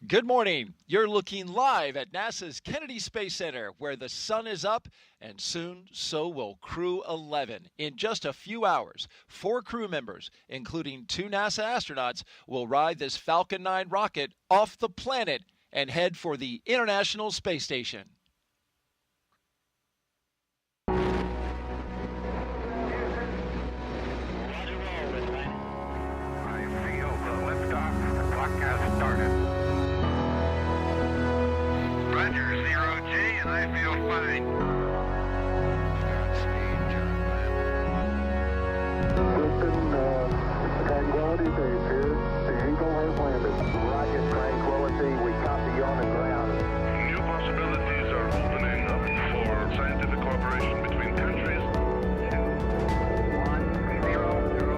Good morning. You're looking live at NASA's Kennedy Space Center, where the sun is up, and soon so will Crew-11. In just a few hours, 4 crew members, including 2 NASA astronauts, will ride this Falcon 9 rocket off the planet and head for the International Space Station. I feel fine. Tranquility Base here. The Eagle has landed. Rocket Tranquility, we copy you on the ground. New possibilities are opening up for scientific cooperation between countries. 1, 0, 0.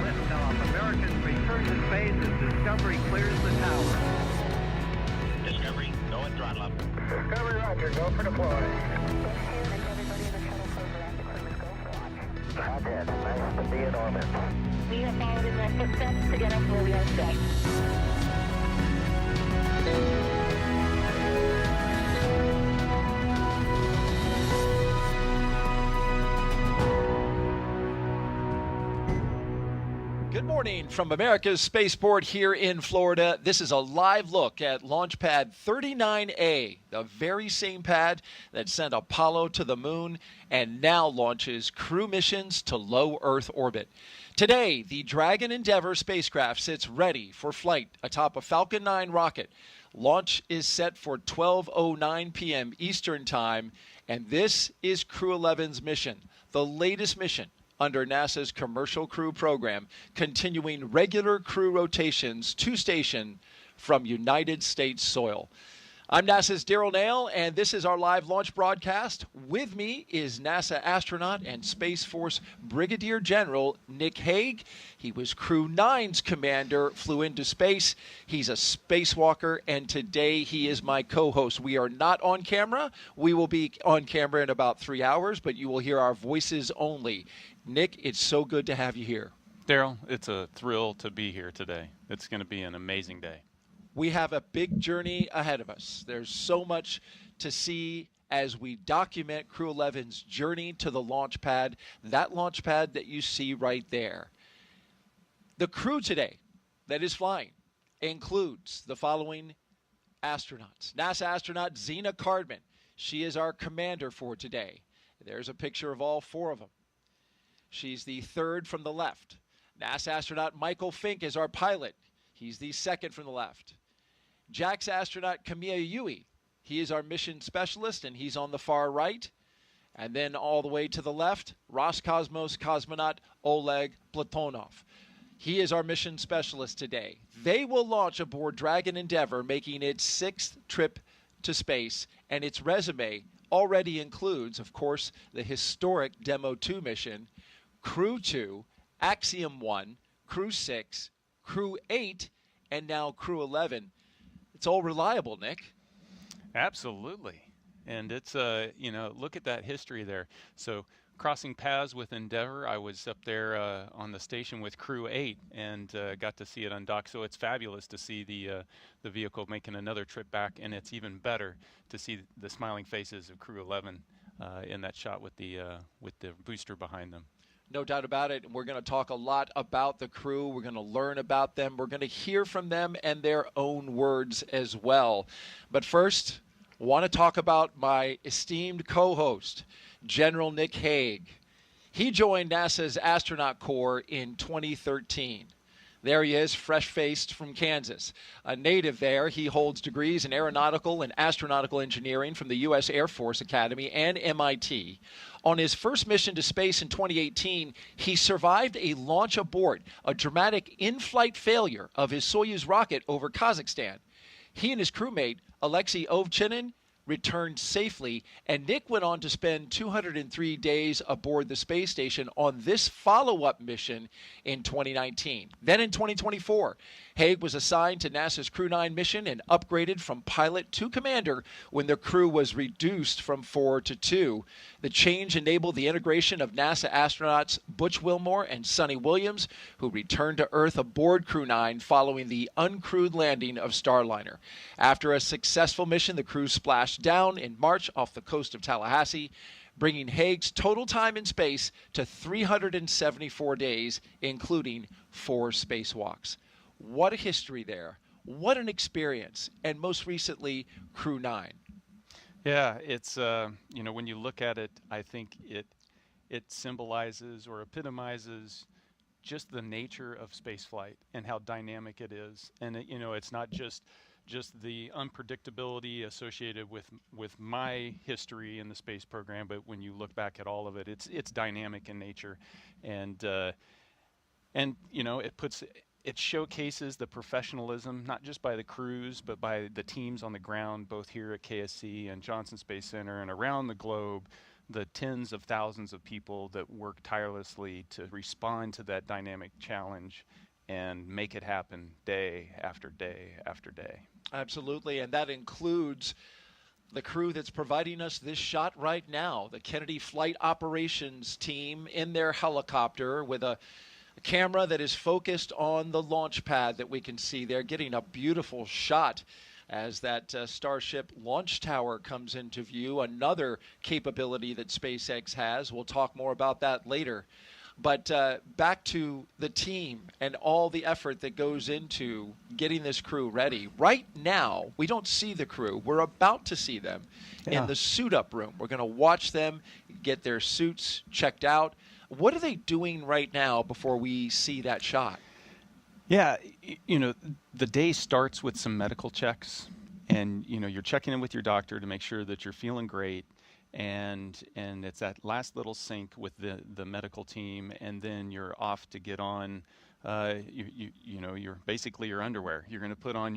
Liftoff. Americans return to space as Discovery clears the tower. Discovery, go and throttle up. Discovery, roger. Go for deploy. Roger. Nice to be in orbit. We have followed in their footsteps to get us where we are today. Good morning from America's Spaceport here in Florida. This is a live look at Launch Pad 39A, the very same pad that sent Apollo to the moon and now launches crew missions to low Earth orbit. Today, the Dragon Endeavour spacecraft sits ready for flight atop a Falcon 9 rocket. Launch is set for 12:09 p.m. Eastern Time, and this is Crew-11's mission, the latest mission under NASA's Commercial Crew Program, continuing regular crew rotations to station from United States soil. I'm NASA's Daryl Nail, and this is our live launch broadcast. With me is NASA astronaut and Space Force Brigadier General Nick Hague. He was Crew 9's commander, flew into space. He's a spacewalker, and today he is my co-host. We are not on camera. We will be on camera in about 3 hours, but you will hear our voices only. Nick, it's so good to have you here. Daryl, it's a thrill to be here today. It's going to be an amazing day. We have a big journey ahead of us. There's so much to see as we document Crew-11's journey to the launch pad, that launch pad that you see right there. The crew today that is flying includes the following astronauts. NASA astronaut Zena Cardman. She is our commander for today. There's a picture of all 4 of them. She's the third from the left. NASA astronaut Michael Fincke is our pilot. He's the second from the left. JAXA astronaut Kimiya Yui. He is our mission specialist, and he's on the far right. And then all the way to the left, Roscosmos cosmonaut Oleg Platonov. He is our mission specialist today. They will launch aboard Dragon Endeavour, making its 6th trip to space, and its resume already includes, of course, the historic Demo 2 mission, Crew 2, Axiom 1, Crew 6, Crew 8, and now Crew-11. It's all reliable, Nick. Absolutely. And it's, look at that history there. So crossing paths with Endeavour, I was up there on the station with Crew 8 and got to see it undock. So it's fabulous to see the vehicle making another trip back, and it's even better to see the smiling faces of Crew-11 in that shot with the booster behind them. No doubt about it. We're going to talk a lot about the crew. We're going to learn about them. We're going to hear from them and their own words as well. But first, I want to talk about my esteemed co-host, General Nick Hague. He joined NASA's Astronaut Corps in 2013. There he is, fresh-faced from Kansas. A native there, he holds degrees in aeronautical and astronautical engineering from the U.S. Air Force Academy and MIT. On his first mission to space in 2018, he survived a launch abort, a dramatic in-flight failure of his Soyuz rocket over Kazakhstan. He and his crewmate, Alexei Ovchinin, returned safely, and Nick went on to spend 203 days aboard the space station on this follow-up mission in 2019. Then in 2024, Haig was assigned to NASA's Crew-9 mission and upgraded from pilot to commander when the crew was reduced from 4 to 2. The change enabled the integration of NASA astronauts Butch Wilmore and Sonny Williams, who returned to Earth aboard Crew-9 following the uncrewed landing of Starliner. After a successful mission, the crew splashed down in March off the coast of Tallahassee, bringing Haig's total time in space to 374 days, including 4 spacewalks. What a history there. What an experience. And most recently, Crew-9. Yeah, it's, when you look at it, I think it symbolizes or epitomizes just the nature of spaceflight and how dynamic it is. And, it's not just the unpredictability associated with my history in the space program, but when you look back at all of it, it's dynamic in nature. And it showcases the professionalism, not just by the crews, but by the teams on the ground, both here at KSC and Johnson Space Center and around the globe, the tens of thousands of people that work tirelessly to respond to that dynamic challenge and make it happen day after day after day. Absolutely, and that includes the crew that's providing us this shot right now, the Kennedy Flight Operations team in their helicopter with a camera that is focused on the launch pad that we can see there, getting a beautiful shot as that Starship launch tower comes into view, another capability that SpaceX has. We'll talk more about that later. But back to the team and all the effort that goes into getting this crew ready. Right now, we don't see the crew. We're about to see them in the suit-up room. We're going to watch them get their suits checked out. What are they doing right now before we see that shot? Yeah, the day starts with some medical checks, and you're checking in with your doctor to make sure that you're feeling great, and it's that last little sync with the medical team, and then you're off to get on. You're basically your underwear. You're going to put on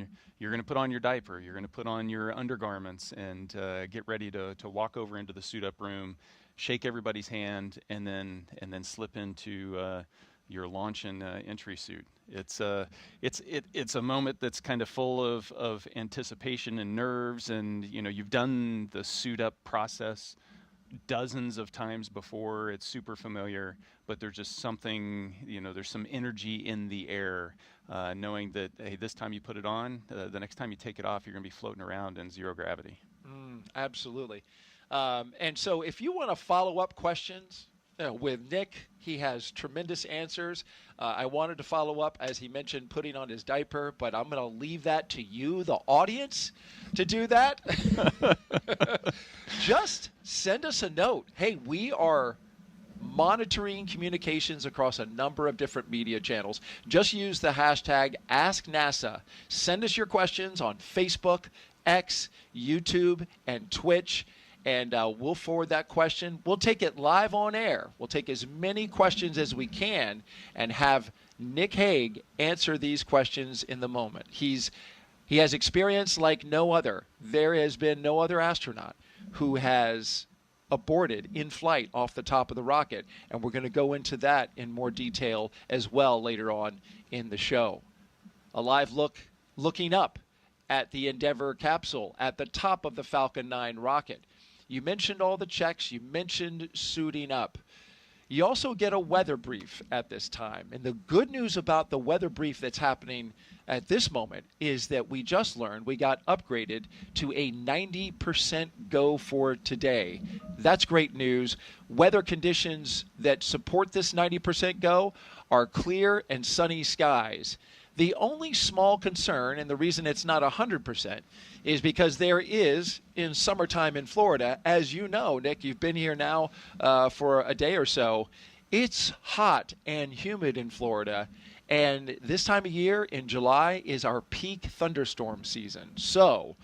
your diaper. You're going to put on your undergarments and get ready to walk over into the suit-up room, shake everybody's hand, and then slip into your launch and entry suit. It's a moment that's kind of full of anticipation and nerves, and you've done the suit up process dozens of times before. It's super familiar, but there's just something, there's some energy in the air, knowing that, hey, this time you put it on, the next time you take it off, you're going to be floating around in zero gravity. Absolutely. And so if you want to follow up questions with Nick, he has tremendous answers. I wanted to follow up, as he mentioned, putting on his diaper, but I'm going to leave that to you, the audience, to do that. Just send us a note. Hey, we are monitoring communications across a number of different media channels. Just use the hashtag AskNASA. Send us your questions on Facebook, X, YouTube, and Twitch. And we'll forward that question. We'll take it live on air. We'll take as many questions as we can and have Nick Haig answer these questions in the moment. He has experience like no other. There has been no other astronaut who has aborted in flight off the top of the rocket. And we're going to go into that in more detail as well later on in the show. A live looking up at the Endeavour capsule at the top of the Falcon 9 rocket. You mentioned all the checks. You mentioned suiting up. You also get a weather brief at this time. And the good news about the weather brief that's happening at this moment is that we just learned we got upgraded to a 90% go for today. That's great news. Weather conditions that support this 90% go are clear and sunny skies. The only small concern, and the reason it's not 100%, is because there is, in summertime in Florida, as you know, Nick, you've been here now for a day or so, it's hot and humid in Florida. And this time of year, in July, is our peak thunderstorm season. So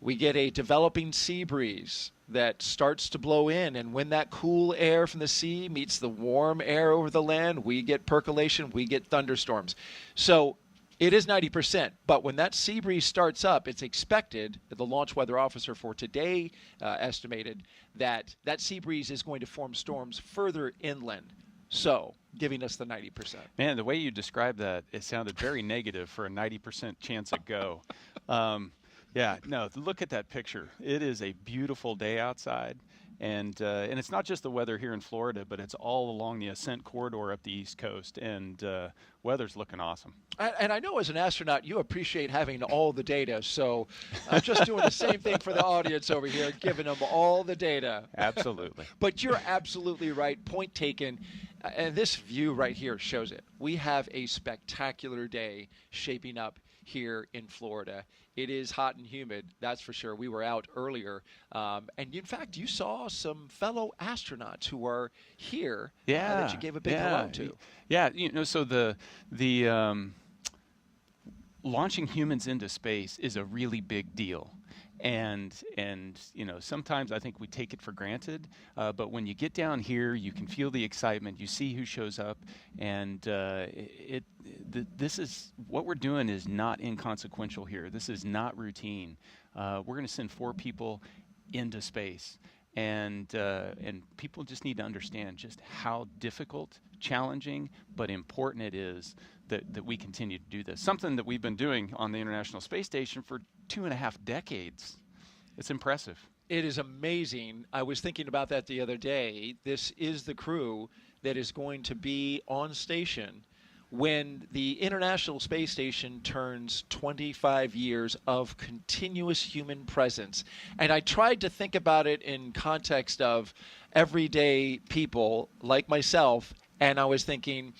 we get a developing sea breeze that starts to blow in, and when that cool air from the sea meets the warm air over the land, we get percolation, we get thunderstorms. So It is 90%, but when that sea breeze starts up, it's expected, the launch weather officer for today estimated that that sea breeze is going to form storms further inland, so giving us the 90%. Man, the way you described that, it sounded very negative for a 90% chance of go. Yeah, no, look at that picture. It is a beautiful day outside. And it's not just the weather here in Florida, but it's all along the ascent corridor up the East Coast, and weather's looking awesome. And I know as an astronaut, you appreciate having all the data, so I'm just doing the same thing for the audience over here, giving them all the data. Absolutely. But you're absolutely right. Point taken. And this view right here shows it. We have a spectacular day shaping up here in Florida. It is hot and humid, that's for sure. We were out earlier, and in fact, you saw some fellow astronauts who are here that you gave a big hello to. Yeah, so the launching humans into space is a really big deal. And sometimes I think we take it for granted, but when you get down here, you can feel the excitement. You see who shows up, and this is what we're doing is not inconsequential here. This is not routine. We're going to send 4 people into space, and people just need to understand just how difficult, challenging, but important it is that we continue to do this. Something that we've been doing on the International Space Station for 2.5 decades. It's impressive. It is amazing. I was thinking about that the other day. This is the crew that is going to be on station when the International Space Station turns 25 years of continuous human presence. And I tried to think about it in context of everyday people like myself, and I was thinking,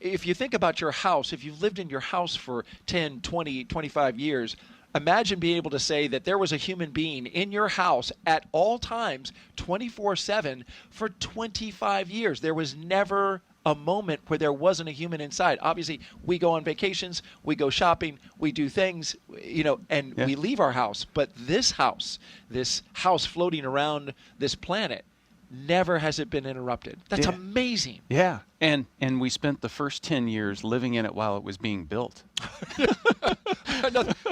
if you think about your house, if you've lived in your house for 10, 20, 25 years, imagine being able to say that there was a human being in your house at all times, 24/7, for 25 years. There was never a moment where there wasn't a human inside. Obviously, we go on vacations, we go shopping, we do things, and we leave our house. But this house floating around this planet, never has it been interrupted. That's amazing. Yeah, and we spent the first 10 years living in it while it was being built.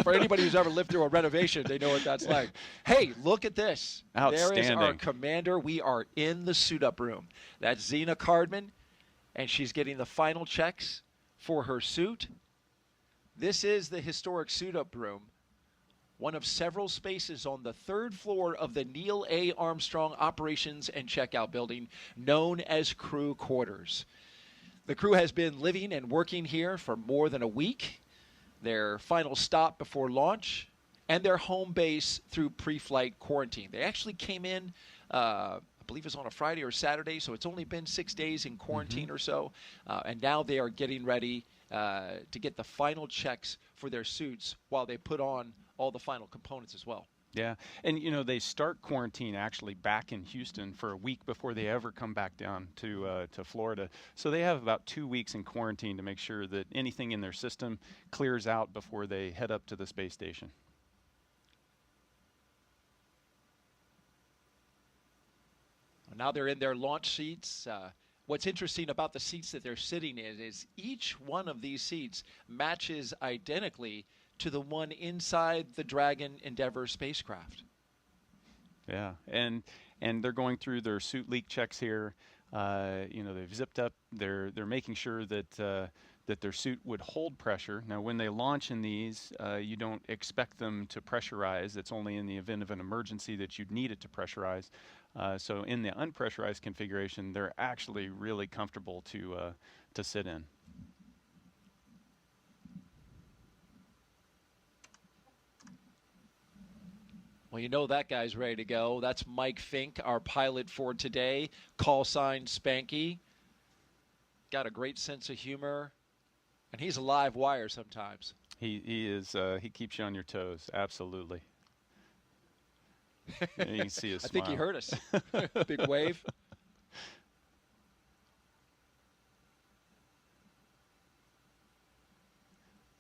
For anybody who's ever lived through a renovation, they know what that's like. Hey, look at this. Outstanding. There is our commander. We are in the suit-up room. That's Zena Cardman, and she's getting the final checks for her suit. This is the historic suit-up room, one of several spaces on the 3rd floor of the Neil A. Armstrong Operations and Checkout Building, known as Crew Quarters. The crew has been living and working here for more than a week, their final stop before launch, and their home base through pre-flight quarantine. They actually came in, I believe it was on a Friday or Saturday, so it's only been 6 days in quarantine or so, and now they are getting ready to get the final checks for their suits while they put on all the final components as well. Yeah, and they start quarantine actually back in Houston for a week before they ever come back down to Florida. So they have about 2 weeks in quarantine to make sure that anything in their system clears out before they head up to the space station. Now they're in their launch seats. What's interesting about the seats that they're sitting in is each one of these seats matches identically to the one inside the Dragon Endeavour spacecraft. Yeah, and they're going through their suit leak checks here. They've zipped up. They're making sure that that their suit would hold pressure. Now, when they launch in these, you don't expect them to pressurize. It's only in the event of an emergency that you'd need it to pressurize. So in the unpressurized configuration, they're actually really comfortable to sit in. Well, you know that guy's ready to go. That's Mike Fincke, our pilot for today. Call sign Spanky. Got a great sense of humor, and he's a live wire sometimes. He is. He keeps you on your toes. Absolutely. And you can see his I smile. think he heard us. Big wave.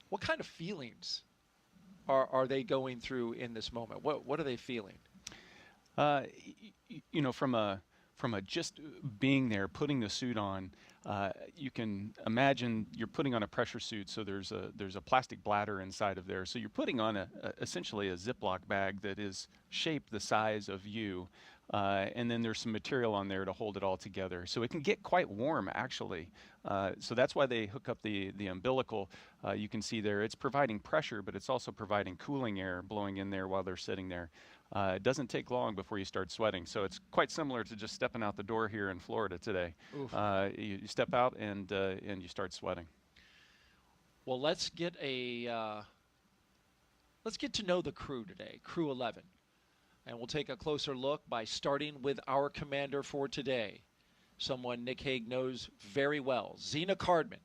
What kind of feelings are they going through in this moment? What are they feeling? From a just being there, putting the suit on, You can imagine you're putting on a pressure suit, so there's a plastic bladder inside of there. So you're putting on essentially a Ziploc bag that is shaped the size of you, and then there's some material on there to hold it all together. So it can get quite warm, actually. So that's why they hook up the umbilical. You can see there, it's providing pressure, but it's also providing cooling air blowing in there while they're sitting there. It doesn't take long before you start sweating. So it's quite similar to just stepping out the door here in Florida today. You step out and you start sweating. Well, let's get to know the crew today, Crew-11. And we'll take a closer look by starting with our commander for today, someone Nick Hague knows very well, Zena Cardman.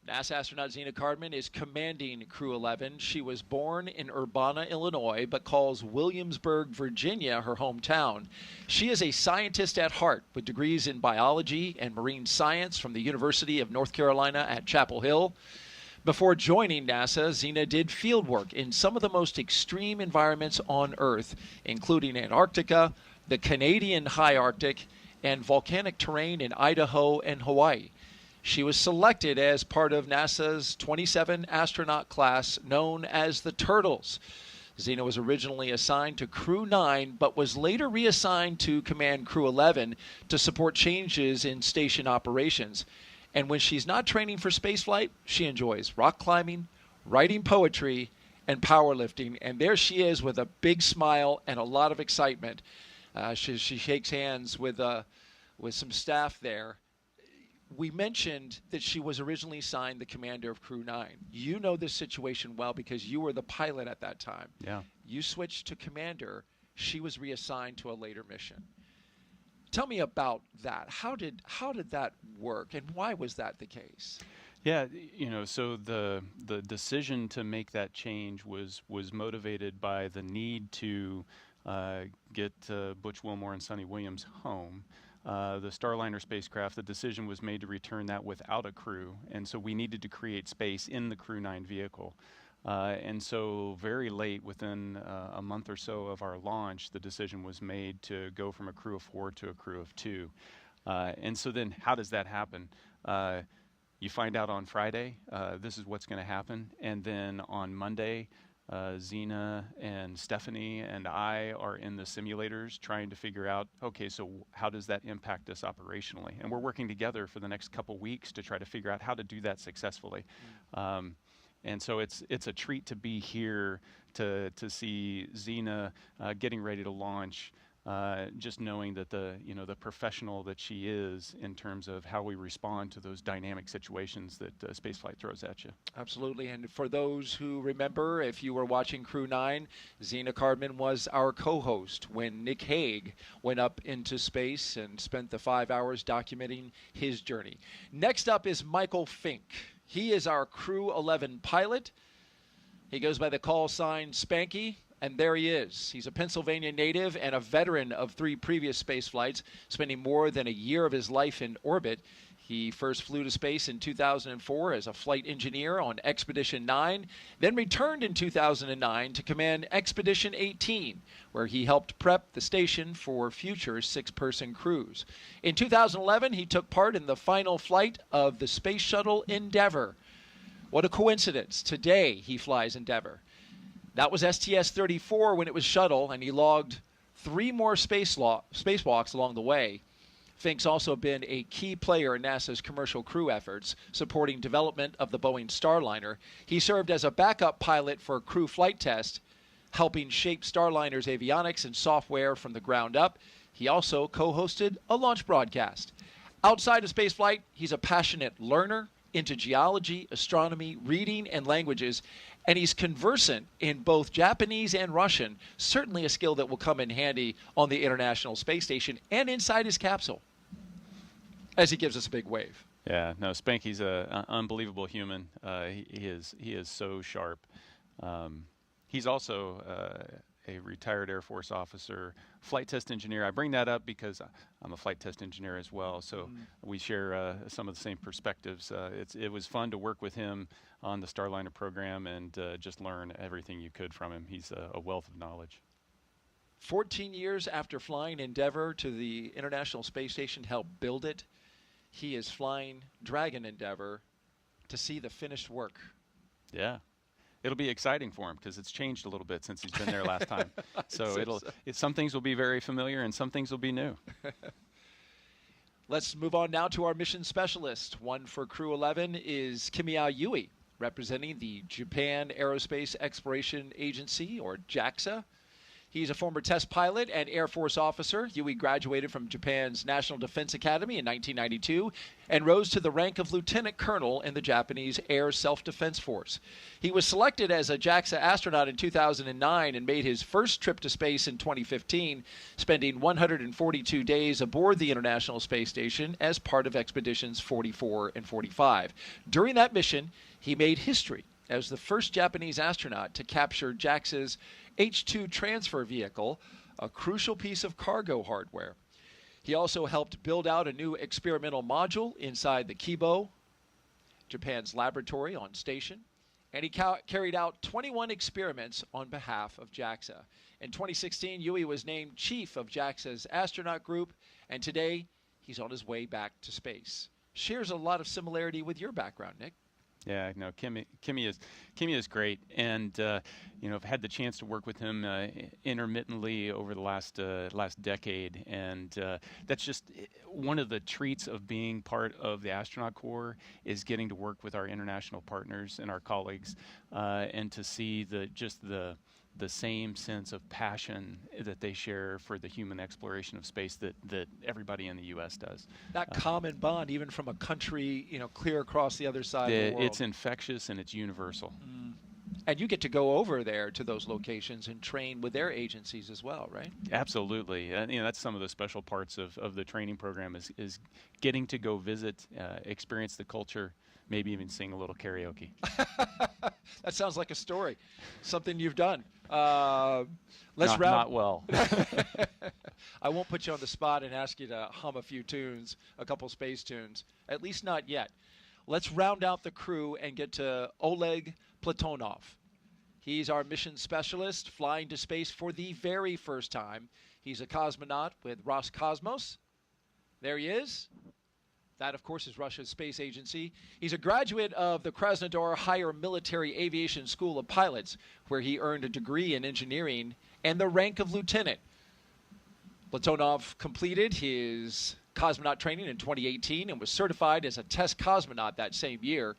NASA astronaut Zena Cardman is commanding Crew-11. She was born in Urbana, Illinois, but calls Williamsburg, Virginia, her hometown. She is a scientist at heart with degrees in biology and marine science from the University of North Carolina at Chapel Hill. Before joining NASA, Zena did field work in some of the most extreme environments on Earth, including Antarctica, the Canadian High Arctic, and volcanic terrain in Idaho and Hawaii. She was selected as part of NASA's 27 astronaut class known as the Turtles. Zena was originally assigned to Crew-9, but was later reassigned to command Crew-11 to support changes in station operations. And when she's not training for spaceflight, she enjoys rock climbing, writing poetry, and powerlifting. And there she is with a big smile and a lot of excitement. She shakes hands with some staff there. We mentioned that she was originally assigned the commander of Crew-9. You know this situation well because you were the pilot at that time. Yeah. You switched to commander. She was reassigned to a later mission. Tell me about that. How did that work, and why was that the case? Yeah, so the decision to make that change was motivated by the need to get Butch Wilmore and Sonny Williams home. The Starliner spacecraft, the decision was made to return that without a crew, and so we needed to create space in the Crew-9 vehicle. And so very late, within a month or so of our launch, the decision was made to go from a crew of 4 to a crew of 2. And so then how does that happen? You find out on Friday, this is what's going to happen. And then on Monday, Zena and Stephanie and I are in the simulators trying to figure out, okay, so how does that impact us operationally? And we're working together for the next couple weeks to try to figure out how to do that successfully. And so it's a treat to be here to see Zena getting ready to launch, just knowing that the professional that she is in terms of how we respond to those dynamic situations that spaceflight throws at you. Absolutely. And for those who remember, if you were watching Crew-9, Zena Cardman was our co-host when Nick Hague went up into space and spent the 5 hours documenting his journey. Next up is Michael Fincke. He is our Crew-11 pilot. He goes by the call sign Spanky, and there he is. He's a Pennsylvania native and a veteran of 3 previous space flights, spending more than a year of his life in orbit. He first flew to space in 2004 as a flight engineer on Expedition 9, then returned in 2009 to command Expedition 18, where he helped prep the station for future 6-person crews. In 2011, he took part in the final flight of the Space Shuttle Endeavour. What a coincidence. Today, he flies Endeavour. That was STS-34 when it was shuttle, and he logged 3 more spacewalks along the way. Fincke's also been a key player in NASA's commercial crew efforts, supporting development of the Boeing Starliner. He served as a backup pilot for Crew Flight Test, helping shape Starliner's avionics and software from the ground up. He also co-hosted a launch broadcast. Outside of spaceflight, he's a passionate learner into geology, astronomy, reading, and languages, and he's conversant in both Japanese and Russian, certainly a skill that will come in handy on the International Space Station and inside his capsule, as he gives us a big wave. Yeah, no, Spanky's an unbelievable human. He is so sharp. He's also a retired Air Force officer, flight test engineer. I bring that up because I'm a flight test engineer as well, so we share some of the same perspectives. It was fun to work with him on the Starliner program and just learn everything you could from him. He's a wealth of knowledge. 14 years after flying Endeavour to the International Space Station to help build it, he is flying Dragon Endeavour to see the finished work. Yeah. It'll be exciting for him because it's changed a little bit since he's been there last time. So some things will be very familiar and some things will be new. Let's move on now to our mission specialist. One for Crew-11 is Kimiya Yui, representing the Japan Aerospace Exploration Agency, or JAXA. He's a former test pilot and Air Force officer. Yui graduated from Japan's National Defense Academy in 1992 and rose to the rank of lieutenant colonel in the Japanese Air Self-Defense Force. He was selected as a JAXA astronaut in 2009 and made his first trip to space in 2015, spending 142 days aboard the International Space Station as part of expeditions 44 and 45. During that mission, he made history as the first Japanese astronaut to capture JAXA's H-2 transfer vehicle, a crucial piece of cargo hardware. He also helped build out a new experimental module inside the Kibo, Japan's laboratory on station, and he carried out 21 experiments on behalf of JAXA. In 2016, Yui was named chief of JAXA's astronaut group, and today he's on his way back to space. Shares a lot of similarity with your background, Nick. Yeah, no, Kimiya is great, and I've had the chance to work with him intermittently over the last decade, and that's just one of the treats of being part of the astronaut corps is getting to work with our international partners and our colleagues, and to see the same sense of passion that they share for the human exploration of space that everybody in the U.S. does. That common bond, even from a country, clear across the other side of the world. It's infectious and it's universal. And you get to go over there to those locations and train with their agencies as well, right? Absolutely. That's some of the special parts of the training program is getting to go visit, experience the culture, maybe even sing a little karaoke. That sounds like a story, something you've done. Not well. I won't put you on the spot and ask you to hum a few tunes, a couple space tunes, at least not yet. Let's round out the crew and get to Oleg Platonov. He's our mission specialist, flying to space for the very first time. He's a cosmonaut with Roscosmos. There he is. That, of course, is Russia's space agency. He's a graduate of the Krasnodar Higher Military Aviation School of Pilots, where he earned a degree in engineering and the rank of lieutenant. Platonov completed his cosmonaut training in 2018 and was certified as a test cosmonaut that same year.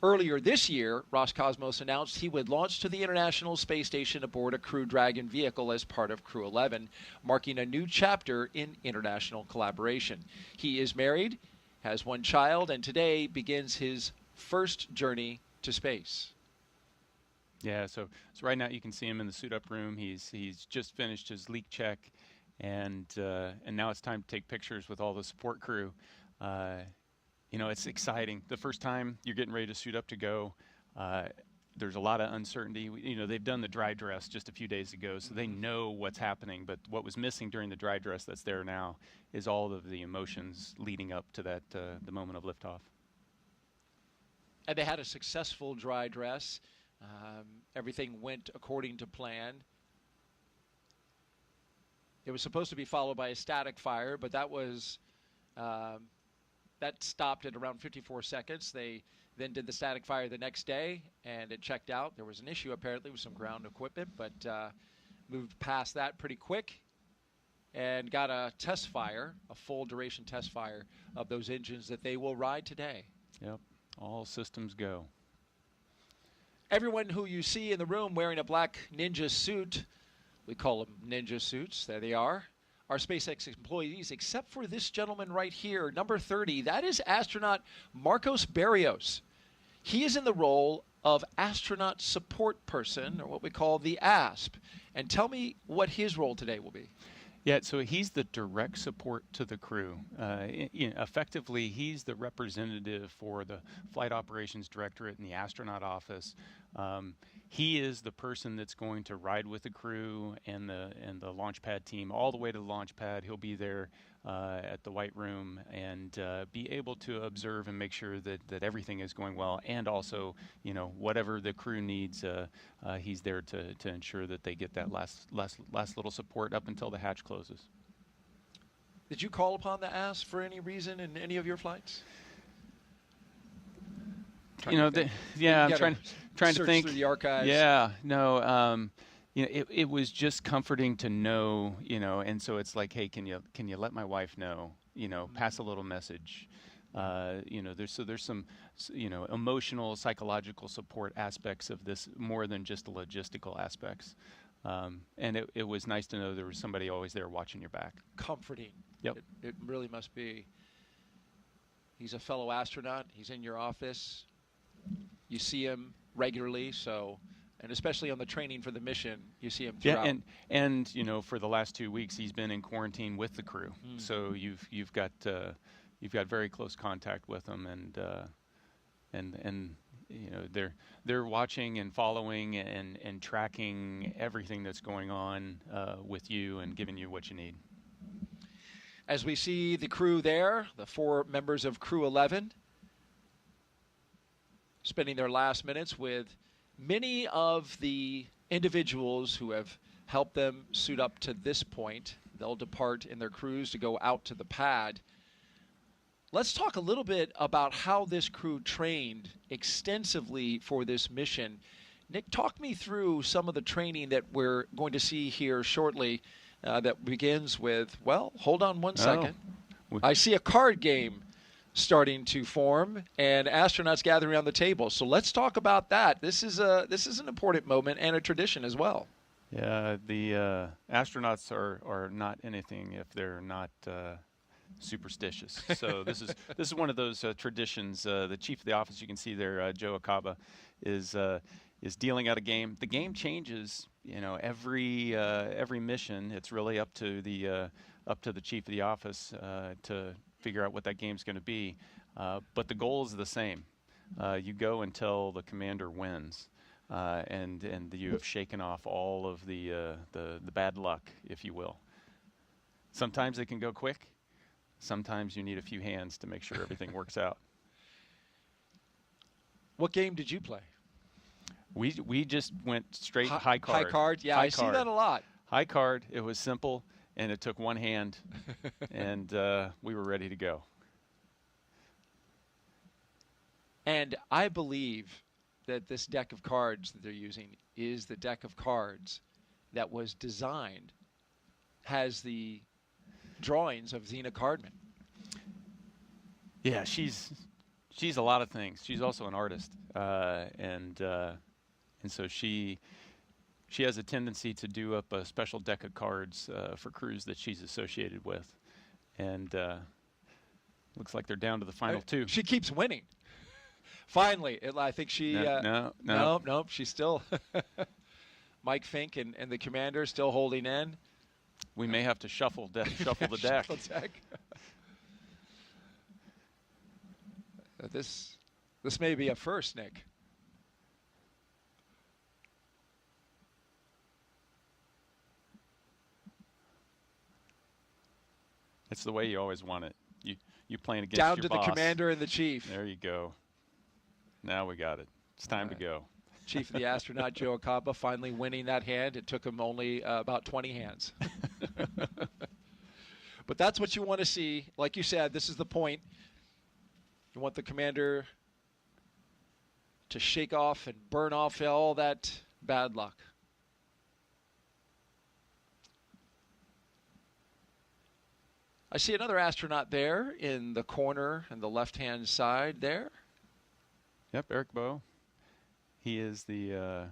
Earlier this year, Roscosmos announced he would launch to the International Space Station aboard a Crew Dragon vehicle as part of Crew-11, marking a new chapter in international collaboration. He is married, has one child, and today begins his first journey to space. Yeah, so right now you can see him in the suit-up room. He's just finished his leak check, and now it's time to take pictures with all the support crew. It's exciting. The first time you're getting ready to suit up to go, there's a lot of uncertainty. They've done the dry dress just a few days ago, so they know what's happening. But what was missing during the dry dress that's there now is all of the emotions leading up to that the moment of liftoff. And they had a successful dry dress. Everything went according to plan. It was supposed to be followed by a static fire, but that was that stopped at around 54 seconds. They then did the static fire the next day, and it checked out. There was an issue apparently with some ground equipment, but moved past that pretty quick and got a test fire, a full duration test fire of those engines that they will ride today. Yep, all systems go. Everyone who you see in the room wearing a black ninja suit, we call them ninja suits, there they are SpaceX employees, except for this gentleman right here, number 30. That is astronaut Marcos Barrios. He is in the role of astronaut support person, or what we call the ASP. And tell me what his role today will be. Yeah, so he's the direct support to the crew. Effectively, he's the representative for the Flight Operations Directorate in the astronaut office. He is the person that's going to ride with the crew and the launch pad team all the way to the launch pad. He'll be there at the White Room and be able to observe and make sure that everything is going well. And also, whatever the crew needs, he's there to ensure that they get that last little support up until the hatch closes. Did you call upon the ask for any reason in any of your flights? You know, yeah, I'm trying to think through the archives. Yeah, no, you know, it was just comforting to know, you know, and so it's like, hey, can you let my wife know, you know, pass a little message, you know, there's some, you know, emotional, psychological support aspects of this more than just the logistical aspects, and it was nice to know there was somebody always there watching your back. Comforting. Yep. It really must be. He's a fellow astronaut. He's in your office. You see him regularly, so, and especially on the training for the mission, you see him throughout. Yeah, and you know, for the last 2 weeks, he's been in quarantine with the crew, so you've got very close contact with him, and you know, they're watching and following and tracking everything that's going on with you and giving you what you need. As we see the crew there, the 4 members of Crew-11, spending their last minutes with many of the individuals who have helped them suit up to this point. They'll depart in their crews to go out to the pad. Let's talk a little bit about how this crew trained extensively for this mission. Nick, talk me through some of the training that we're going to see here shortly that begins with, well, hold on one second. I see a card game starting to form and astronauts gathering around the table. So let's talk about that. This is an important moment and a tradition as well. Yeah, the astronauts are not anything if they're not superstitious. So this is one of those traditions. The chief of the office, you can see there, Joe Akaba, is dealing out a game. The game changes, you know, every mission. It's really up to the chief of the office to figure out what that game's going to be. But the goal is the same. You go until the commander wins, and you have shaken off all of the bad luck, if you will. Sometimes it can go quick. Sometimes you need a few hands to make sure everything works out. What game did you play? We just went straight high card. High card, yeah, I see that a lot. High card. It was simple, and it took one hand, and we were ready to go. And I believe that this deck of cards that they're using is the deck of cards that was designed, has the drawings of Zena Cardman. Yeah, she's a lot of things. She's also an artist, and so she has a tendency to do up a special deck of cards for crews that she's associated with, and looks like they're down to the final 2. She keeps winning. Finally, I think she. No, she's still. Mike Fincke and the commander still holding in. We may have to shuffle the deck. This may be a first, Nick. It's the way you always want it. You playing against down your to boss. The commander and the chief. There you go. Now we got it. It's time to go. Chief of the astronaut, Joe Akaba, finally winning that hand. It took him only about 20 hands. But that's what you want to see. Like you said, this is the point. You want the commander to shake off and burn off all that bad luck. I see another astronaut there in the corner and the left-hand side there. Yep, Eric Bowe. He is the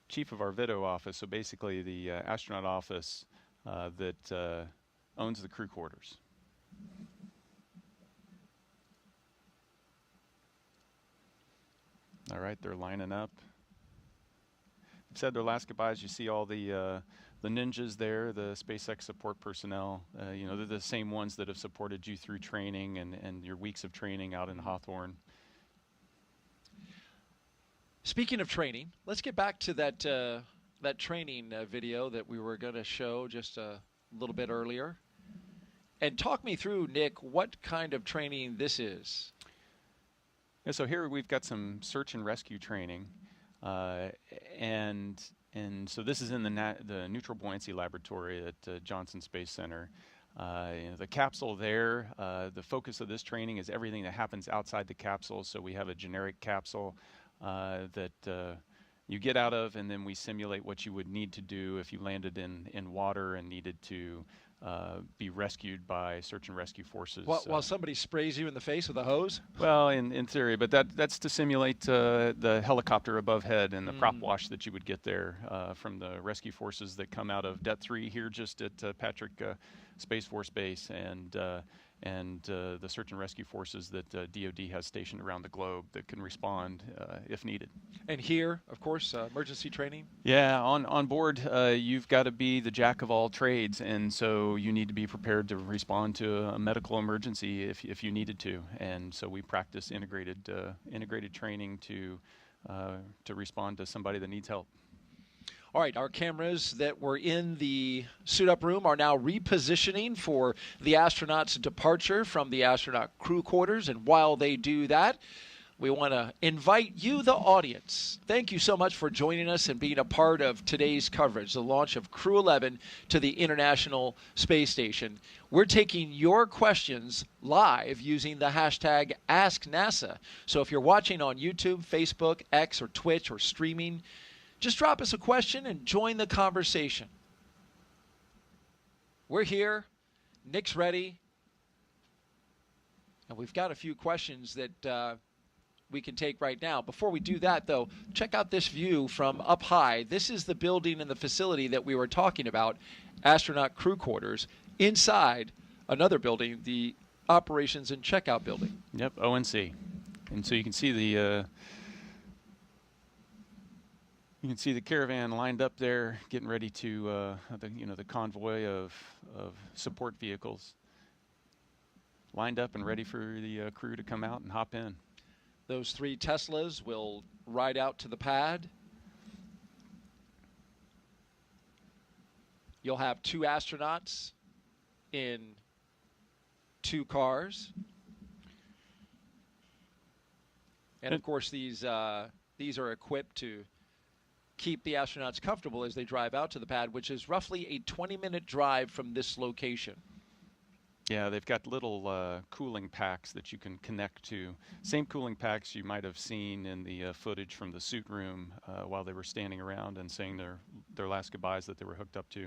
chief of our Vito office, so basically the astronaut office that owns the crew quarters. All right, they're lining up. They've said their last goodbyes. You see all the ninjas there, the SpaceX support personnel. You know, they're the same ones that have supported you through training and your weeks of training out in Hawthorne. Speaking of training, let's get back to that training video that we were going to show just a little bit earlier. And talk me through, Nick, what kind of training this is. Yeah, so here we've got some search and rescue training. And so this is in the neutral buoyancy laboratory at Johnson Space Center. The capsule there, the focus of this training is everything that happens outside the capsule. So we have a generic capsule that you get out of, and then we simulate what you would need to do if you landed in water and needed to be rescued by search and rescue forces. While somebody sprays you in the face with a hose? Well, in theory, but that's to simulate the helicopter above head and the prop wash that you would get there from the rescue forces that come out of Det 3 here just at Patrick Space Force Base, and the search and rescue forces that DoD has stationed around the globe that can respond if needed. And here, of course, emergency training? Yeah, on board, you've got to be the jack of all trades, and so you need to be prepared to respond to a medical emergency if you needed to. And so we practice integrated training to respond to somebody that needs help. All right, our cameras that were in the suit-up room are now repositioning for the astronauts' departure from the astronaut crew quarters. And while they do that, we want to invite you, the audience. Thank you so much for joining us and being a part of today's coverage, the launch of Crew-11 to the International Space Station. We're taking your questions live using the hashtag AskNASA. So if you're watching on YouTube, Facebook, X, or Twitch, or streaming, just drop us a question and join the conversation. We're here. Nick's ready. And we've got a few questions that we can take right now. Before we do that, though, check out this view from up high. This is the building and the facility that we were talking about, astronaut crew quarters, inside another building, the Operations and Checkout Building. Yep, ONC. And so you can see the caravan lined up there, getting ready to the convoy of support vehicles lined up and ready for the crew to come out and hop in. Those 3 Teslas will ride out to the pad. You'll have 2 astronauts in 2 cars, and of course these are equipped to keep the astronauts comfortable as they drive out to the pad, which is roughly a 20-minute drive from this location. Yeah, they've got little cooling packs that you can connect to. Same cooling packs you might have seen in the footage from the suit room while they were standing around and saying their last goodbyes that they were hooked up to.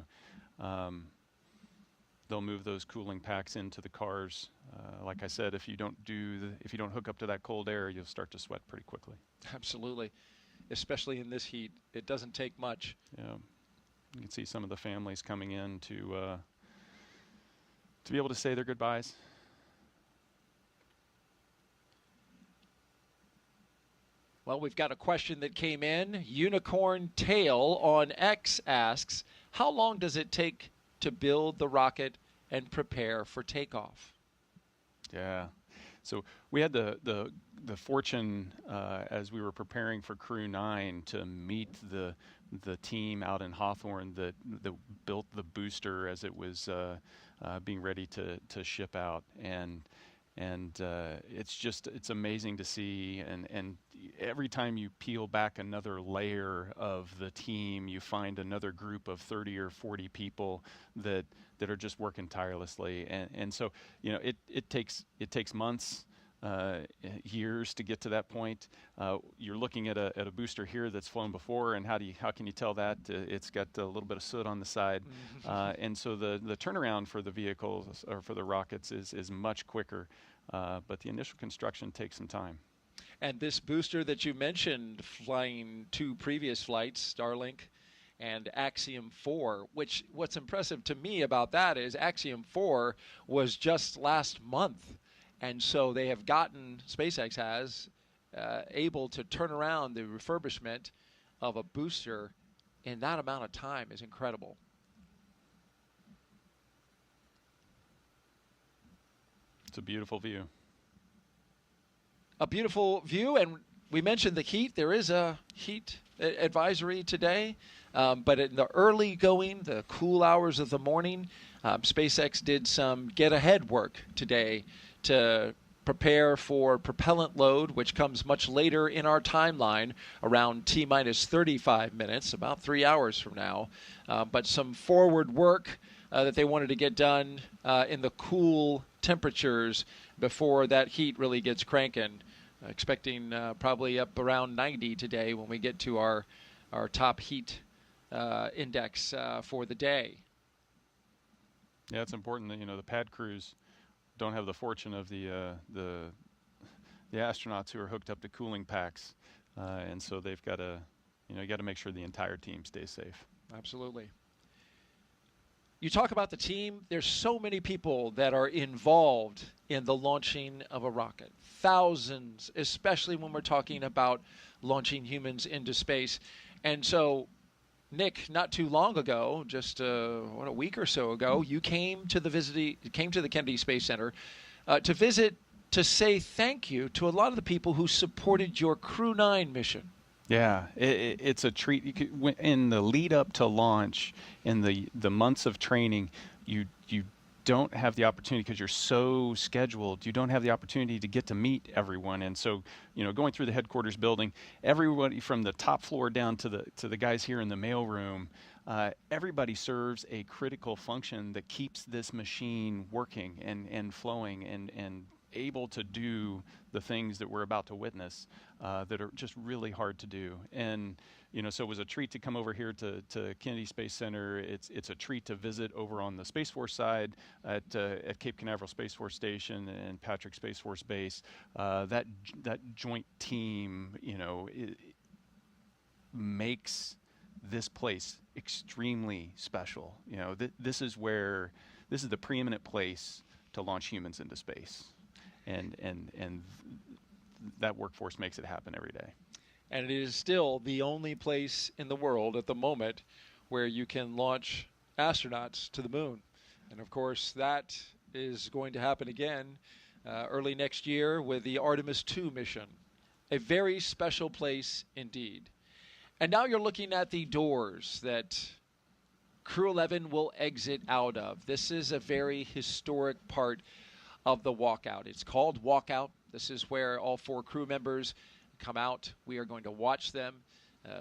They'll move those cooling packs into the cars. Like I said, if you don't hook up to that cold air, you'll start to sweat pretty quickly. Absolutely. Especially in this heat. It doesn't take much. Yeah. You can see some of the families coming in to be able to say their goodbyes. Well, we've got a question that came in. Unicorn Tail on X asks, how long does it take to build the rocket and prepare for takeoff? Yeah. So we had the fortune as we were preparing for Crew 9 to meet the team out in Hawthorne that built the booster as it was being ready to ship out, and it's amazing to see, and every time you peel back another layer of the team, you find another group of 30 or 40 people that are just working tirelessly, and so it takes months, years to get to that point. You're looking at a booster here that's flown before, and how can you tell that? It's got a little bit of soot on the side, and so the turnaround for the vehicles or for the rockets is much quicker, but the initial construction takes some time. And this booster that you mentioned, flying 2 previous flights, Starlink and Axiom 4, which what's impressive to me about that is Axiom 4 was just last month. And so they have gotten, SpaceX has, able to turn around the refurbishment of a booster in that amount of time is incredible. It's a beautiful view. A beautiful view, and we mentioned the heat. There is a heat advisory today, but in the early going, the cool hours of the morning, SpaceX did some get-ahead work today to prepare for propellant load, which comes much later in our timeline, around T-minus 35 minutes, about 3 hours from now. But some forward work that they wanted to get done in the cool temperatures before that heat really gets cranking. Expecting probably up around 90 today when we get to our top heat index for the day. Yeah, it's important that the pad crews don't have the fortune of the astronauts who are hooked up to cooling packs, and so they've got to you got to make sure the entire team stays safe. Absolutely. You talk about the team. There's so many people that are involved in the launching of a rocket. Thousands, especially when we're talking about launching humans into space. And so, Nick, not too long ago, just a week or so ago, you came to the Kennedy Space Center to visit, to say thank you to a lot of the people who supported your Crew-9 mission. Yeah, it's a treat. In the lead up to launch, in the months of training, you don't have the opportunity because you're so scheduled. You don't have the opportunity to get to meet everyone, and so going through the headquarters building, everybody from the top floor down to the guys here in the mail room, everybody serves a critical function that keeps this machine working and flowing and able to do the things that we're about to witness that are just really hard to do. And so it was a treat to come over here to Kennedy Space Center. It's a treat to visit over on the Space Force side at Cape Canaveral Space Force Station and Patrick Space Force Base. That joint team, it makes this place extremely special. This is the preeminent place to launch humans into space. And that workforce makes it happen every day. And it is still the only place in the world at the moment where you can launch astronauts to the moon. And of course, that is going to happen again early next year with the Artemis II mission. A very special place indeed. And now you're looking at the doors that Crew-11 will exit out of. This is a very historic part of the walkout. It's called Walkout. This is where all 4 crew members come out. We are going to watch them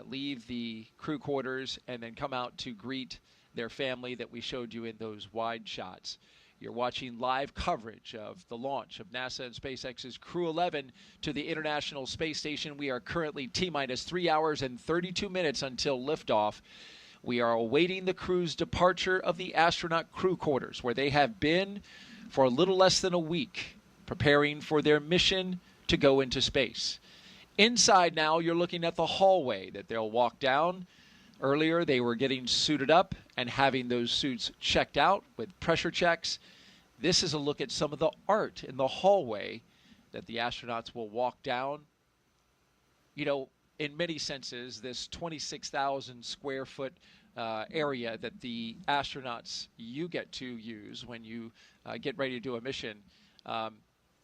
leave the crew quarters and then come out to greet their family that we showed you in those wide shots. You're watching live coverage of the launch of NASA and SpaceX's Crew-11 to the International Space Station. We are currently T-minus 3 hours and 32 minutes until liftoff. We are awaiting the crew's departure of the astronaut crew quarters, where they have been for a little less than a week, preparing for their mission to go into space. Inside now, you're looking at the hallway that they'll walk down. Earlier, they were getting suited up and having those suits checked out with pressure checks. This is a look at some of the art in the hallway that the astronauts will walk down. In many senses, this 26,000 square foot area that the astronauts you get to use when you get ready to do a mission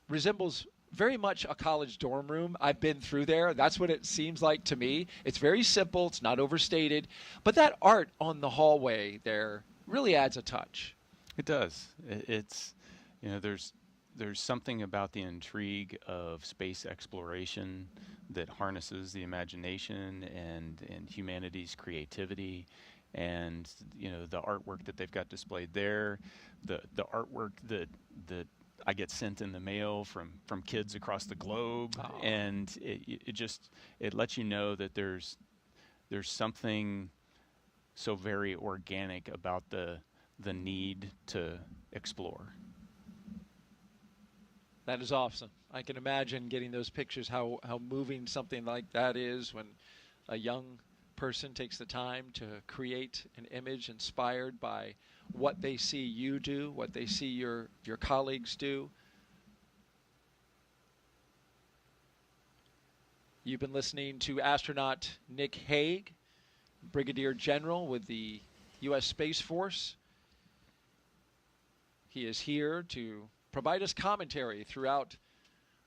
resembles very much a college dorm room. I've been through there. That's what it seems like to me. It's very simple. It's not overstated. But that art on the hallway there really adds a touch. It does. It's there's something about the intrigue of space exploration that harnesses the imagination and humanity's creativity. And the artwork that they've got displayed there, the artwork that I get sent in the mail from kids across the globe, and it lets you know that there's something so very organic about the need to explore. That is awesome. I can imagine getting those pictures, how moving something like that is when a young person takes the time to create an image inspired by what they see you do, what they see your colleagues do. You've been listening to astronaut Nick Hague, Brigadier General with the U.S. Space Force. He is here to provide us commentary throughout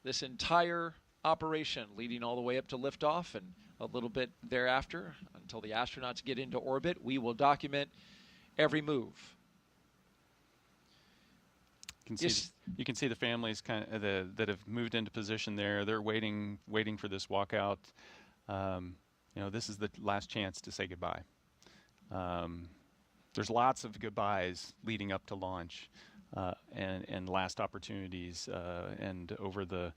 this entire operation, leading all the way up to liftoff and a little bit thereafter until the astronauts get into orbit. We will document every move. You can see the families that have moved into position there. They're waiting for this walkout. This is the last chance to say goodbye. there's lots of goodbyes leading up to launch, and last opportunities. And over the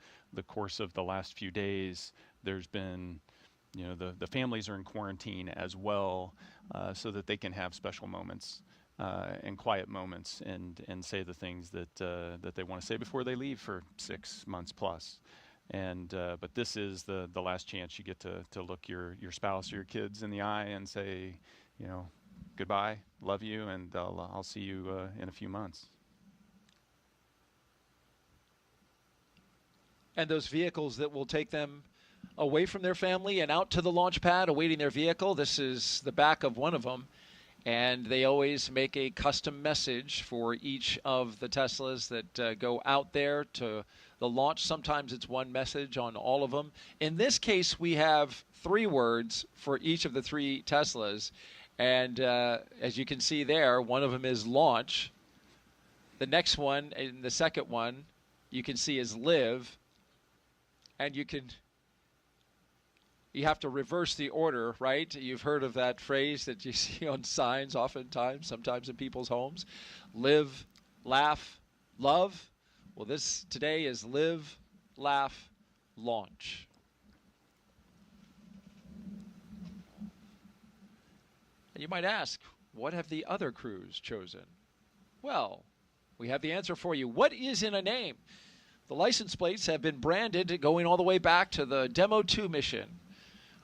course of the last few days, there's been, the families are in quarantine as well, so that they can have special moments and quiet moments, and say the things that they want to say before they leave for 6 months plus. And but this is the last chance you get to look your spouse or your kids in the eye and say, goodbye, love you, and I'll see you in a few months. And those vehicles that will take them away from their family and out to the launch pad awaiting their vehicle. This is the back of one of them. And they always make a custom message for each of the Teslas that go out there to the launch. Sometimes it's one message on all of them. In this case, we have 3 words for each of the 3 Teslas. And as you can see there, one of them is launch. The next one, and the second one, you can see is live. And you have to reverse the order, right? You've heard of that phrase that you see on signs oftentimes, sometimes in people's homes. Live, laugh, love. Well, this today is live, laugh, launch. And you might ask, what have the other crews chosen? Well, we have the answer for you. What is in a name? The license plates have been branded going all the way back to the Demo 2 mission,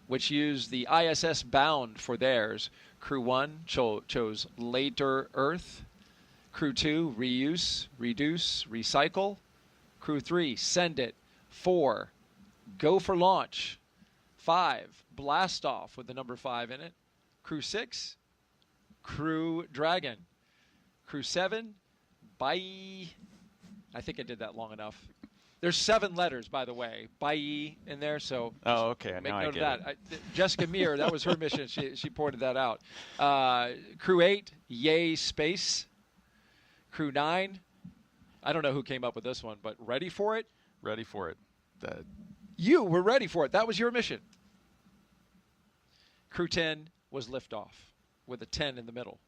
which used the ISS Bound for theirs. Crew 1 chose Later Earth. Crew 2, Reuse, Reduce, Recycle. Crew 3, Send It. 4, Go for Launch. 5, Blast Off with the number 5 in it. Crew 6, Crew Dragon. Crew 7, Bye. I think I did that long enough. There's 7 letters, by the way, Bye in there, so okay, make now note I of get that. it. Jessica Meir, that was her mission. She pointed that out. Crew 8, Yay Space. Crew 9, I don't know who came up with this one, but ready for it? Ready for it. You were ready for it. That was your mission. Crew 10 was Liftoff with a 10 in the middle.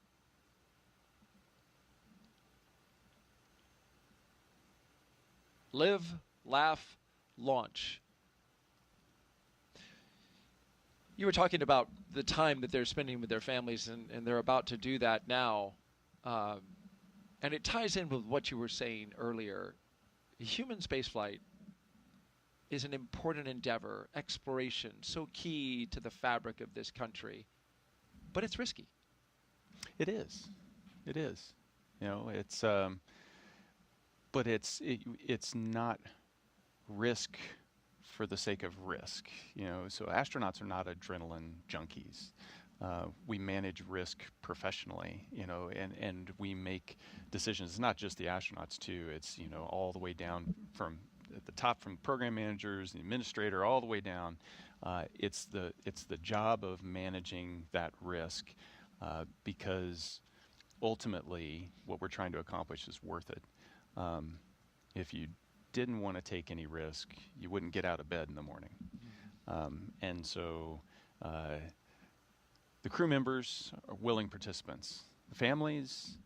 Live, laugh, launch. You were talking about the time that they're spending with their families, and they're about to do that now. And it ties in with what you were saying earlier. Human spaceflight is an important endeavor, exploration, so key to the fabric of this country. But it's risky. It is. It is. It's but it's not risk for the sake of risk. So astronauts are not adrenaline junkies. We manage risk professionally, and we make decisions. It's not just the astronauts too. It's all the way down from at the top, from program managers, the administrator, all the way down. It's the job of managing that risk, because ultimately what we're trying to accomplish is worth it. If you didn't want to take any risk, you wouldn't get out of bed in the morning. And so the crew members are willing participants. The families,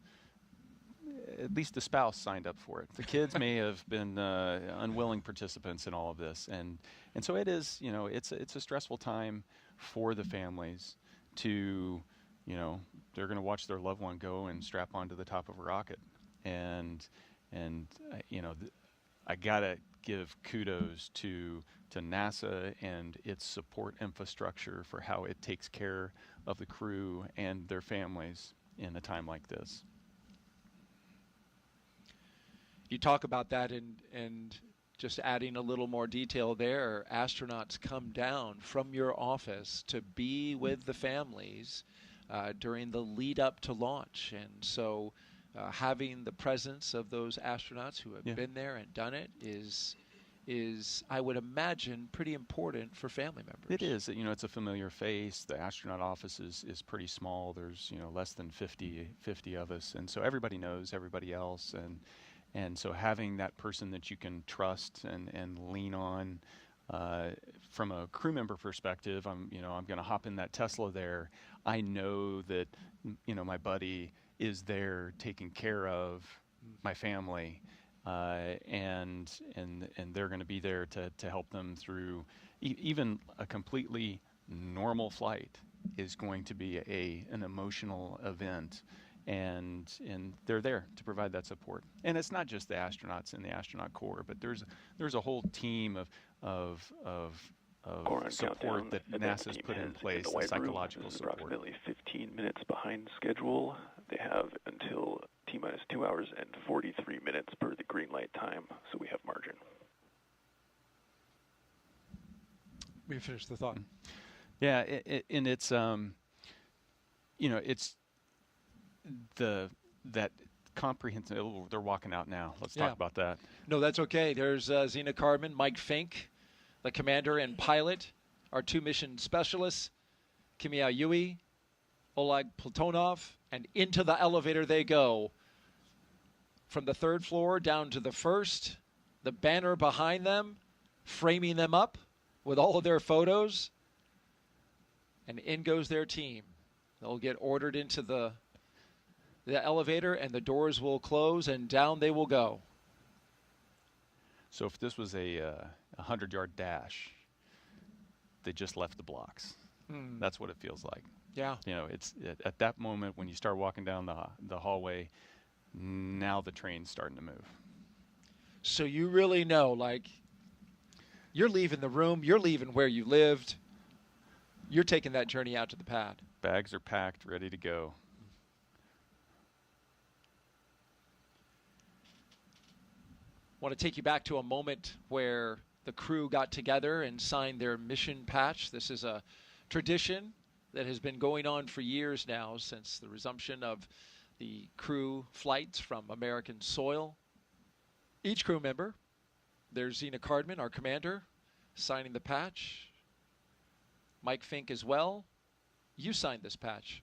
at least the spouse signed up for it. The kids may have been unwilling participants in all of this. And so it is, it's a stressful time for the families to, they're going to watch their loved one go and strap onto the top of a rocket. And I gotta give kudos to NASA and its support infrastructure for how it takes care of the crew and their families in a time like this. You talk about that, and just adding a little more detail there, astronauts come down from your office to be with the families during the lead up to launch. And so having the presence of those astronauts who have been there and done it is, I would imagine, pretty important for family members. It is. It's a familiar face. The astronaut office is pretty small. There's less than 50 of us, and so everybody knows everybody else, and so having that person that you can trust and lean on From a crew member perspective, I'm going to hop in that Tesla there. I know that, my buddy is there taking care of my family, and they're going to be there to help them through even a completely normal flight is going to be an emotional event. And they're there to provide that support. And it's not just the astronauts in the astronaut corps, but there's a whole team of support that NASA's put in place, the psychological support. Approximately 15 minutes behind schedule. They have until T-minus 2 hours and 43 minutes per the green light time, so we have margin. We finished the thought. Yeah, and it's it's that comprehensive. Oh, they're walking out now. Let's talk about that. No, that's okay. There's Zena, Cardman, Mike Fincke, the commander and pilot, our 2 mission specialists, Kimiya Yui, Oleg Platonov, and into the elevator they go. From the 3rd floor down to the 1st, the banner behind them, framing them up with all of their photos, and in goes their team. They'll get ordered into the elevator, and the doors will close, and down they will go. So if this was a 100-yard dash, they just left the blocks. That's what it feels like. Yeah. It's at that moment when you start walking down the hallway, now the train's starting to move. So you really know, like, you're leaving the room, you're leaving where you lived, you're taking that journey out to the pad. Bags are packed, ready to go. I want to take you back to a moment where the crew got together and signed their mission patch. This is a tradition that has been going on for years now, since the resumption of the crew flights from American soil. Each crew member, there's Zena Cardman, our commander, signing the patch. Mike Fincke as well. You signed this patch,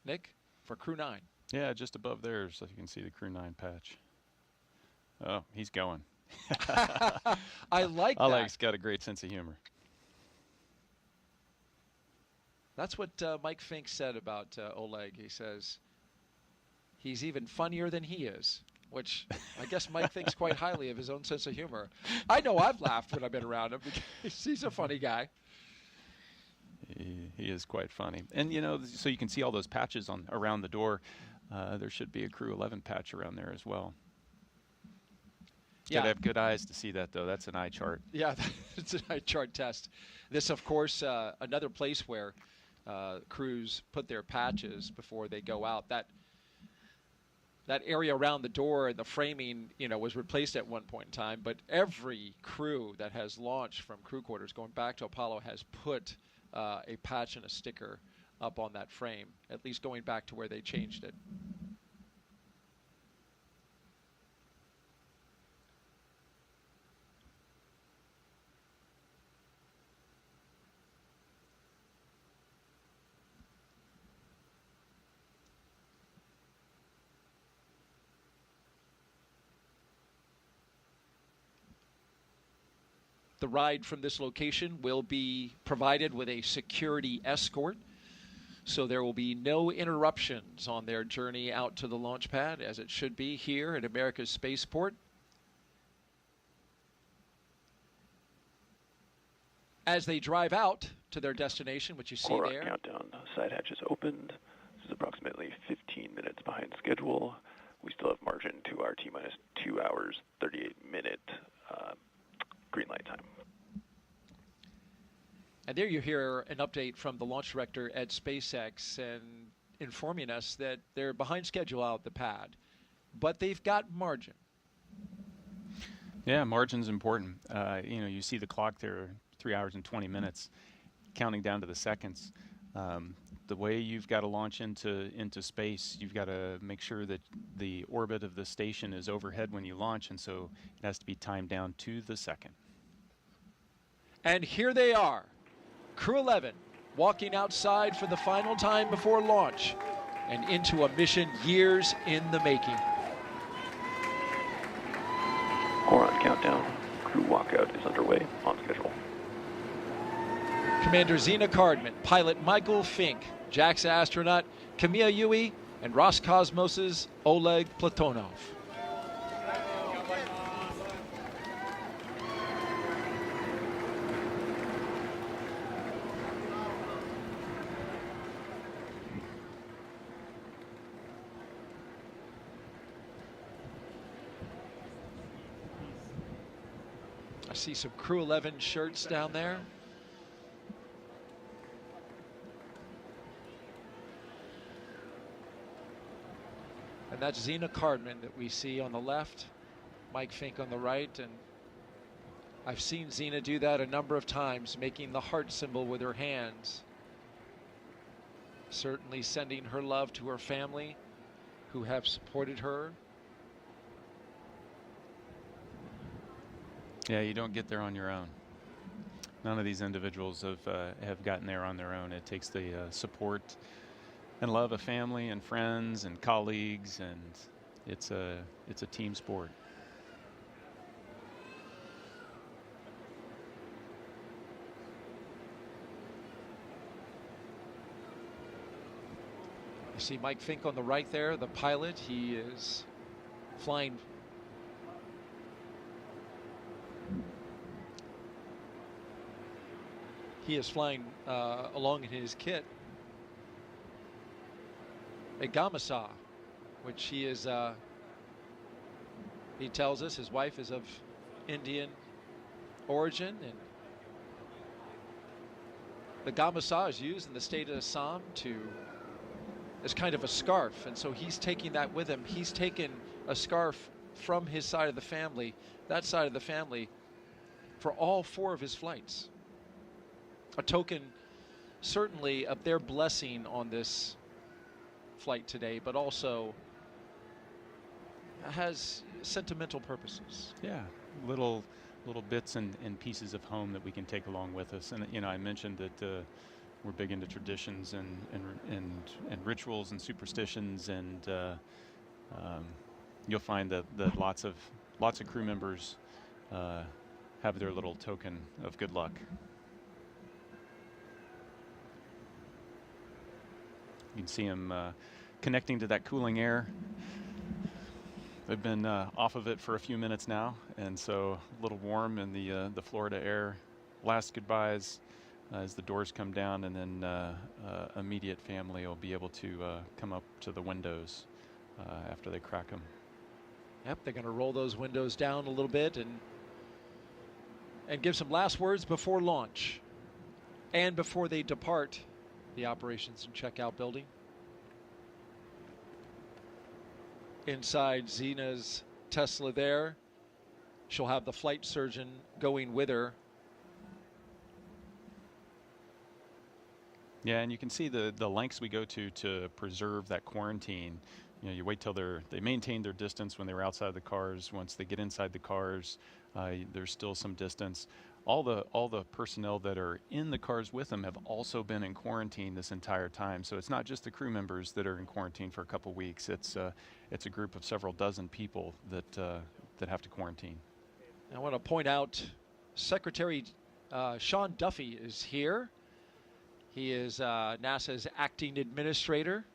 Nick, for Crew 9. Yeah, just above there, so you can see the Crew 9 patch. Oh, he's going. I like that. Oleg's got a great sense of humor. That's what Mike Fincke said about Oleg. He says he's even funnier than he is, which I guess Mike thinks quite highly of his own sense of humor. I know I've laughed when I've been around him because he's a funny guy. He is quite funny. And, so you can see all those patches around the door. There should be a Crew-11 patch around there as well. Yeah. Got to have good eyes to see that, though. That's an eye chart. Yeah, it's an eye chart test. This, of course, another place where crews put their patches before they go out. That area around the door and the framing, was replaced at one point in time. But every crew that has launched from crew quarters going back to Apollo has put a patch and a sticker up on that frame, at least going back to where they changed it. The ride from this location will be provided with a security escort, so there will be no interruptions on their journey out to the launch pad, as it should be here at America's Spaceport. As they drive out to their destination, which you see there. Countdown. Side hatches opened. This is approximately 15 minutes behind schedule. We still have margin to our T-minus 2 hours, 38-minute green light time. And there you hear an update from the launch director at SpaceX and informing us that they're behind schedule out the pad, but they've got margin. Yeah, margin's important. You see the clock there, 3 hours and 20 minutes, counting down to the seconds. The way you've got to launch into space, you've got to make sure that the orbit of the station is overhead when you launch, and so it has to be timed down to the second. And here they are, Crew-11, walking outside for the final time before launch and into a mission years in the making. Core on countdown. Crew walkout is underway on schedule. Commander Zena Cardman, pilot Michael Fincke, JAXA astronaut Kimiya Yui, and Roscosmos' Oleg Platonov. I see some Crew-11 shirts down there. And that's Zena Cardman that we see on the left, Mike Fincke on the right. And I've seen Zena do that a number of times, making the heart symbol with her hands. Certainly sending her love to her family who have supported her. Yeah, you don't get there on your own. None of these individuals have gotten there on their own. It takes the support and love of family and friends and colleagues, and it's a team sport. You see Mike Fincke on the right there, the pilot. He is flying along in his kit a Gamasa, which he is, he tells us his wife is of Indian origin, and the Gamasa is used in the state of Assam as kind of a scarf, and so he's taking that with him. He's taken a scarf from his side of the family, that side of the family, for all 4 of his flights. A token, certainly, of their blessing on this flight today, but also has sentimental purposes. Yeah, little bits and pieces of home that we can take along with us. And you know, I mentioned that we're big into traditions and rituals and superstitions, and you'll find that lots of crew members have their little token of good luck. You can see them connecting to that cooling air. They've been off of it for a few minutes now, and so a little warm in the Florida air. Last goodbyes as the doors come down, and then immediate family will be able to come up to the windows after they crack them. Yep, they're going to roll those windows down a little bit and give some last words before launch and before they depart the operations and checkout building. Inside Zena's Tesla there, she'll have the flight surgeon going with her. Yeah, and you can see the lengths we go to preserve that quarantine. You know, you wait till they maintain their distance when they were outside the cars. Once they get inside the cars, there's still some distance. All the personnel that are in the cars with them have also been in quarantine this entire time. So it's not just the crew members that are in quarantine for a couple weeks. It's a group of several dozen people that have to quarantine. I want to point out Secretary Sean Duffy is here. He is NASA's acting administrator.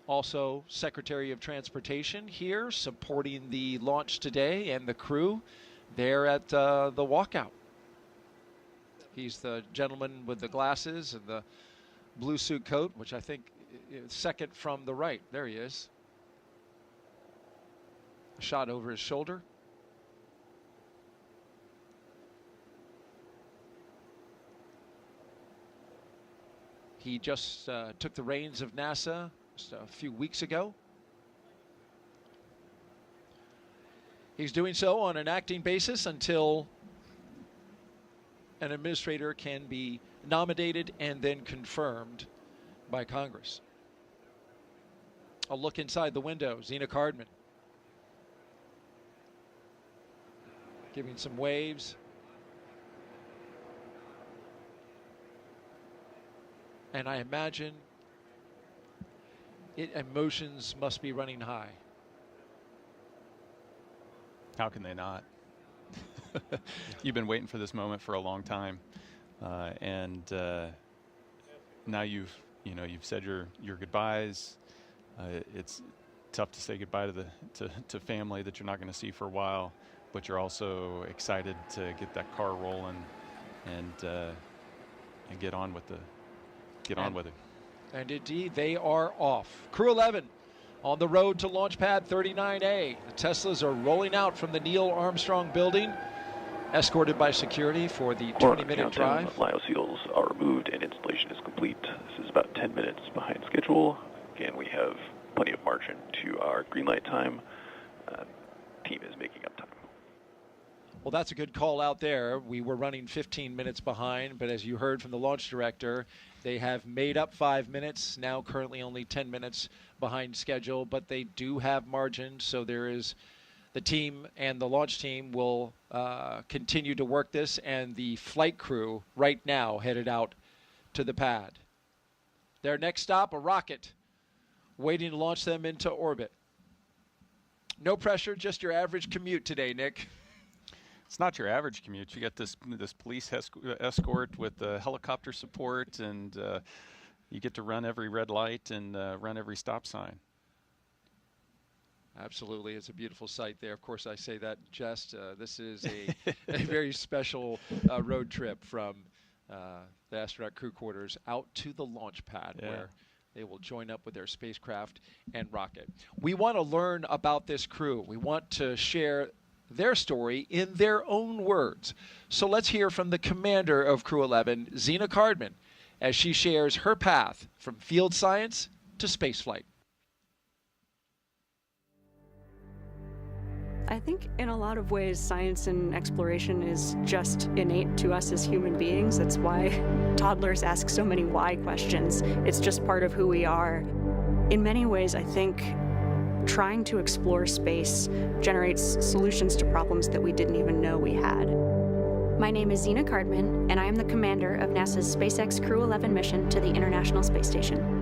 Also Secretary of Transportation here supporting the launch today and the crew there at the Walkout. He's the gentleman with the glasses and the blue suit coat, which I think is second from the right. There he is. A shot over his shoulder. He just took the reins of NASA just a few weeks ago. He's doing so on an acting basis until an administrator can be nominated and then confirmed by Congress. A look inside the window, Zena Cardman giving some waves. And I imagine emotions must be running high. How can they not? You've been waiting for this moment for a long time. and now you've said your goodbyes. It's tough to say goodbye to family that you're not going to see for a while, but you're also excited to get that car rolling and get on with it. And indeed, they are off. Crew-11 on the road to launch pad 39A. The Teslas are rolling out from the Neil Armstrong building, escorted by security for the 20-minute drive. Lyoseals are removed and installation is complete. This is about 10 minutes behind schedule. Again, we have plenty of margin to our green light time. Team is making up time. Well, that's a good call out there. We were running 15 minutes behind, but as you heard from the launch director, they have made up 5 minutes, now currently only 10 minutes behind schedule, but they do have margin, so there is the team and the launch team will continue to work this, and the flight crew right now headed out to the pad. Their next stop, a rocket, waiting to launch them into orbit. No pressure, just your average commute today, Nick. It's not your average commute. You got this police escort with helicopter support, and you get to run every red light and run every stop sign. Absolutely. It's a beautiful sight there. Of course, I say that in jest. This is a very special road trip from the astronaut crew quarters out to the launch pad, where they will join up with their spacecraft and rocket. We want to learn about this crew. We want to share their story in their own words. So let's hear from the commander of Crew-11, Zena Cardman, as she shares her path from field science to spaceflight. I think in a lot of ways, science and exploration is just innate to us as human beings. That's why toddlers ask so many why questions. It's just part of who we are. In many ways, I think trying to explore space generates solutions to problems that we didn't even know we had. My name is Zena Cardman, and I am the commander of NASA's SpaceX Crew-11 mission to the International Space Station.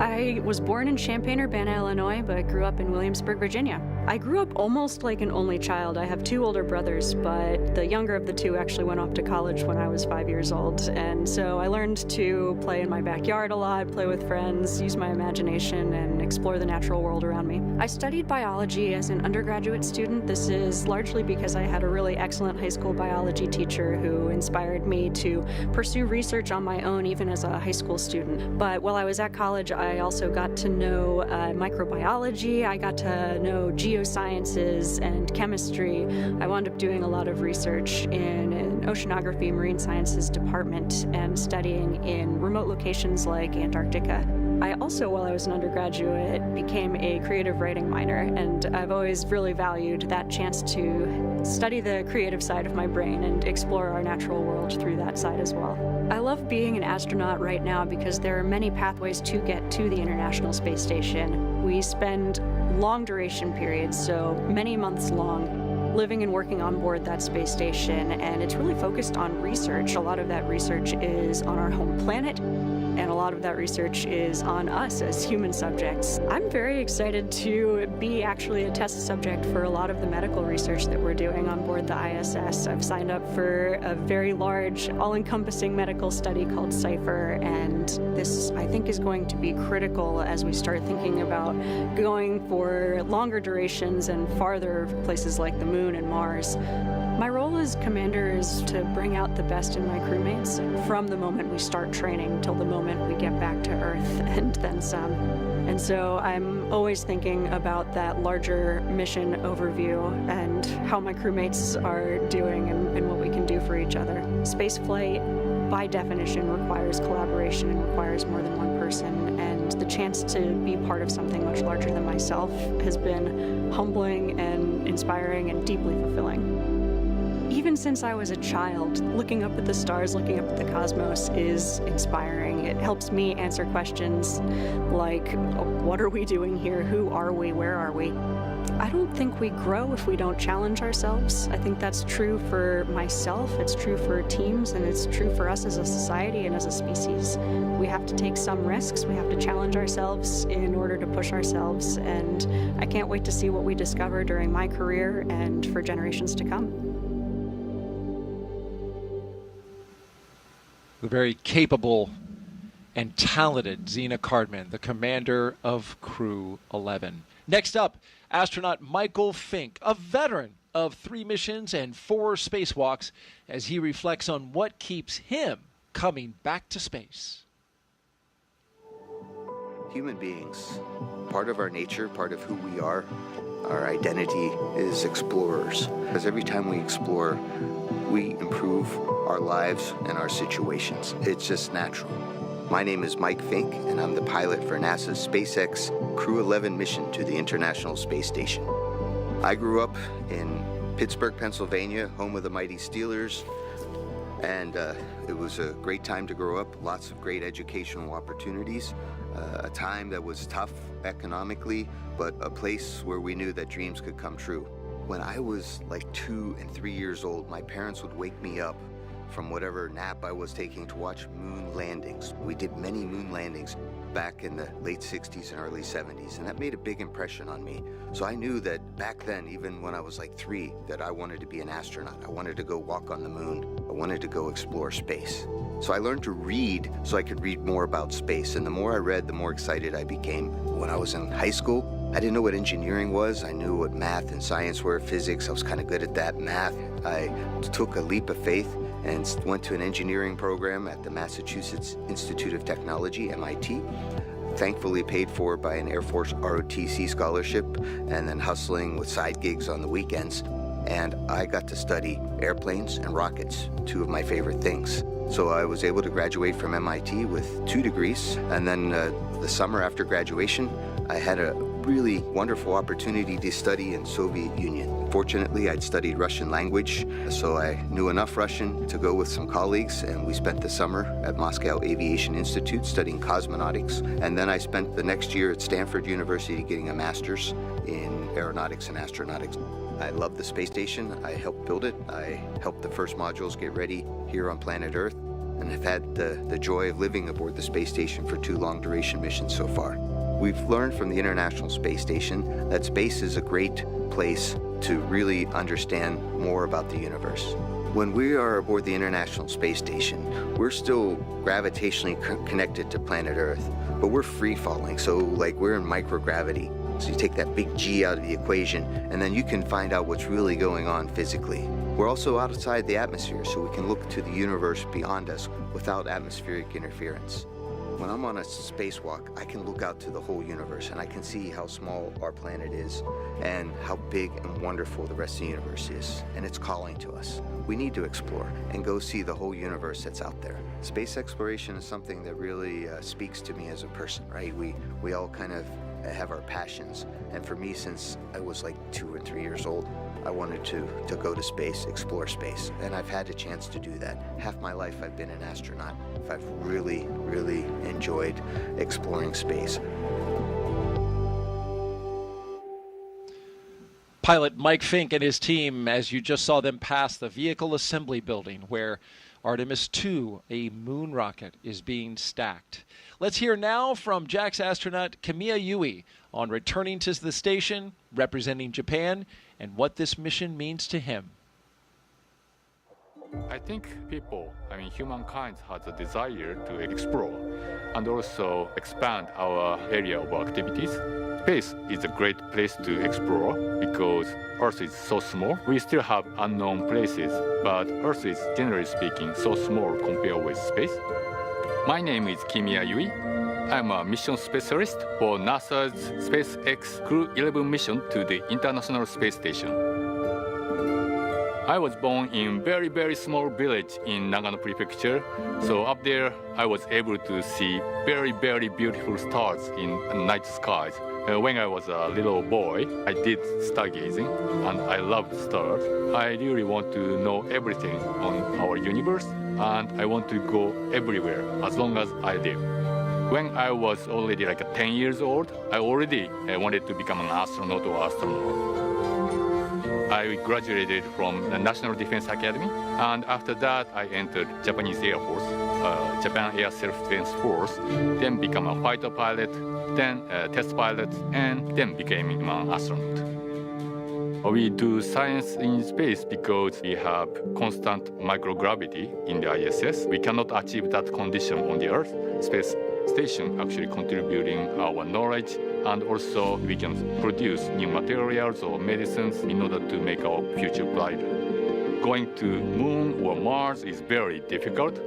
I was born in Champaign-Urbana, Illinois, but grew up in Williamsburg, Virginia. I grew up almost like an only child. I have 2 older brothers, but the younger of the 2 actually went off to college when I was 5 years old. And so I learned to play in my backyard a lot, play with friends, use my imagination, and explore the natural world around me. I studied biology as an undergraduate student. This is largely because I had a really excellent high school biology teacher who inspired me to pursue research on my own, even as a high school student. But while I was at college, I also got to know microbiology. I got to know geosciences and chemistry. I wound up doing a lot of research in an oceanography marine sciences department and studying in remote locations like Antarctica. I also, while I was an undergraduate, became a creative writing minor, and I've always really valued that chance to study the creative side of my brain and explore our natural world through that side as well. I love being an astronaut right now because there are many pathways to get to the International Space Station. We spend long duration periods, so many months long, living and working on board that space station, and it's really focused on research. A lot of that research is on our home planet, and a lot of that research is on us as human subjects. I'm very excited to be actually a test subject for a lot of the medical research that we're doing on board the ISS. I've signed up for a very large, all-encompassing medical study called CIPHER, and this, I think, is going to be critical as we start thinking about going for longer durations and farther places like the Moon and Mars. My role as commander is to bring out the best in my crewmates from the moment we start training till the moment we get back to Earth and then some. And so I'm always thinking about that larger mission overview and how my crewmates are doing and what we can do for each other. Spaceflight, by definition, requires collaboration and requires more than one person, and the chance to be part of something much larger than myself has been humbling and inspiring and deeply fulfilling. Even since I was a child, looking up at the stars, looking up at the cosmos is inspiring. It helps me answer questions like, what are we doing here? Who are we? Where are we? I don't think we grow if we don't challenge ourselves. I think that's true for myself, it's true for teams, and it's true for us as a society and as a species. We have to take some risks, we have to challenge ourselves in order to push ourselves, and I can't wait to see what we discover during my career and for generations to come. The very capable and talented Zena Cardman, the commander of Crew-11. Next up, astronaut Michael Fincke, a veteran of 3 missions and 4 spacewalks, as he reflects on what keeps him coming back to space. Human beings, part of our nature, part of who we are, our identity is explorers. Because every time we explore, we improve our lives and our situations. It's just natural. My name is Mike Fincke, and I'm the pilot for NASA's SpaceX Crew-11 mission to the International Space Station. I grew up in Pittsburgh, Pennsylvania, home of the mighty Steelers, and it was a great time to grow up, lots of great educational opportunities, a time that was tough economically, but a place where we knew that dreams could come true. When I was like 2 and 3 years old, my parents would wake me up from whatever nap I was taking to watch moon landings. We did many moon landings back in the late 60s and early 70s, and that made a big impression on me. So I knew that back then, even when I was like 3, that I wanted to be an astronaut. I wanted to go walk on the moon. I wanted to go explore space. So I learned to read so I could read more about space, and the more I read, the more excited I became. When I was in high school, I didn't know what engineering was. I knew what math and science were, physics. I was kind of good at that. Math, I took a leap of faith and went to an engineering program at the Massachusetts Institute of Technology, MIT. Thankfully paid for by an Air Force ROTC scholarship, and then hustling with side gigs on the weekends. And I got to study airplanes and rockets, 2 of my favorite things. So I was able to graduate from MIT with 2 degrees, and then the summer after graduation, I had a really wonderful opportunity to study in Soviet Union. Fortunately, I'd studied Russian language, so I knew enough Russian to go with some colleagues, and we spent the summer at Moscow Aviation Institute studying cosmonautics, and then I spent the next year at Stanford University getting a master's in aeronautics and astronautics. I love the space station. I helped build it. I helped the first modules get ready here on planet Earth, and have had the joy of living aboard the space station for 2 long-duration missions so far. We've learned from the International Space Station that space is a great place to really understand more about the universe. When we are aboard the International Space Station, we're still gravitationally connected to planet Earth, but we're free-falling, so like we're in microgravity. So you take that big G out of the equation, and then you can find out what's really going on physically. We're also outside the atmosphere, so we can look to the universe beyond us without atmospheric interference. When I'm on a spacewalk, I can look out to the whole universe, and I can see how small our planet is and how big and wonderful the rest of the universe is, and it's calling to us. We need to explore and go see the whole universe that's out there. Space exploration is something that really speaks to me as a person, right? We all kind of have our passions, and for me, since I was like 2 and 3 years old, I wanted to go to space, explore space, and I've had a chance to do that. Half my life I've been an astronaut. I've really, really enjoyed exploring space. Pilot Mike Fincke and his team, as you just saw them pass the vehicle assembly building where Artemis II, a moon rocket, is being stacked. Let's hear now from JAXA astronaut Kimiya Yui on returning to the station, representing Japan, and what this mission means to him. I think humankind has a desire to explore and also expand our area of activities. Space is a great place to explore because Earth is so small. We still have unknown places, but Earth is, generally speaking, so small compared with space. My name is Kimiya Yui. I'm a mission specialist for NASA's SpaceX Crew-11 mission to the International Space Station. I was born in very, very small village in Nagano Prefecture. So up there, I was able to see very, very beautiful stars in night skies. When I was a little boy, I did stargazing, and I loved stars. I really want to know everything on our universe, and I want to go everywhere as long as I live. When I was already like 10 years old, I already wanted to become an astronaut or astronaut. I graduated from the National Defense Academy, and after that I entered Japanese Air Force, Japan Air Self-Defense Force, then become a fighter pilot, then a test pilot, and then became an astronaut. We do science in space because we have constant microgravity in the ISS. We cannot achieve that condition on the Earth. Space station actually contributing our knowledge, and also we can produce new materials or medicines in order to make our future brighter. Going to Moon or Mars is very difficult,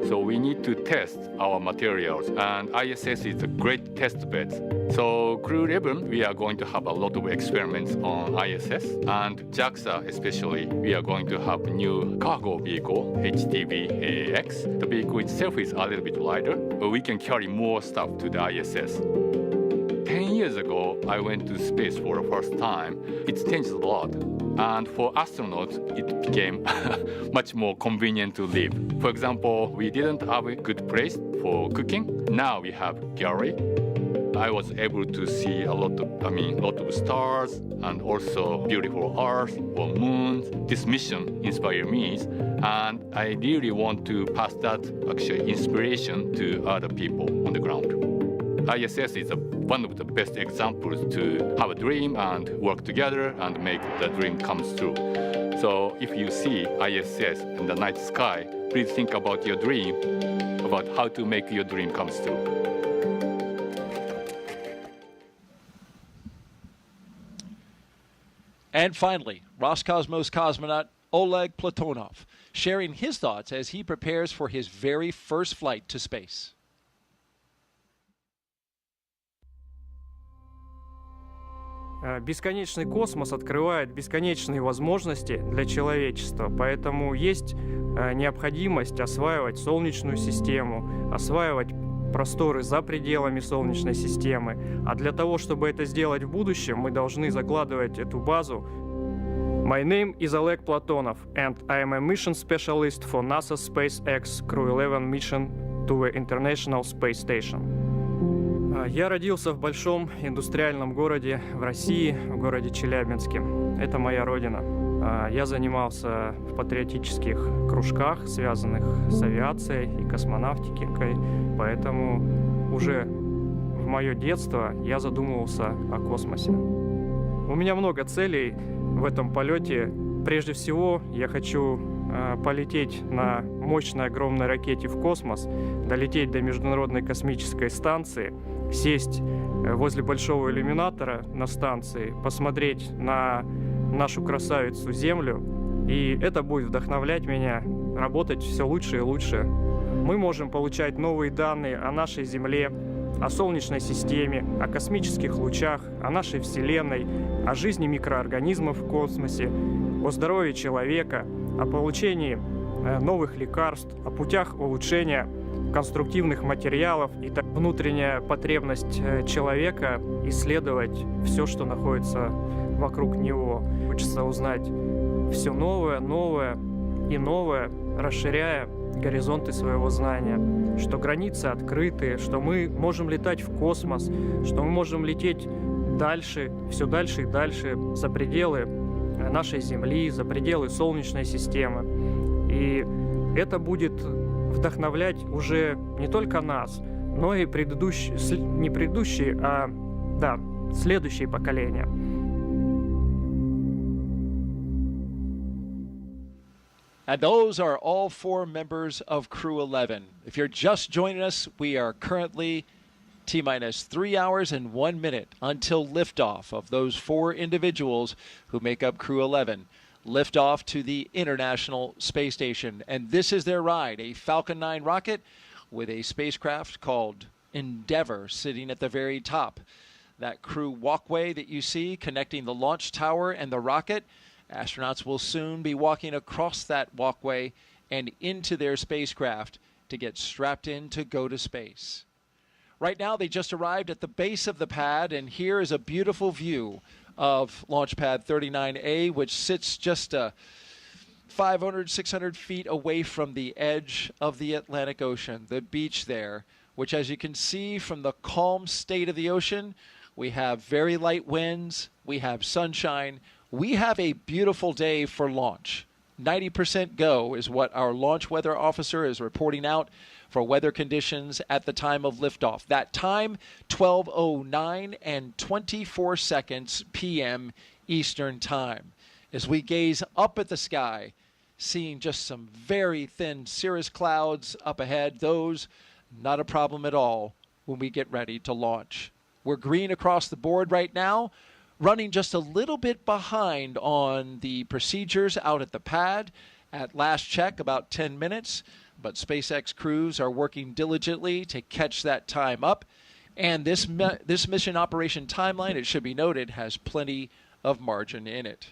so we need to test our materials, and ISS is a great test bed. So Crew-11, we are going to have a lot of experiments on ISS, and JAXA especially, we are going to have a new cargo vehicle, HTV-X. The vehicle itself is a little bit lighter, but we can carry more stuff to the ISS. 10 years ago, I went to space for the first time. It's changed a lot. And for astronauts, it became much more convenient to live. For example, we didn't have a good place for cooking. Now we have gallery. I was able to see a lot of stars and also beautiful Earth or moons. This mission inspired me, and I really want to pass that actually inspiration to other people on the ground. ISS is one of the best examples to have a dream and work together and make the dream come true. So if you see ISS in the night sky, please think about your dream, about how to make your dream come true. And finally, Roscosmos cosmonaut Oleg Platonov, sharing his thoughts as he prepares for his very first flight to space. Бесконечный космос открывает бесконечные возможности для человечества, поэтому есть необходимость осваивать Солнечную систему, осваивать просторы за пределами Солнечной системы. А для того, чтобы это сделать в будущем, мы должны закладывать эту базу. My name is Oleg Platonov, and I am a mission specialist for NASA SpaceX Crew-11 mission to the International Space Station. Я родился в большом индустриальном городе в России, в городе Челябинске. Это моя родина. Я занимался в патриотических кружках, связанных с авиацией и космонавтикой, поэтому уже в мое детство я задумывался о космосе. У меня много целей в этом полете. Прежде всего, я хочу полететь на мощной огромной ракете в космос, долететь до Международной космической станции, сесть возле большого иллюминатора на станции, посмотреть на нашу красавицу Землю, и это будет вдохновлять меня работать все лучше и лучше. Мы можем получать новые данные о нашей Земле, о Солнечной системе, о космических лучах, о нашей Вселенной, о жизни микроорганизмов в космосе, о здоровье человека, о получении новых лекарств, о путях улучшения конструктивных материалов и внутренняя потребность человека исследовать все, что находится вокруг него. Хочется узнать все новое, новое и новое, расширяя горизонты своего знания, что границы открыты, что мы можем летать в космос, что мы можем лететь дальше, все дальше и дальше, за пределы нашей Земли, за пределы Солнечной системы. И это будет вдохновлять уже не только нас, но и следующие поколения. And those are all 4 members of Crew-11. If you're just joining us, we are currently T-minus 3 hours and 1 minute until liftoff of those 4 individuals who make up Crew-11. Liftoff to the International Space Station. And this is their ride, a Falcon 9 rocket with a spacecraft called Endeavour sitting at the very top. That crew walkway that you see connecting the launch tower and the rocket, astronauts will soon be walking across that walkway and into their spacecraft to get strapped in to go to space. Right now, they just arrived at the base of the pad, and here is a beautiful view of Launch Pad 39A, which sits just 500, 600 feet away from the edge of the Atlantic Ocean, the beach there, which, as you can see from the calm state of the ocean, we have very light winds, we have sunshine, we have a beautiful day for launch. 90% go is what our launch weather officer is reporting out for weather conditions at the time of liftoff. That time, 12:09 and 24 seconds p.m. Eastern Time. As we gaze up at the sky, seeing just some very thin cirrus clouds up ahead, those not a problem at all when we get ready to launch. We're green across the board right now, running just a little bit behind on the procedures out at the pad. At last check, about 10 minutes, but SpaceX crews are working diligently to catch that time up. And this mission operation timeline, it should be noted, has plenty of margin in it.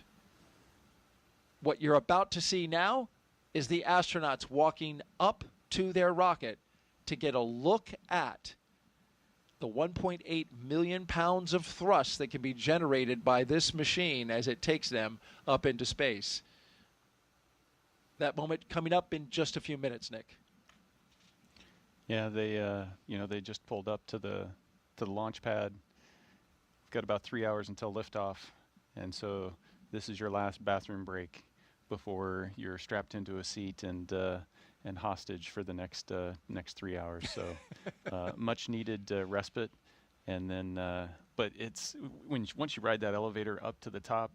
What you're about to see now is the astronauts walking up to their rocket to get a look at the 1.8 million pounds of thrust that can be generated by this machine as it takes them up into space. That moment coming up in just a few minutes, Nick. Yeah, they just pulled up to the launch pad. We've got about 3 hours until liftoff, and so this is your last bathroom break before you're strapped into a seat and hostage for the next 3 hours. So much needed respite, and then but it's once you ride that elevator up to the top,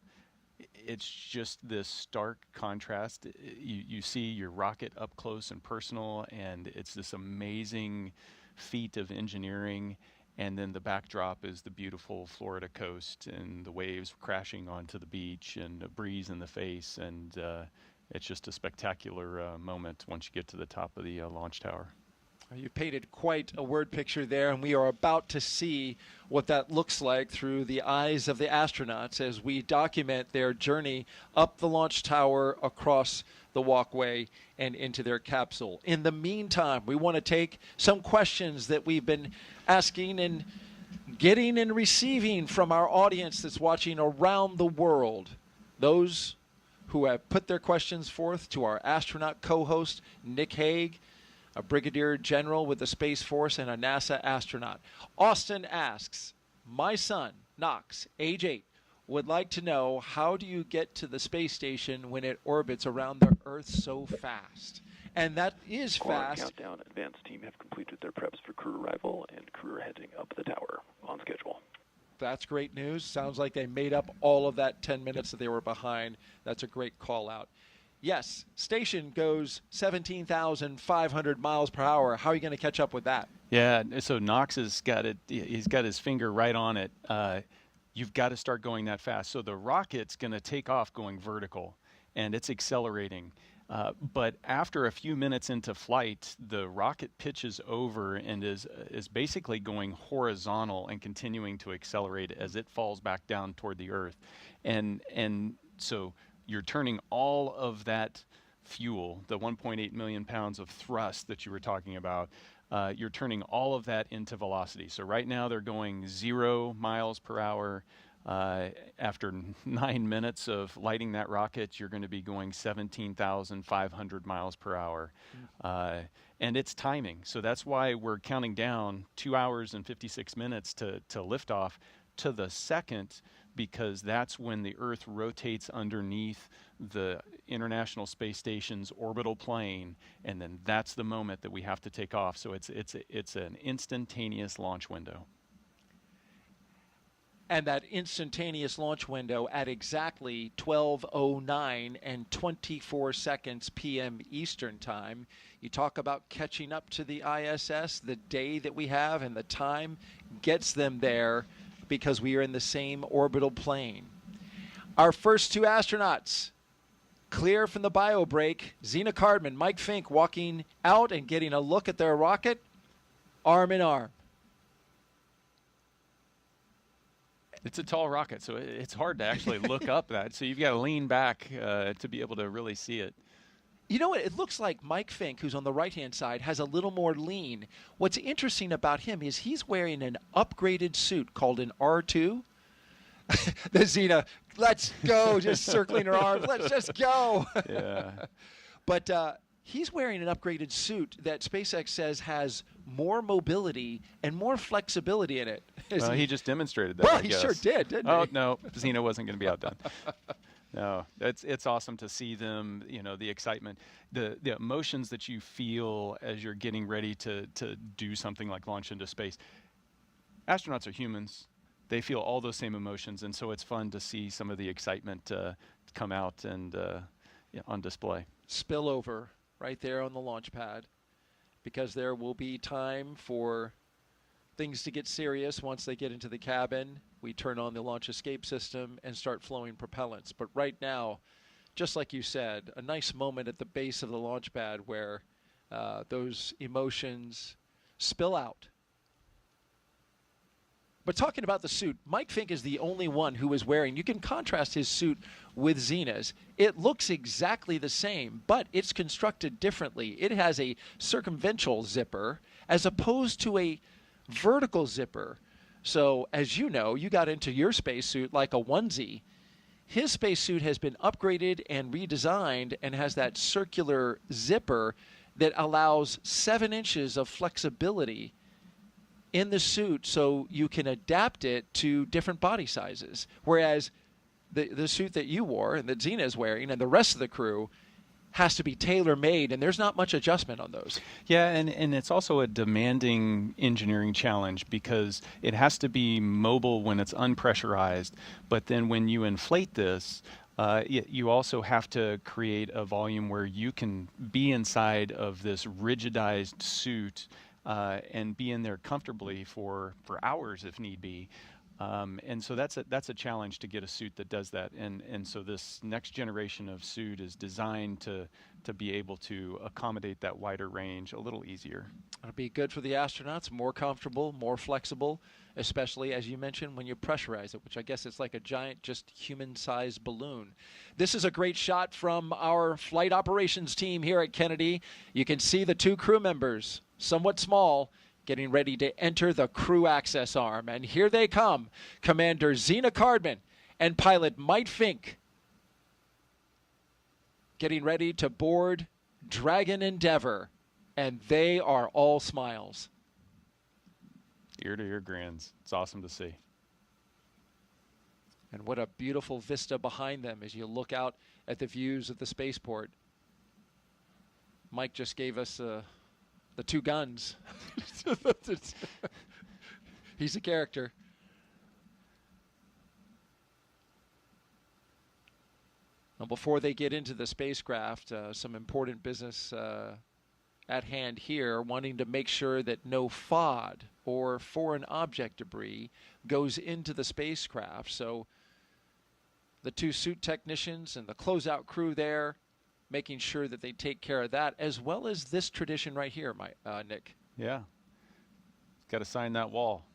it's just this stark contrast. You see your rocket up close and personal, and it's this amazing feat of engineering. And then the backdrop is the beautiful Florida coast and the waves crashing onto the beach and a breeze in the face. And it's just a spectacular moment once you get to the top of the launch tower. You painted quite a word picture there, and we are about to see what that looks like through the eyes of the astronauts as we document their journey up the launch tower, across the walkway, and into their capsule. In the meantime, we want to take some questions that we've been asking and getting and receiving from our audience that's watching around the world. Those who have put their questions forth to our astronaut co-host, Nick Hague, a brigadier general with the Space Force and a NASA astronaut. Austin asks, my son, Knox, age 8, would like to know, how do you get to the space station when it orbits around the Earth so fast? And that is fast. Countdown, advanced team have completed their preps for crew arrival, and crew are heading up the tower on schedule. That's great news. Sounds like they made up all of that 10 minutes that they were behind. That's a great call out. Yes, station goes 17,500 miles per hour. How are you going to catch up with that? Yeah, so Knox has got it. He's got his finger right on it. You've got to start going that fast. So the rocket's going to take off going vertical, and it's accelerating. But after a few minutes into flight, the rocket pitches over and is basically going horizontal and continuing to accelerate as it falls back down toward the Earth. And so you're turning all of that fuel, the 1.8 million pounds of thrust that you were talking about, you're turning all of that into velocity. So right now they're going 0 miles per hour. After 9 minutes of lighting that rocket, you're going to be going 17,500 miles per hour. And it's timing. So that's why we're counting down 2 hours and 56 minutes to liftoff to the second, because that's when the Earth rotates underneath the International Space Station's orbital plane, and then that's the moment that we have to take off. So it's an instantaneous launch window. And that instantaneous launch window at exactly 12:09 and 24 seconds p.m. Eastern Time. You talk about catching up to the ISS, the day that we have and the time gets them there because we are in the same orbital plane. Our first two astronauts clear from the bio break. Zena Cardman, Mike Fincke walking out and getting a look at their rocket, arm in arm. It's a tall rocket, so it's hard to actually look up that. So you've got to lean back to be able to really see it. You know what? It looks like Mike Fincke, who's on the right-hand side, has a little more lean. What's interesting about him is he's wearing an upgraded suit called an R2. The Zena, let's go, just circling her arms. Let's just go. Yeah. But he's wearing an upgraded suit that SpaceX says has more mobility and more flexibility in it. Well, he just demonstrated that. Well, I he guess. sure did, didn't he? Oh, no, Zena wasn't going to be outdone. No, it's awesome to see them, the excitement, the emotions that you feel as you're getting ready to do something like launch into space. Astronauts are humans. they feel all those same emotions, and so it's fun to see some of the excitement come out and on display. Spillover right there on the launch pad, because there will be time for things to get serious once they get into the cabin. We turn on the launch escape system and start flowing propellants. But right now, just like you said, a nice moment at the base of the launch pad where those emotions spill out. But talking about the suit, Mike Fincke is the only one who is wearing, you can contrast his suit with Zena's. It looks exactly the same, but it's constructed differently. It has a circumventual zipper as opposed to a vertical zipper. So as you know, you got into your spacesuit like a onesie. His spacesuit has been upgraded and redesigned and has that circular zipper that allows 7 inches of flexibility in the suit, so you can adapt it to different body sizes. Whereas the suit that you wore and that Zena is wearing and the rest of the crew has to be tailor-made, and there's not much adjustment on those. Yeah, and it's also a demanding engineering challenge because it has to be mobile when it's unpressurized, but then when you inflate this, you also have to create a volume where you can be inside of this rigidized suit and be in there comfortably for hours if need be. And so that's a challenge to get a suit that does that. And so this next generation of suit is designed to be able to accommodate that wider range a little easier. It'll be good for the astronauts, more comfortable, more flexible, especially, as you mentioned, when you pressurize it, which I guess it's like a giant, just human-sized balloon. This is a great shot from our flight operations team here at Kennedy. You can see the 2 crew members, somewhat small, getting ready to enter the crew access arm. And here they come, Commander Zena Cardman and pilot Mike Fincke, getting ready to board Dragon Endeavour, and they are all smiles. Ear-to-ear grins. It's awesome to see. And what a beautiful vista behind them as you look out at the views of the spaceport. Mike just gave us the 2 guns. He's a character. Now, before they get into the spacecraft, some important business at hand here, wanting to make sure that no FOD or foreign object debris goes into the spacecraft. So the 2 suit technicians and the closeout crew there, making sure that they take care of that, as well as this tradition right here, Nick. Yeah. Got to sign that wall.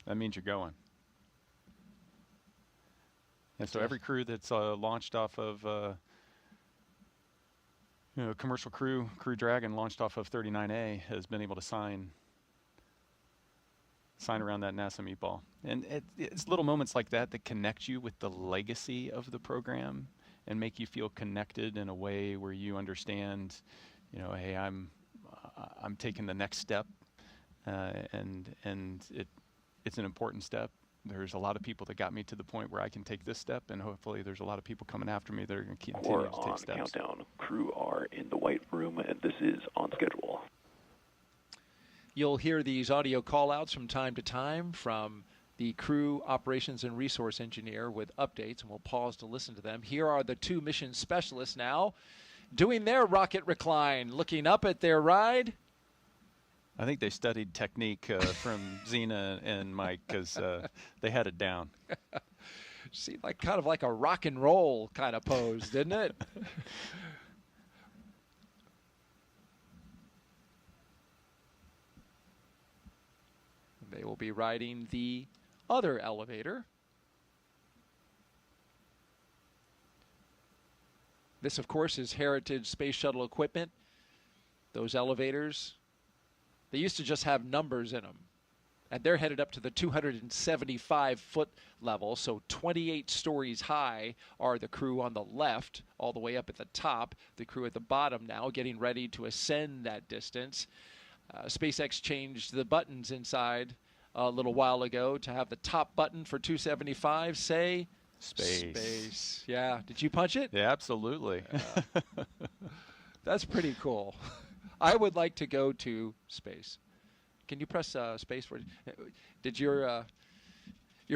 That means you're going. And so every crew that's launched off of, commercial Crew Dragon launched off of 39A has been able to sign around that NASA meatball. And it's little moments like that that connect you with the legacy of the program and make you feel connected in a way where you understand, hey, I'm taking the next step, and it's an important step. There's a lot of people that got me to the point where I can take this step, and hopefully there's a lot of people coming after me that are going to continue to take steps. Countdown. Crew are in the white room, and this is on schedule. You'll hear these audio call-outs from time to time from the crew operations and resource engineer with updates, and we'll pause to listen to them. Here are the 2 mission specialists now doing their rocket recline, looking up at their ride. I think they studied technique from Zena and Mike because they had it down. Seemed like kind of like a rock and roll kind of pose, didn't it? They will be riding the other elevator. This, of course, is Heritage Space Shuttle equipment. Those elevators, they used to just have numbers in them. And they're headed up to the 275-foot level, so 28 stories high are the crew on the left, all the way up at the top. The crew at the bottom now getting ready to ascend that distance. SpaceX changed the buttons inside a little while ago to have the top button for 275 say Space. Yeah. Did you punch it? Yeah, absolutely. That's pretty cool. I would like to go to space. can you press space for? Did your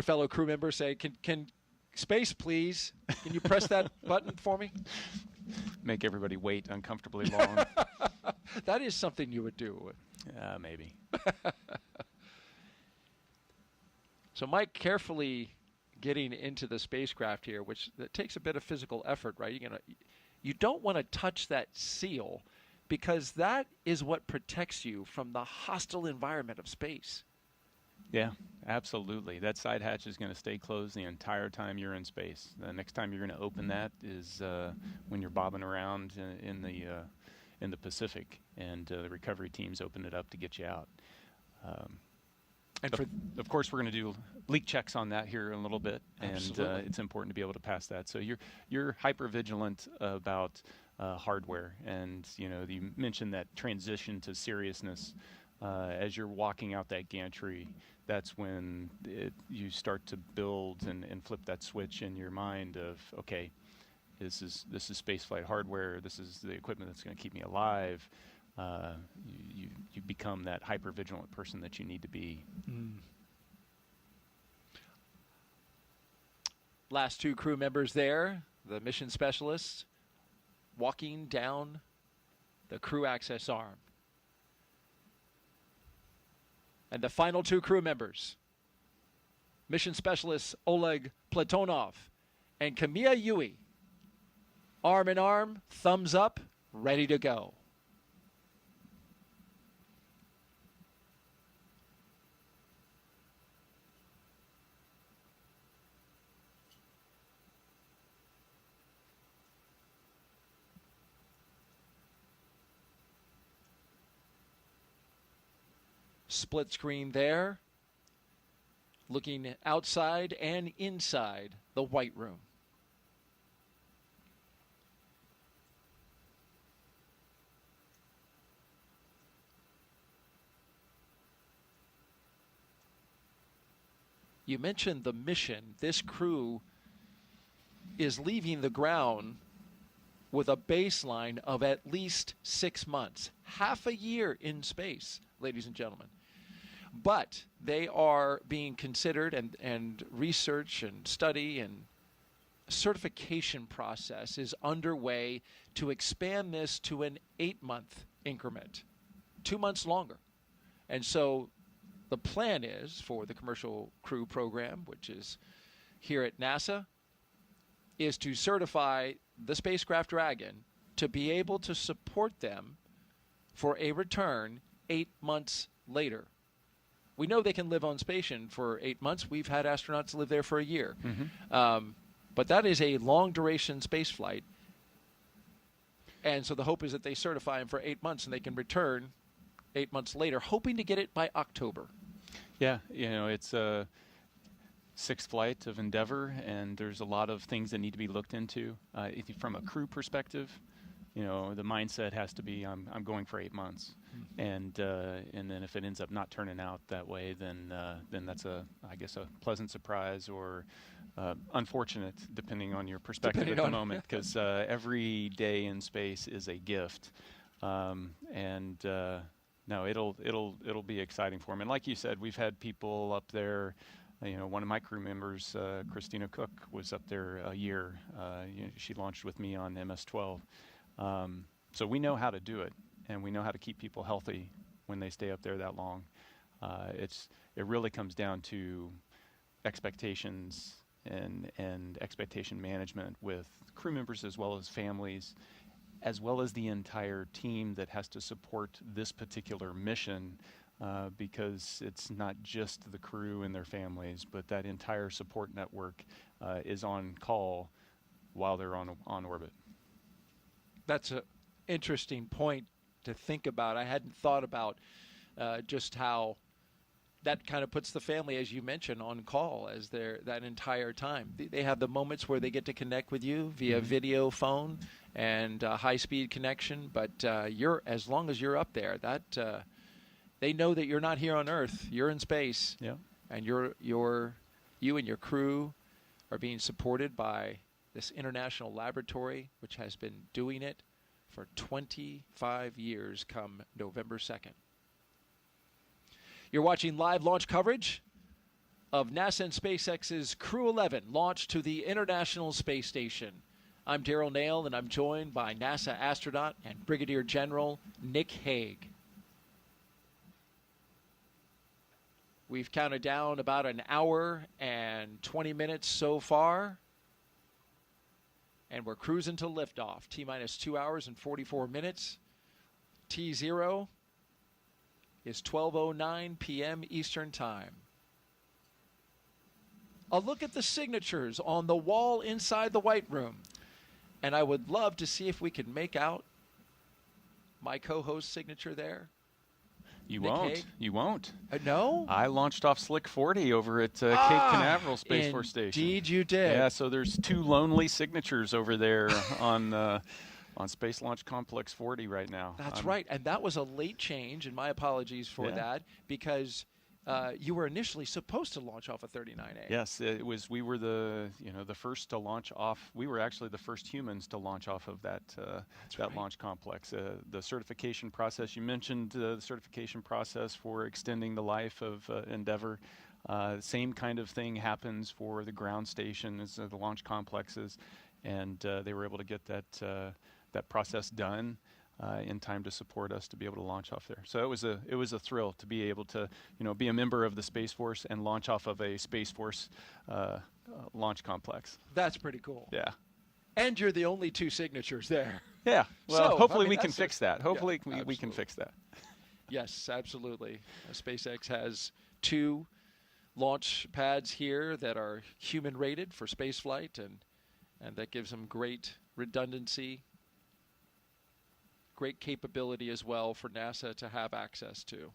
fellow crew member say, "Can space, please? Can you press that button for me?" Make everybody wait uncomfortably long. That is something you would do. Maybe. So Mike, carefully getting into the spacecraft here, which that takes a bit of physical effort, right? You don't want to touch that seal, because that is what protects you from the hostile environment of space. Yeah, absolutely. That side hatch is going to stay closed the entire time you're in space. The next time you're going to open that is when you're bobbing around in the Pacific, and the recovery teams open it up to get you out. And of course, we're going to do leak checks on that here in a little bit, and it's important to be able to pass that. So you're hyper vigilant about hardware, and you mentioned that transition to seriousness as you're walking out that gantry. That's when you start to build and flip that switch in your mind of, okay, this is spaceflight hardware. This is the equipment that's going to keep me alive. You become that hyper vigilant person that you need to be. Last two crew members there, the mission specialists, walking down the crew access arm. And the final two crew members, mission specialists Oleg Platonov and Kimiya Yui, arm in arm, thumbs up, ready to go. Split screen there, looking outside and inside the white room. You mentioned the mission. This crew is leaving the ground with a baseline of at least 6 months, half a year in space, ladies and gentlemen. But they are being considered, and research and study and certification process is underway to expand this to an 8-month increment, 2 months longer. And so the plan is for the commercial crew program, which is here at NASA, is to certify the spacecraft Dragon to be able to support them for a return 8 months later. We know they can live on station for 8 months. We've had astronauts live there for a year. But that is a long-duration space flight. And so the hope is that they certify them for 8 months and they can return 8 months later, hoping to get it by October. Yeah, it's a sixth flight of Endeavour, and there's a lot of things that need to be looked into. From a crew perspective, the mindset has to be, I'm going for 8 months. And then if it ends up not turning out that way, then that's a pleasant surprise, or unfortunate, depending on your perspective at the moment, because every day in space is a gift. No, it'll be exciting for them. And like you said, we've had people up there. One of my crew members, Christina Cook, was up there a year. She launched with me on MS-12. So we know how to do it, and we know how to keep people healthy when they stay up there that long. It really comes down to expectations and expectation management with crew members as well as families, as well as the entire team that has to support this particular mission, because it's not just the crew and their families, but that entire support network is on call while they're on orbit. That's an interesting point to think about. I hadn't thought about just how that kind of puts the family, as you mentioned, on call as that entire time. They have the moments where they get to connect with you via video phone and high-speed connection, but as long as you're up there, they know that you're not here on Earth. You're in space, and you and your crew are being supported by this international laboratory, which has been doing it for 25 years come November 2nd. You're watching live launch coverage of NASA and SpaceX's Crew-11 launch to the International Space Station. I'm Daryl Nail, and I'm joined by NASA astronaut and Brigadier General Nick Hague. We've counted down about an hour and 20 minutes so far, and we're cruising to liftoff. T-minus 2 hours and 44 minutes. T0 is 12:09 p.m. Eastern Time. A look at the signatures on the wall inside the White Room. And I would love to see if we can make out my co-host's signature there. You Nick won't. Hague? You won't. No? I launched off Slick 40 over at Cape Canaveral Space Force Station. Indeed you did. Yeah, so there's 2 lonely signatures over there on Space Launch Complex 40 right now. That's right, and that was a late change, and my apologies for that, because you were initially supposed to launch off a 39A. Yes, it was. We were the first to launch off. We were actually the first humans to launch off of that launch complex. The certification process you mentioned, the certification process for extending the life of Endeavour. Same kind of thing happens for the ground station as the launch complexes, and they were able to get that process done in time to support us to be able to launch off there. So it was a thrill to be able to be a member of the Space Force and launch off of a Space Force launch complex. That's pretty cool. Yeah. And you're the only 2 signatures there. Yeah. Well, so, hopefully I mean, we can fix that. Hopefully we can fix that. Yes, absolutely. SpaceX has 2 launch pads here that are human rated for spaceflight, and that gives them great redundancy, great capability as well for NASA to have access to.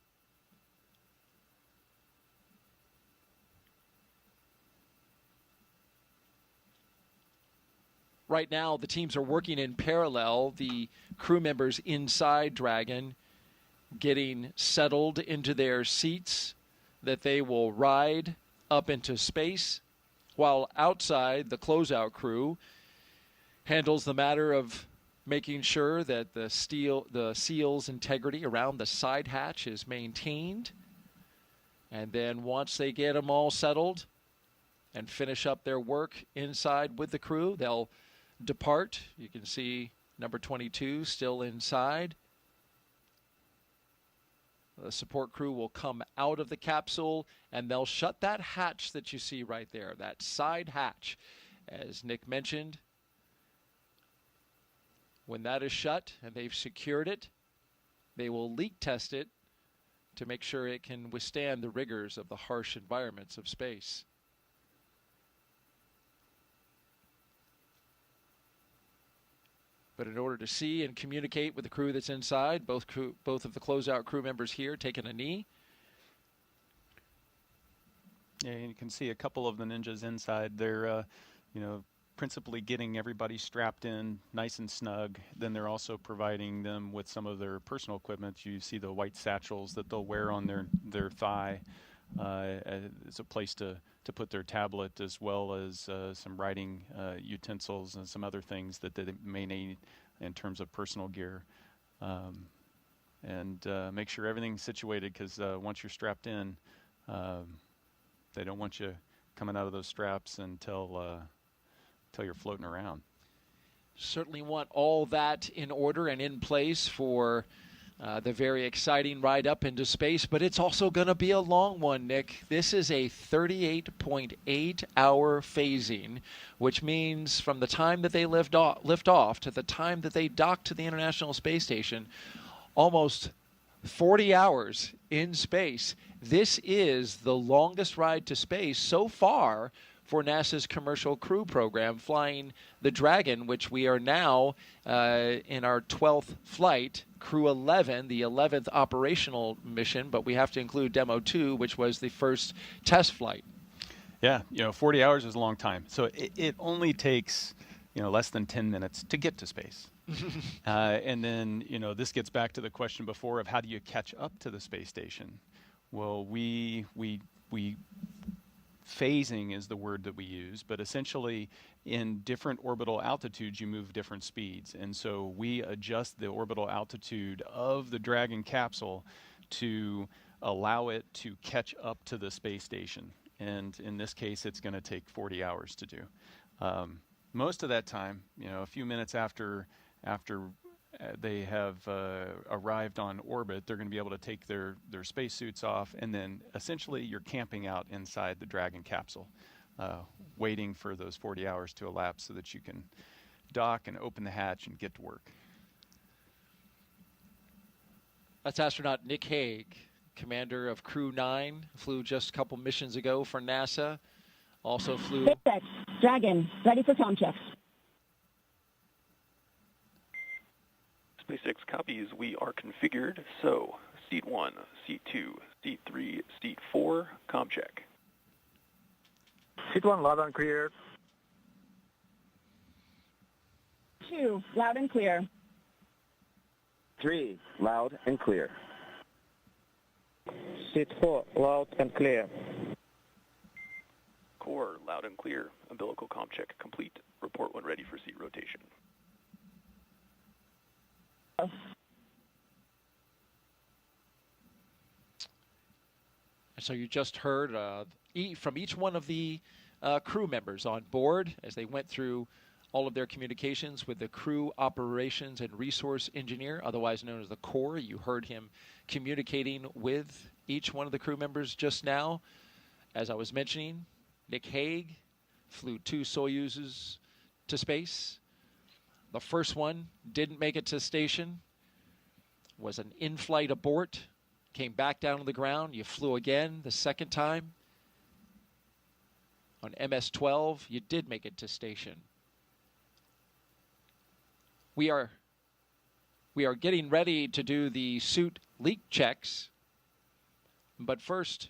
Right now, the teams are working in parallel. The crew members inside Dragon getting settled into their seats that they will ride up into space, while outside, the closeout crew handles the matter of making sure that the seal's integrity around the side hatch is maintained. And then once they get them all settled and finish up their work inside with the crew, they'll depart. You can see number 22 still inside. The support crew will come out of the capsule, and they'll shut that hatch that you see right there, that side hatch. As Nick mentioned, when that is shut and they've secured it, they will leak test it to make sure it can withstand the rigors of the harsh environments of space. But in order to see and communicate with the crew that's inside, both of the closeout crew members here taking a knee. Yeah, you can see a couple of the ninjas inside. They're, principally getting everybody strapped in nice and snug. Then they're also providing them with some of their personal equipment. You see the white satchels that they'll wear on their thigh. It's a place to put their tablet, as well as some writing utensils and some other things that they may need in terms of personal gear. And make sure everything's situated, because once you're strapped in, they don't want you coming out of those straps until you're floating around. Certainly want all that in order and in place for the very exciting ride up into space, but it's also going to be a long one, Nick. This is a 38.8-hour phasing, which means from the time that they lift off to the time that they dock to the International Space Station, almost 40 hours in space. This is the longest ride to space so far for NASA's commercial crew program, flying the Dragon, which we are now in our 12th flight, Crew-11, the 11th operational mission, but we have to include Demo 2, which was the first test flight. Yeah, 40 hours is a long time. So it only takes, less than 10 minutes to get to space. And then, this gets back to the question before of how do you catch up to the space station? Well, we phasing is the word that we use, but essentially in different orbital altitudes you move different speeds, and so we adjust the orbital altitude of the Dragon capsule to allow it to catch up to the space station. And in this case, it's going to take 40 hours to do. Most of that time, a few minutes after they have arrived on orbit, they're going to be able to take their spacesuits off, and then essentially you're camping out inside the Dragon capsule, waiting for those 40 hours to elapse so that you can dock and open the hatch and get to work. That's astronaut Nick Hague, commander of Crew-9, flew just a couple missions ago for NASA. Also flew... SpaceX, Dragon, ready for comm checks. SpaceX copies, we are configured, so seat 1, seat 2, seat 3, seat 4, comm check. Seat 1, loud and clear. 2, loud and clear. 3, loud and clear. Seat 4, loud and clear. Core, loud and clear. Umbilical comm check complete. Report when ready for seat rotation. So you just heard from each one of the crew members on board as they went through all of their communications with the Crew Operations and Resource Engineer, otherwise known as the Core. You heard him communicating with each one of the crew members just now. As I was mentioning, Nick Hague flew 2 Soyuzes to space. The first one didn't make it to station, was an in-flight abort, came back down to the ground. You flew again the second time. On MS-12, you did make it to station. We are getting ready to do the suit leak checks, but first,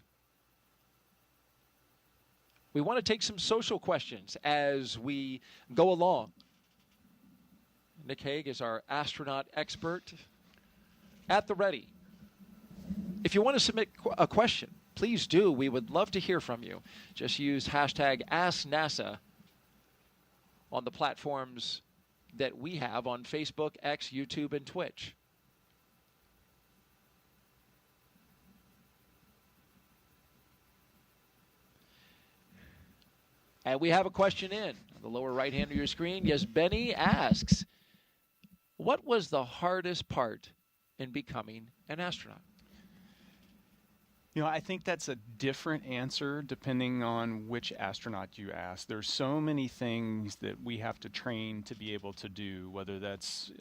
we want to take some social questions as we go along. Nick Hague is our astronaut expert at the ready. If you want to submit a question, please do. We would love to hear from you. Just use hashtag AskNASA on the platforms that we have on Facebook, X, YouTube, and Twitch. And we have a question in the lower right hand of your screen. Yes, Benny asks, what was the hardest part in becoming an astronaut? I think that's a different answer depending on which astronaut you ask. There's so many things that we have to train to be able to do, whether that's,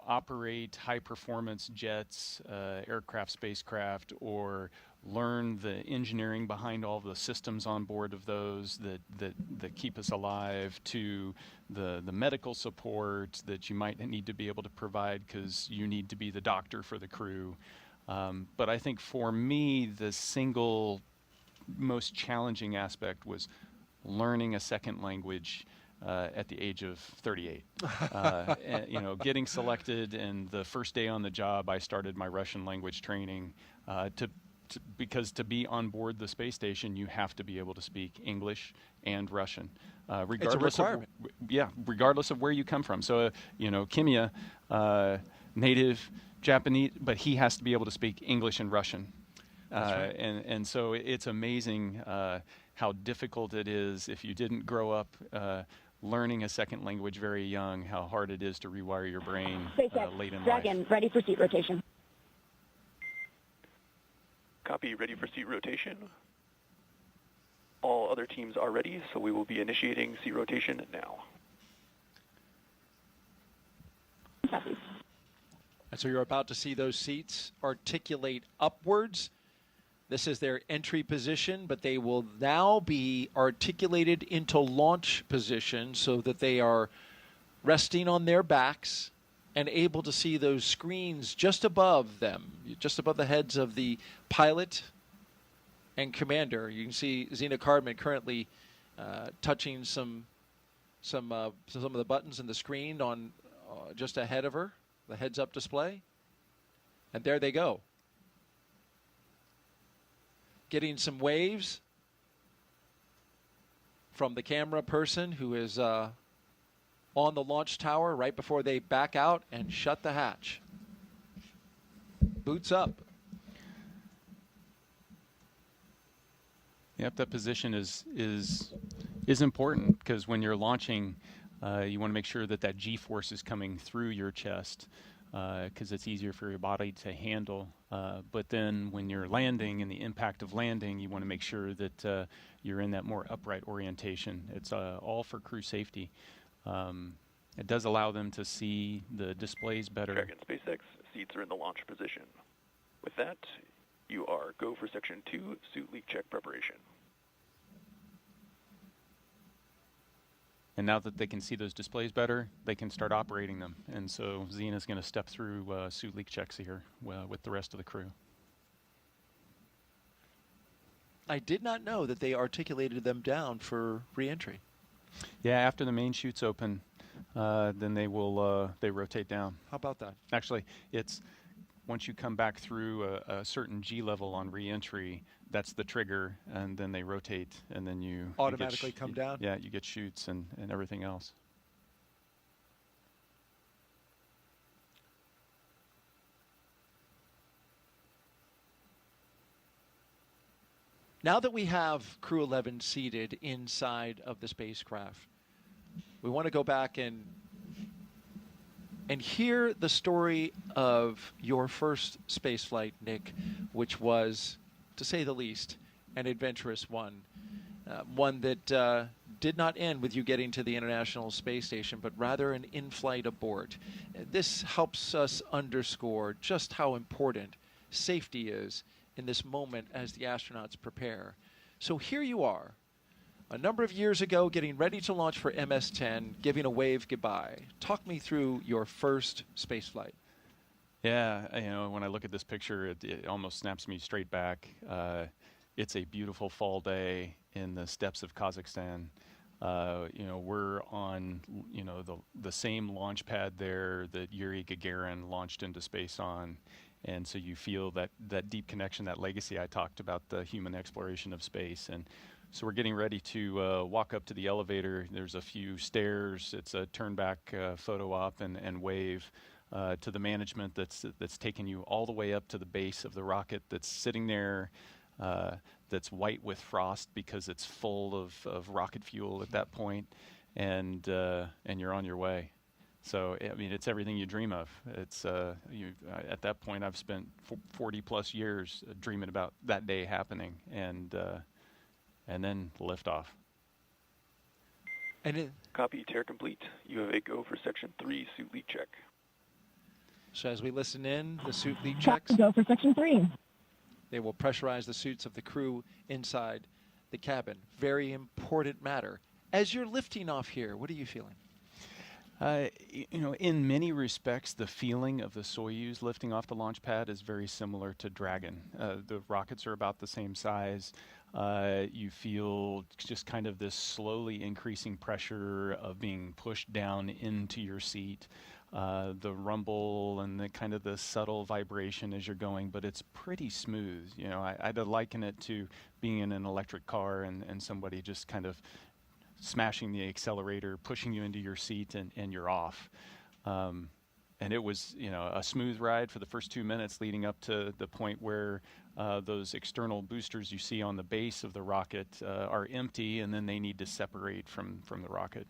operate high-performance jets, aircraft, spacecraft, or learn the engineering behind all the systems on board of those that keep us alive, to the medical support that you might need to be able to provide because you need to be the doctor for the crew. But I think for me, the single most challenging aspect was learning a second language at the age of 38. Getting selected, and the first day on the job, I started my Russian language training because to be on board the space station, you have to be able to speak English and Russian. It's a requirement. Regardless of where you come from. So, Kimiya, native Japanese, but he has to be able to speak English and Russian. Right. And so it's amazing how difficult it is if you didn't grow up learning a second language very young, how hard it is to rewire your brain late in Dragon, life. ready for seat rotation. Copy, ready for seat rotation. All other teams are ready, so we will be initiating seat rotation now. Copy. And so you're about to see those seats articulate upwards. This is their entry position, but they will now be articulated into launch position so that they are resting on their backs and able to see those screens just above them, just above the heads of the pilot and commander. You can see Zena Cardman currently touching some of the buttons in the screen on just ahead of her, the heads-up display. And there they go. Getting some waves from the camera person who is on the launch tower right before they back out and shut the hatch. Boots up. Yep, that position is important because when you're launching, you want to make sure that that G-force is coming through your chest because it's easier for your body to handle. But then when you're landing and the impact of landing, you want to make sure that you're in that more upright orientation. It's all for crew safety. It does allow them to see the displays better. Dragon SpaceX seats are in the launch position. With that, you are go for Section 2, suit leak check preparation. And now that they can see those displays better, they can start operating them. And so Zena's going to step through suit leak checks here with the rest of the crew. I did not know that they articulated them down for re-entry. Yeah, after the main chute's open, then they will they rotate down. How about that? Actually, it's once you come back through a certain G level on re-entry, that's the trigger, and then they rotate, and then you automatically come down? Yeah, you get chutes and everything else. Now that we have Crew-11 seated inside of the spacecraft, we want to go back and hear the story of your first spaceflight, Nick, which was, to say the least, an adventurous one. One that did not end with you getting to the International Space Station, but rather an in-flight abort. This helps us underscore just how important safety is in this moment as the astronauts prepare. So here you are, a number of years ago, getting ready to launch for MS-10, giving a wave goodbye. Talk me through your first spaceflight. Yeah, you know, when I look at this picture, it almost snaps me straight back. It's a beautiful fall day in the steppes of Kazakhstan. You know, we're on, you know, the same launch pad there that Yuri Gagarin launched into space on. And so you feel that deep connection, that legacy I talked about, the human exploration of space. And so we're getting ready to walk up to the elevator. There's a few stairs. It's a turn back photo op and wave to the management that's taken you all the way up to the base of the rocket that's sitting there, that's white with frost because it's full of rocket fuel at that point, and you're on your way. So, I mean, it's everything you dream of. It's at that point, I've spent 40 plus years dreaming about that day happening, and then liftoff. And copy, tear complete. You have a go for Section 3, suit leak check. So as we listen in, the suit leak checks. Go for Section 3. They will pressurize the suits of the crew inside the cabin. Very important matter. As you're lifting off here, what are you feeling? You know, in many respects, the feeling of the Soyuz lifting off the launch pad is very similar to Dragon. The rockets are about the same size. You feel just kind of this slowly increasing pressure of being pushed down into your seat. The rumble and the kind of the subtle vibration as you're going, but it's pretty smooth. You know, I'd liken it to being in an electric car and somebody just kind of smashing the accelerator, pushing you into your seat, and you're off. And it was, you know, a smooth ride for the first 2 minutes leading up to the point where those external boosters you see on the base of the rocket are empty, and then they need to separate from the rocket.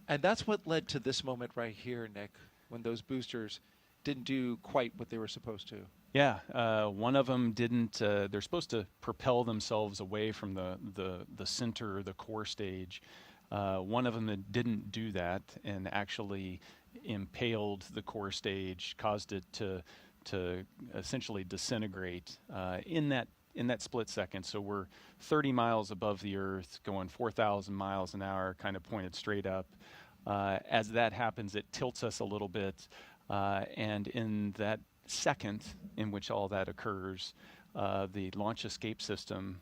And that's what led to this moment right here, Nick, when those boosters didn't do quite what they were supposed to. Yeah, one of them didn't. They're supposed to propel themselves away from the center, the core stage. One of them that didn't do that and actually impaled the core stage, caused it to essentially disintegrate in that split second. So we're 30 miles above the Earth, going 4,000 miles an hour, kind of pointed straight up. As that happens, it tilts us a little bit, and in that second in which all that occurs, the launch escape system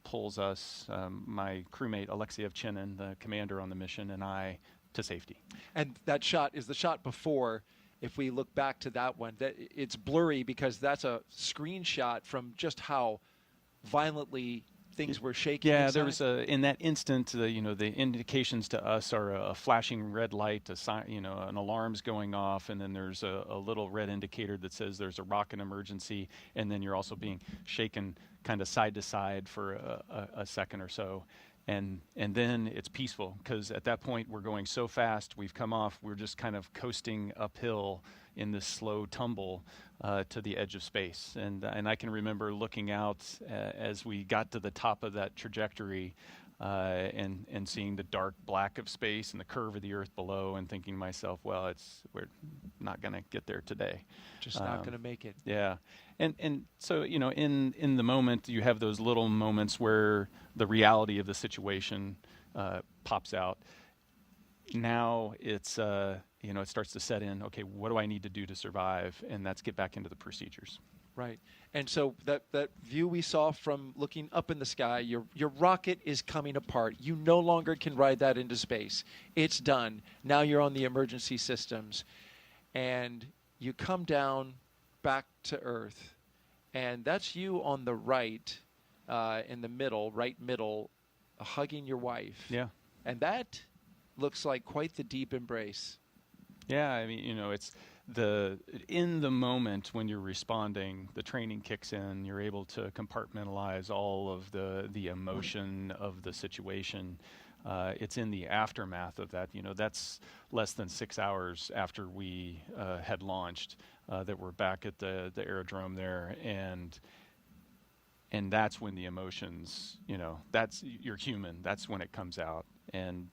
pulls us, my crewmate Alexei Ovchinin, the commander on the mission, and I, to safety. And that shot is the shot before. If we look back to that one, it's blurry because that's a screenshot from just how violently things were shaking. Yeah, inside? there was in that instant, the indications to us are a flashing red light, an alarm's going off, and then there's a little red indicator that says there's a rocket emergency, and then you're also being shaken kind of side to side for a second or so. And then it's peaceful, because at that point we're going so fast, we've come off, we're just kind of coasting uphill in this slow tumble to the edge of space. And I can remember looking out as we got to the top of that trajectory and seeing the dark black of space and the curve of the Earth below, and thinking to myself, well, we're not going to get there today. Just not going to make it. Yeah. And so, in the moment, you have those little moments where the reality of the situation pops out. Now it's, it starts to set in, okay, what do I need to do to survive? And that's get back into the procedures. Right. And so that view we saw from looking up in the sky, your rocket is coming apart. You no longer can ride that into space. It's done. Now you're on the emergency systems. And you come down back to Earth. And that's you on the right, in the middle, right middle, hugging your wife. Yeah. And that looks like quite the deep embrace. Yeah, I mean, it's in the moment when you're responding, the training kicks in. You're able to compartmentalize all of the emotion of the situation. It's in the aftermath of that. That's less than 6 hours after we had launched that we're back at the aerodrome there, and that's when the emotions, you're human. That's when it comes out, and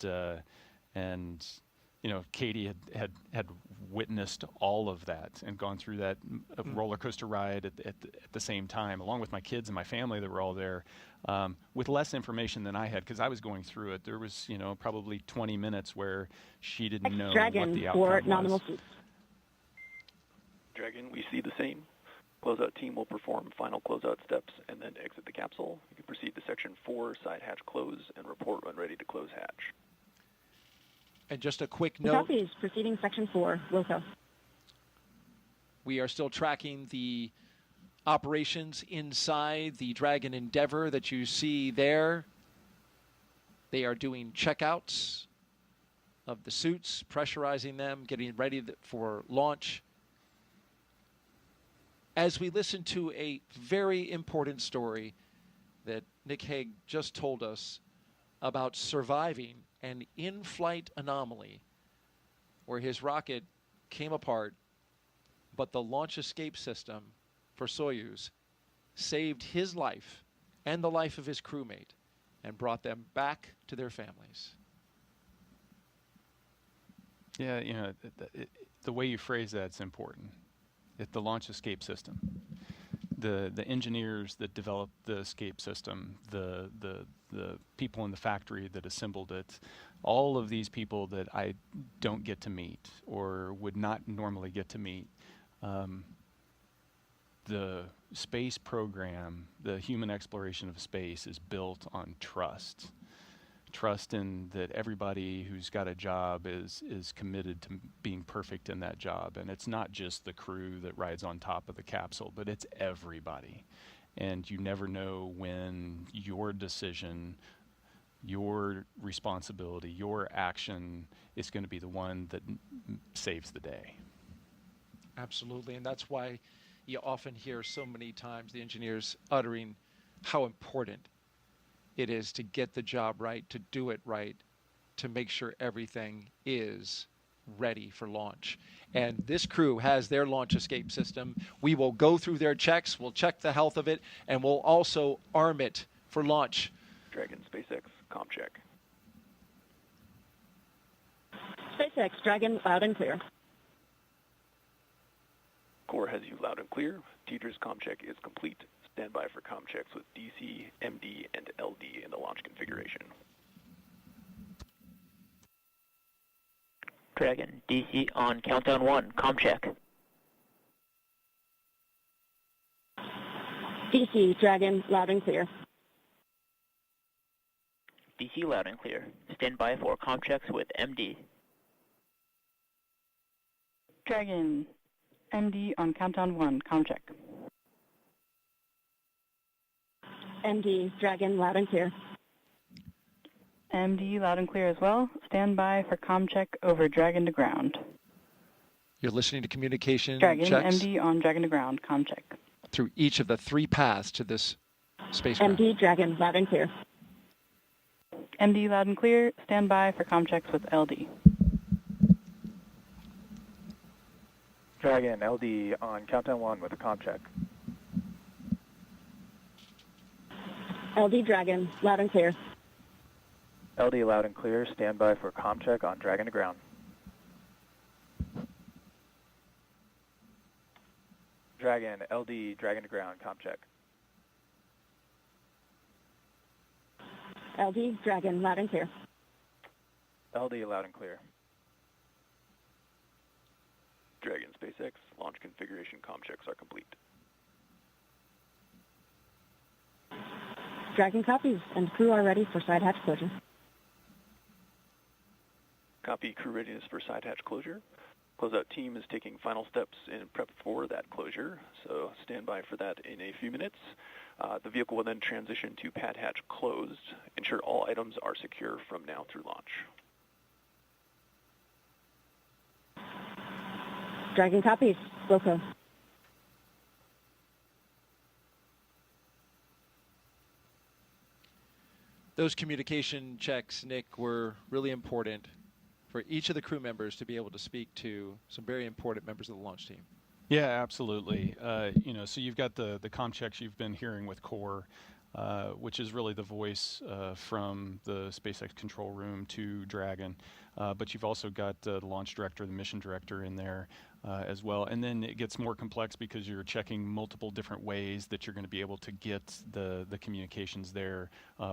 Katie had witnessed all of that and gone through that roller coaster ride at the same time, along with my kids and my family that were all there, with less information than I had, because I was going through it. There was, probably 20 minutes where she didn't know what the outcome was. Dragon, we see the same. Closeout team will perform final closeout steps and then exit the capsule. You can proceed to Section 4, side hatch close, and report when ready to close hatch. And just a quick note. Copies. Proceeding Section 4. Wilco. We are still tracking the operations inside the Dragon Endeavor that you see there. They are doing checkouts of the suits, pressurizing them, getting ready for launch. As we listen to a very important story that Nick Hague just told us about surviving an in-flight anomaly where his rocket came apart, but the launch escape system for Soyuz saved his life and the life of his crewmate and brought them back to their families. Yeah, the way you phrase that's important. The launch escape system. The engineers that developed the escape system, the people in the factory that assembled it, all of these people that I don't get to meet or would not normally get to meet. The space program, the human exploration of space, is built on trust. Trust in that everybody who's got a job is committed to being perfect in that job. And it's not just the crew that rides on top of the capsule, but it's everybody. And you never know when your decision, your responsibility, your action is going to be the one that saves the day. Absolutely, and that's why you often hear so many times the engineers uttering how important it is to get the job right, to do it right, to make sure everything is ready for launch. And this crew has their launch escape system. We will go through their checks, we'll check the health of it, and we'll also arm it for launch. Dragon, SpaceX, comm check. SpaceX, Dragon, loud and clear. Core has you loud and clear. Tedra's comm check is complete. Stand by for comm checks with DC, MD, and LD in the launch configuration. Dragon, DC on countdown 1, comm check. DC, Dragon, loud and clear. DC loud and clear. Stand by for comm checks with MD. Dragon, MD on countdown 1, comm check. MD, Dragon, loud and clear. MD, loud and clear as well. Stand by for comm check over Dragon to ground. You're listening to communication Dragon, checks MD on Dragon to ground, comm check. through each of the 3 paths to this spacecraft. MD, Dragon, loud and clear. MD, loud and clear. Stand by for comm checks with LD. Dragon, LD on countdown 1 with a comm check. LD, Dragon, loud and clear. LD loud and clear. Stand by for comm check on Dragon to ground. Dragon, LD, Dragon to ground, comm check. LD, Dragon, loud and clear. LD loud and clear. Dragon, SpaceX, launch configuration comm checks are complete. Dragon copies, and crew are ready for side hatch closure. Copy, crew readiness for side hatch closure. Closeout team is taking final steps in prep for that closure, so stand by for that in a few minutes. The vehicle will then transition to pad hatch closed. Ensure all items are secure from now through launch. Dragon copies, Wilco. Those communication checks, Nick, were really important for each of the crew members to be able to speak to some very important members of the launch team. Yeah, absolutely. So you've got the comm checks you've been hearing with Core, which is really the voice from the SpaceX control room to Dragon. But you've also got the launch director, the mission director in there as well. And then it gets more complex because you're checking multiple different ways that you're going to be able to get the communications there,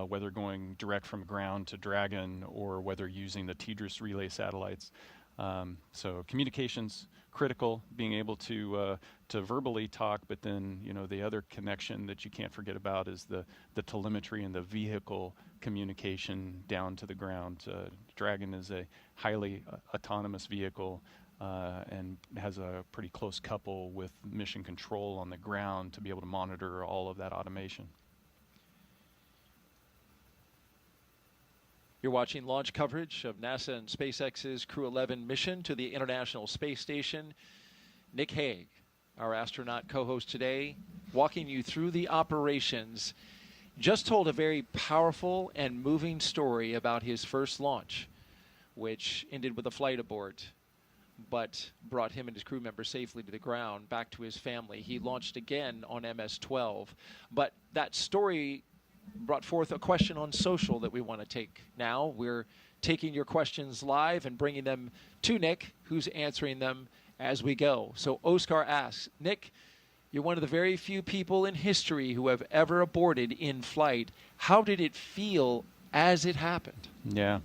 whether going direct from ground to Dragon or whether using the TDRS relay satellites. So communications critical, being able to verbally talk, but then the other connection that you can't forget about is the telemetry and the vehicle communication down to the ground. Dragon is a highly autonomous vehicle and has a pretty close couple with mission control on the ground to be able to monitor all of that automation. You're watching launch coverage of NASA and SpaceX's Crew-11 mission to the International Space Station. Nick Hague, our astronaut co-host today, walking you through the operations, just told a very powerful and moving story about his first launch, which ended with a flight abort, but brought him and his crew members safely to the ground, back to his family. He launched again on MS-12, but that story brought forth a question on social that we want to take now. We're taking your questions live and bringing them to Nick, who's answering them as we go. So Oscar asks, Nick, you're one of the very few people in history who have ever aborted in flight. How did it feel as it happened? Yeah.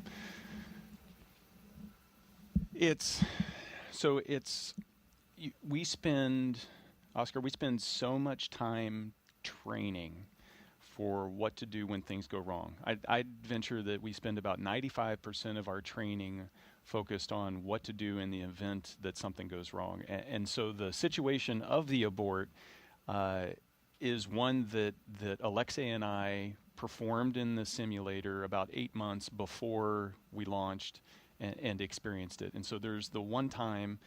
We spend so much time training for what to do when things go wrong. I'd venture that we spend about 95% of our training focused on what to do in the event that something goes wrong. And so the situation of the abort is one that Alexei and I performed in the simulator about 8 months before we launched and experienced it. And so there's the one time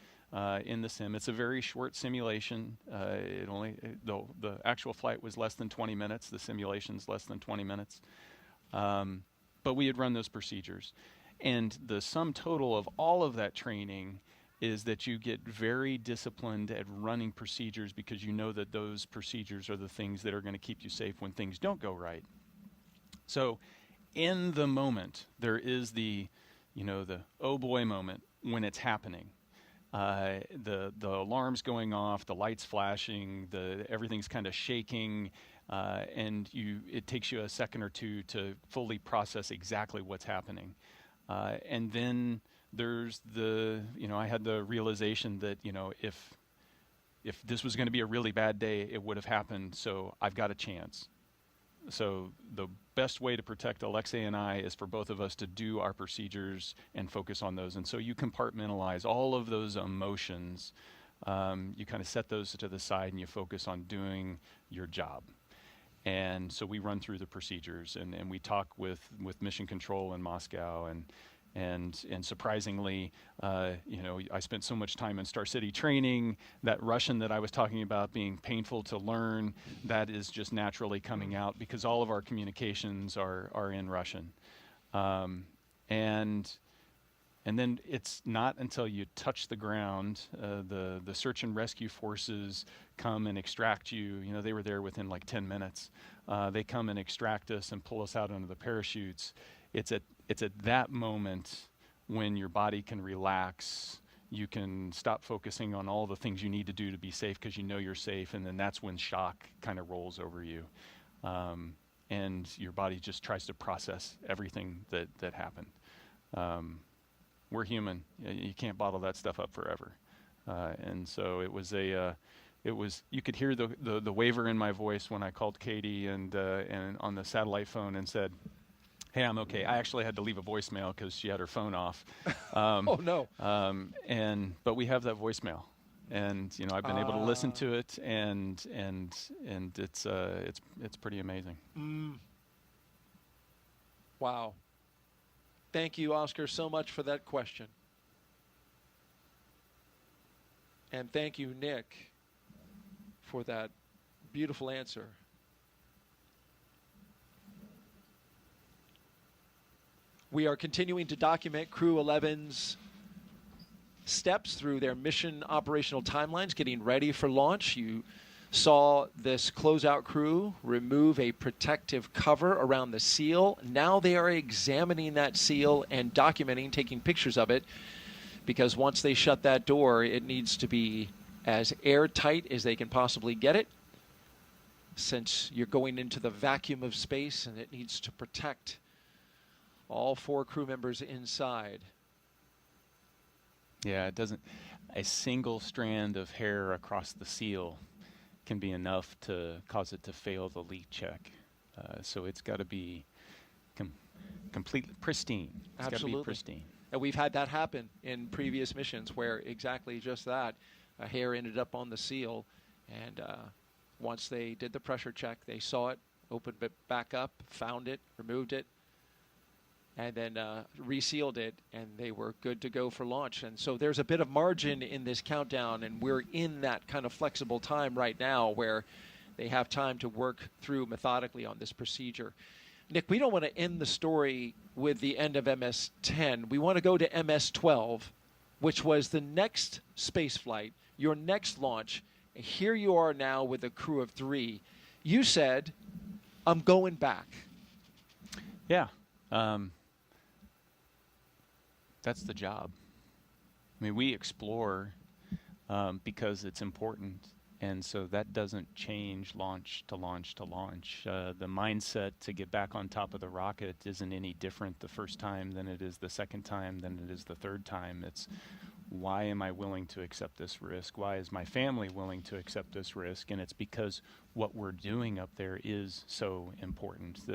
in the sim. It's a very short simulation. The actual flight was less than 20 minutes. The simulation's less than 20 minutes. But we had run those procedures. And the sum total of all of that training is that you get very disciplined at running procedures because you know that those procedures are the things that are going to keep you safe when things don't go right. So in the moment, there is the oh boy moment when it's happening. The alarm's going off, the lights flashing, everything's kind of shaking, and it takes you a second or two to fully process exactly what's happening. And then there's I had the realization that, if this was going to be a really bad day, it would have happened, so I've got a chance. So the best way to protect Alexei and I is for both of us to do our procedures and focus on those. And so you compartmentalize all of those emotions. You kind of set those to the side and you focus on doing your job. And so we run through the procedures, and we talk with mission control in Moscow, and surprisingly, I spent so much time in Star City training. That Russian that I was talking about being painful to learn, that is just naturally coming out because all of our communications are in Russian. And then it's not until you touch the ground, the search and rescue forces come and extract you. They were there within like 10 minutes. They come and extract us and pull us out under the parachutes. It's at that moment when your body can relax. You can stop focusing on all the things you need to do to be safe because you know you're safe, and then that's when shock kind of rolls over you. And your body just tries to process everything that happened. We're human. You can't bottle that stuff up forever. And so it was you could hear the waver in my voice when I called Katie and on the satellite phone and said, "Hey, I'm okay." I actually had to leave a voicemail because she had her phone off. Oh no. But we have that voicemail, and I've been able to listen to it, and it's pretty amazing. Wow. Thank you, Oscar, so much for that question. And thank you, Nick, for that beautiful answer. We are continuing to document Crew-11's steps through their mission operational timelines, getting ready for launch. You saw this closeout crew remove a protective cover around the seal. Now they are examining that seal and documenting, taking pictures of it, because once they shut that door, it needs to be as airtight as they can possibly get it, since you're going into the vacuum of space, and it needs to protect all 4 crew members inside. Yeah, a single strand of hair across the seal can be enough to cause it to fail the leak check. So it's got to be completely pristine. It's got to be pristine. And we've had that happen in previous missions where exactly just that. A hair ended up on the seal, and once they did the pressure check, they saw it, opened it back up, found it, removed it, and then resealed it, and they were good to go for launch. And so there's a bit of margin in this countdown, and we're in that kind of flexible time right now where they have time to work through methodically on this procedure. Nick, we don't want to end the story with the end of MS-10. We want to go to MS-12, which was the next space flight, your next launch. And here you are now with a crew of 3. You said, "I'm going back." Yeah. That's the job. I mean, we explore because it's important, and so that doesn't change launch to launch to launch. The mindset to get back on top of the rocket isn't any different the first time than it is the second time, than it is the third time. It's, why am I willing to accept this risk? Why is my family willing to accept this risk? And it's because what we're doing up there is so important.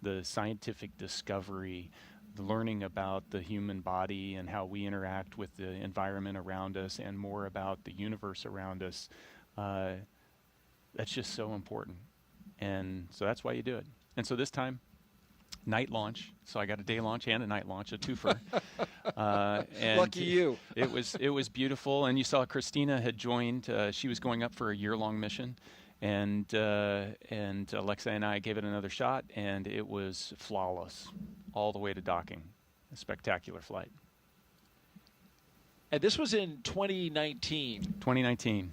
The scientific discovery, the learning about the human body and how we interact with the environment around us, and more about the universe around us, that's just so important. And so that's why you do it. And so this time, night launch. So I got a day launch and a night launch, a twofer. And lucky you. It was beautiful. And you saw Christina had joined. She was going up for a year-long mission. And Alexa and I gave it another shot, and it was flawless all the way to docking. A spectacular flight. And this was in 2019. 2019.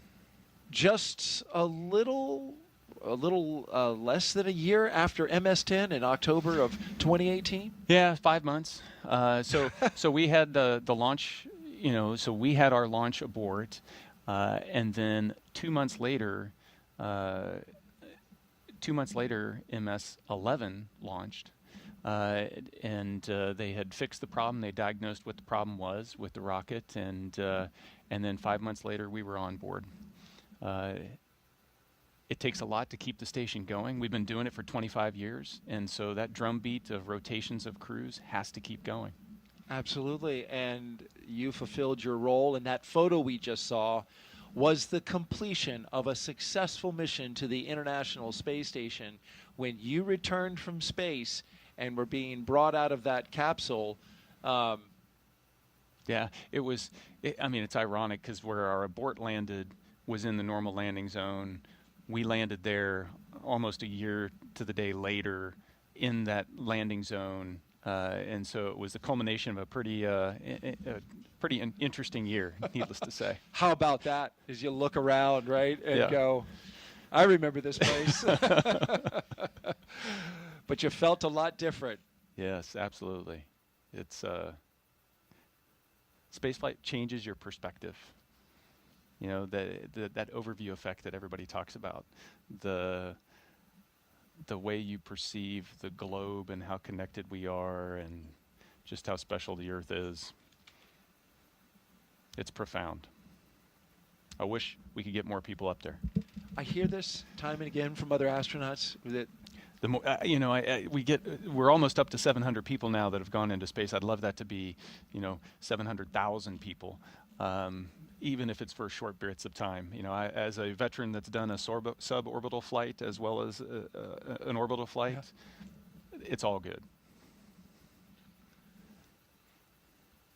Just a little less than a year after MS-10 in October of 2018. Yeah, 5 months. So we had the launch. So we had our launch abort, and then 2 months later. 2 months later, MS-11 launched, and they had fixed the problem. They diagnosed what the problem was with the rocket, and then 5 months later, we were on board. It takes a lot to keep the station going. We've been doing it for 25 years, and so that drumbeat of rotations of crews has to keep going. Absolutely, and you fulfilled your role in that photo we just saw. was the completion of a successful mission to the International Space Station. When you returned from space and were being brought out of that capsule, yeah, it was, I mean, it's ironic because where our abort landed was in the normal landing zone. We landed there almost a year to the day later in that landing zone. And so it was the culmination of a pretty interesting year, needless to say. How about that? As you look around, right, and go, I remember this place. But you felt a lot different. Yes, absolutely. It's spaceflight changes your perspective. You know, that overview effect that everybody talks about. The way you perceive the globe and how connected we are and just how special the Earth is. It's profound. I wish we could get more people up there. I hear this time and again from other astronauts that the more, you know, we're almost up to 700 people now that have gone into space. I'd love that to be, you know, 700,000 people. Even if it's for short periods of time. You know, as a veteran that's done a suborbital flight as well as an orbital flight, it's all good.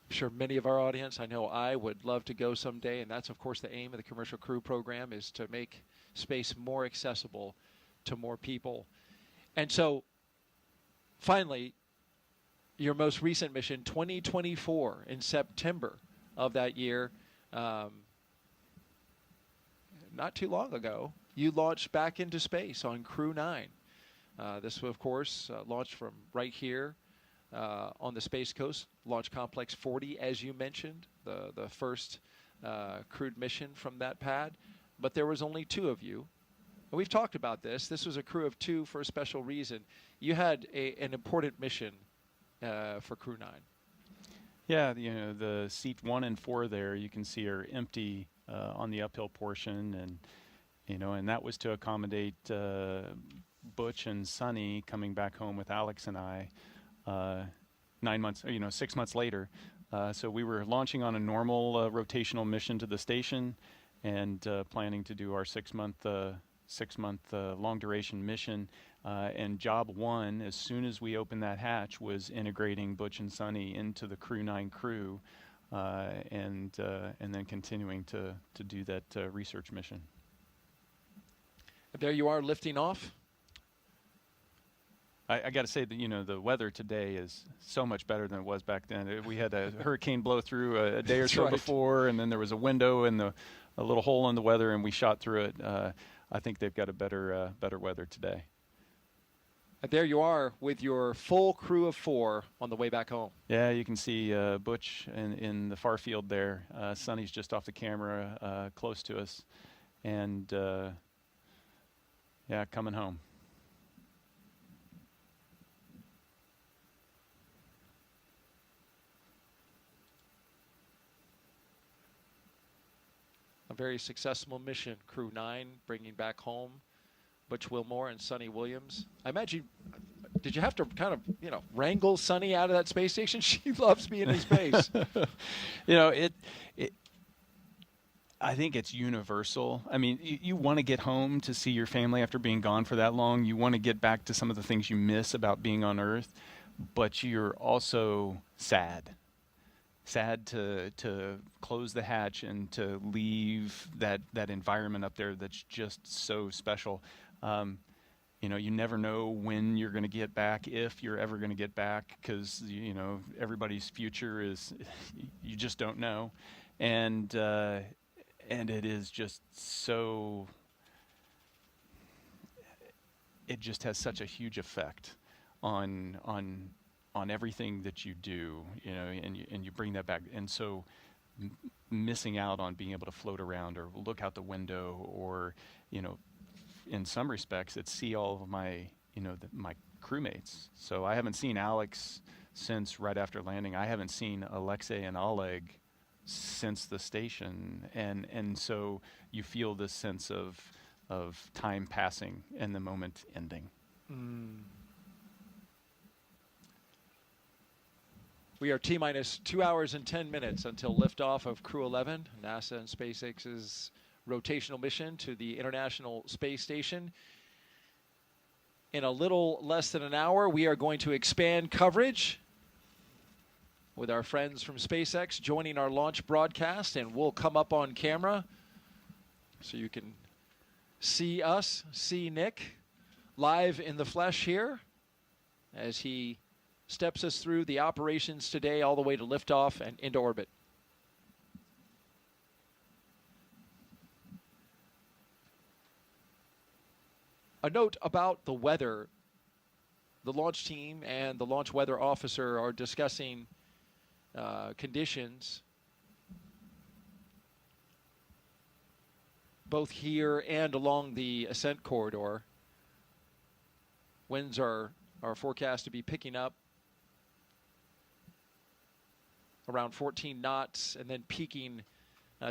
I'm sure many of our audience, I know I would love to go someday, and that's, of course, the aim of the Commercial Crew program, is to make space more accessible to more people. And so, finally, your most recent mission, 2024, in September of that year, not too long ago, you launched back into space on Crew-9. This, of course, launched from right here on the Space Coast, Launch Complex 40, as you mentioned, the first crewed mission from that pad. But there was only 2 of you. And we've talked about this. This was a crew of 2 for a special reason. You had an important mission for Crew-9. Yeah, you know, the seat 1 and 4 there you can see are empty on the uphill portion, and you know, and that was to accommodate Butch and Sonny coming back home with Alex and I 6 months later. So we were launching on a normal rotational mission to the station, and planning to do our 6-month long duration mission. And job 1, as soon as we opened that hatch, was integrating Butch and Sonny into the Crew-9 crew, and then continuing to do that research mission. There you are, lifting off. I got to say that, you know, the weather today is so much better than it was back then. We had a hurricane blow through a day or so before, and then there was a window and a little hole in the weather, and we shot through it. I think they've got a better weather today. There you are with your full crew of 4 on the way back home. Yeah, you can see Butch in the far field there. Sonny's just off the camera, close to us, and yeah, coming home. A very successful mission, Crew-9, bringing back home Butch Wilmore and Sonny Williams. I imagine, did you have to kind of, you know, wrangle Sonny out of that space station? She loves being in space. You know, I think it's universal. I mean, you want to get home to see your family after being gone for that long. You want to get back to some of the things you miss about being on Earth, but you're also sad to close the hatch and to leave that environment up there that's just so special. You know, you never know when you're going to get back, if you're ever going to get back, because, you know, everybody's future is, you just don't know. And it is just so, it just has such a huge effect on everything that you do, you know, and you bring that back. And so missing out on being able to float around or look out the window, or, you know, in some respects, it's see all of my, you know, my crewmates. So I haven't seen Alex since right after landing. I haven't seen Alexei and Oleg since the station. And so you feel this sense of time passing and the moment ending. We are T-minus 2 hours and 10 minutes until liftoff of Crew-11, NASA and SpaceX's rotational mission to the International Space Station. In a little less than an hour, we are going to expand coverage with our friends from SpaceX joining our launch broadcast, and we'll come up on camera so you can see us, see Nick live in the flesh here as he steps us through the operations today all the way to liftoff and into orbit. A note about the weather. The launch team and the launch weather officer are discussing conditions both here and along the ascent corridor. Winds are forecast to be picking up around 14 knots and then peaking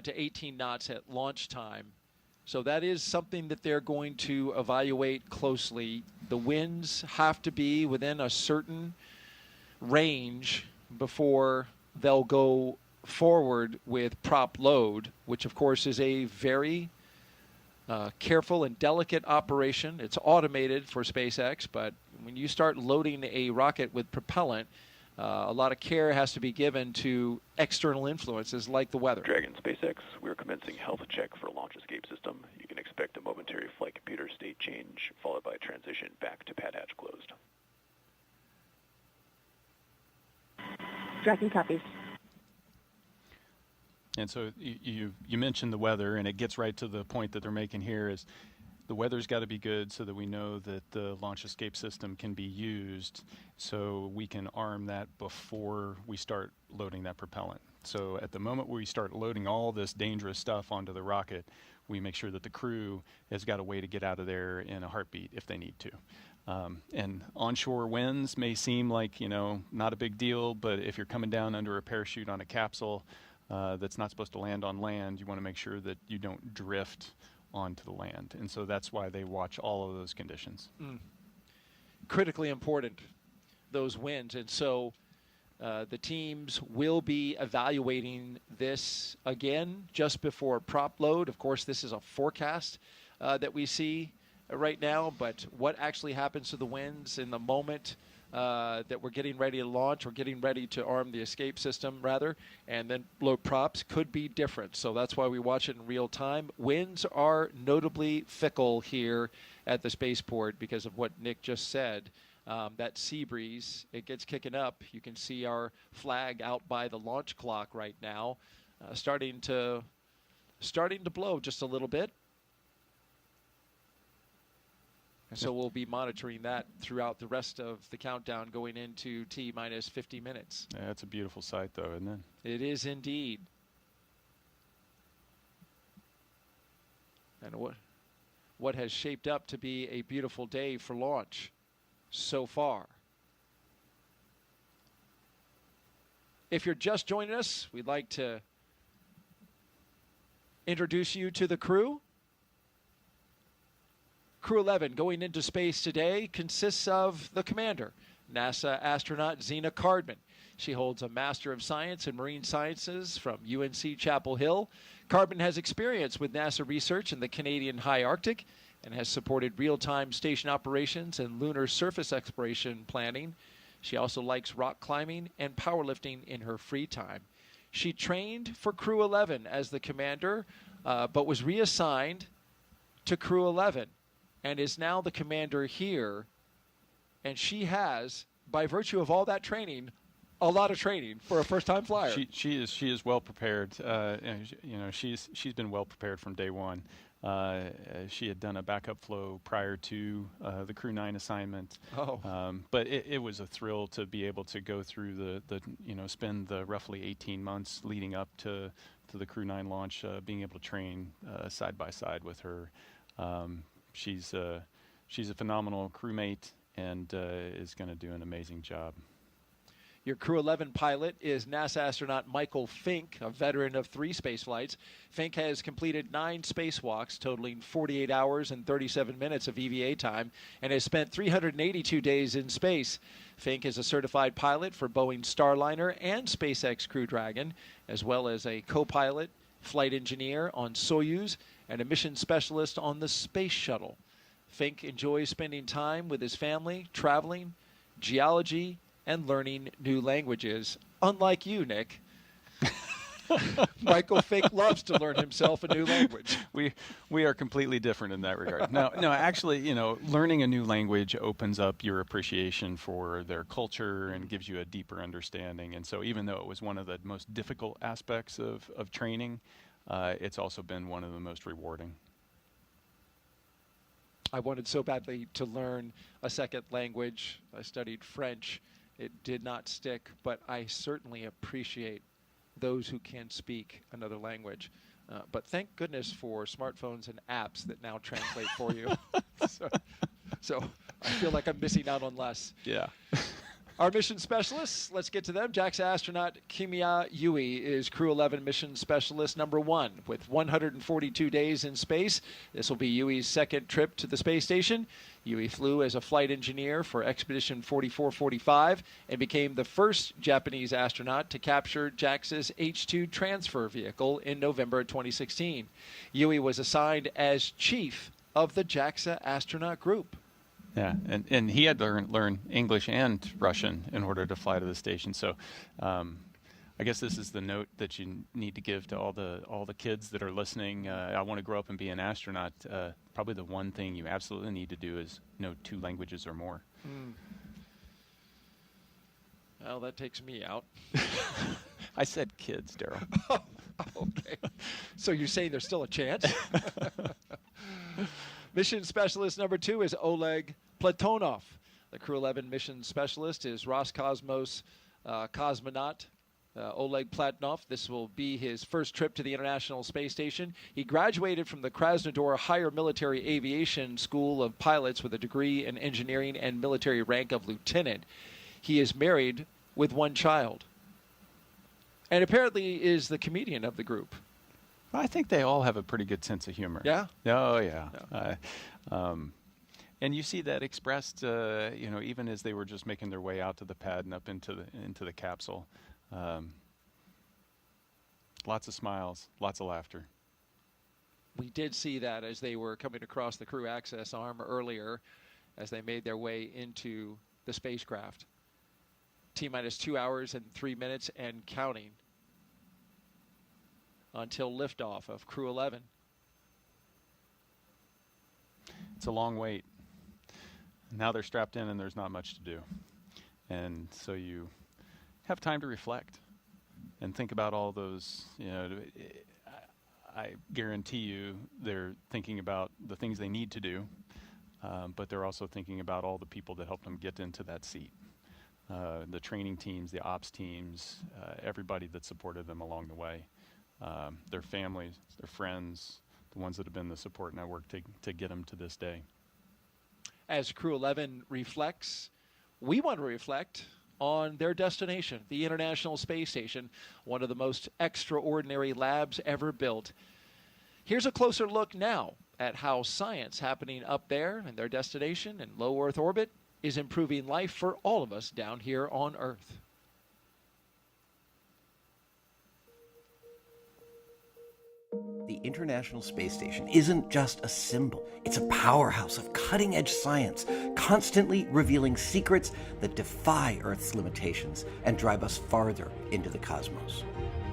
to 18 knots at launch time. So that is something that they're going to evaluate closely. The winds have to be within a certain range before they'll go forward with prop load, which of course is a very careful and delicate operation. It's automated for SpaceX, but when you start loading a rocket with propellant, a lot of care has to be given to external influences like the weather. Dragon SpaceX, we're commencing health check for launch escape system. You can expect a momentary flight computer state change, followed by transition back to pad hatch closed. Dragon copies. And so you mentioned the weather, and it gets right to the point that they're making here is the weather's got to be good so that we know that the launch escape system can be used so we can arm that before we start loading that propellant. So at the moment we start loading all this dangerous stuff onto the rocket, we make sure that the crew has got a way to get out of there in a heartbeat if they need to. And onshore winds may seem like, not a big deal, but if you're coming down under a parachute on a capsule that's not supposed to land on land, you want to make sure that you don't drift onto the land. And so that's why they watch all of those conditions. Critically important, those winds. And so the teams will be evaluating this again just before prop load. Of course, this is a forecast that we see right now, but what actually happens to the winds in the moment that we're getting ready to launch or getting ready to arm the escape system, rather, and then load props could be different. So that's why we watch it in real time. Winds are notably fickle here at the spaceport because of what Nick just said. That sea breeze, it gets kicking up. You can see our flag out by the launch clock right now, starting to blow just a little bit. And so we'll be monitoring that throughout the rest of the countdown going into T-minus 50 minutes. Yeah, it's a beautiful sight, though, isn't it? It is indeed. And what has shaped up to be a beautiful day for launch so far. If you're just joining us, we'd like to introduce you to the crew. Crew-11 going into space today consists of the commander, NASA astronaut Zena Cardman. She holds a Master of Science in Marine Sciences from UNC Chapel Hill. Cardman has experience with NASA research in the Canadian High Arctic and has supported real-time station operations and lunar surface exploration planning. She also likes rock climbing and powerlifting in her free time. She trained for Crew-11 as the commander, but was reassigned to Crew-11. And is now the commander here, and she has, by virtue of all that training, a lot of training for a first-time flyer. She is well prepared. She's been well prepared from day one. She had done a backup flow prior to the Crew-9 assignment. But it was a thrill to be able to go through spend the roughly 18 months leading up to the Crew-9 launch, being able to train side by side with her. She's a phenomenal crewmate and is going to do an amazing job. Your Crew-11 pilot is NASA astronaut Michael Fincke, a veteran of 3 space flights. Fincke has completed 9 spacewalks, totaling 48 hours and 37 minutes of EVA time, and has spent 382 days in space. Fincke is a certified pilot for Boeing Starliner and SpaceX Crew Dragon, as well as a co-pilot flight engineer on Soyuz, and a mission specialist on the space shuttle. Fincke enjoys spending time with his family, traveling, geology, and learning new languages. Unlike you, Nick. Michael Fincke loves to learn himself a new language. We are completely different in that regard. No, actually, learning a new language opens up your appreciation for their culture and gives you a deeper understanding. And so even though it was one of the most difficult aspects of training, it's also been one of the most rewarding. I wanted so badly to learn a second language. I studied French. It did not stick, but I certainly appreciate those who can speak another language. But thank goodness for smartphones and apps that now translate for you. So I feel like I'm missing out on less. Yeah. Our mission specialists, let's get to them. JAXA astronaut Kimiya Yui is Crew-11 mission specialist number 1 with 142 days in space. This will be Yui's second trip to the space station. Yui flew as a flight engineer for Expedition 4445 and became the first Japanese astronaut to capture JAXA's H-2 transfer vehicle in November 2016. Yui was assigned as chief of the JAXA astronaut group. Yeah, and he had to learn English and Russian in order to fly to the station. So I guess this is the note that you need to give to all the kids that are listening. I want to grow up and be an astronaut. Probably the one thing you absolutely need to do is know 2 languages or more. Well, that takes me out. I said kids, Daryl. Okay. So you're saying there's still a chance? Mission specialist number 2 is Oleg Platonov. The Crew-11 mission specialist is Roscosmos cosmonaut Oleg Platonov. This will be his first trip to the International Space Station. He graduated from the Krasnodar Higher Military Aviation School of Pilots with a degree in engineering and military rank of lieutenant. He is married with 1 child and apparently is the comedian of the group. I think they all have a pretty good sense of humor. Yeah? Oh, yeah. And you see that expressed, even as they were just making their way out to the pad and up into the capsule. Lots of smiles, lots of laughter. We did see that as they were coming across the crew access arm earlier as they made their way into the spacecraft. T-minus 2 hours and 3 minutes and counting until liftoff of Crew-11. It's a long wait. Now they're strapped in and there's not much to do. And so you have time to reflect and think about all those, I guarantee you they're thinking about the things they need to do, but they're also thinking about all the people that helped them get into that seat. The training teams, the ops teams, everybody that supported them along the way. Their families, their friends, the ones that have been the support network to get them to this day. As Crew-11 reflects, we want to reflect on their destination, the International Space Station, one of the most extraordinary labs ever built. Here's a closer look now at how science happening up there in their destination in low Earth orbit is improving life for all of us down here on Earth. The International Space Station isn't just a symbol. It's a powerhouse of cutting-edge science, constantly revealing secrets that defy Earth's limitations and drive us farther into the cosmos.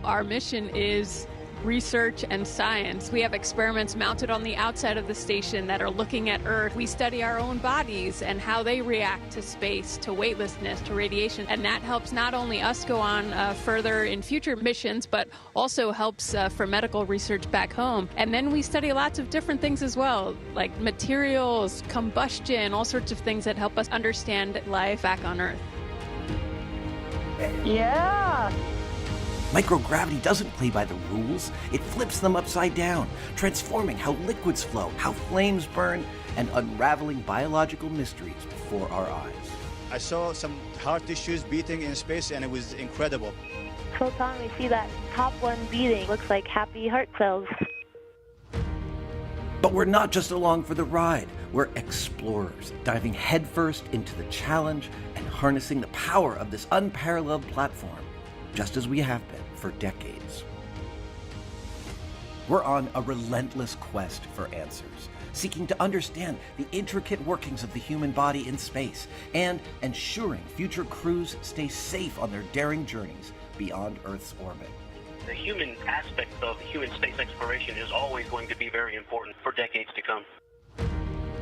Our mission is research and science. We have experiments mounted on the outside of the station that are looking at Earth. We study our own bodies and how they react to space, to weightlessness, to radiation, and that helps not only us go on further in future missions, but also helps for medical research back home. And then we study lots of different things as well, like materials, combustion, all sorts of things that help us understand life back on Earth. Yeah! Microgravity doesn't play by the rules. It flips them upside down, transforming how liquids flow, how flames burn, and unraveling biological mysteries before our eyes. I saw some heart tissues beating in space, and it was incredible. So Tom, we see that top one beating. Looks like happy heart cells. But we're not just along for the ride. We're explorers, diving headfirst into the challenge and harnessing the power of this unparalleled platform, just as we have been for decades. We're on a relentless quest for answers, seeking to understand the intricate workings of the human body in space and ensuring future crews stay safe on their daring journeys beyond Earth's orbit. The human aspect of human space exploration is always going to be very important for decades to come.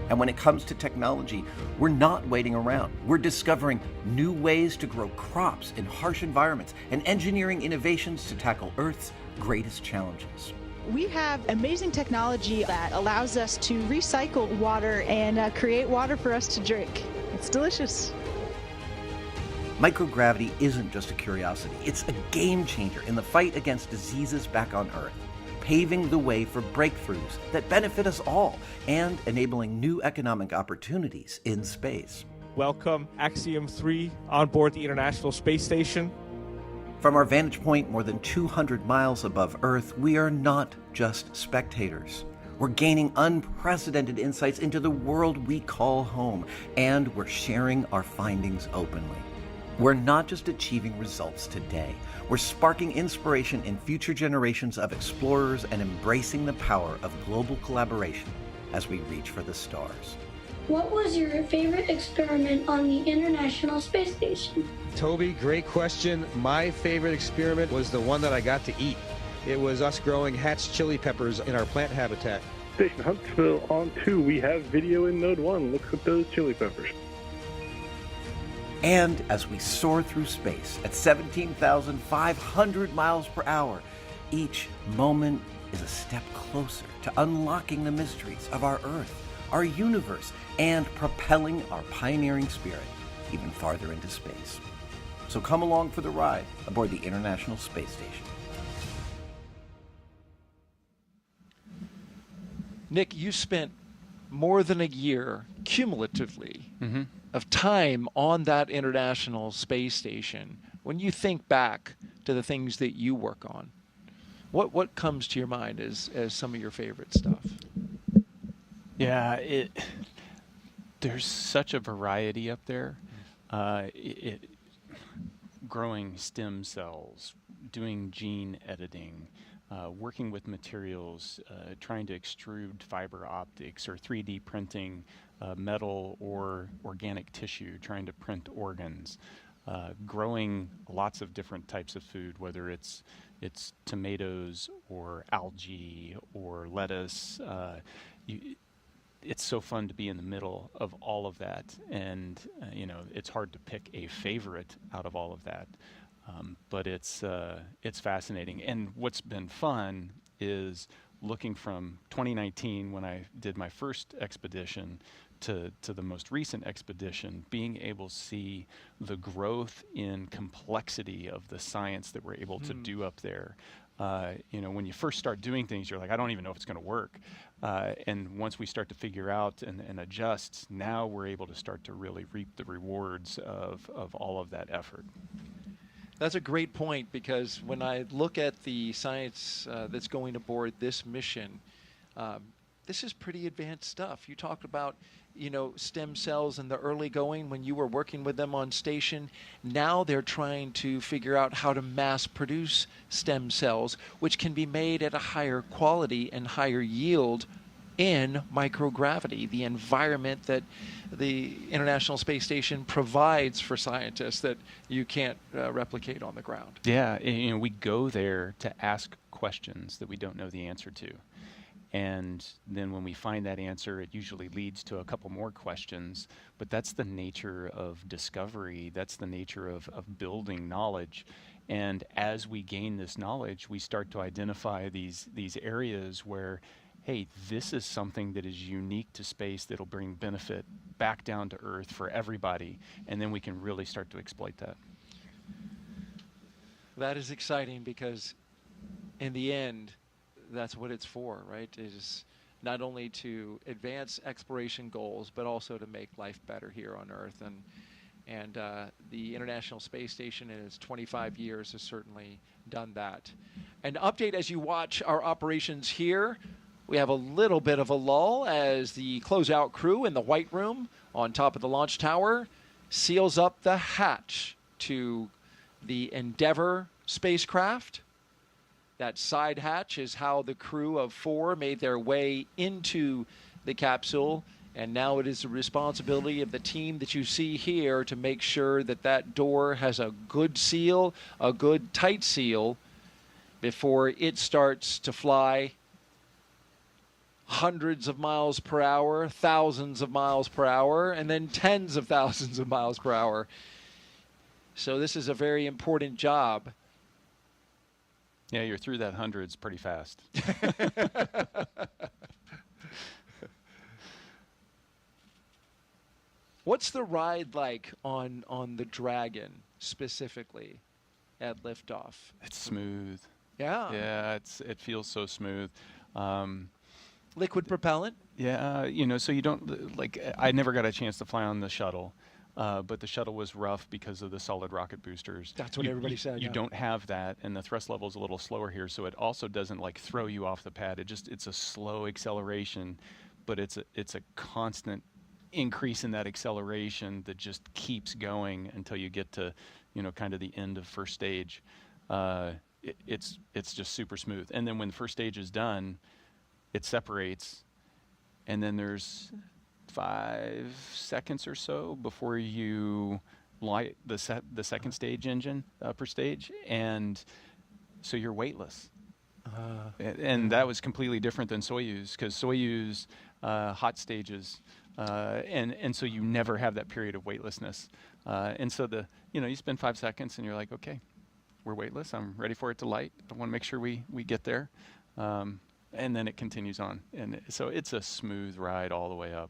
And when it comes to technology, we're not waiting around. We're discovering new ways to grow crops in harsh environments and engineering innovations to tackle Earth's greatest challenges. We have amazing technology that allows us to recycle water and create water for us to drink. It's delicious. Microgravity isn't just a curiosity, it's a game changer in the fight against diseases back on Earth, paving the way for breakthroughs that benefit us all and enabling new economic opportunities in space. Welcome, Axiom 3, on board the International Space Station. From our vantage point more than 200 miles above Earth, we are not just spectators. We're gaining unprecedented insights into the world we call home, and we're sharing our findings openly. We're not just achieving results today. We're sparking inspiration in future generations of explorers and embracing the power of global collaboration as we reach for the stars. What was your favorite experiment on the International Space Station? Toby, great question. My favorite experiment was the one that I got to eat. It was us growing hatch chili peppers in our plant habitat. Station Huntsville on 2. We have video in Node 1. Look at those chili peppers. And as we soar through space at 17,500 miles per hour, each moment is a step closer to unlocking the mysteries of our Earth, our universe, and propelling our pioneering spirit even farther into space. So come along for the ride aboard the International Space Station. Nick, you spent more than a year cumulatively of time on that International Space Station. When you think back to the things that you work on, what comes to your mind as some of your favorite stuff? Yeah, there's such a variety up there. Growing stem cells, doing gene editing, working with materials, trying to extrude fiber optics or 3D printing metal or organic tissue, trying to print organs, growing lots of different types of food, whether it's tomatoes or algae or lettuce. It's so fun to be in the middle of all of that, and it's hard to pick a favorite out of all of that. But it's fascinating. And what's been fun is looking from 2019, when I did my first expedition, to the most recent expedition, being able to see the growth in complexity of the science that we're able to do up there. When you first start doing things, you're like, I don't even know if it's going to work. And once we start to figure out and adjust, now we're able to start to really reap the rewards of all of that effort. That's a great point, because when I look at the science that's going aboard this mission, this is pretty advanced stuff. You talked about, stem cells in the early going when you were working with them on station. Now they're trying to figure out how to mass produce stem cells, which can be made at a higher quality and higher yield in microgravity, the environment that the International Space Station provides for scientists that you can't replicate on the ground. Yeah, we go there to ask questions that we don't know the answer to. And then when we find that answer, it usually leads to a couple more questions. But that's the nature of discovery. That's the nature of building knowledge. And as we gain this knowledge, we start to identify these areas where, hey, this is something that is unique to space that'll bring benefit back down to Earth for everybody. And then we can really start to exploit that. That is exciting, because in the end, that's what it's for, right? It is not only to advance exploration goals, but also to make life better here on Earth. And the International Space Station in its 25 years has certainly done that. An update as you watch our operations here. We have a little bit of a lull as the closeout crew in the White Room on top of the launch tower seals up the hatch to the Endeavour spacecraft. That side hatch is how the crew of 4 made their way into the capsule, and now it is the responsibility of the team that you see here to make sure that that door has a good seal, a good tight seal, before it starts to fly hundreds of miles per hour, thousands of miles per hour, and then tens of thousands of miles per hour. So this is a very important job. Yeah, you're through that hundreds pretty fast. What's the ride like on the Dragon specifically at liftoff? It's smooth. Yeah. Yeah, it feels so smooth. Liquid propellant? Yeah, you know, so you don't, like, I never got a chance to fly on the shuttle. But the shuttle was rough because of the solid rocket boosters. That's what everybody said. You yeah. don't have that, and the thrust level is a little slower here, so it also doesn't like throw you off the pad. It's a slow acceleration, but it's a constant increase in that acceleration that just keeps going until you get to, you know, kind of the end of first stage. It's just super smooth, and then when the first stage is done, it separates, and then there's 5 seconds or so before you light the second stage engine per stage, and so you're weightless. And that was completely different than Soyuz, because Soyuz hot stages, and so you never have that period of weightlessness. And so you spend 5 seconds and you're like, okay, we're weightless. I'm ready for it to light. I want to make sure we get there, and then it continues on. And so it's a smooth ride all the way up.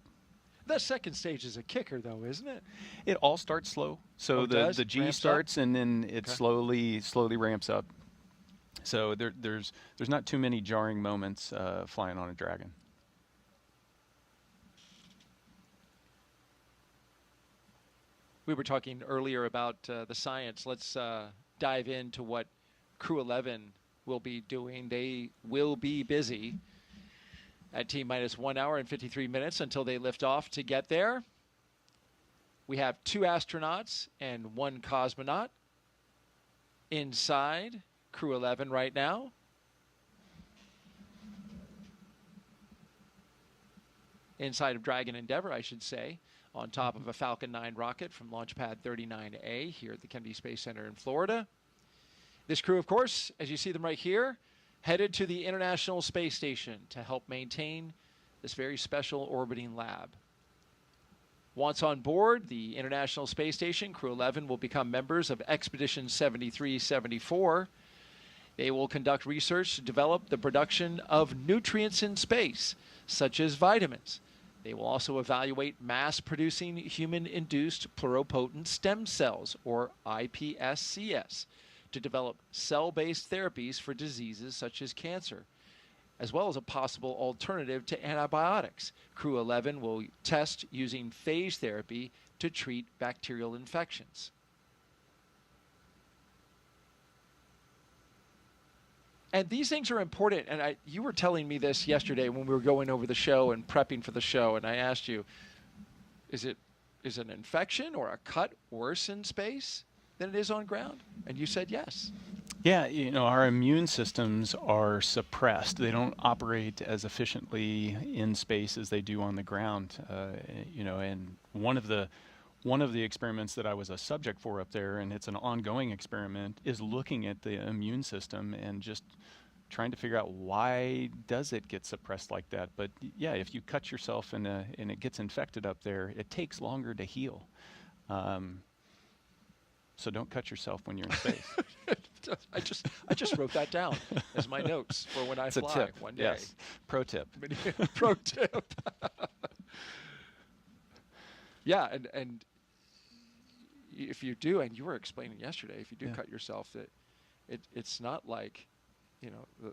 The second stage is a kicker, though, isn't it? It all starts slow. So the G ramps starts, up? and then it slowly ramps up. So there's not too many jarring moments flying on a Dragon. We were talking earlier about the science. Let's dive into what Crew-11 will be doing. They will be busy at T-minus 1 hour and 53 minutes until they lift off to get there. We have 2 astronauts and 1 cosmonaut inside Crew-11 right now. Inside of Dragon Endeavour, I should say, on top of a Falcon 9 rocket from Launch Pad 39A here at the Kennedy Space Center in Florida. This crew, of course, as you see them right here, headed to the International Space Station to help maintain this very special orbiting lab. Once on board the International Space Station, Crew-11 will become members of Expedition 73-74. They will conduct research to develop the production of nutrients in space, such as vitamins. They will also evaluate mass-producing human-induced pluripotent stem cells, or iPSCs, to develop cell-based therapies for diseases such as cancer, as well as a possible alternative to antibiotics. Crew-11 will test using phage therapy to treat bacterial infections. And these things are important, and you were telling me this yesterday when we were going over the show and prepping for the show, and I asked you, is an infection or a cut worse in space than it is on ground? And you said yes. Yeah, our immune systems are suppressed. They don't operate as efficiently in space as they do on the ground. And one of the experiments that I was a subject for up there, and it's an ongoing experiment, is looking at the immune system and just trying to figure out why does it get suppressed like that. But yeah, if you cut yourself and it gets infected up there, it takes longer to heal. So don't cut yourself when you're in space. I just wrote that down as my notes for when I fly tip. one day. Yes. Pro tip. Pro tip. Yeah, and if you do, and you were explaining yesterday, if you do cut yourself, that it's not like,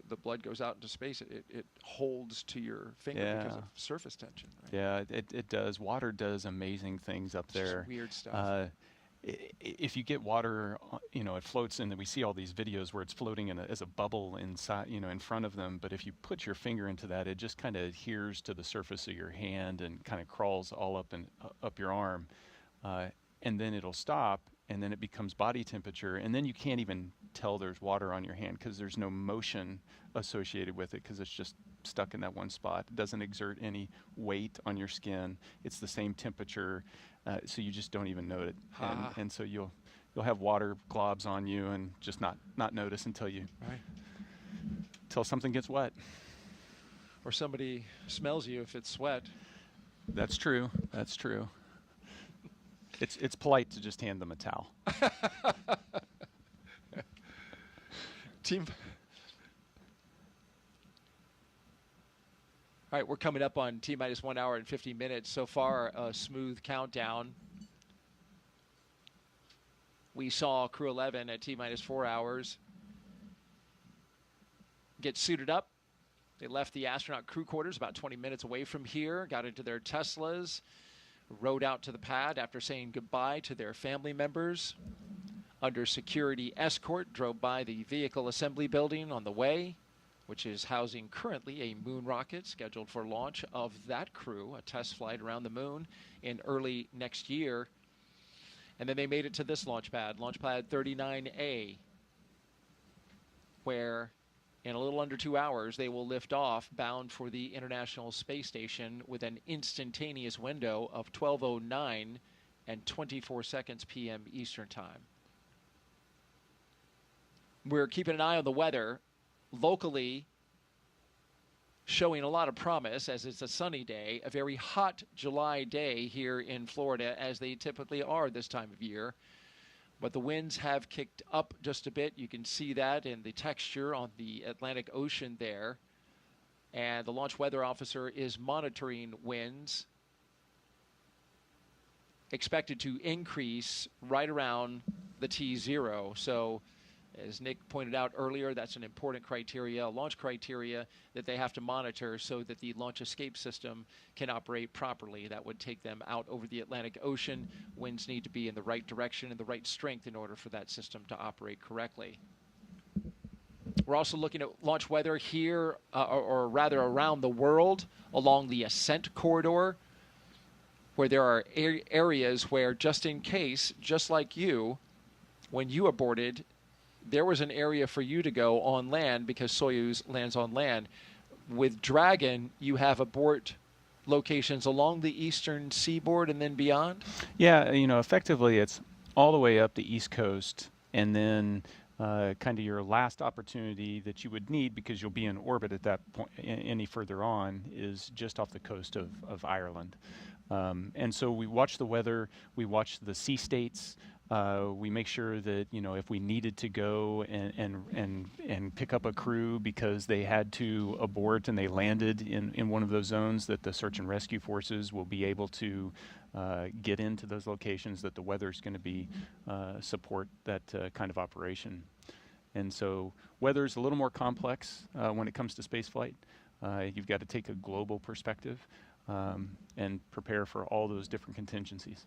the blood goes out into space. It holds to your finger because of surface tension. Right? Yeah, it does. Water does amazing things up there. Just weird stuff. If you get water, it floats, and we see all these videos where it's floating as a bubble inside, in front of them. But if you put your finger into that, it just kind of adheres to the surface of your hand and kind of crawls all up your arm, and then it'll stop, and then it becomes body temperature, and then you can't even tell there's water on your hand because there's no motion associated with it because it's just stuck in that one spot. It doesn't exert any weight on your skin. It's the same temperature, so you just don't even note it. And so you'll have water globs on you and just not notice until something gets wet. Or somebody smells you if it's sweat. That's true. That's true. It's polite to just hand them a towel. Team. All right, we're coming up on T-minus 1 hour and 50 minutes. So far, a smooth countdown. We saw Crew-11 at T-minus 4 hours get suited up. They left the astronaut crew quarters about 20 minutes away from here, got into their Teslas, rode out to the pad after saying goodbye to their family members. Under security escort, drove by the vehicle assembly building on the way, which is housing currently a moon rocket scheduled for launch of that crew, a test flight around the moon in early next year. And then they made it to this launch pad 39A, where in a little under 2 hours, they will lift off, bound for the International Space Station with an instantaneous window of 12:09 and 24 seconds p.m. Eastern Time. We're keeping an eye on the weather. Locally, showing a lot of promise as it's a sunny day, a very hot July day here in Florida, as they typically are this time of year. But the winds have kicked up just a bit. You can see that in the texture on the Atlantic Ocean there. And the launch weather officer is monitoring winds, expected to increase right around the T0. So, as Nick pointed out earlier, that's an important criteria, a launch criteria that they have to monitor so that the launch escape system can operate properly. That would take them out over the Atlantic Ocean. Winds need to be in the right direction and the right strength in order for that system to operate correctly. We're also looking at launch weather here, or rather around the world, along the ascent corridor, where there are areas where, just in case, just like you, when you aborted, there was an area for you to go on land because Soyuz lands on land. With Dragon, you have abort locations along the eastern seaboard and then beyond? Yeah, effectively it's all the way up the East Coast, and then kind of your last opportunity that you would need, because you'll be in orbit at that point any further on, is just off the coast of Ireland. And so we watch the weather, we watch the sea states. We make sure that, if we needed to go and pick up a crew because they had to abort and they landed in one of those zones, that the search and rescue forces will be able to get into those locations, that the weather's going to be support that kind of operation. And so weather's a little more complex when it comes to spaceflight. You've got to take a global perspective and prepare for all those different contingencies.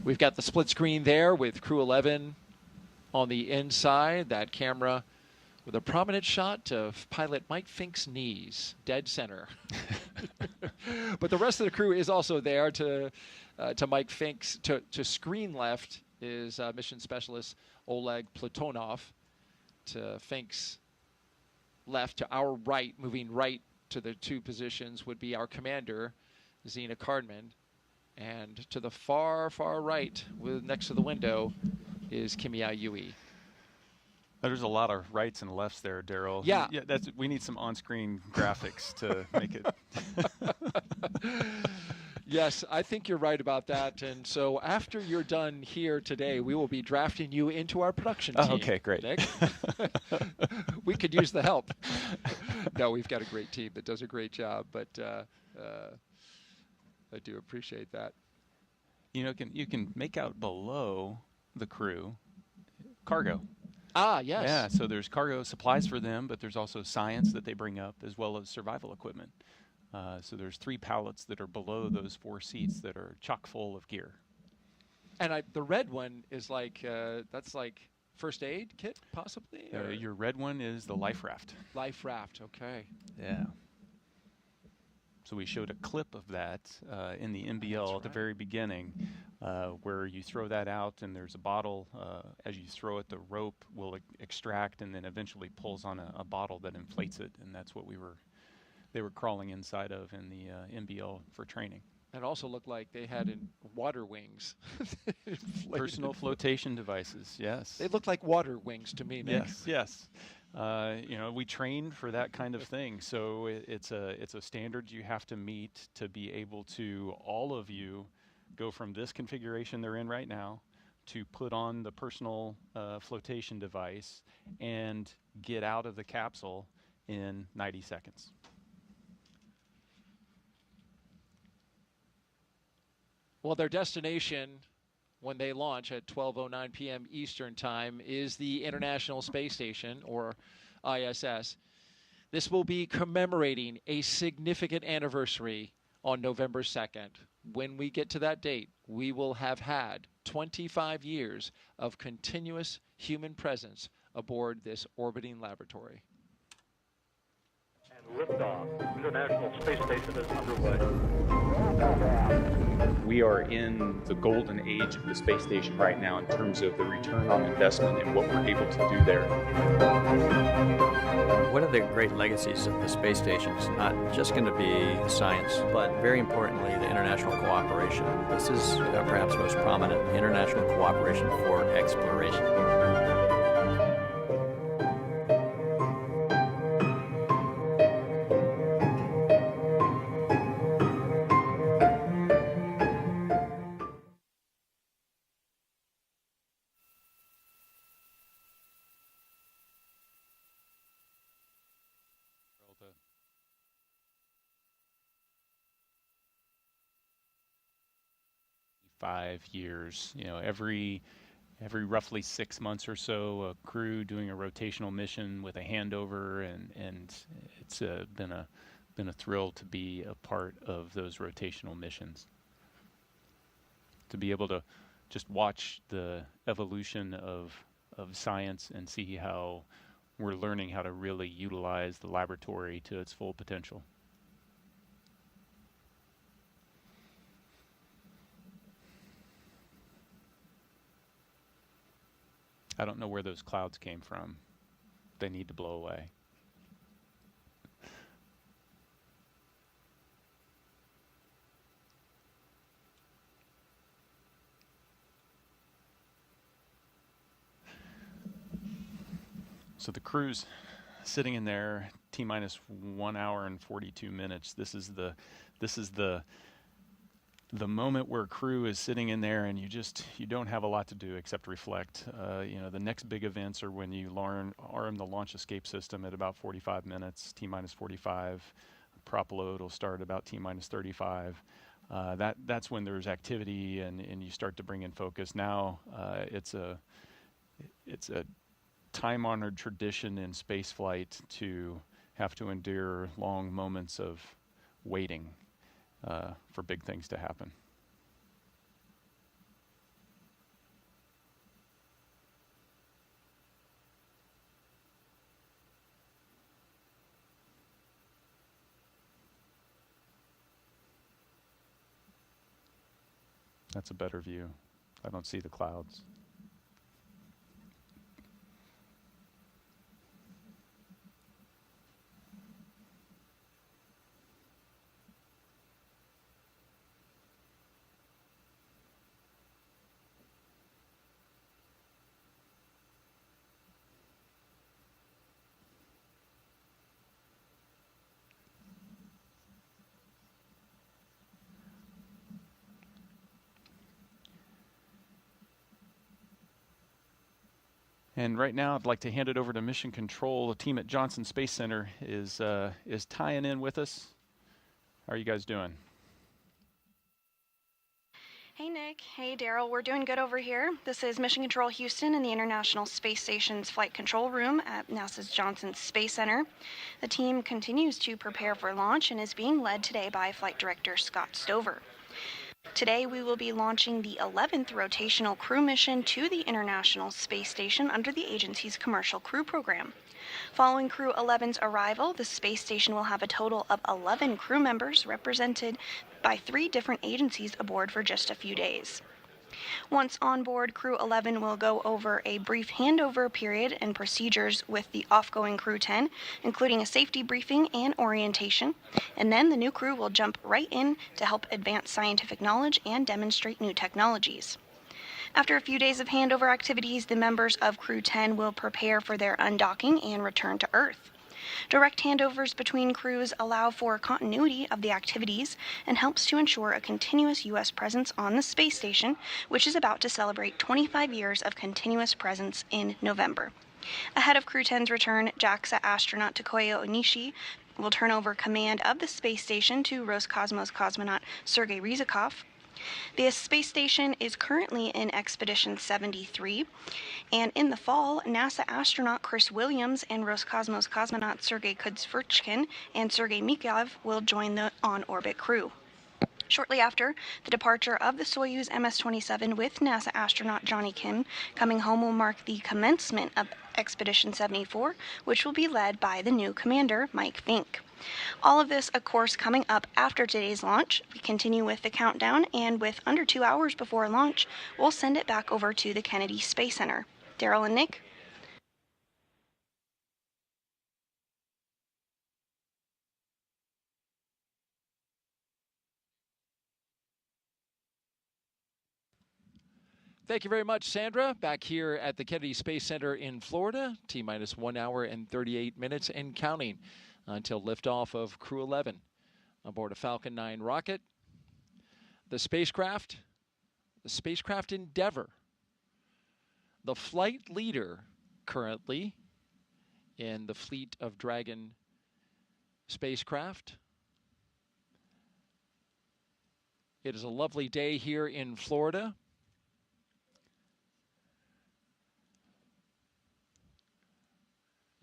We've got the split screen there with Crew-11 on the inside. That camera with a prominent shot of pilot Mike Fincke's knees, dead center. But the rest of the crew is also there. To Mike Fincke's, to screen left is mission specialist Oleg Platonov. To Fincke's left, to our right, moving right to the two positions, would be our commander, Zena Cardman. And to the far, far right, next to the window, is Kimiya Yui. There's a lot of rights and lefts there, Daryl. Yeah. We need some on-screen graphics to make it. Yes, I think you're right about that. And so after you're done here today, we will be drafting you into our production team. Oh, okay, great. Nick. We could use the help. No, we've got a great team that does a great job, but I do appreciate that. You can make out below the crew cargo. Ah, yes. Yeah, so there's cargo supplies for them, but there's also science that they bring up as well as survival equipment. So there's 3 pallets that are below those 4 seats that are chock full of gear. And the red one is like, that's like first aid kit, possibly? Your red one is the life raft. Life raft, okay. Yeah. So we showed a clip of that in the MBL at the very beginning, where you throw that out and there's a bottle. As you throw it, the rope will extract and then eventually pulls on a bottle that inflates it, and that's what they were crawling inside of in the MBL for training. It also looked like they had water wings. Personal flotation devices, yes. They look like water wings to me, Nick. Yes. We train for that kind of thing. So it's a standard you have to meet to be able to, all of you, go from this configuration they're in right now to put on the personal flotation device and get out of the capsule in 90 seconds. Well, their destination when they launch at 12:09 p.m. Eastern Time is the International Space Station, or ISS. This will be commemorating a significant anniversary on November 2nd. When we get to that date, we will have had 25 years of continuous human presence aboard this orbiting laboratory. Liftoff. International Space Station is underway. We are in the golden age of the space station right now in terms of the return on investment and what we're able to do there. One of the great legacies of the space station is not just going to be science, but very importantly, the international cooperation. This is perhaps most prominent, international cooperation for exploration. Years, every roughly 6 months or so, a crew doing a rotational mission with a handover, and it's been a thrill to be a part of those rotational missions. To be able to just watch the evolution of science and see how we're learning how to really utilize the laboratory to its full potential. I don't know where those clouds came from. They need to blow away. So the crew's sitting in there, T-minus 1 hour and 42 minutes. This is the moment where crew is sitting in there and you don't have a lot to do except reflect. The next big events are when you arm the launch escape system at about 45 minutes, T-minus 45. Prop load will start about T-minus 35. That's when there's activity and you start to bring in focus. Now it's a time-honored tradition in spaceflight to have to endure long moments of waiting for big things to happen. That's a better view. I don't see the clouds. And right now, I'd like to hand it over to Mission Control. The team at Johnson Space Center is tying in with us. How are you guys doing? Hey Nick, hey Daryl, we're doing good over here. This is Mission Control Houston in the International Space Station's Flight Control Room at NASA's Johnson Space Center. The team continues to prepare for launch and is being led today by Flight Director Scott Stover. Today we will be launching the 11th rotational crew mission to the International Space Station under the agency's Commercial Crew Program. Following Crew-11's arrival, the space station will have a total of 11 crew members represented by 3 different agencies aboard for just a few days. Once on board, Crew-11 will go over a brief handover period and procedures with the off-going Crew-10, including a safety briefing and orientation, and then the new crew will jump right in to help advance scientific knowledge and demonstrate new technologies. After a few days of handover activities, the members of Crew-10 will prepare for their undocking and return to Earth. Direct handovers between crews allow for continuity of the activities and helps to ensure a continuous U.S. presence on the space station, which is about to celebrate 25 years of continuous presence in November. Ahead of Crew-10's return, JAXA astronaut Takuya Onishi will turn over command of the space station to Roscosmos cosmonaut Sergei Ryzhikov. The space station is currently in Expedition 73, and in the fall, NASA astronaut Chris Williams and Roscosmos cosmonaut Sergei Kudzverchkin and Sergei Mikhailov will join the on-orbit crew. Shortly after the departure of the Soyuz MS-27 with NASA astronaut Johnny Kim coming home will mark the commencement of Expedition 74, which will be led by the new commander, Mike Fincke. All of this, of course, coming up after today's launch. We continue with the countdown, and with under 2 hours before launch, we'll send it back over to the Kennedy Space Center. Daryl and Nick? Thank you very much, Sandra. Back here at the Kennedy Space Center in Florida, T-minus 1 hour and 38 minutes and counting until liftoff of Crew-11 aboard a Falcon 9 rocket. The spacecraft Endeavour, the flight leader currently in the fleet of Dragon spacecraft. It is a lovely day here in Florida.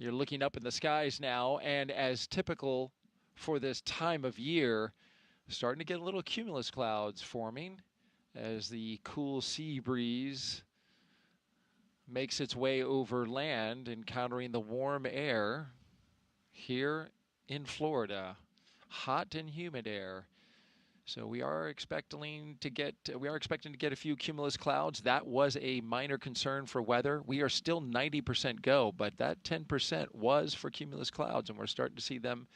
You're looking up in the skies now, and as typical for this time of year, starting to get a little cumulus clouds forming as the cool sea breeze makes its way over land, encountering the warm air here in Florida. Hot and humid air. So we are expecting to get a few cumulus clouds. That was a minor concern for weather. We are still 90% go, but that 10% was for cumulus clouds, and we're starting to see them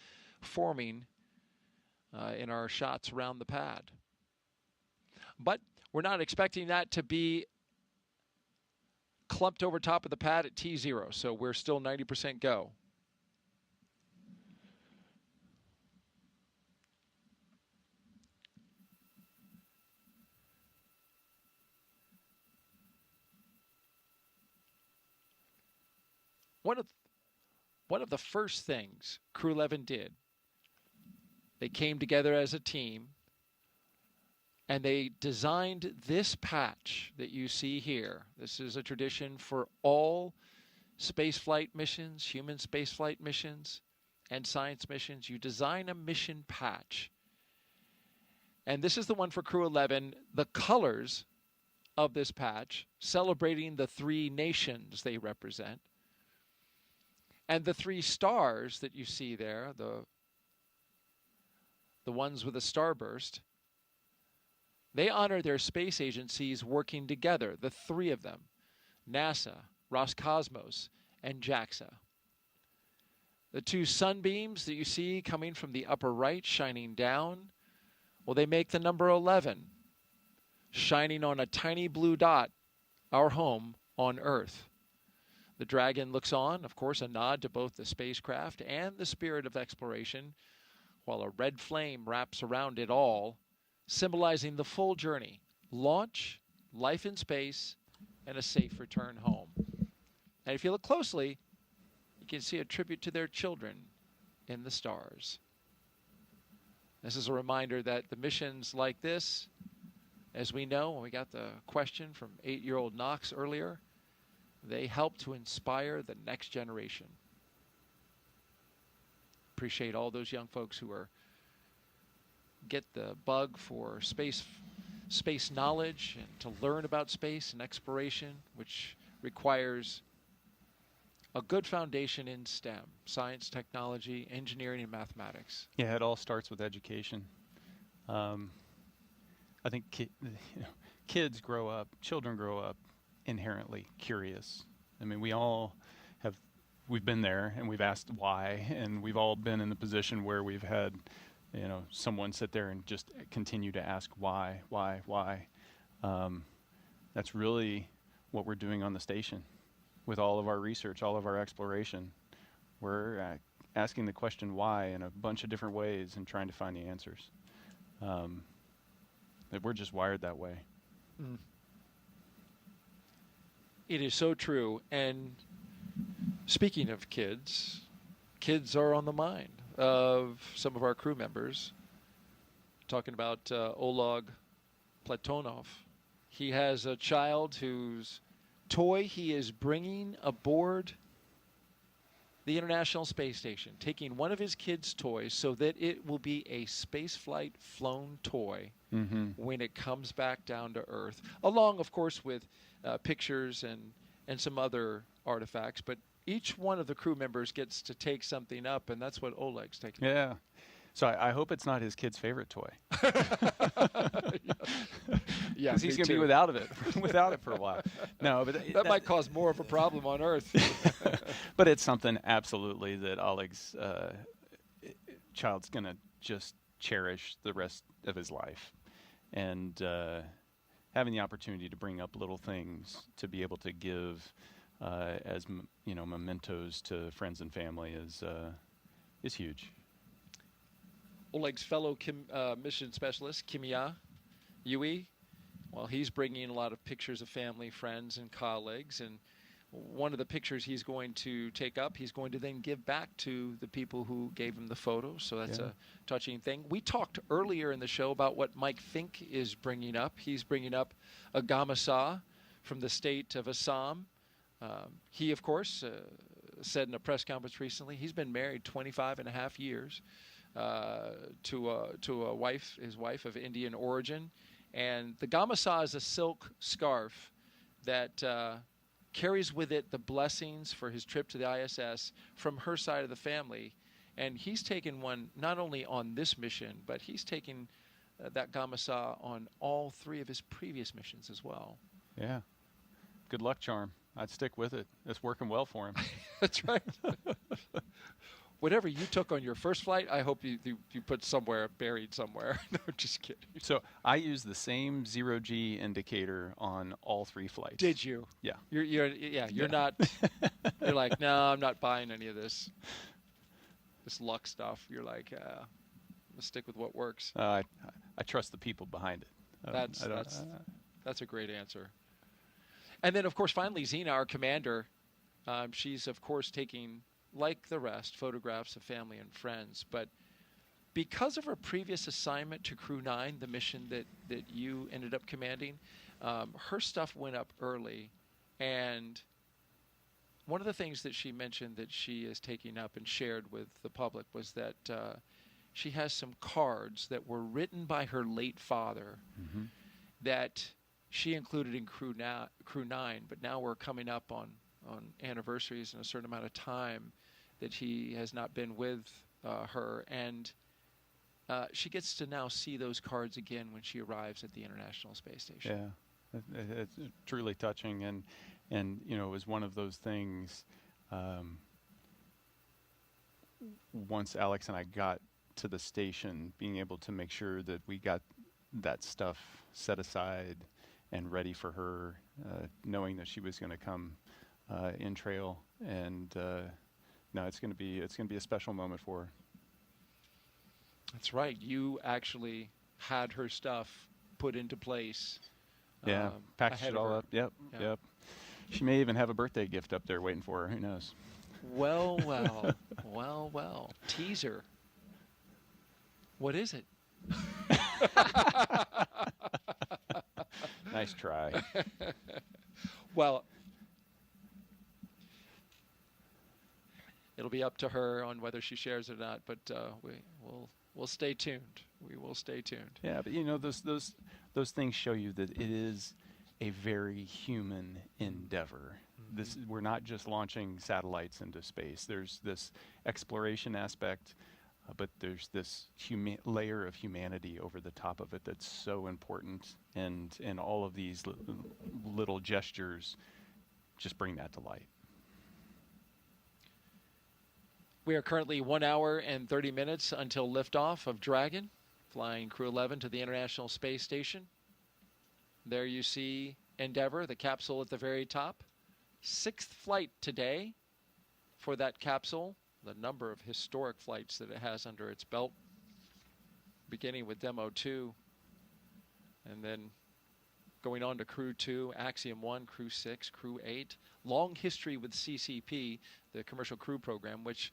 forming in our shots around the pad. But we're not expecting that to be clumped over top of the pad at T0, so we're still 90% go. One of the first things Crew-11 did, they came together as a team and they designed this patch that you see here. This is a tradition for all spaceflight missions, human spaceflight missions, and science missions. You design a mission patch. And this is the one for Crew-11. The colors of this patch, celebrating the 3 nations they represent. And the 3 stars that you see there, the ones with a starburst, they honor their space agencies working together, the 3 of them, NASA, Roscosmos, and JAXA. The 2 sunbeams that you see coming from the upper right, shining down, well, they make the number 11, shining on a tiny blue dot, our home on Earth. The Dragon looks on, of course, a nod to both the spacecraft and the spirit of exploration, while a red flame wraps around it all, symbolizing the full journey, launch, life in space, and a safe return home. And if you look closely, you can see a tribute to their children in the stars. This is a reminder that the missions like this As we know, when we got the question from 8-year-old Knox earlier, they help to inspire the next generation. Appreciate all those young folks who get the bug for space knowledge and to learn about space and exploration, which requires a good foundation in STEM, science, technology, engineering, and mathematics. Yeah, it all starts with education. I think kids grow up, children grow up inherently curious. I mean, we've been there and we've asked why, and we've all been in the position where we've had, someone sit there and just continue to ask why. That's really what we're doing on the station with all of our research, all of our exploration. We're asking the question why in a bunch of different ways and trying to find the answers. That we're just wired that way. Mm. It is so true. And speaking of kids are on the mind of some of our crew members. Talking about Oleg Platonov. He has a child whose toy he is bringing aboard the International Space Station, taking one of his kids' toys so that it will be a spaceflight flown toy when it comes back down to Earth, along, of course, with pictures and some other artifacts. But each one of the crew members gets to take something up, and that's what Oleg's taking. Yeah. So I hope it's not his kid's favorite toy. Yeah, because he's going to be without it for a while. No, but that might cause more of a problem on Earth. But it's something absolutely that Oleg's child's going to just cherish the rest of his life, and having the opportunity to bring up little things to be able to give as mementos to friends and family is huge. Oleg's fellow mission specialist, Kimiya Yui, well, he's bringing a lot of pictures of family, friends, and colleagues. And one of the pictures he's going to take up, he's going to then give back to the people who gave him the photo. So that's a touching thing. We talked earlier in the show about what Mike Fincke is bringing up. He's bringing up a Gamasa from the state of Assam. He, of course, said in a press conference recently, he's been married 25 and a half years. To a wife, his wife of Indian origin, and the Gamasa is a silk scarf that carries with it the blessings for his trip to the ISS from her side of the family, and he's taken one not only on this mission, but he's taken that Gamasa on all 3 of his previous missions as well. Yeah, good luck charm. I'd stick with it. It's working well for him. That's right. Whatever you took on your first flight, I hope you put somewhere, buried somewhere. No, just kidding. So I used the same 0G indicator on all 3 flights. Did you? Yeah. You're not. You're like, no, I'm not buying any of this luck stuff. You're like, let's stick with what works. I trust the people behind it. That's a great answer. And then, of course, finally, Zena, our commander, she's, of course, taking, like the rest, photographs of family and friends. But because of her previous assignment to Crew-9, the mission that you ended up commanding, her stuff went up early. And one of the things that she mentioned that she is taking up and shared with the public was that she has some cards that were written by her late father that she included in Crew-9, but now we're coming up on anniversaries in a certain amount of time that he has not been with her, and she gets to now see those cards again when she arrives at the International Space Station. Yeah, it's truly touching, and it was one of those things. Once Alex and I got to the station, being able to make sure that we got that stuff set aside and ready for her, knowing that she was going to come in trail, and no, it's going to be a special moment for her. That's right. You actually had her stuff put into place. Yeah, packaged it all up. Yep. She may even have a birthday gift up there waiting for her. Who knows? Well. Teaser. What is it? Nice try. Well, it'll be up to her on whether she shares it or not, but we'll stay tuned. We will stay tuned. Yeah, but those things show you that it is a very human endeavor. We're not just launching satellites into space. There's this exploration aspect, but there's this layer of humanity over the top of it that's so important, and all of these little gestures just bring that to light. We are currently 1 hour and 30 minutes until liftoff of Dragon, flying Crew-11 to the International Space Station. There you see Endeavour, the capsule at the very top. 6th flight today for that capsule. The number of historic flights that it has under its belt, beginning with Demo 2, and then going on to Crew 2, Axiom 1, Crew 6, Crew 8. Long history with CCP, the Commercial Crew Program, which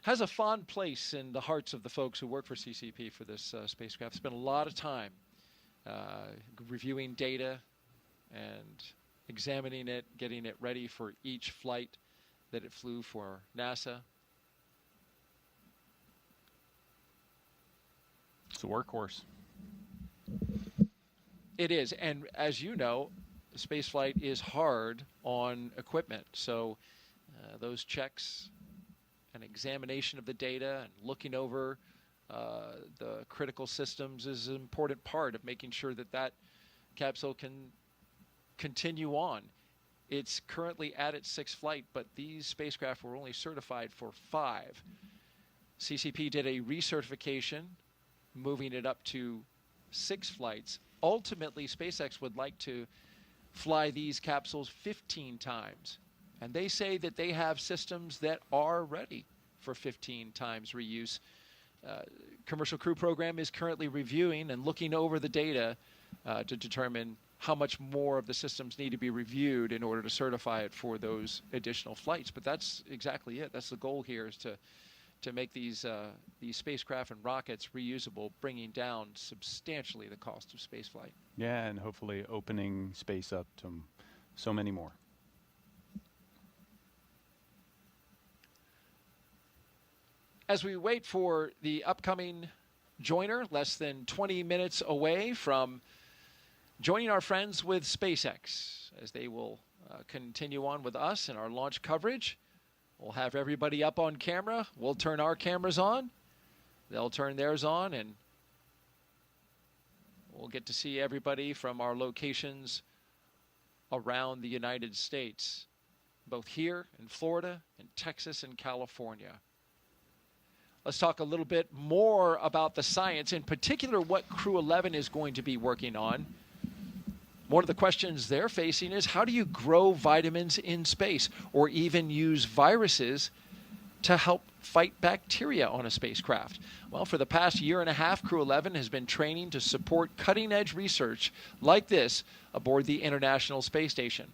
has a fond place in the hearts of the folks who work for CCP for this spacecraft. Spent a lot of time reviewing data and examining it, getting it ready for each flight that it flew for NASA. It's a workhorse. It is, and as you know, spaceflight is hard on equipment. So those checks and examination of the data and looking over the critical systems is an important part of making sure that that capsule can continue on. It's currently at its 6th flight, but these spacecraft were only certified for 5. CCP did a recertification, moving it up to 6 flights. Ultimately, SpaceX would like to fly these capsules 15 times. And they say that they have systems that are ready for 15 times reuse. Commercial Crew Program is currently reviewing and looking over the data to determine how much more of the systems need to be reviewed in order to certify it for those additional flights. But that's exactly it. That's the goal here, is to make these spacecraft and rockets reusable, bringing down substantially the cost of spaceflight. Yeah, and hopefully opening space up to so many more. As we wait for the upcoming joiner, less than 20 minutes away from joining our friends with SpaceX, as they will continue on with us in our launch coverage. We'll have everybody up on camera. We'll turn our cameras on. They'll turn theirs on, and we'll get to see everybody from our locations around the United States, both here in Florida, in Texas, and California. Let's talk a little bit more about the science, in particular what Crew-11 is going to be working on. One of the questions they're facing is, how do you grow vitamins in space, or even use viruses to help fight bacteria on a spacecraft? Well, for the past year and a half, Crew-11 has been training to support cutting-edge research like this aboard the International Space Station.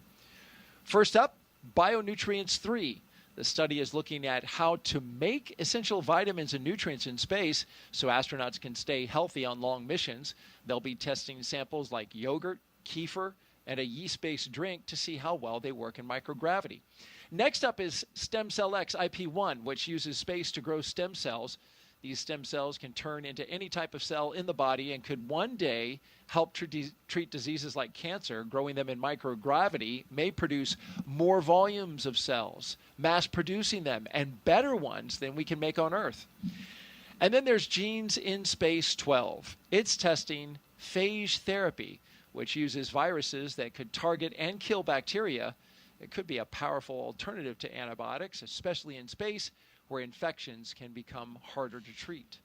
First up, Bionutrients 3. The study is looking at how to make essential vitamins and nutrients in space so astronauts can stay healthy on long missions. They'll be testing samples like yogurt, kefir, and a yeast-based drink to see how well they work in microgravity. Next up is Stem Cell X IP1, which uses space to grow stem cells. These stem cells can turn into any type of cell in the body and could one day help treat diseases like cancer. Growing them in microgravity may produce more volumes of cells, mass producing them, and better ones than we can make on Earth. And then there's Genes in Space 12. It's testing phage therapy, which uses viruses that could target and kill bacteria. It could be a powerful alternative to antibiotics, especially in space, where infections can become harder to treat.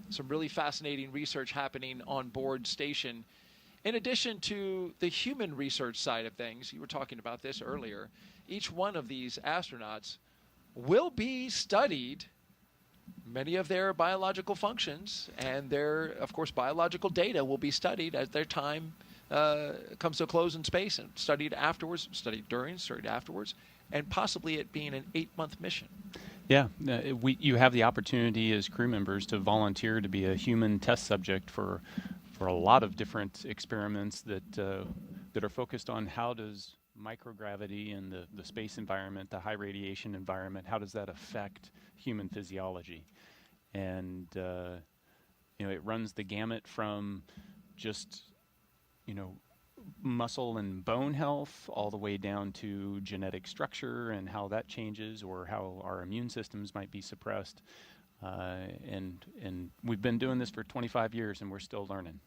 Some really fascinating research happening on board station. In addition to the human research side of things, you were talking about this earlier, each one of these astronauts will be studied, many of their biological functions, and their, of course, biological data will be studied as their time comes to a close in space, and studied afterwards, studied during, studied afterwards, and possibly it being an 8-month mission. Yeah, you have the opportunity as crew members to volunteer to be a human test subject for for a lot of different experiments that are focused on how does microgravity and the space environment, the high radiation environment, how does that affect human physiology? And it runs the gamut from just muscle and bone health all the way down to genetic structure and how that changes, or how our immune systems might be suppressed. And we've been doing this for 25 years and we're still learning.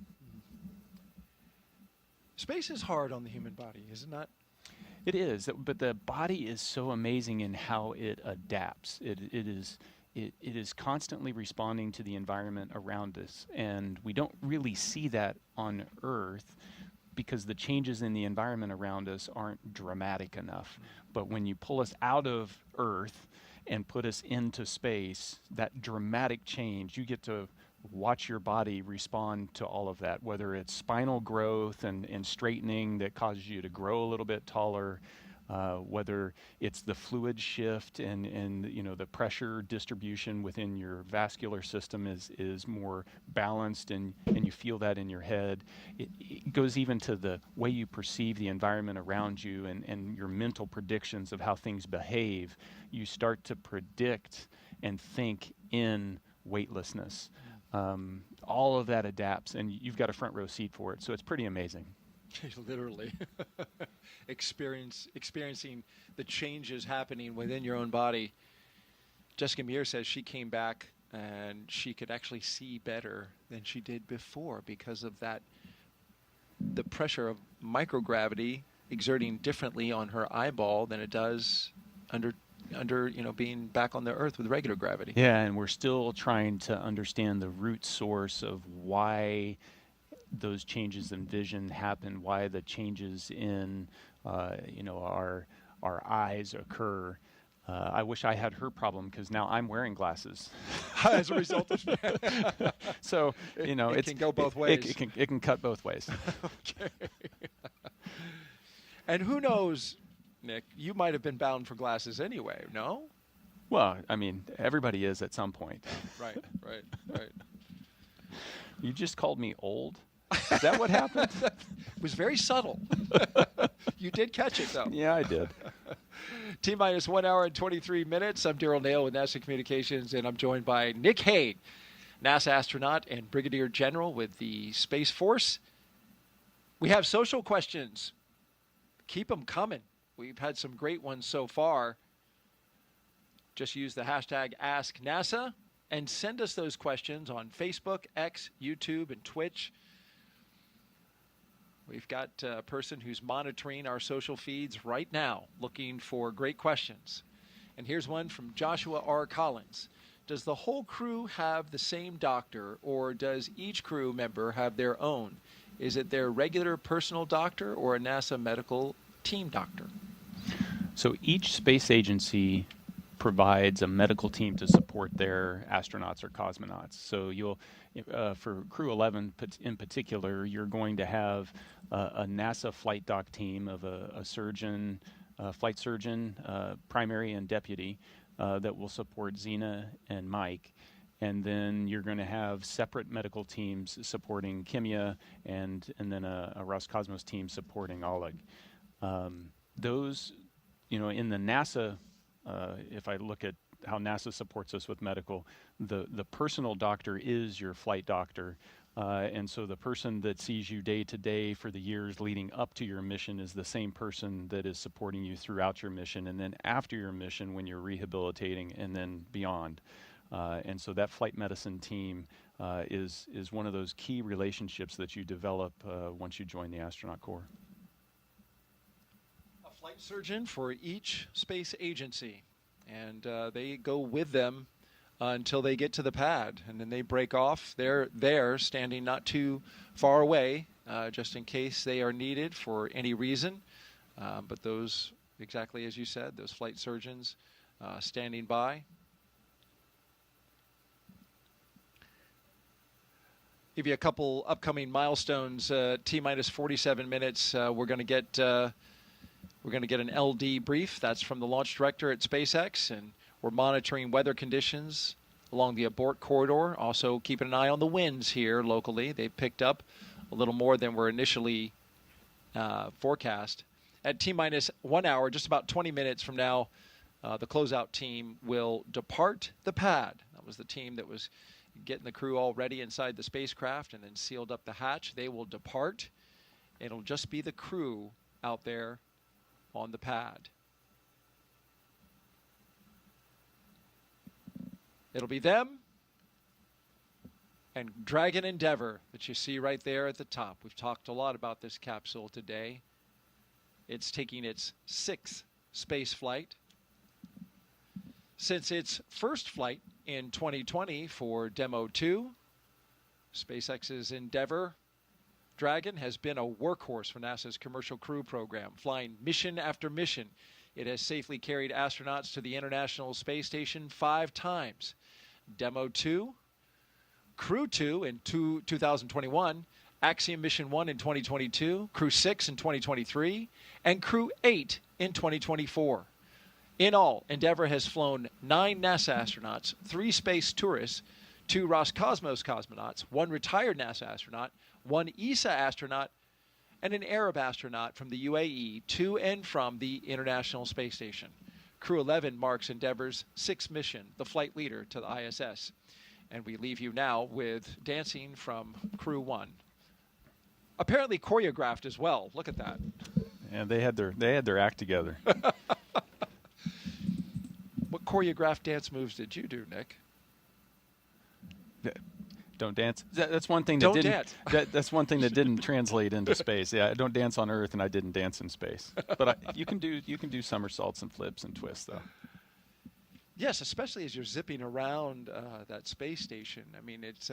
Space is hard on the human body, is it not? It is, but the body is so amazing in how it adapts. It is constantly responding to the environment around us, and we don't really see that on Earth because the changes in the environment around us aren't dramatic enough. But when you pull us out of Earth and put us into space, that dramatic change, you get to watch your body respond to all of that, whether it's spinal growth and straightening that causes you to grow a little bit taller, whether it's the fluid shift and the pressure distribution within your vascular system is more balanced, and you feel that in your head. It goes even to the way you perceive the environment around you and your mental predictions of how things behave. You start to predict and think in weightlessness. All of that adapts, and you've got a front row seat for it, so it's pretty amazing. Literally. Experiencing the changes happening within your own body. Jessica Muir says she came back and she could actually see better than she did before because of that, the pressure of microgravity exerting differently on her eyeball than it does under being back on the Earth with regular gravity. Yeah, and we're still trying to understand the root source of why those changes in vision happen, why the changes in our eyes occur. I wish I had her problem because now I'm wearing glasses as a result of that. So it can go both ways. It can cut both ways. Okay. And who knows, Nick? You might have been bound for glasses anyway. No? Well, I mean, everybody is at some point. Right. You just called me old. Is that what happened? It was very subtle. You did catch it, though. Yeah, I did. T-minus 1 hour and 23 minutes. I'm Daryl Nail with NASA Communications, and I'm joined by Nick Hague, NASA astronaut and Brigadier General with the Space Force. We have social questions. Keep them coming. We've had some great ones so far. Just use the hashtag AskNASA and send us those questions on Facebook, X, YouTube, and Twitch. We've got a person who's monitoring our social feeds right now, looking for great questions. And here's one from Joshua R. Collins. Does the whole crew have the same doctor, or does each crew member have their own? Is it their regular personal doctor or a NASA medical team doctor? So each space agency provides a medical team to support their astronauts or cosmonauts. So you'll, for Crew-11 in particular, you're going to have a NASA flight doc team of a surgeon, flight surgeon, primary and deputy, that will support Zena and Mike. And then you're going to have separate medical teams supporting Kimiya and then a Roscosmos team supporting Oleg. Those, in the NASA, if I look at how NASA supports us with medical, the personal doctor is your flight doctor. And so the person that sees you day to day for the years leading up to your mission is the same person that is supporting you throughout your mission, and then after your mission when you're rehabilitating, and then beyond. And so that flight medicine team is one of those key relationships that you develop once you join the astronaut corps. A flight surgeon for each space agency, and they go with them until they get to the pad, and then they break off. They're there, standing not too far away, just in case they are needed for any reason. But those, exactly as you said, those flight surgeons standing by. Give you a couple upcoming milestones. T-minus 47 minutes. We're going to get an LD brief. That's from the launch director at SpaceX, and we're monitoring weather conditions along the abort corridor. Also keeping an eye on the winds here locally. They've picked up a little more than were initially forecast. At T-minus 1 hour, just about 20 minutes from now, the closeout team will depart the pad. That was the team that was getting the crew all ready inside the spacecraft and then sealed up the hatch. They will depart. It'll just be the crew out there on the pad. It'll be them and Dragon Endeavour that you see right there at the top. We've talked a lot about this capsule today. It's taking its 6th space flight. Since its first flight in 2020 for Demo 2, SpaceX's Endeavour Dragon has been a workhorse for NASA's Commercial Crew program, flying mission after mission. It has safely carried astronauts to the International Space Station 5 times. Demo 2, Crew 2 in 2021, Axiom Mission 1 in 2022, Crew 6 in 2023, and Crew 8 in 2024. In all, Endeavour has flown 9 NASA astronauts, 3 space tourists, 2 Roscosmos cosmonauts, 1 retired NASA astronaut, 1 ESA astronaut, and an Arab astronaut from the UAE to and from the International Space Station. Crew-11 marks Endeavour's 6th mission, the flight leader to the ISS. And we leave you now with dancing from Crew-1. Apparently choreographed as well. Look at that. And they had their act together. What choreographed dance moves did you do, Nick? Don't dance. That's one thing that Don't didn't. dance. That's one thing that didn't translate into space. Yeah, I don't dance on Earth, and I didn't dance in space. But you can do somersaults and flips and twists, though. Yes, especially as you're zipping around that space station. I mean, it's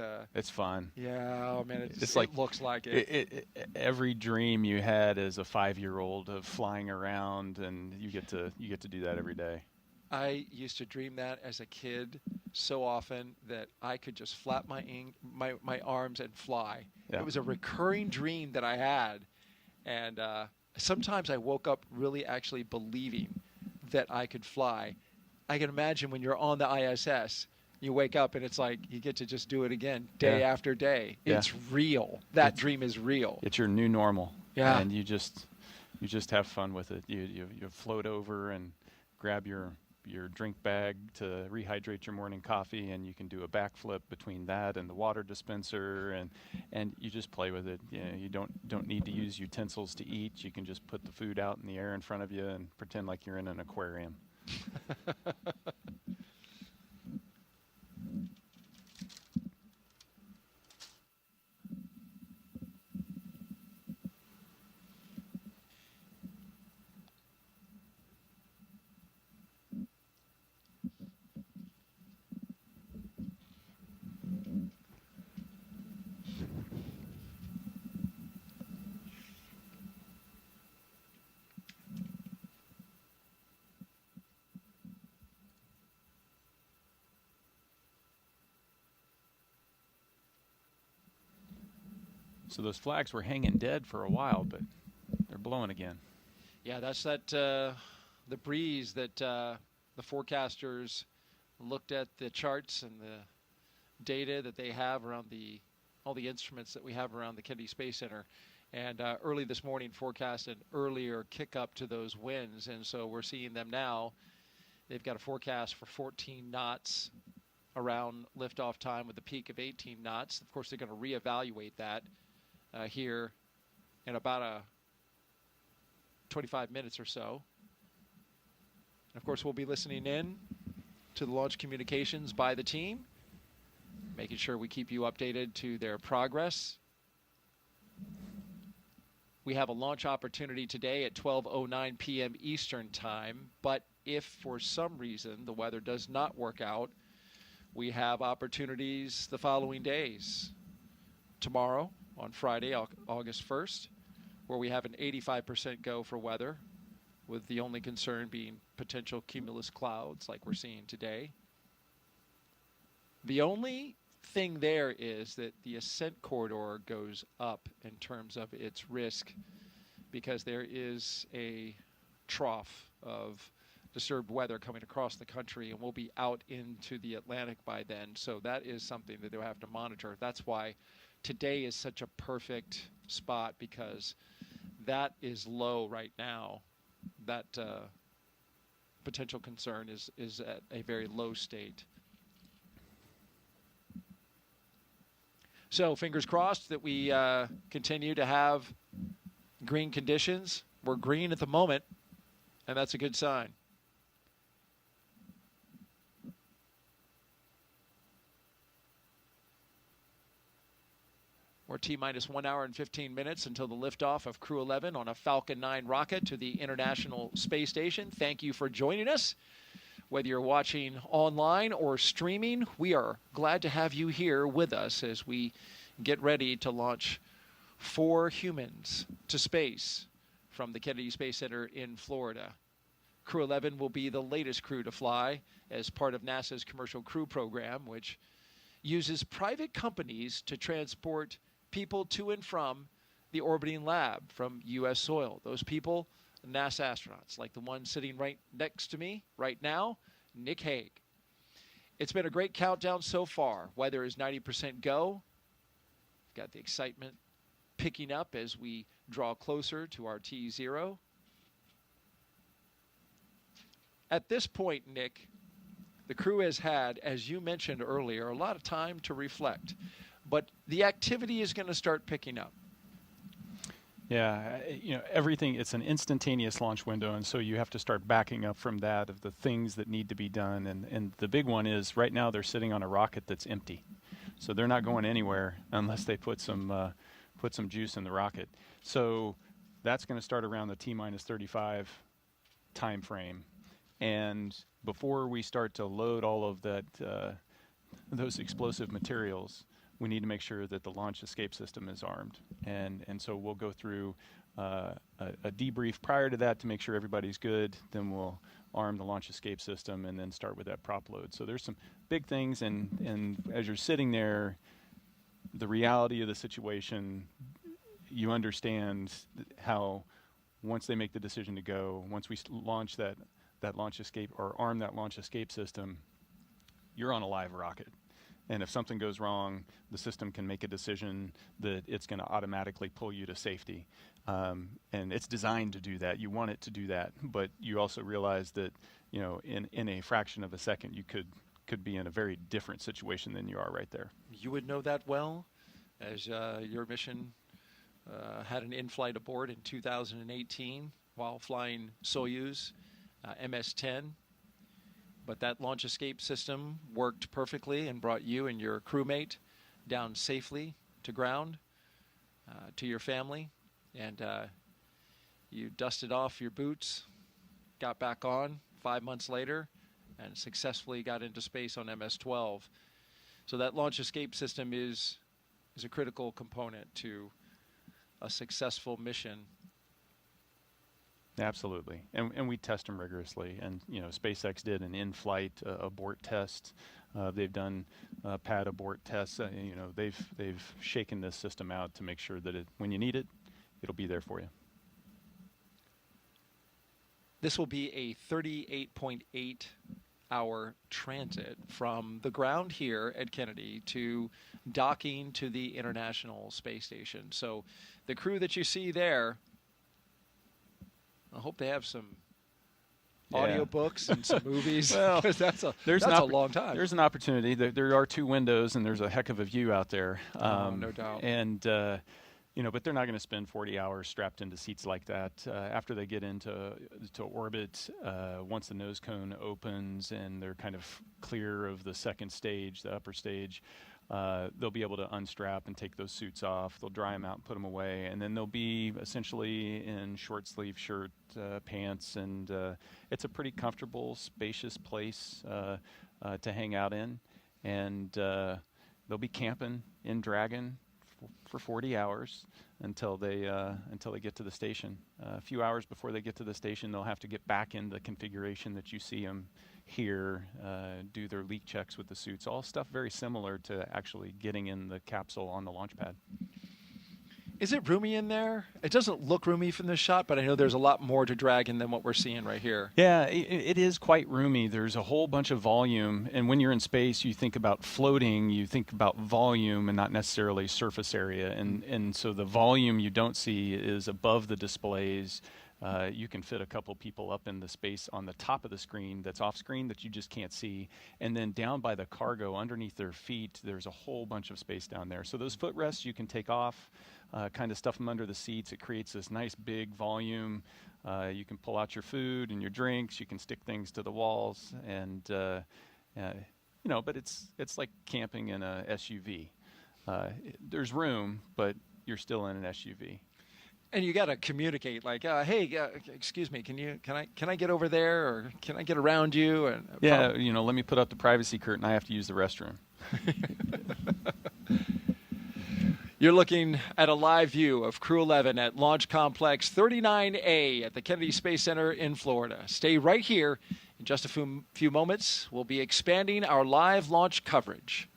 fun. Yeah, oh man, it's like, it looks like it. Every dream you had as a 5-year-old of flying around, and you get to do that every day. I used to dream that as a kid so often that I could just flap my arms and fly. Yeah. It was a recurring dream that I had, and sometimes I woke up really actually believing that I could fly. I can imagine when you're on the ISS, you wake up and it's like you get to just do it again day after day. Yeah. It's real. That dream is real. It's your new normal. Yeah. And you just have fun with it. You float over and grab your drink bag to rehydrate your morning coffee, and you can do a backflip between that and the water dispenser, and you just play with it. You know, you don't need to use utensils to eat. You can just put the food out in the air in front of you and pretend like you're in an aquarium. So those flags were hanging dead for a while, but they're blowing again. Yeah, that's the breeze that the forecasters looked at the charts and the data that they have around all the instruments that we have around the Kennedy Space Center. And early this morning forecast an earlier kick up to those winds, and so we're seeing them now. They've got a forecast for 14 knots around liftoff time with a peak of 18 knots. Of course, they're going to reevaluate that here in about 25 minutes or so. And of course, we'll be listening in to the launch communications by the team, making sure we keep you updated to their progress. We have a launch opportunity today at 12:09 p.m. Eastern Time, but if for some reason the weather does not work out, we have opportunities the following days. Tomorrow, on Friday, August 1st, where we have an 85% go for weather, with the only concern being potential cumulus clouds like we're seeing today. The only thing there is that the ascent corridor goes up in terms of its risk because there is a trough of disturbed weather coming across the country, and we'll be out into the Atlantic by then. So that is something that they'll have to monitor. That's why today is such a perfect spot, because that is low right now. That potential concern is at a very low state. So fingers crossed that we continue to have green conditions. We're green at the moment, and that's a good sign. We're T-minus 1 hour and 15 minutes until the liftoff of Crew-11 on a Falcon 9 rocket to the International Space Station. Thank you for joining us. Whether you're watching online or streaming, we are glad to have you here with us as we get ready to launch 4 humans to space from the Kennedy Space Center in Florida. Crew-11 will be the latest crew to fly as part of NASA's Commercial Crew Program, which uses private companies to transport people to and from the orbiting lab from U.S. soil. Those people, NASA astronauts, like the one sitting right next to me right now, Nick Hague. It's been a great countdown so far. Weather is 90% go. Got the excitement picking up as we draw closer to our T0. At this point, Nick, the crew has had, as you mentioned earlier, a lot of time to reflect. But the activity is going to start picking up. Yeah, everything, it's an instantaneous launch window, and so you have to start backing up from that of the things that need to be done. And the big one is right now they're sitting on a rocket that's empty. So they're not going anywhere unless they put some juice in the rocket. So that's going to start around the T-minus 35 time frame. And before we start to load all of that, those explosive materials, we need to make sure that the launch escape system is armed. And so we'll go through a debrief prior to that to make sure everybody's good. Then we'll arm the launch escape system and then start with that prop load. So there's some big things, and as you're sitting there, the reality of the situation, you understand how once they make the decision to go, once we launch that launch escape or arm that launch escape system, you're on a live rocket. And if something goes wrong, the system can make a decision that it's going to automatically pull you to safety. And it's designed to do that. You want it to do that. But you also realize that, in a fraction of a second, you could be in a very different situation than you are right there. You would know that well, as your mission had an in-flight abort in 2018 while flying Soyuz MS-10. But that launch escape system worked perfectly and brought you and your crewmate down safely to ground, to your family. And you dusted off your boots, got back on 5 months later, and successfully got into space on MS-12. So that launch escape system is a critical component to a successful mission. Absolutely, and we test them rigorously. And SpaceX did an in-flight abort test. They've done pad abort tests. They've shaken this system out to make sure that when you need it, it'll be there for you. This will be a 38.8 hour transit from the ground here at Kennedy to docking to the International Space Station. So the crew that you see there, I hope they have some audiobooks and some movies. Well, that's a long time. There's an opportunity. There are 2 windows, and there's a heck of a view out there. No doubt. And but they're not going to spend 40 hours strapped into seats like that. After they get into orbit, once the nose cone opens and they're kind of clear of the second stage, the upper stage, they'll be able to unstrap and take those suits off. They'll dry them out and put them away, and then they'll be essentially in short sleeve shirt, pants, and it's a pretty comfortable, spacious place to hang out in. And they'll be camping in Dragon for 40 hours until they get to the station. A few hours before they get to the station, they'll have to get back in the configuration that you see them here, do their leak checks with the suits, all stuff very similar to actually getting in the capsule on the launch pad. Is it roomy in there? It doesn't look roomy from this shot, but I know there's a lot more to Dragon than what we're seeing right here. Yeah, it is quite roomy. There's a whole bunch of volume, and when you're in space, you think about floating, you think about volume and not necessarily surface area, and so the volume you don't see is above the displays. You can fit a couple people up in the space on the top of the screen that's off screen that you just can't see. And then down by the cargo underneath their feet, there's a whole bunch of space down there. So those footrests you can take off, kind of stuff them under the seats. It creates this nice big volume. You can pull out your food and your drinks. You can stick things to the walls. And, but it's like camping in a SUV. There's room, but you're still in an SUV. And you got to communicate, like, hey, excuse me, can I get over there, or can I get around you? And let me put up the privacy curtain. I have to use the restroom. You're looking at a live view of Crew-11 at Launch Complex 39A at the Kennedy Space Center in Florida. Stay right here. In just a few moments, we'll be expanding our live launch coverage.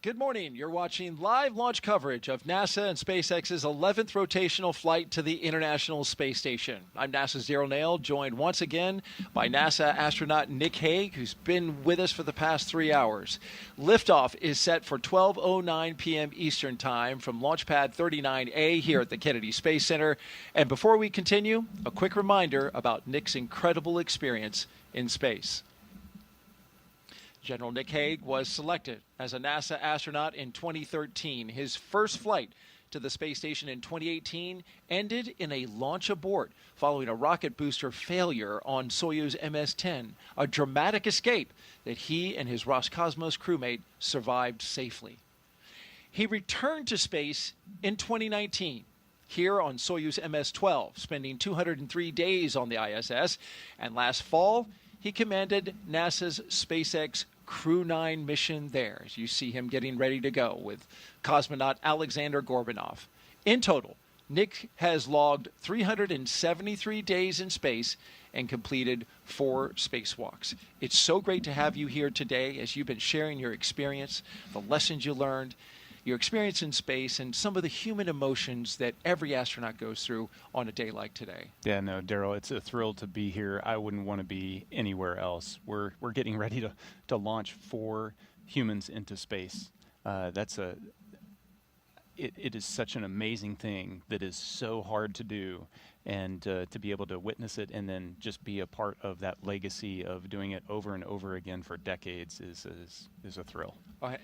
Good morning. You're watching live launch coverage of NASA and SpaceX's 11th rotational flight to the International Space Station. I'm NASA's Daryl Nail, joined once again by NASA astronaut Nichole, who's been with us for the past 3 hours. Liftoff is set for 12:09 p.m. Eastern Time from Launch Pad 39A here at the Kennedy Space Center. And before we continue, a quick reminder about Nick's incredible experience in space. General Nick Hague was selected as a NASA astronaut in 2013. His first flight to the space station in 2018 ended in a launch abort following a rocket booster failure on Soyuz MS-10, a dramatic escape that he and his Roscosmos crewmate survived safely. He returned to space in 2019. Here on Soyuz MS-12, spending 203 days on the ISS, and last fall, he commanded NASA's SpaceX Crew-9 mission there, as you see him getting ready to go with cosmonaut Alexander Gorbanov. In total, Nick has logged 373 days in space and completed 4 spacewalks. It's so great to have you here today as you've been sharing your experience, the lessons you learned, your experience in space, and some of the human emotions that every astronaut goes through on a day like today. Yeah, no, Daryl, it's a thrill to be here. I wouldn't want to be anywhere else. We're getting ready to launch 4 humans into space. It is such an amazing thing that is so hard to do, and to be able to witness it and then just be a part of that legacy of doing it over and over again for decades is a thrill.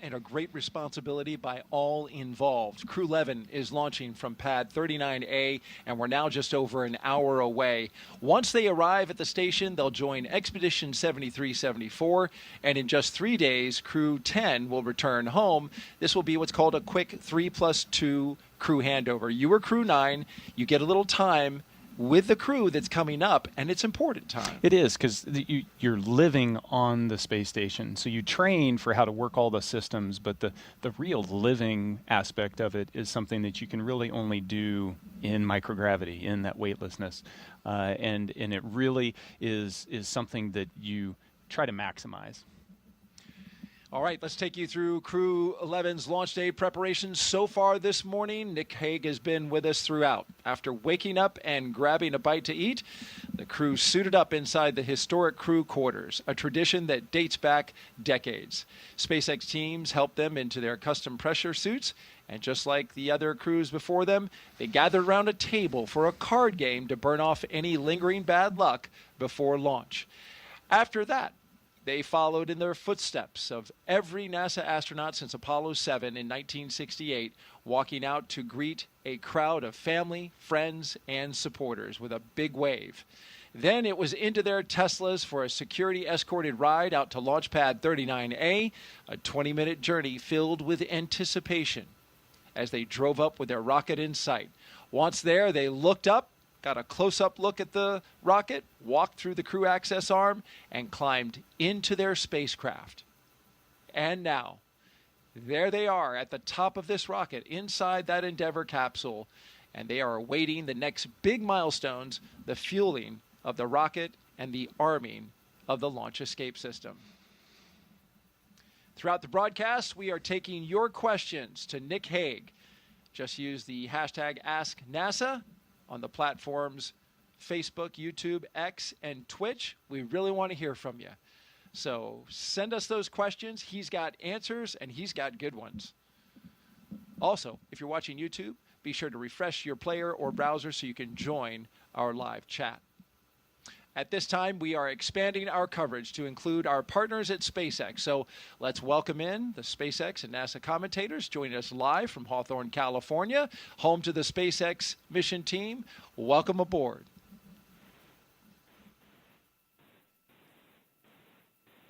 And a great responsibility by all involved. Crew-11 is launching from Pad 39A, and we're now just over an hour away. Once they arrive at the station, they'll join Expedition 7374, and in just 3 days, Crew-10 will return home. This will be what's called a quick 3+2 crew handover. You were Crew-9. You get a little time with the crew that's coming up, and it's important time. It is, because you're living on the space station, so you train for how to work all the systems, but the real living aspect of it is something that you can really only do in microgravity, in that weightlessness, and it really is something that you try to maximize. All right, let's take you through Crew-11's launch day preparations so far this morning. Nick Hague has been with us throughout. After waking up and grabbing a bite to eat, the crew suited up inside the historic crew quarters, a tradition that dates back decades. SpaceX teams helped them into their custom pressure suits, and just like the other crews before them, they gathered around a table for a card game to burn off any lingering bad luck before launch. After that, They followed in the footsteps of every NASA astronaut since Apollo 7 in 1968, walking out to greet a crowd of family, friends, and supporters with a big wave. Then it was into their Teslas for a security-escorted ride out to Launch Pad 39A, a 20-minute journey filled with anticipation as they drove up with their rocket in sight. Once there, they looked up, got a close-up look at the rocket, walked through the crew access arm, and climbed into their spacecraft. And now, there they are at the top of this rocket inside that Endeavour capsule, and they are awaiting the next big milestones, the fueling of the rocket and the arming of the launch escape system. Throughout the broadcast, we are taking your questions to Nick Hague. Just use the hashtag AskNASA on the platforms Facebook, YouTube, X, and Twitch. We really want to hear from you. So send us those questions. He's got answers, and he's got good ones. Also, if you're watching YouTube, be sure to refresh your player or browser so you can join our live chat. At this time, we are expanding our coverage to include our partners at SpaceX. So let's welcome in the SpaceX and NASA commentators joining us live from Hawthorne, California, home to the SpaceX mission team. Welcome aboard.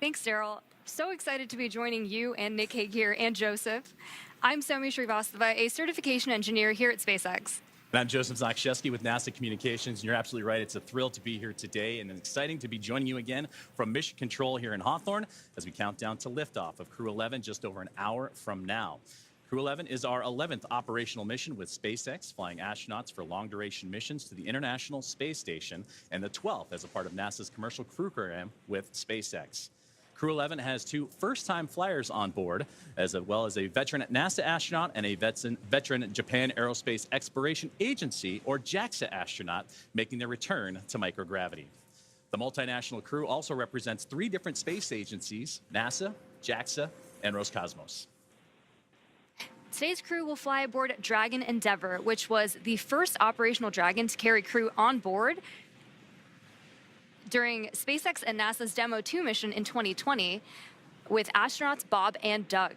Thanks, Daryl. So excited to be joining you and Nick Hague here and Joseph. I'm Somi Srivastava, a certification engineer here at SpaceX. And I'm Joseph Zakshevsky with NASA Communications. And you're absolutely right. It's a thrill to be here today and exciting to be joining you again from Mission Control here in Hawthorne as we count down to liftoff of Crew-11 just over an hour from now. Crew-11 is our 11th operational mission with SpaceX, flying astronauts for long-duration missions to the International Space Station, and the 12th as a part of NASA's commercial crew program with SpaceX. Crew-11 has 2 first-time flyers on board, as well as a veteran NASA astronaut and a veteran Japan Aerospace Exploration Agency, or JAXA astronaut, making their return to microgravity. The multinational crew also represents 3 different space agencies: NASA, JAXA, and Roscosmos. Today's crew will fly aboard Dragon Endeavour, which was the first operational Dragon to carry crew on board during SpaceX and NASA's Demo 2 mission in 2020 with astronauts Bob and Doug.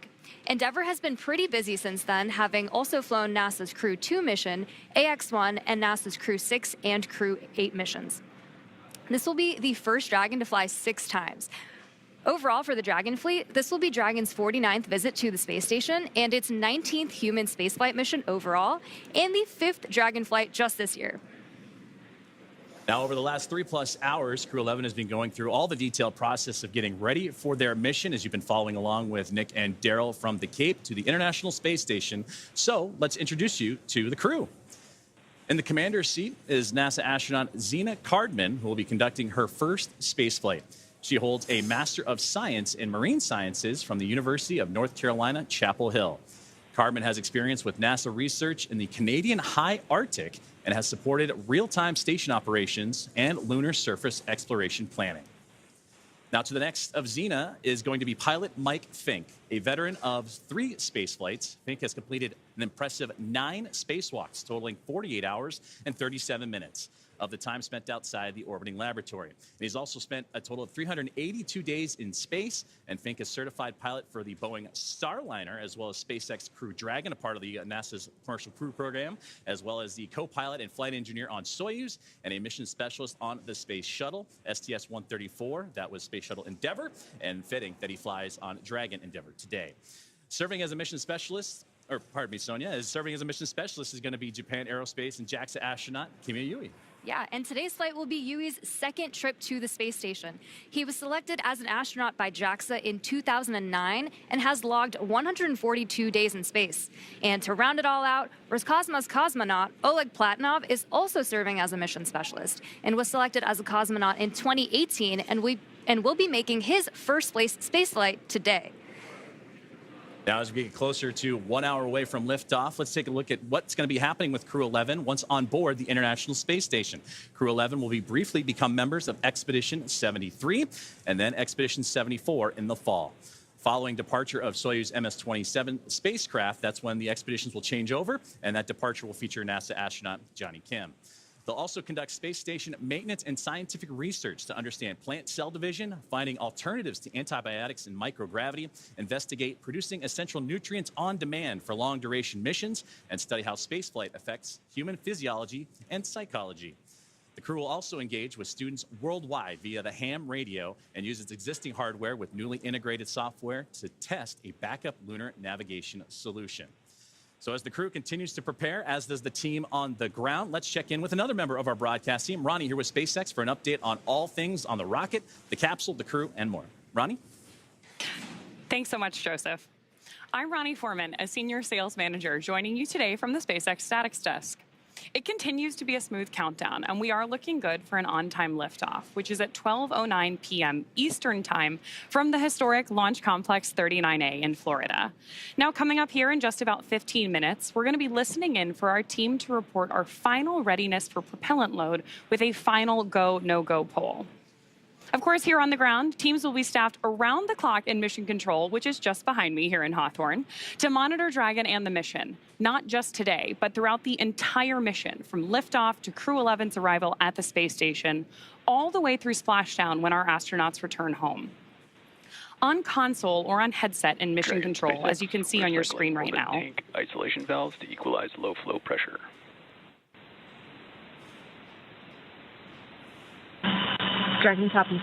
Endeavour has been pretty busy since then, having also flown NASA's Crew 2 mission, AX-1, and NASA's Crew 6 and Crew 8 missions. This will be the first Dragon to fly 6 times. Overall, for the Dragon fleet, this will be Dragon's 49th visit to the space station and its 19th human spaceflight mission overall, and the 5th Dragon flight just this year. Now, over the last 3+ hours, Crew-11 has been going through all the detailed process of getting ready for their mission, as you've been following along with Nick and Daryl from the Cape to the International Space Station. So let's introduce you to the crew. In the commander's seat is NASA astronaut Zena Cardman, who will be conducting her first spaceflight. She holds a Master of Science in Marine Sciences from the University of North Carolina, Chapel Hill. Cardman has experience with NASA research in the Canadian High Arctic and has supported real-time station operations and lunar surface exploration planning. Now to the next of Zena is going to be pilot Mike Fincke, a veteran of 3 space flights. Fincke has completed an impressive 9 spacewalks, totaling 48 hours and 37 minutes of the time spent outside the orbiting laboratory. And he's also spent a total of 382 days in space, and Fincke is certified pilot for the Boeing Starliner, as well as SpaceX Crew Dragon, a part of the NASA's commercial crew program, as well as the co-pilot and flight engineer on Soyuz, and a mission specialist on the Space Shuttle, STS-134, that was Space Shuttle Endeavour, and fitting that he flies on Dragon Endeavour today. Serving as a mission specialist, or pardon me, Sonia, is serving as a mission specialist is going to be Japan Aerospace and JAXA astronaut Kimiya Yui. Yeah, and today's flight will be Yui's 2nd trip to the space station. He was selected as an astronaut by JAXA in 2009 and has logged 142 days in space. And to round it all out, Roscosmos cosmonaut Oleg Platonov is also serving as a mission specialist and was selected as a cosmonaut in 2018 and will be making his first space flight today. Now, as we get closer to 1 hour away from liftoff, let's take a look at what's going to be happening with Crew-11 once on board the International Space Station. Crew-11 will briefly become members of Expedition 73 and then Expedition 74 in the fall. Following departure of Soyuz MS-27 spacecraft, that's when the expeditions will change over, and that departure will feature NASA astronaut Johnny Kim. They'll also conduct space station maintenance and scientific research to understand plant cell division, finding alternatives to antibiotics and microgravity, investigate producing essential nutrients on demand for long-duration missions, and study how spaceflight affects human physiology and psychology. The crew will also engage with students worldwide via the ham radio and use its existing hardware with newly integrated software to test a backup lunar navigation solution. So as the crew continues to prepare, as does the team on the ground, let's check in with another member of our broadcast team, Ronnie, here with SpaceX for an update on all things on the rocket, the capsule, the crew, and more. Ronnie? Thanks so much, Joseph. I'm Ronnie Foreman, a senior sales manager, joining you today from the SpaceX Statics Desk. It continues to be a smooth countdown, and we are looking good for an on-time liftoff, which is at 12:09 p.m. Eastern Time from the historic Launch Complex 39A in Florida. Now, coming up here in just about 15 minutes, we're going to be listening in for our team to report our final readiness for propellant load with a final go, no-go poll. Of course, here on the ground, teams will be staffed around the clock in mission control, which is just behind me here in Hawthorne, to monitor Dragon and the mission, not just today, but throughout the entire mission, from liftoff to Crew-11's arrival at the space station, all the way through splashdown when our astronauts return home. On console or on headset in mission control, as you can see on your screen right now. Tank isolation valves to equalize low flow pressure. Dragon copies.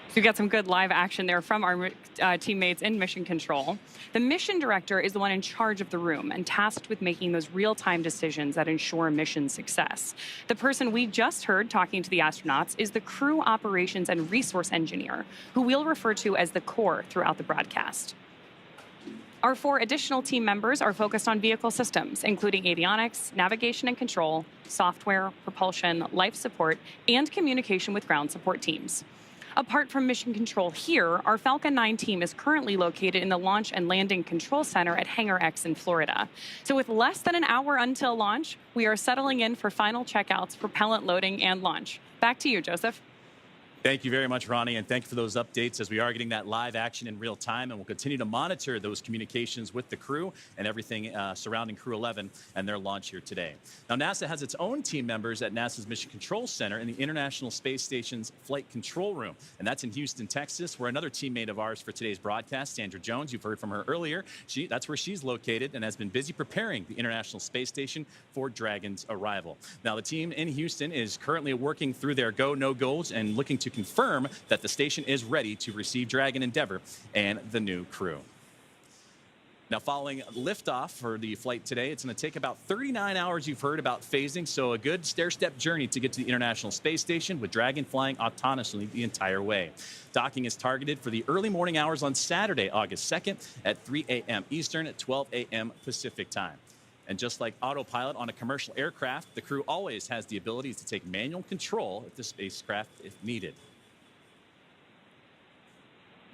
So we got some good live action there from our teammates in mission control. The mission director is the one in charge of the room and tasked with making those real-time decisions that ensure mission success. The person we just heard talking to the astronauts is the crew operations and resource engineer, who we'll refer to as the core throughout the broadcast. Our 4 additional team members are focused on vehicle systems, including avionics, navigation and control, software, propulsion, life support, and communication with ground support teams. Apart from mission control here, our Falcon 9 team is currently located in the Launch and Landing Control Center at Hangar X in Florida. So with less than an hour until launch, we are settling in for final checkouts, propellant loading, and launch. Back to you, Joseph. Thank you very much, Ronnie, and thank you for those updates as we are getting that live action in real time, and we'll continue to monitor those communications with the crew and everything surrounding Crew-11 and their launch here today. Now, NASA has its own team members at NASA's Mission Control Center in the International Space Station's Flight Control Room, and that's in Houston, Texas, where another teammate of ours for today's broadcast, Sandra Jones, you've heard from her earlier. That's where she's located and has been busy preparing the International Space Station for Dragon's arrival. Now, the team in Houston is currently working through their go, no-goes and looking to confirm that the station is ready to receive Dragon Endeavour and the new crew. Now, following liftoff for the flight today, it's going to take about 39 hours, you've heard, about phasing, so a good stair-step journey to get to the International Space Station, with Dragon flying autonomously the entire way. Docking is targeted for the early morning hours on Saturday, August 2nd at 3 a.m. Eastern at 12 a.m. Pacific time. And just like autopilot on a commercial aircraft, the crew always has the ability to take manual control of the spacecraft if needed.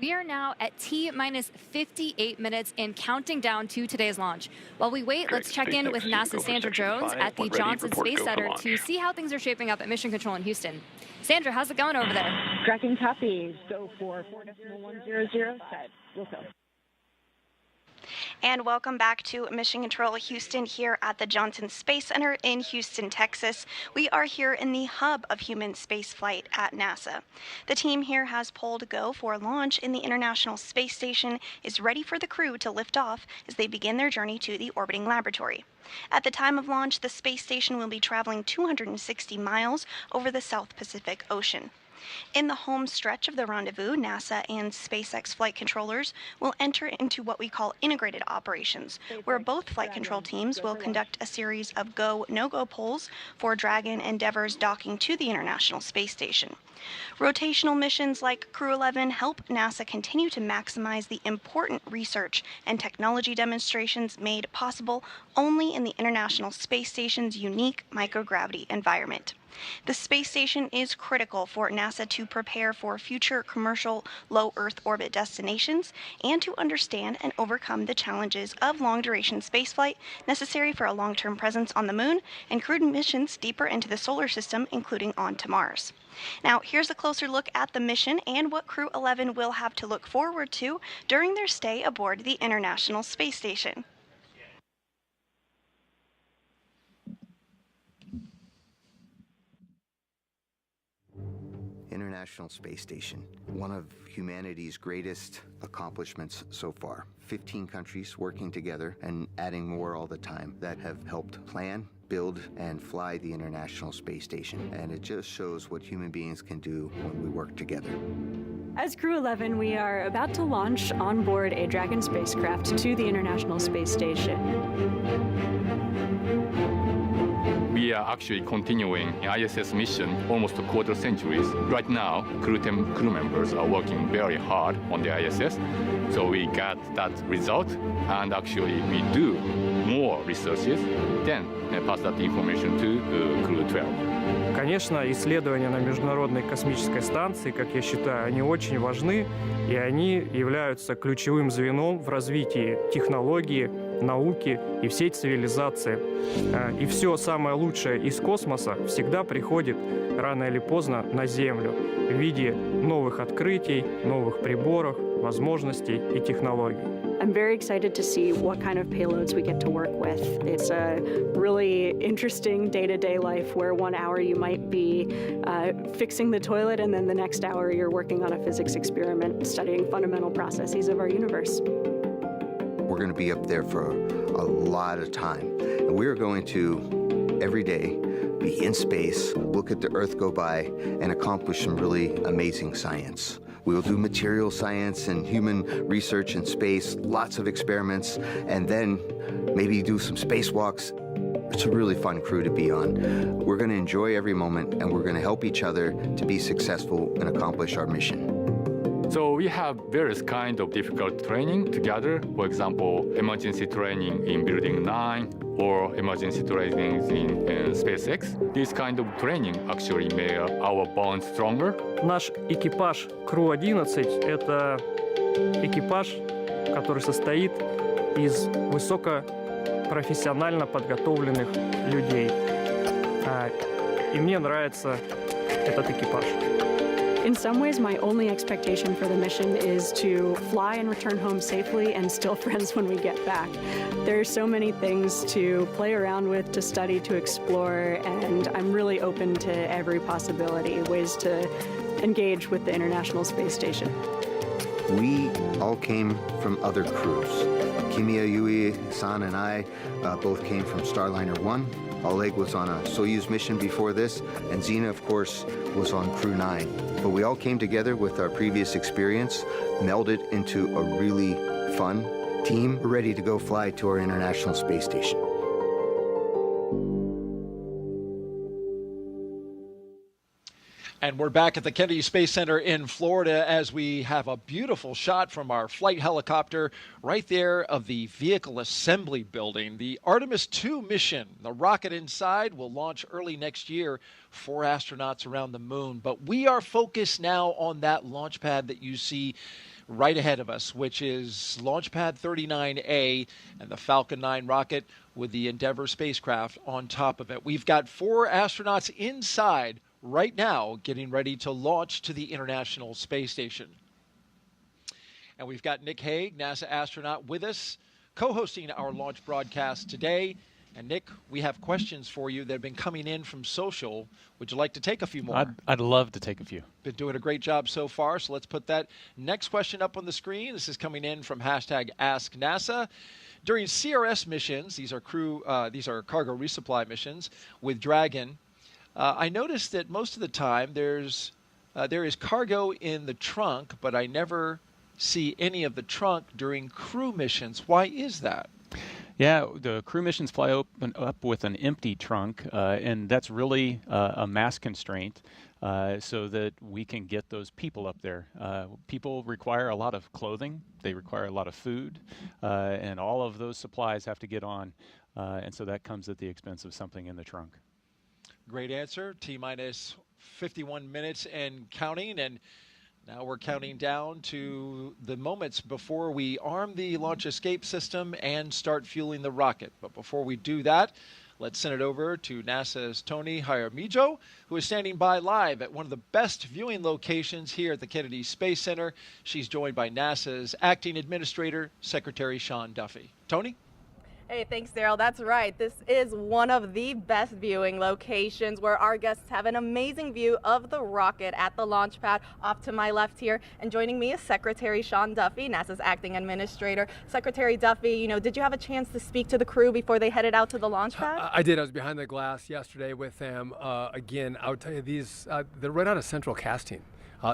We are now at T-minus 58 minutes and counting down to today's launch. While we wait, let's check in with NASA's Sandra Jones at the Johnson Space Center to see how things are shaping up at Mission Control in Houston. Sandra, how's it going over there? Tracking copies. Go for 4.100 set. Wilco. And welcome back to Mission Control Houston here at the Johnson Space Center in Houston, Texas. We are here in the hub of human spaceflight at NASA. The team here has pulled go for launch in the International Space Station, is ready for the crew to lift off as they begin their journey to the orbiting laboratory. At the time of launch, the space station will be traveling 260 miles over the South Pacific Ocean. In the home stretch of the rendezvous, NASA and SpaceX flight controllers will enter into what we call integrated operations, where both flight control teams will conduct a series of go, no-go polls for Dragon Endeavour's docking to the International Space Station. Rotational missions like Crew-11 help NASA continue to maximize the important research and technology demonstrations made possible only in the International Space Station's unique microgravity environment. The space station is critical for NASA to prepare for future commercial low Earth orbit destinations and to understand and overcome the challenges of long-duration spaceflight necessary for a long-term presence on the Moon and crewed missions deeper into the solar system, including on to Mars. Now, here's a closer look at the mission and what Crew-11 will have to look forward to during their stay aboard the International Space Station. International Space Station, one of humanity's greatest accomplishments so far. 15 countries working together and adding more all the time that have helped plan, build, and fly the International Space Station. And it just shows what human beings can do when we work together. As Crew-11, we are about to launch on board a Dragon spacecraft to the International Space Station. We are actually continuing an ISS mission almost a quarter centuries. Right now, Crew-10 crew members are working very hard on the ISS. So we got that result, and actually we do more researches, then pass that information to Crew-12. Конечно, исследования на Международной космической станции, как я считаю, они очень важны, и они являются ключевым звеном в развитии технологии, науки и всей цивилизации. И все самое лучшее из космоса всегда приходит рано или поздно на Землю в виде новых открытий, новых приборов, возможностей и технологий. I'm very excited to see what kind of payloads we get to work with. It's a really interesting day-to-day life where 1 hour you might be fixing the toilet and then the next hour you're working on a physics experiment studying fundamental processes of our universe. We're going to be up there for a lot of time. And we're going to, every day, be in space, look at the Earth go by, and accomplish some really amazing science. We will do material science and human research in space, lots of experiments, and then maybe do some spacewalks. It's a really fun crew to be on. We're going to enjoy every moment, and we're going to help each other to be successful and accomplish our mission. So we have various kinds of difficult training together. For example, emergency training in Building 9 or emergency training in SpaceX. This kind of training actually made our bond stronger. Наш экипаж Crew-11 — это экипаж, который состоит из высокопрофессионально подготовленных людей. И мне нравится этот экипаж. In some ways, my only expectation for the mission is to fly and return home safely and still friends when we get back. There are so many things to play around with, to study, to explore, and I'm really open to every possibility, ways to engage with the International Space Station. We all came from other crews. Kimiya Yui, San, and I both came from Starliner 1. Oleg was on a Soyuz mission before this, and Zena, of course, was on Crew-9. But we all came together with our previous experience, melded into a really fun team. We're ready to go fly to our International Space Station. And we're back at the Kennedy Space Center in Florida as we have a beautiful shot from our flight helicopter right there of the vehicle assembly building. The Artemis II mission, the rocket inside, will launch early next year. 4 astronauts around the moon. But we are focused now on that launch pad that you see right ahead of us, which is Launch Pad 39A and the Falcon 9 rocket with the Endeavour spacecraft on top of it. We've got 4 astronauts inside right now getting ready to launch to the International Space Station. And we've got Nick Hague, NASA astronaut, with us, co-hosting our launch broadcast today. And Nick, we have questions for you that have been coming in from social. Would you like to take a few more? I'd love to take a few. Been doing a great job so far, so let's put that next question up on the screen. This is coming in from #AskNASA. During CRS missions, these are cargo resupply missions with Dragon, I noticed that most of the time there is cargo in the trunk, but I never see any of the trunk during crew missions. Why is that? Yeah, the crew missions fly up with an empty trunk, and that's really a mass constraint so that we can get those people up there. People require a lot of clothing, they require a lot of food, and all of those supplies have to get on, and so that comes at the expense of something in the trunk. Great answer. T-minus 51 minutes and counting. And now we're counting down to the moments before we arm the launch escape system and start fueling the rocket. But before we do that, let's send it over to NASA's Tony Jaramillo, who is standing by live at one of the best viewing locations here at the Kennedy Space Center. She's joined by NASA's acting administrator, Secretary Sean Duffy. Tony? Hey, thanks, Daryl. That's right. This is one of the best viewing locations where our guests have an amazing view of the rocket at the launch pad off to my left here. And joining me is Secretary Sean Duffy, NASA's acting administrator. Secretary Duffy, did you have a chance to speak to the crew before they headed out to the launch pad? I did. I was behind the glass yesterday with them. Again, I would tell you they're right out of central casting.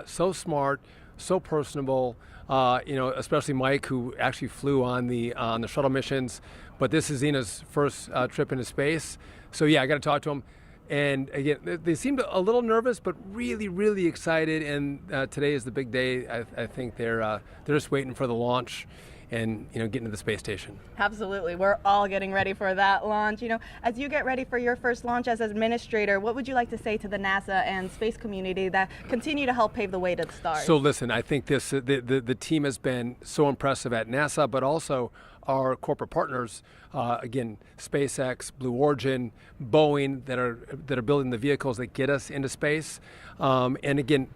So smart, so personable. Especially Mike, who actually flew on the shuttle missions. But this is Zena's first trip into space. So yeah, I got to talk to them. And again, they seemed a little nervous, but really, really excited. And today is the big day. I think they're just waiting for the launch and getting to the space station. Absolutely. We're all getting ready for that launch. As you get ready for your first launch as administrator, what would you like to say to the NASA and space community that continue to help pave the way to the stars? So listen, I think the team has been so impressive at NASA, but also our corporate partners, again, SpaceX, Blue Origin, Boeing, that are building the vehicles that get us into space. And again,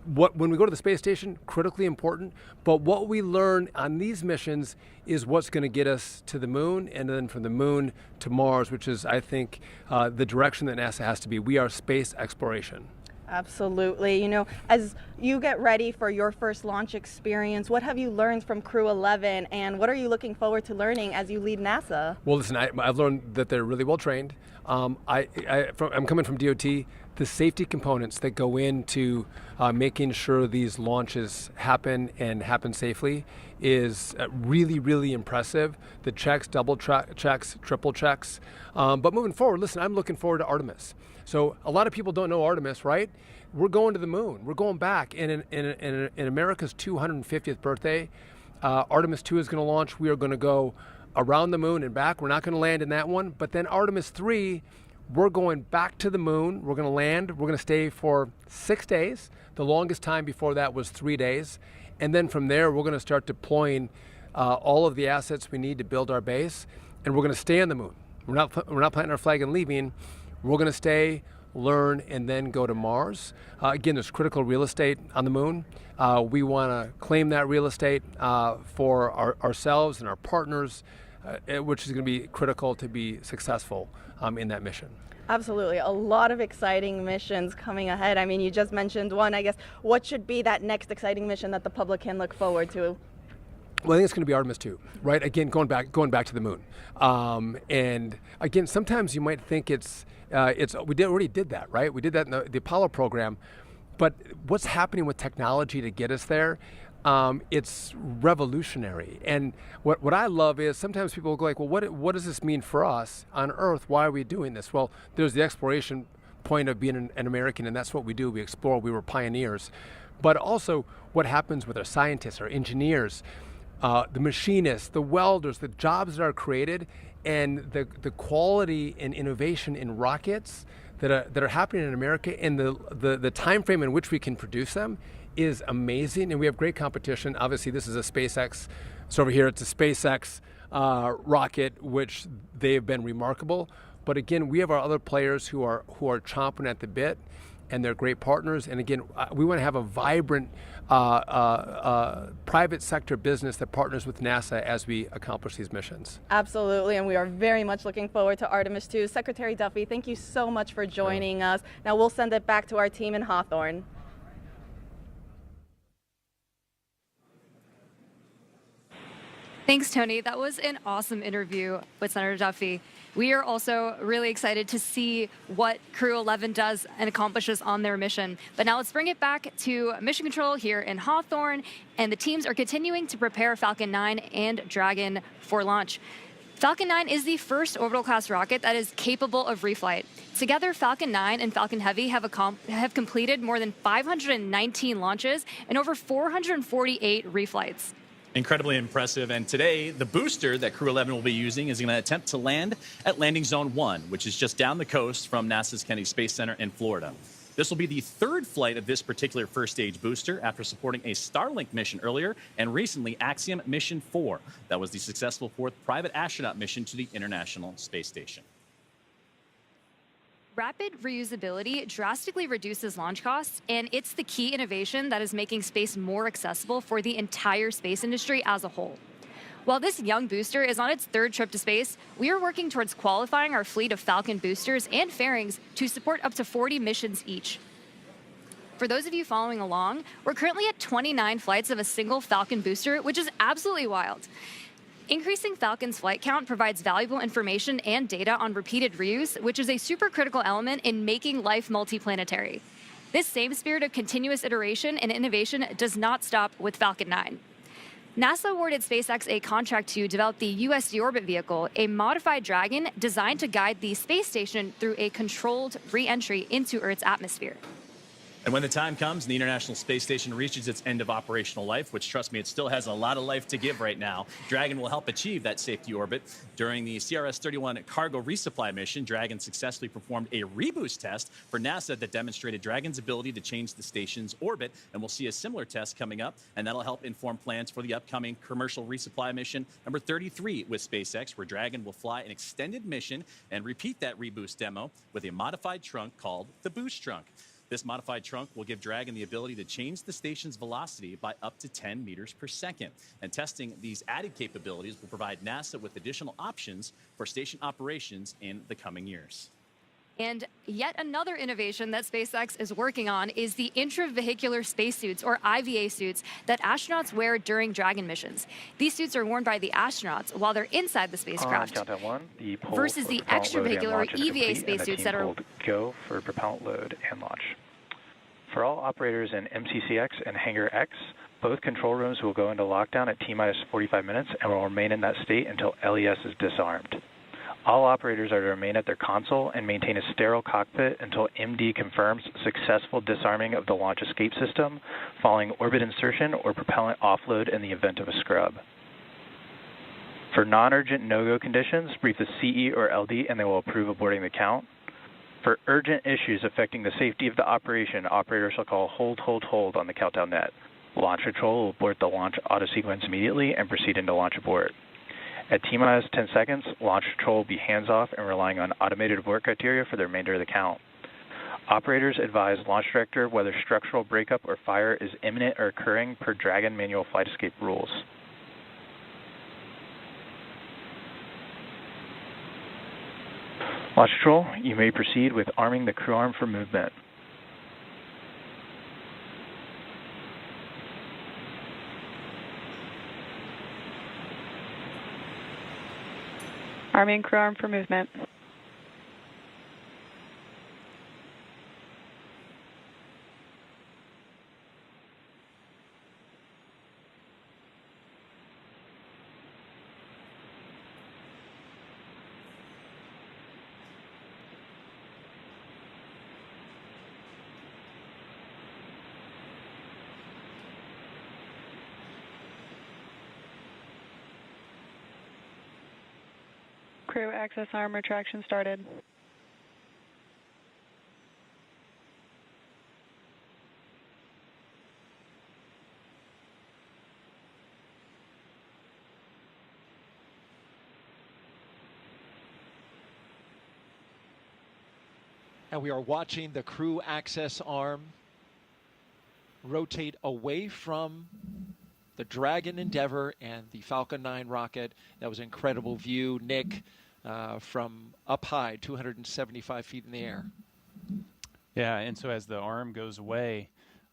when we go to the space station, critically important, but what we learn on these missions is what's going to get us to the moon, and then from the moon to Mars, which is, I think, the direction that NASA has to be. We are space exploration. Absolutely. As you get ready for your first launch experience, what have you learned from Crew-11, and what are you looking forward to learning as you lead NASA? Well, listen, I've learned that they're really well trained. I'm coming from DOT. The safety components that go into making sure these launches happen and happen safely is really, really impressive. The checks, double checks, triple checks. But moving forward, listen, I'm looking forward to Artemis. So a lot of people don't know Artemis, right? We're going to the moon. We're going back. And in America's 250th birthday, Artemis 2 is going to launch. We are going to go around the moon and back. We're not going to land in that one. But then Artemis 3, we're going back to the moon. We're going to land. We're going to stay for 6 days. The longest time before that was 3 days. And then from there, we're going to start deploying all of the assets we need to build our base. And we're going to stay on the moon. We're not planting our flag and leaving. We're going to stay, learn, and then go to Mars. Again, there's critical real estate on the moon. We want to claim that real estate for ourselves and our partners, which is going to be critical to be successful in that mission. Absolutely. A lot of exciting missions coming ahead. I mean, you just mentioned one. I guess what should be that next exciting mission that the public can look forward to? Well, I think it's going to be Artemis 2, right? Again, going back to the moon. And again, sometimes you might think we already did that, right? We did that in the Apollo program. But what's happening with technology to get us there? It's revolutionary. And what I love is sometimes people go like, well, what does this mean for us on Earth? Why are we doing this? Well, there's the exploration point of being an American, and that's what we do. We explore. We were pioneers. But also what happens with our scientists, our engineers, the machinists, the welders, the jobs that are created, and the quality and innovation in rockets that are happening in America, and the time frame in which we can produce them is amazing. And we have great competition. Obviously, this is a SpaceX. So over here, it's a SpaceX rocket, which they have been remarkable. But again, we have our other players who are chomping at the bit, and they're great partners. And again, we want to have a vibrant private sector business that partners with NASA as we accomplish these missions. Absolutely, and we are very much looking forward to Artemis 2. Secretary Duffy, thank you so much for joining us. Now we'll send it back to our team in Hawthorne. Thanks, Tony. That was an awesome interview with Senator Duffy. We are also really excited to see what Crew-11 does and accomplishes on their mission. But now let's bring it back to Mission Control here in Hawthorne, and the teams are continuing to prepare Falcon 9 and Dragon for launch. Falcon 9 is the first orbital-class rocket that is capable of reflight. Together, Falcon 9 and Falcon Heavy have completed more than 519 launches and over 448 reflights. Incredibly impressive. And today, the booster that Crew-11 will be using is going to attempt to land at Landing Zone 1, which is just down the coast from NASA's Kennedy Space Center in Florida. This will be the third flight of this particular first-stage booster after supporting a Starlink mission earlier and recently Axiom Mission 4. That was the successful fourth private astronaut mission to the International Space Station. Rapid reusability drastically reduces launch costs, and it's the key innovation that is making space more accessible for the entire space industry as a whole. While this young booster is on its third trip to space, we are working towards qualifying our fleet of Falcon boosters and fairings to support up to 40 missions each. For those of you following along, we're currently at 29 flights of a single Falcon booster, which is absolutely wild. Increasing Falcon's flight count provides valuable information and data on repeated reuse, which is a super critical element in making life multiplanetary. This same spirit of continuous iteration and innovation does not stop with Falcon 9. NASA awarded SpaceX a contract to develop the U.S. deorbit vehicle, a modified Dragon designed to guide the space station through a controlled re-entry into Earth's atmosphere. And when the time comes and the International Space Station reaches its end of operational life, which, trust me, it still has a lot of life to give right now, Dragon will help achieve that safety orbit. During the CRS-31 cargo resupply mission, Dragon successfully performed a reboost test for NASA that demonstrated Dragon's ability to change the station's orbit, and we'll see a similar test coming up, and that'll help inform plans for the upcoming commercial resupply mission number 33 with SpaceX, where Dragon will fly an extended mission and repeat that reboost demo with a modified trunk called the Boost Trunk. This modified trunk will give Dragon the ability to change the station's velocity by up to 10 meters per second. And testing these added capabilities will provide NASA with additional options for station operations in the coming years. And yet another innovation that SpaceX is working on is the intravehicular spacesuits, or IVA suits, that astronauts wear during Dragon missions. These suits are worn by the astronauts while they're inside the spacecraft, Countdown 1, versus the extravehicular or EVA spacesuits that are go for propellant load and launch. For all operators in MCCX and Hangar X, both control rooms will go into lockdown at T-minus 45 minutes and will remain in that state until LES is disarmed. All operators are to remain at their console and maintain a sterile cockpit until MD confirms successful disarming of the launch escape system, following orbit insertion or propellant offload in the event of a scrub. For non-urgent no-go conditions, brief the CE or LD and they will approve aborting the count. For urgent issues affecting the safety of the operation, operators shall call hold, hold, hold on the countdown net. Launch control will abort the launch auto sequence immediately and proceed into launch abort. At T-minus 10 seconds, launch control will be hands-off and relying on automated abort criteria for the remainder of the count. Operators advise launch director whether structural breakup or fire is imminent or occurring per Dragon manual flight escape rules. Launch control, you may proceed with arming the crew arm for movement. Arming crew arm for movement. Crew access arm retraction started. And we are watching the crew access arm rotate away from the Dragon Endeavour and the Falcon 9 rocket. That was an incredible view, Nick, from up high, 275 feet in the air. Yeah, and so as the arm goes away,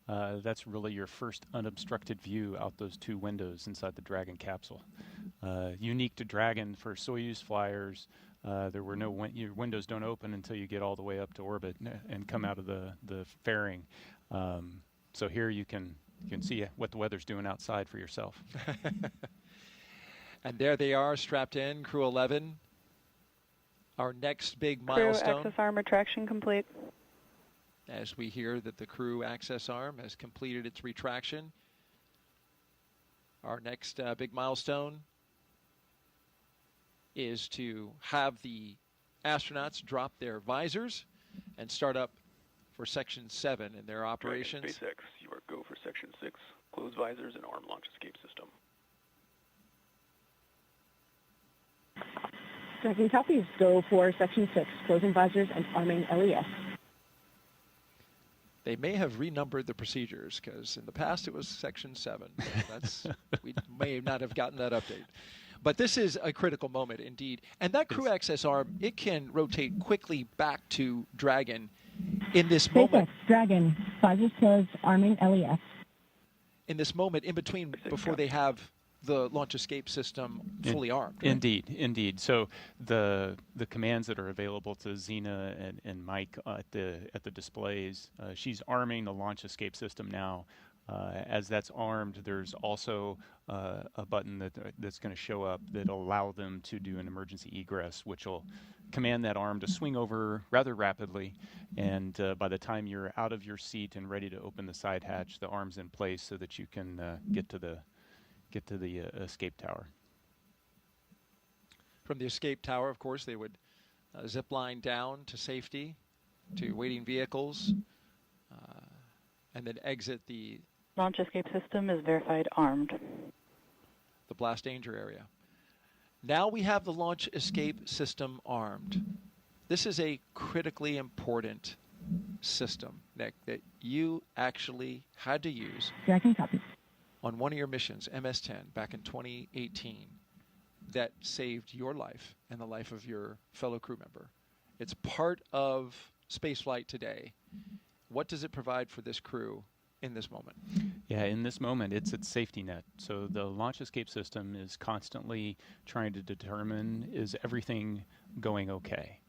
that's really your first unobstructed view out those two windows inside the Dragon capsule. Unique to Dragon for Soyuz flyers, there were no your windows don't open until you get all the way up to orbit and come out of the fairing. So here you can see what the weather's doing outside for yourself. And there they are, strapped in, Crew-11. Our next big milestone. Crew access arm retraction complete. As we hear that the crew access arm has completed its retraction. Our next big milestone is to have the astronauts drop their visors and start up for Section 7 in their operations. SpaceX, you are go for Section 6. Close visors and arm launch escape system. Dragon copies. Go for Section 6. Closing visors and arming LES. They may have renumbered the procedures because in the past it was Section 7. That's we may not have gotten that update. But this is a critical moment indeed. And that crew access arm, it can rotate quickly back to Dragon in this moment. Dragon, visors closed, arming LES. In this moment, in between, before they have the launch escape system fully armed. Right? Indeed. So the commands that are available to Zena and Mike at the displays, she's arming the launch escape system now. As that's armed, there's also a button that's going to show up that'll allow them to do an emergency egress, which will command that arm to swing over rather rapidly. And by the time you're out of your seat and ready to open the side hatch, the arm's in place so that you can get to the escape tower. From the escape tower, of course, they would zip line down to safety, to waiting vehicles, and then exit the launch escape system is verified armed. The blast danger area. Now we have the launch escape system armed. This is a critically important system, Nick, that you actually had to use on one of your missions, MS-10, back in 2018, that saved your life and the life of your fellow crew member. It's part of spaceflight today. What does it provide for this crew in this moment? Yeah, in this moment, it's its safety net. So the launch escape system is constantly trying to determine, is everything going okay?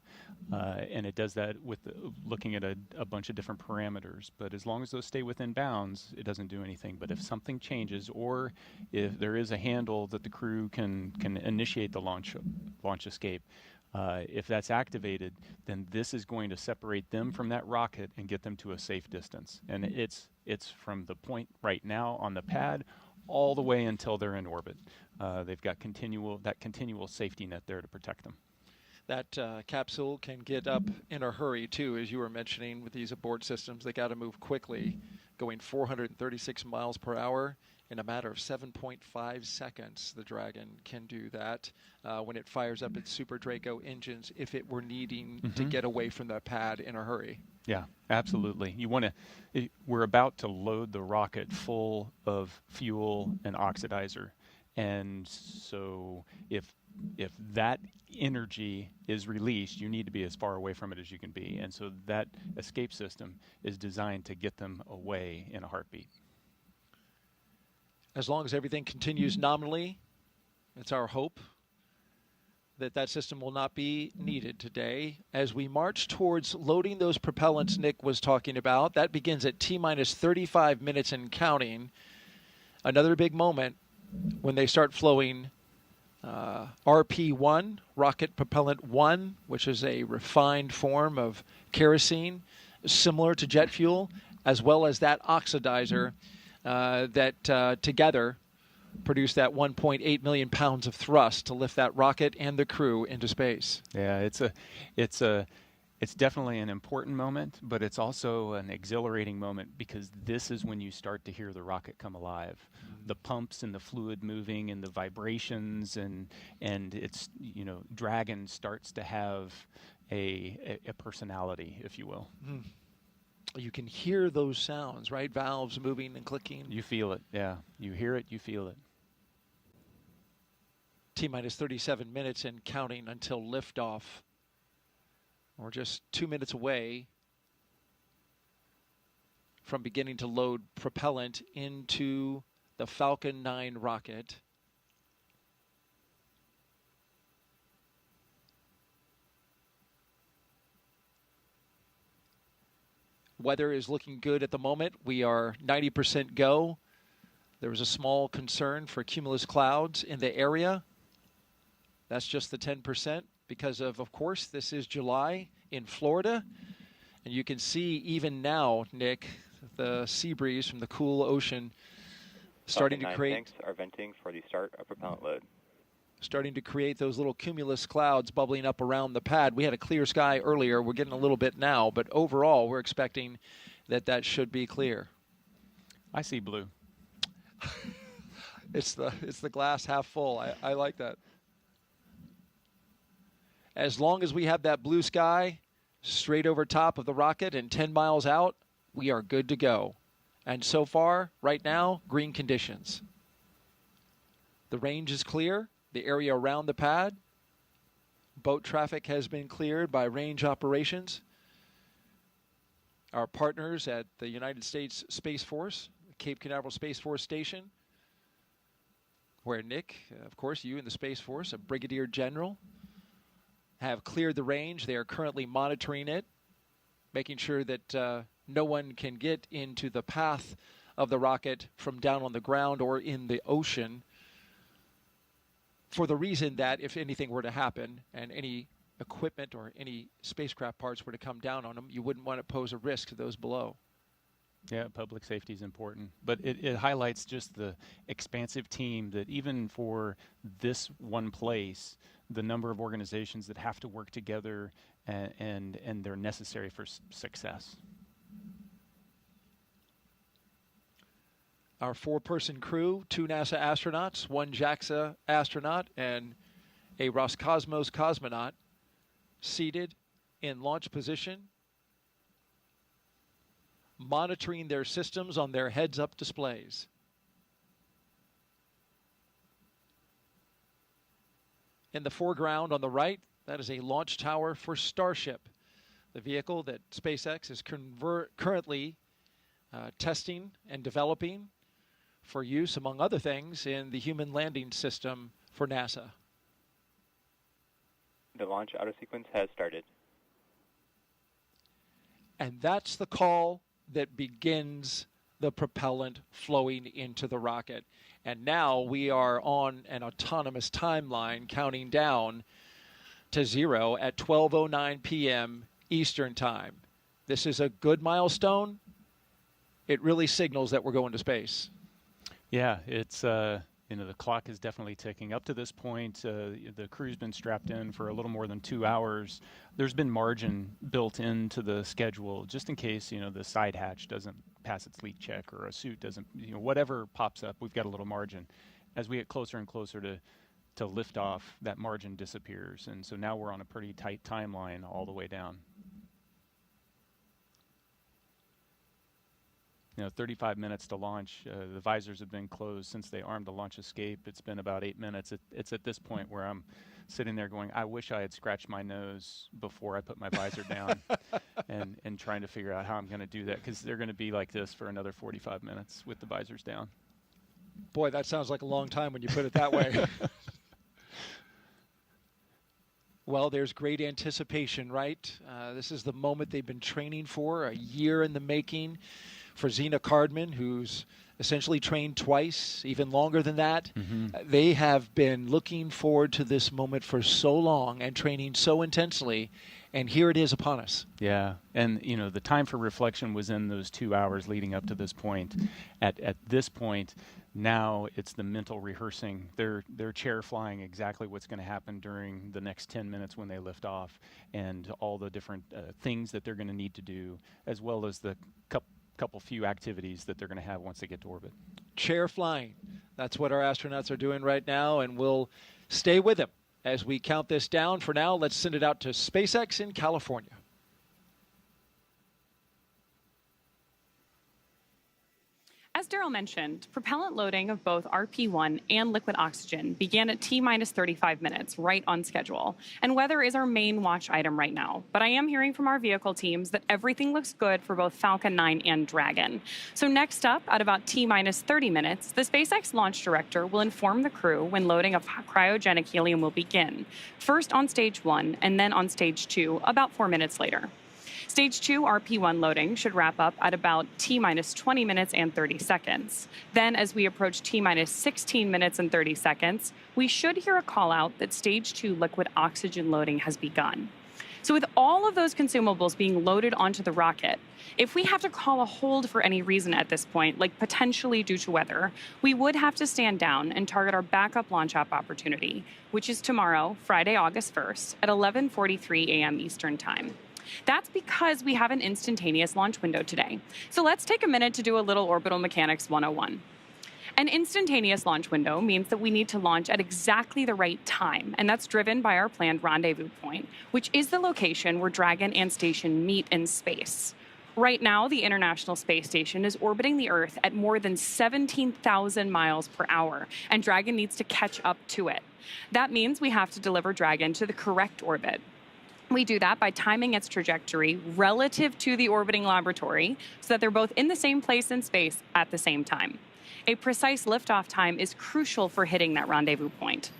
And it does that with looking at a bunch of different parameters. But as long as those stay within bounds, it doesn't do anything. But if something changes, or if there is a handle that the crew can initiate the launch escape, if that's activated, then this is going to separate them from that rocket and get them to a safe distance. And it's from the point right now on the pad all the way until they're in orbit. They've got continual safety net there to protect them. That capsule can get up in a hurry, too, as you were mentioning with these abort systems. They got to move quickly, going 436 miles per hour in a matter of 7.5 seconds. The Dragon can do that when it fires up its Super Draco engines if it were needing to get away from the pad in a hurry. Yeah, absolutely. We're about to load the rocket full of fuel and oxidizer. And so if that energy is released, you need to be as far away from it as you can be. And so that escape system is designed to get them away in a heartbeat. As long as everything continues nominally, it's our hope that system will not be needed today. As we march towards loading those propellants Nick was talking about, that begins at T-minus 35 minutes and counting. Another big moment when they start flowing RP-1, Rocket Propellant 1, which is a refined form of kerosene, similar to jet fuel, as well as that oxidizer that together produce that 1.8 million pounds of thrust to lift that rocket and the crew into space. Yeah, it's definitely an important moment, but it's also an exhilarating moment because this is when you start to hear the rocket come alive. The pumps and the fluid moving and the vibrations and it's, Dragon starts to have a personality, if you will. You can hear those sounds, right? Valves moving and clicking. You feel it, yeah. You hear it, you feel it. T-minus 37 minutes and counting until liftoff. We're just 2 minutes away from beginning to load propellant into the Falcon 9 rocket. Weather is looking good at the moment. We are 90% go. There was a small concern for cumulus clouds in the area. That's just the 10%. Because of course, this is July in Florida. And you can see even now, Nick, the sea breeze from the cool ocean Starting Falcon to 9 create tanks are venting for the start of propellant load. Starting to create those little cumulus clouds bubbling up around the pad. We had a clear sky earlier. We're getting a little bit now, but overall, we're expecting that should be clear. I see blue. It's the glass half full. I like that. As long as we have that blue sky straight over top of the rocket and 10 miles out, we are good to go. And so far, right now, green conditions. The range is clear. The area around the pad. Boat traffic has been cleared by range operations. Our partners at the United States Space Force, Cape Canaveral Space Force Station, where Nick, of course, you in the Space Force, a brigadier general, have cleared the range. They are currently monitoring it, making sure that no one can get into the path of the rocket from down on the ground or in the ocean, for the reason that if anything were to happen and any equipment or any spacecraft parts were to come down on them, you wouldn't want to pose a risk to those below. Yeah, public safety is important, but it highlights just the expansive team that even for this one place, the number of organizations that have to work together and they're necessary for success. Our 4-person crew, 2 NASA astronauts, 1 JAXA astronaut, and a Roscosmos cosmonaut seated in launch position, monitoring their systems on their heads-up displays. In the foreground on the right, that is a launch tower for Starship, the vehicle that SpaceX is currently testing and developing for use, among other things, in the human landing system for NASA. The launch auto sequence has started. And that's the call that begins the propellant flowing into the rocket. And now we are on an autonomous timeline counting down to 0 at 12:09 p.m. Eastern Time. This is a good milestone. It really signals that we're going to space. Yeah, it's the clock is definitely ticking. Up to this point, the crew's been strapped in for a little more than 2 hours. There's been margin built into the schedule just in case, the side hatch doesn't pass its leak check or a suit doesn't, whatever pops up, we've got a little margin. As we get closer and closer to liftoff, that margin disappears. And so now we're on a pretty tight timeline all the way down. 35 minutes to launch. The visors have been closed since they armed the launch escape. It's been about 8 minutes. It's at this point where I'm sitting there going, I wish I had scratched my nose before I put my visor down and trying to figure out how I'm going to do that, because they're going to be like this for another 45 minutes with the visors down. Boy, that sounds like a long time when you put it that way. Well, there's great anticipation, right? This is the moment they've been training for, a year in the making. For Zena Cardman, who's essentially trained twice, even longer than that. Mm-hmm. They have been looking forward to this moment for so long and training so intensely, and here it is upon us. Yeah, and the time for reflection was in those 2 hours leading up to this point. At this point, now it's the mental rehearsing. They're chair flying exactly what's going to happen during the next 10 minutes when they lift off, and all the different things that they're going to need to do, as well as the couple few activities that they're going to have once they get to orbit. Chair flying. That's what our astronauts are doing right now, and we'll stay with them as we count this down. For now, let's send it out to SpaceX in California. As Daryl mentioned, propellant loading of both RP-1 and liquid oxygen began at T-minus 35 minutes, right on schedule. And weather is our main watch item right now. But I am hearing from our vehicle teams that everything looks good for both Falcon 9 and Dragon. So next up, at about T-minus 30 minutes, the SpaceX launch director will inform the crew when loading of cryogenic helium will begin. First on stage 1 and then on stage 2 about 4 minutes later. Stage 2 RP-1 loading should wrap up at about T-minus 20 minutes and 30 seconds. Then, as we approach T-minus 16 minutes and 30 seconds, we should hear a call out that Stage 2 liquid oxygen loading has begun. So with all of those consumables being loaded onto the rocket, if we have to call a hold for any reason at this point, like potentially due to weather, we would have to stand down and target our backup launch opportunity, which is tomorrow, Friday, August 1st, at 11:43 a.m. Eastern Time. That's because we have an instantaneous launch window today. So let's take a minute to do a little orbital mechanics 101. An instantaneous launch window means that we need to launch at exactly the right time, and that's driven by our planned rendezvous point, which is the location where Dragon and Station meet in space. Right now, the International Space Station is orbiting the Earth at more than 17,000 miles per hour, and Dragon needs to catch up to it. That means we have to deliver Dragon to the correct orbit. We do that by timing its trajectory relative to the orbiting laboratory so that they're both in the same place in space at the same time. A precise liftoff time is crucial for hitting that rendezvous point.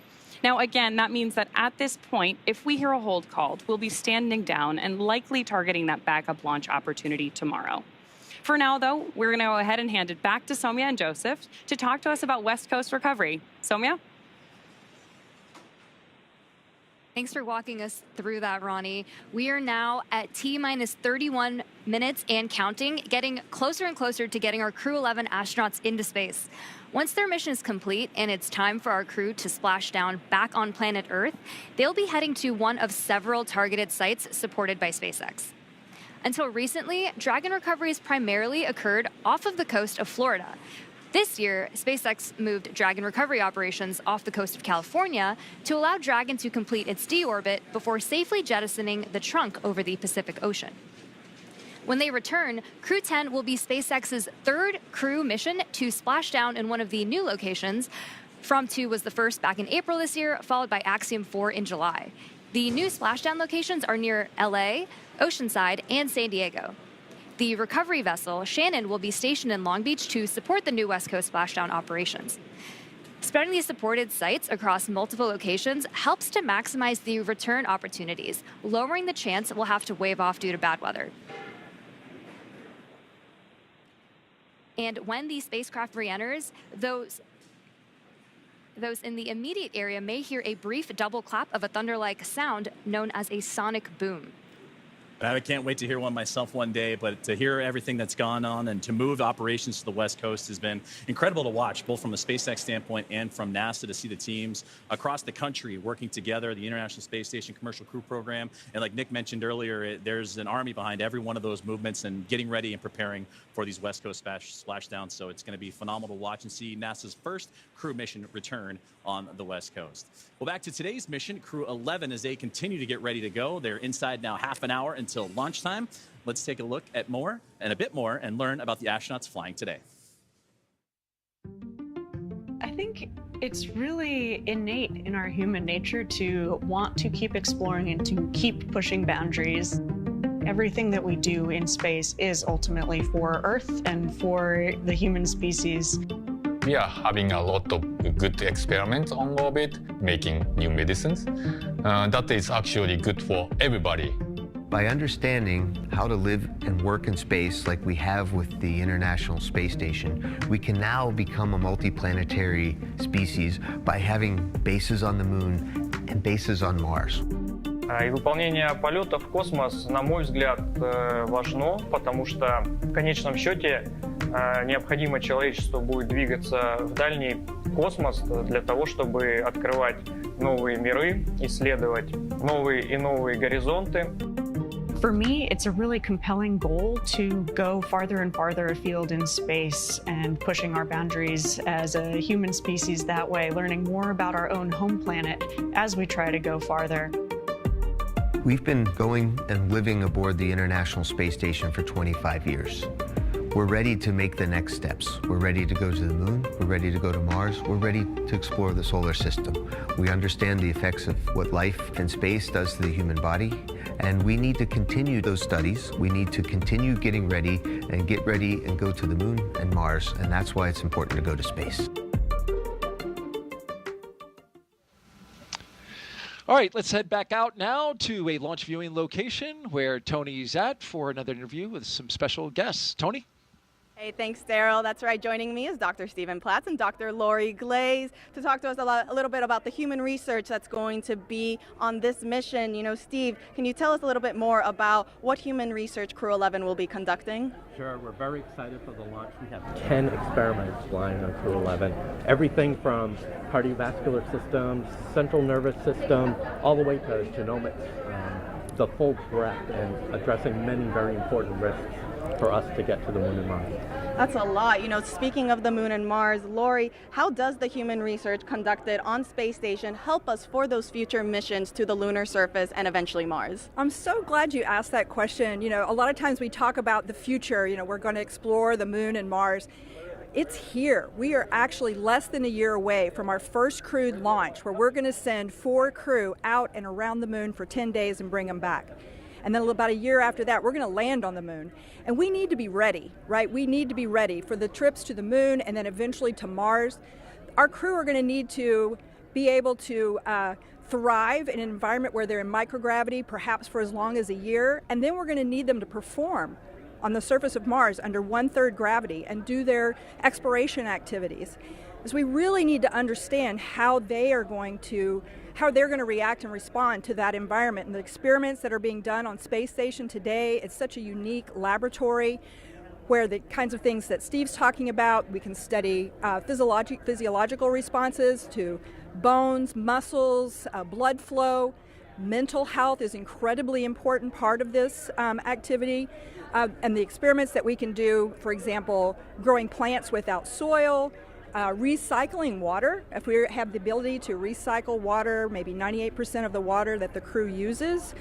Now, again, that means that at this point, if we hear a hold called, we'll be standing down and likely targeting that backup launch opportunity tomorrow. For now, though, we're going to go ahead and hand it back to Soumya and Joseph to talk to us about West Coast recovery. Soumya? Thanks for walking us through that, Ronnie. We are now at T-minus 31 minutes and counting, getting closer and closer to getting our Crew-11 astronauts into space. Once their mission is complete and it's time for our crew to splash down back on planet Earth, they'll be heading to one of several targeted sites supported by SpaceX. Until recently, Dragon recoveries primarily occurred off of the coast of Florida. This year, SpaceX moved Dragon recovery operations off the coast of California to allow Dragon to complete its deorbit before safely jettisoning the trunk over the Pacific Ocean. When they return, Crew 10 will be SpaceX's third crew mission to splash down in one of the new locations. From 2 was the first back in April this year, followed by Axiom 4 in July. The new splashdown locations are near LA, Oceanside, and San Diego. The recovery vessel, Shannon, will be stationed in Long Beach to support the new West Coast splashdown operations. Spreading these supported sites across multiple locations helps to maximize the return opportunities, lowering the chance we'll have to wave off due to bad weather. And when the spacecraft re-enters, those in the immediate area may hear a brief double clap of a thunder-like sound known as a sonic boom. I can't wait to hear one myself one day, but to hear everything that's gone on and to move operations to the West Coast has been incredible to watch, both from a SpaceX standpoint and from NASA, to see the teams across the country working together, the International Space Station Commercial Crew Program. And like Nick mentioned earlier, there's an army behind every one of those movements and getting ready and preparing for these West Coast splashdowns. So it's going to be phenomenal to watch and see NASA's first crew mission return on the West Coast. Well, back to today's mission, Crew-11, as they continue to get ready to go. They're inside now half an hour until launch time. Let's take a look at more and a bit more and learn about the astronauts flying today. I think it's really innate in our human nature to want to keep exploring and to keep pushing boundaries. Everything that we do in space is ultimately for Earth and for the human species. We are having a lot of good experiments on orbit, making new medicines. That is actually good for everybody. By understanding how to live and work in space like we have with the International Space Station, we can now become a multiplanetary species by having bases on the Moon and bases on Mars. И выполнение полета в космос, на мой взгляд, важно, потому что в конечном счете необходимо человечеству будет двигаться в дальний космос для того, чтобы открывать новые миры, исследовать новые и новые горизонты. For me, it's a really compelling goal to go farther and farther afield in space and pushing our boundaries as a human species that way, learning more about our own home planet as we try to go farther. We've been going and living aboard the International Space Station for 25 years. We're ready to make the next steps. We're ready to go to the Moon. We're ready to go to Mars. We're ready to explore the solar system. We understand the effects of what life in space does to the human body, and we need to continue those studies. We need to continue getting ready and get ready and go to the Moon and Mars, and that's why it's important to go to space. All right, let's head back out now to a launch viewing location where Tony's at for another interview with some special guests. Tony? Hey, thanks, Daryl. That's right. Joining me is Dr. Stephen Platts and Dr. Lori Glaze to talk to us a little bit about the human research that's going to be on this mission. You know, Steve, can you tell us a little bit more about what human research Crew-11 will be conducting? Sure. We're very excited for the launch. We have 10 experiments flying on Crew-11. Everything from cardiovascular systems, central nervous system, all the way to genomics. The full breadth and addressing many very important risks for us to get to the moon and Mars. That's a lot. You know, speaking of the moon and Mars, Lori, how does the human research conducted on space station help us for those future missions to the lunar surface and eventually Mars? I'm so glad you asked that question. You know, a lot of times we talk about the future, you know, we're going to explore the moon and Mars. It's here. We are actually less than a year away from our first crewed launch, where we're going to send 4 crew out and around the moon for 10 days and bring them back. And then about a year after that, we're going to land on the moon. And we need to be ready, right? We need to be ready for the trips to the moon and then eventually to Mars. Our crew are going to need to be able to thrive in an environment where they're in microgravity, perhaps for as long as a year. And then we're going to need them to perform on the surface of Mars under 1/3 gravity and do their exploration activities. Because we really need to understand how they're going to react and respond to that environment. And the experiments that are being done on space station today, it's such a unique laboratory where the kinds of things that Steve's talking about, we can study physiological responses to bones, muscles, blood flow. Mental health is an incredibly important part of this activity. And the experiments that we can do, for example, growing plants without soil, recycling water. If we have the ability to recycle water, maybe 98% of the water that the crew uses,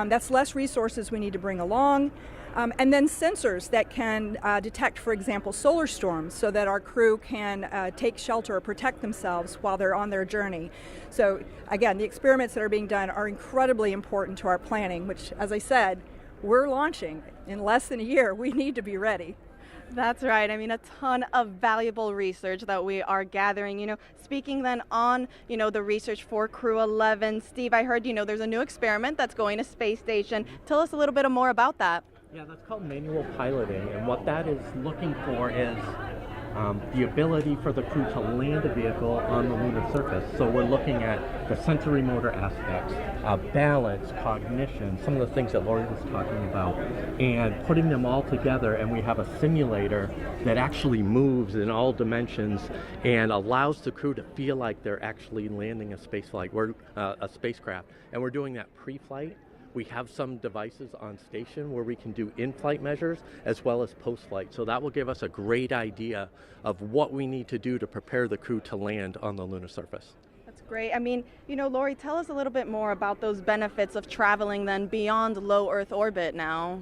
that's less resources we need to bring along. And then sensors that can detect, for example, solar storms so that our crew can take shelter or protect themselves while they're on their journey. So again, the experiments that are being done are incredibly important to our planning, which, as I said, we're launching in less than a year. We need to be ready. That's right. I mean, a ton of valuable research that we are gathering. You know, speaking then on, you know, the research for Crew-11, Steve, I heard, you know, there's a new experiment that's going to space station. Tell us a little bit more about that. Yeah, that's called manual piloting, and what that is looking for is the ability for the crew to land a vehicle on the lunar surface. So we're looking at the sensory motor aspects, balance, cognition, some of the things that Lori was talking about, and putting them all together, and we have a simulator that actually moves in all dimensions and allows the crew to feel like they're actually landing a spacecraft. And we're doing that pre-flight. We have some devices on station where we can do in-flight measures as well as post-flight. So that will give us a great idea of what we need to do to prepare the crew to land on the lunar surface. That's great. I mean, you know, Lori, tell us a little bit more about those benefits of traveling then beyond low Earth orbit now.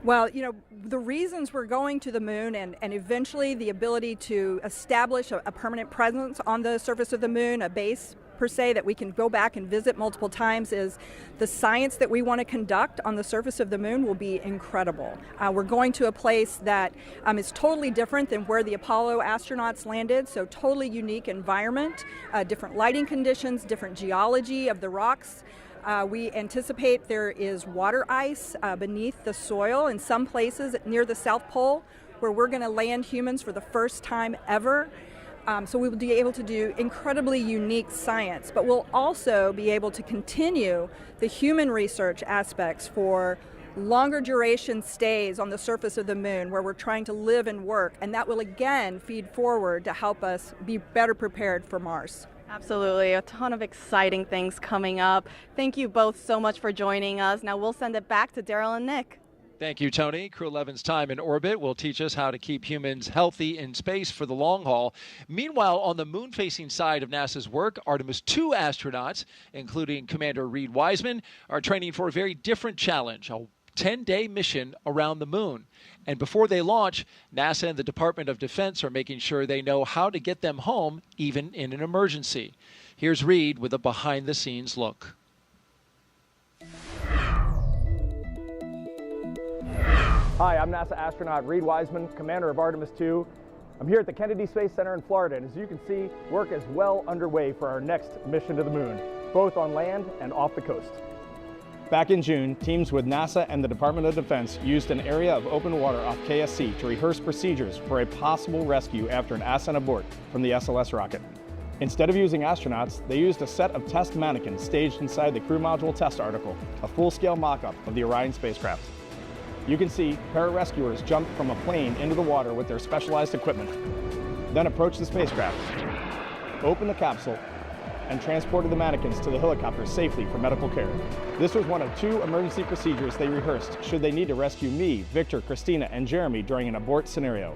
Well, you know, the reasons we're going to the moon and eventually the ability to establish a permanent presence on the surface of the moon, a base per se that we can go back and visit multiple times, is the science that we want to conduct on the surface of the moon will be incredible. We're going to a place that is totally different than where the Apollo astronauts landed, so totally unique environment, different lighting conditions, different geology of the rocks. We anticipate there is water ice beneath the soil in some places near the South Pole where we're going to land humans for the first time ever. So we will be able to do incredibly unique science, but we'll also be able to continue the human research aspects for longer duration stays on the surface of the moon where we're trying to live and work, and that will again feed forward to help us be better prepared for Mars. Absolutely. A ton of exciting things coming up. Thank you both so much for joining us. Now we'll send it back to Daryl and Nick. Thank you, Tony. Crew-11's time in orbit will teach us how to keep humans healthy in space for the long haul. Meanwhile, on the moon-facing side of NASA's work, Artemis II astronauts, including Commander Reed Wiseman, are training for a very different challenge, a 10-day mission around the moon. And before they launch, NASA and the Department of Defense are making sure they know how to get them home, even in an emergency. Here's Reed with a behind-the-scenes look. Hi, I'm NASA astronaut Reed Wiseman, commander of Artemis II. I'm here at the Kennedy Space Center in Florida, and as you can see, work is well underway for our next mission to the moon, both on land and off the coast. Back in June, teams with NASA and the Department of Defense used an area of open water off KSC to rehearse procedures for a possible rescue after an ascent abort from the SLS rocket. Instead of using astronauts, they used a set of test mannequins staged inside the Crew Module test article, a full-scale mock-up of the Orion spacecraft. You can see pararescuers jump from a plane into the water with their specialized equipment, then approach the spacecraft, open the capsule, and transported the mannequins to the helicopter safely for medical care. This was one of 2 emergency procedures they rehearsed should they need to rescue me, Victor, Christina, and Jeremy during an abort scenario.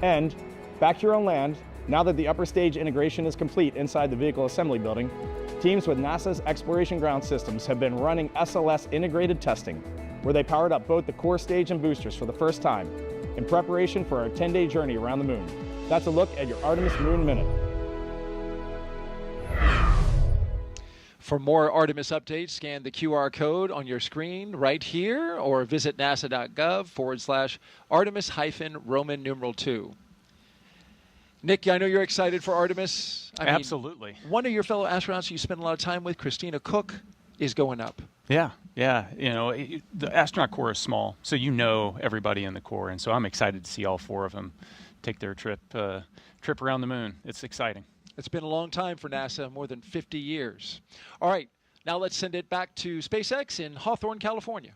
And back here on land, now that the upper stage integration is complete inside the vehicle assembly building, teams with NASA's Exploration Ground Systems have been running SLS integrated testing, where they powered up both the core stage and boosters for the first time in preparation for our 10-day journey around the moon. That's a look at your Artemis Moon Minute. For more Artemis updates, scan the QR code on your screen right here or visit nasa.gov/Artemis-Roman numeral 2. Nick, I know you're excited for Artemis. Absolutely. One of your fellow astronauts you spend a lot of time with, Christina Cook, is going up. Yeah. You know, the astronaut corps is small, so you know everybody in the corps, and so I'm excited to see all 4 of them take their trip around the moon. It's exciting. It's been a long time for NASA, more than 50 years. All right, now let's send it back to SpaceX in Hawthorne, California.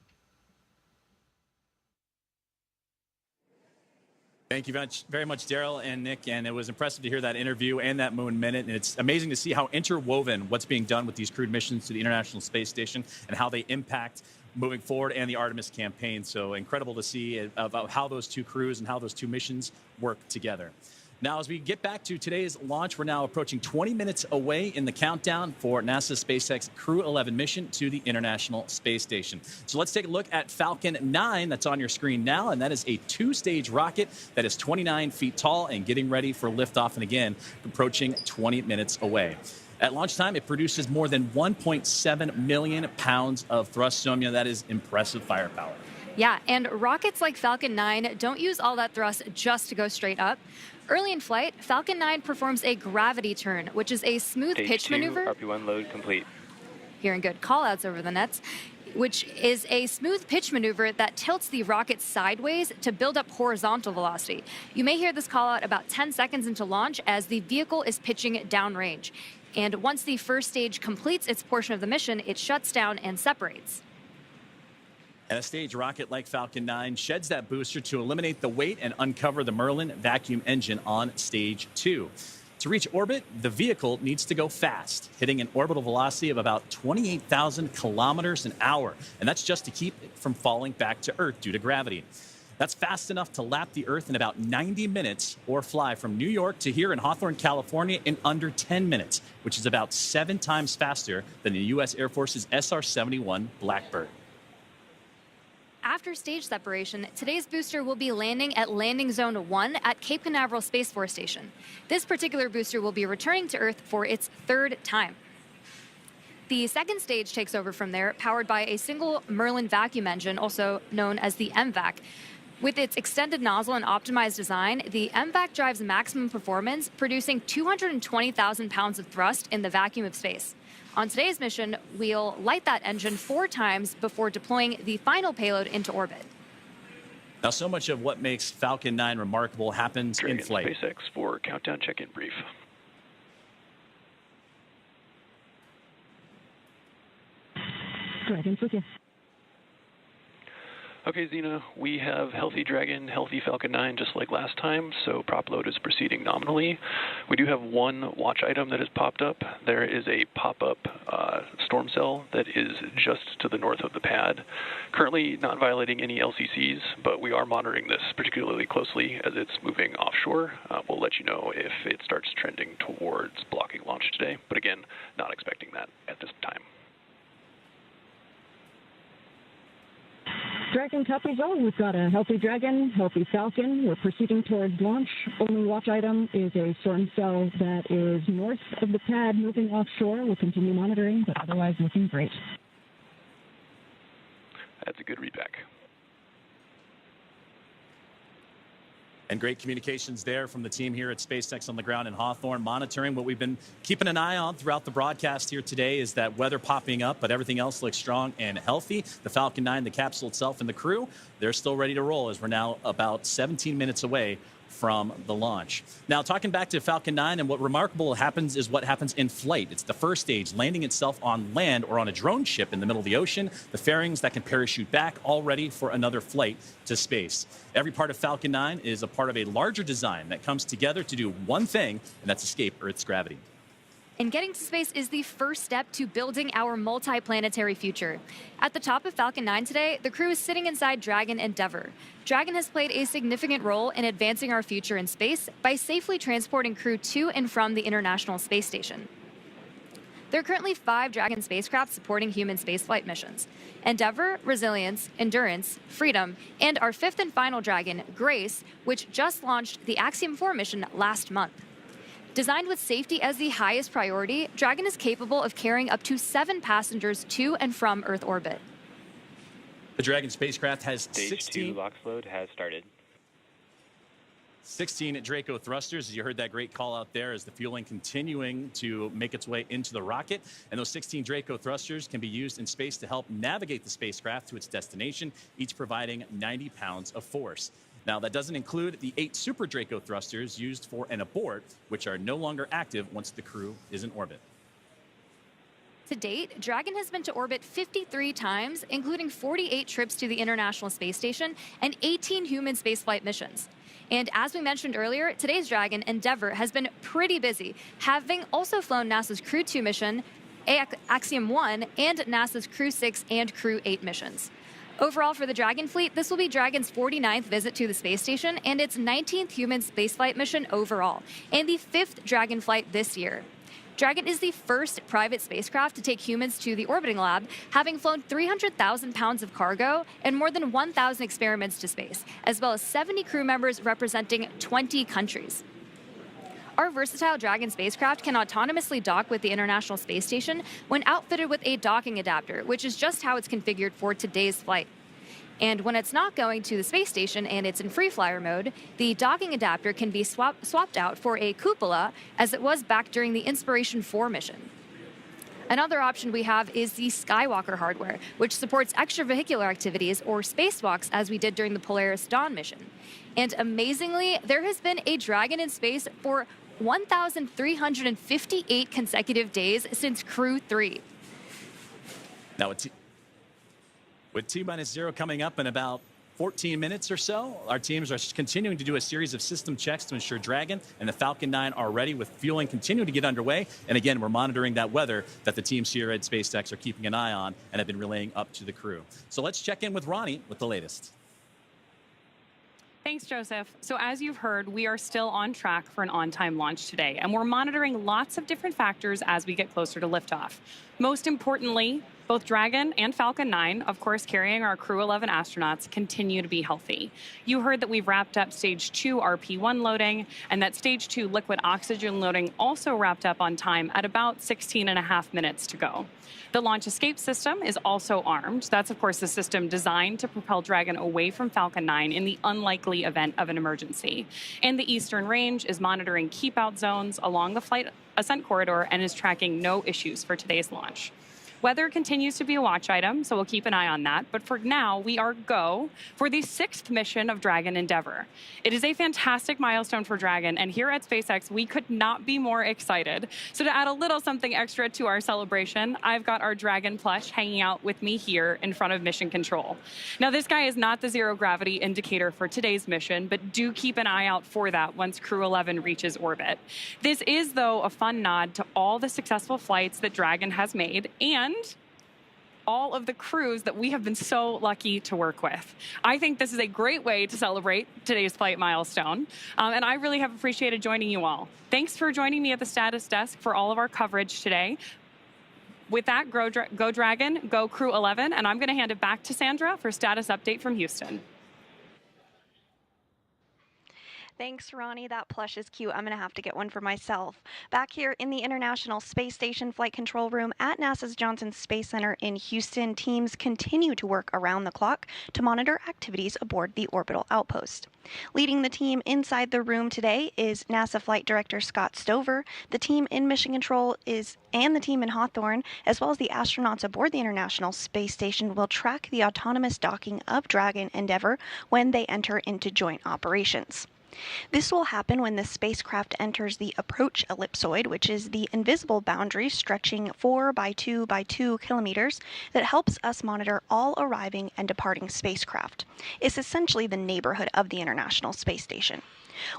Thank you very much, Daryl and Nick, and it was impressive to hear that interview and that Moon Minute, and it's amazing to see how interwoven what's being done with these crewed missions to the International Space Station and how they impact moving forward and the Artemis campaign. So incredible to see about how those 2 crews and how those 2 missions work together. Now, as we get back to today's launch, we're now approaching 20 minutes away in the countdown for NASA's SpaceX Crew-11 mission to the International Space Station. So let's take a look at Falcon 9 that's on your screen now, and that is a 2-stage rocket that is 29 feet tall and getting ready for liftoff, and again, approaching 20 minutes away. At launch time, it produces more than 1.7 million pounds of thrust. So, that is impressive firepower. Yeah, and rockets like Falcon 9 don't use all that thrust just to go straight up. Early in flight, Falcon 9 performs a gravity turn, which is a smooth pitch maneuver. RP1 load complete. Hearing good callouts over the nets, which is a smooth pitch maneuver that tilts the rocket sideways to build up horizontal velocity. You may hear this callout about 10 seconds into launch as the vehicle is pitching downrange. And once the first stage completes its portion of the mission, it shuts down and separates. And a stage rocket like Falcon 9 sheds that booster to eliminate the weight and uncover the Merlin vacuum engine on stage 2. To reach orbit, the vehicle needs to go fast, hitting an orbital velocity of about 28,000 kilometers an hour. And that's just to keep it from falling back to Earth due to gravity. That's fast enough to lap the Earth in about 90 minutes or fly from New York to here in Hawthorne, California in under 10 minutes, which is about 7 times faster than the U.S. Air Force's SR-71 Blackbird. After stage separation, today's booster will be landing at Landing Zone 1 at Cape Canaveral Space Force Station. This particular booster will be returning to Earth for its 3rd time. The second stage takes over from there, powered by a single Merlin vacuum engine, also known as the MVAC. With its extended nozzle and optimized design, the MVAC drives maximum performance, producing 220,000 pounds of thrust in the vacuum of space. On today's mission, we'll light that engine 4 times before deploying the final payload into orbit. Now, so much of what makes Falcon 9 remarkable happens in flight. SpaceX for countdown check-in brief. Dragon's with you. Okay, Zena, we have Healthy Dragon, Healthy Falcon 9, just like last time, so prop load is proceeding nominally. We do have one watch item that has popped up. There is a pop-up storm cell that is just to the north of the pad. Currently not violating any LCCs, but we are monitoring this particularly closely as it's moving offshore. We'll let you know if it starts trending towards blocking launch today, but again, not expecting that at this time. Dragon copies all. We've got a Healthy Dragon, Healthy Falcon. We're proceeding towards launch. Only watch item is a storm cell that is north of the pad moving offshore. We'll continue monitoring, but otherwise looking great. That's a good readback. And great communications there from the team here at SpaceX on the ground in Hawthorne, monitoring. What we've been keeping an eye on throughout the broadcast here today is that weather popping up, but everything else looks strong and healthy. The Falcon 9, the capsule itself, and the crew, they're still ready to roll as we're now about 17 minutes away from the launch. Now, talking back to Falcon 9, and what remarkable happens is what happens in flight. It's the first stage, landing itself on land or on a drone ship in the middle of the ocean, the fairings that can parachute back, all ready for another flight to space. Every part of Falcon 9 is a part of a larger design that comes together to do one thing, and that's escape Earth's gravity. And getting to space is the first step to building our multi-planetary future. At the top of Falcon 9 today, the crew is sitting inside Dragon Endeavour. Dragon has played a significant role in advancing our future in space by safely transporting crew to and from the International Space Station. There are currently 5 Dragon spacecraft supporting human spaceflight missions: Endeavour, Resilience, Endurance, Freedom, and our 5th and final Dragon, Grace, which just launched the Axiom 4 mission last month. Designed with safety as the highest priority, Dragon is capable of carrying up to 7 passengers to and from Earth orbit. The Dragon spacecraft has Stage 2 LOX load has started. 16 Draco thrusters. As you heard that great call out there, as the fueling continuing to make its way into the rocket. And those 16 Draco thrusters can be used in space to help navigate the spacecraft to its destination, each providing 90 pounds of force. Now, that doesn't include the 8 Super Draco thrusters used for an abort, which are no longer active once the crew is in orbit. To date, Dragon has been to orbit 53 times, including 48 trips to the International Space Station and 18 human spaceflight missions. And as we mentioned earlier, today's Dragon, Endeavour, has been pretty busy, having also flown NASA's Crew-2 mission, Axiom 1, and NASA's Crew-6 and Crew-8 missions. Overall, for the Dragon fleet, this will be Dragon's 49th visit to the space station and its 19th human spaceflight mission overall, and the 5th Dragon flight this year. Dragon is the first private spacecraft to take humans to the orbiting lab, having flown 300,000 pounds of cargo and more than 1,000 experiments to space, as well as 70 crew members representing 20 countries. Our versatile Dragon spacecraft can autonomously dock with the International Space Station when outfitted with a docking adapter, which is just how it's configured for today's flight. And when it's not going to the space station and it's in free flyer mode, the docking adapter can be swapped out for a cupola, as it was back during the Inspiration 4 mission. Another option we have is the Skywalker hardware, which supports extravehicular activities or spacewalks, as we did during the Polaris Dawn mission. And amazingly, there has been a Dragon in space for 1,358 consecutive days since Crew-3. Now, with T-0 coming up in about 14 minutes or so, our teams are continuing to do a series of system checks to ensure Dragon and the Falcon 9 are ready, with fueling continuing to get underway. And again, we're monitoring that weather that the teams here at SpaceX are keeping an eye on and have been relaying up to the crew. So let's check in with Ronnie with the latest. Thanks, Joseph. So as you've heard, we are still on track for an on-time launch today, and we're monitoring lots of different factors as we get closer to liftoff. Most importantly, both Dragon and Falcon 9, of course carrying our Crew-11 astronauts, continue to be healthy. You heard that we've wrapped up Stage 2 RP-1 loading, and that Stage 2 liquid oxygen loading also wrapped up on time at about 16.5 minutes to go. The launch escape system is also armed. That's, of course, the system designed to propel Dragon away from Falcon 9 in the unlikely event of an emergency. And the Eastern Range is monitoring keep-out zones along the flight ascent corridor and is tracking no issues for today's launch. Weather continues to be a watch item, so we'll keep an eye on that. But for now, we are go for the 6th mission of Dragon Endeavour. It is a fantastic milestone for Dragon, and here at SpaceX, we could not be more excited. So to add a little something extra to our celebration, I've got our Dragon plush hanging out with me here in front of Mission Control. Now, this guy is not the zero gravity indicator for today's mission, but do keep an eye out for that once Crew-11 reaches orbit. This is, though, a fun nod to all the successful flights that Dragon has made, and all of the crews that we have been so lucky to work with. I think this is a great way to celebrate today's flight milestone, and I really have appreciated joining you all. Thanks for joining me at the status desk for all of our coverage today. With that, go Dragon, go Crew-11, and I'm going to hand it back to Sandra for status update from Houston. Thanks, Ronnie. That plush is cute. I'm going to have to get one for myself. Back here in the International Space Station Flight Control Room at NASA's Johnson Space Center in Houston, teams continue to work around the clock to monitor activities aboard the orbital outpost. Leading the team inside the room today is NASA Flight Director Scott Stover. The team in Mission Control and the team in Hawthorne, as well as the astronauts aboard the International Space Station, will track the autonomous docking of Dragon Endeavour when they enter into joint operations. This will happen when the spacecraft enters the approach ellipsoid, which is the invisible boundary stretching 4 by 2 by 2 kilometers that helps us monitor all arriving and departing spacecraft. It's essentially the neighborhood of the International Space Station.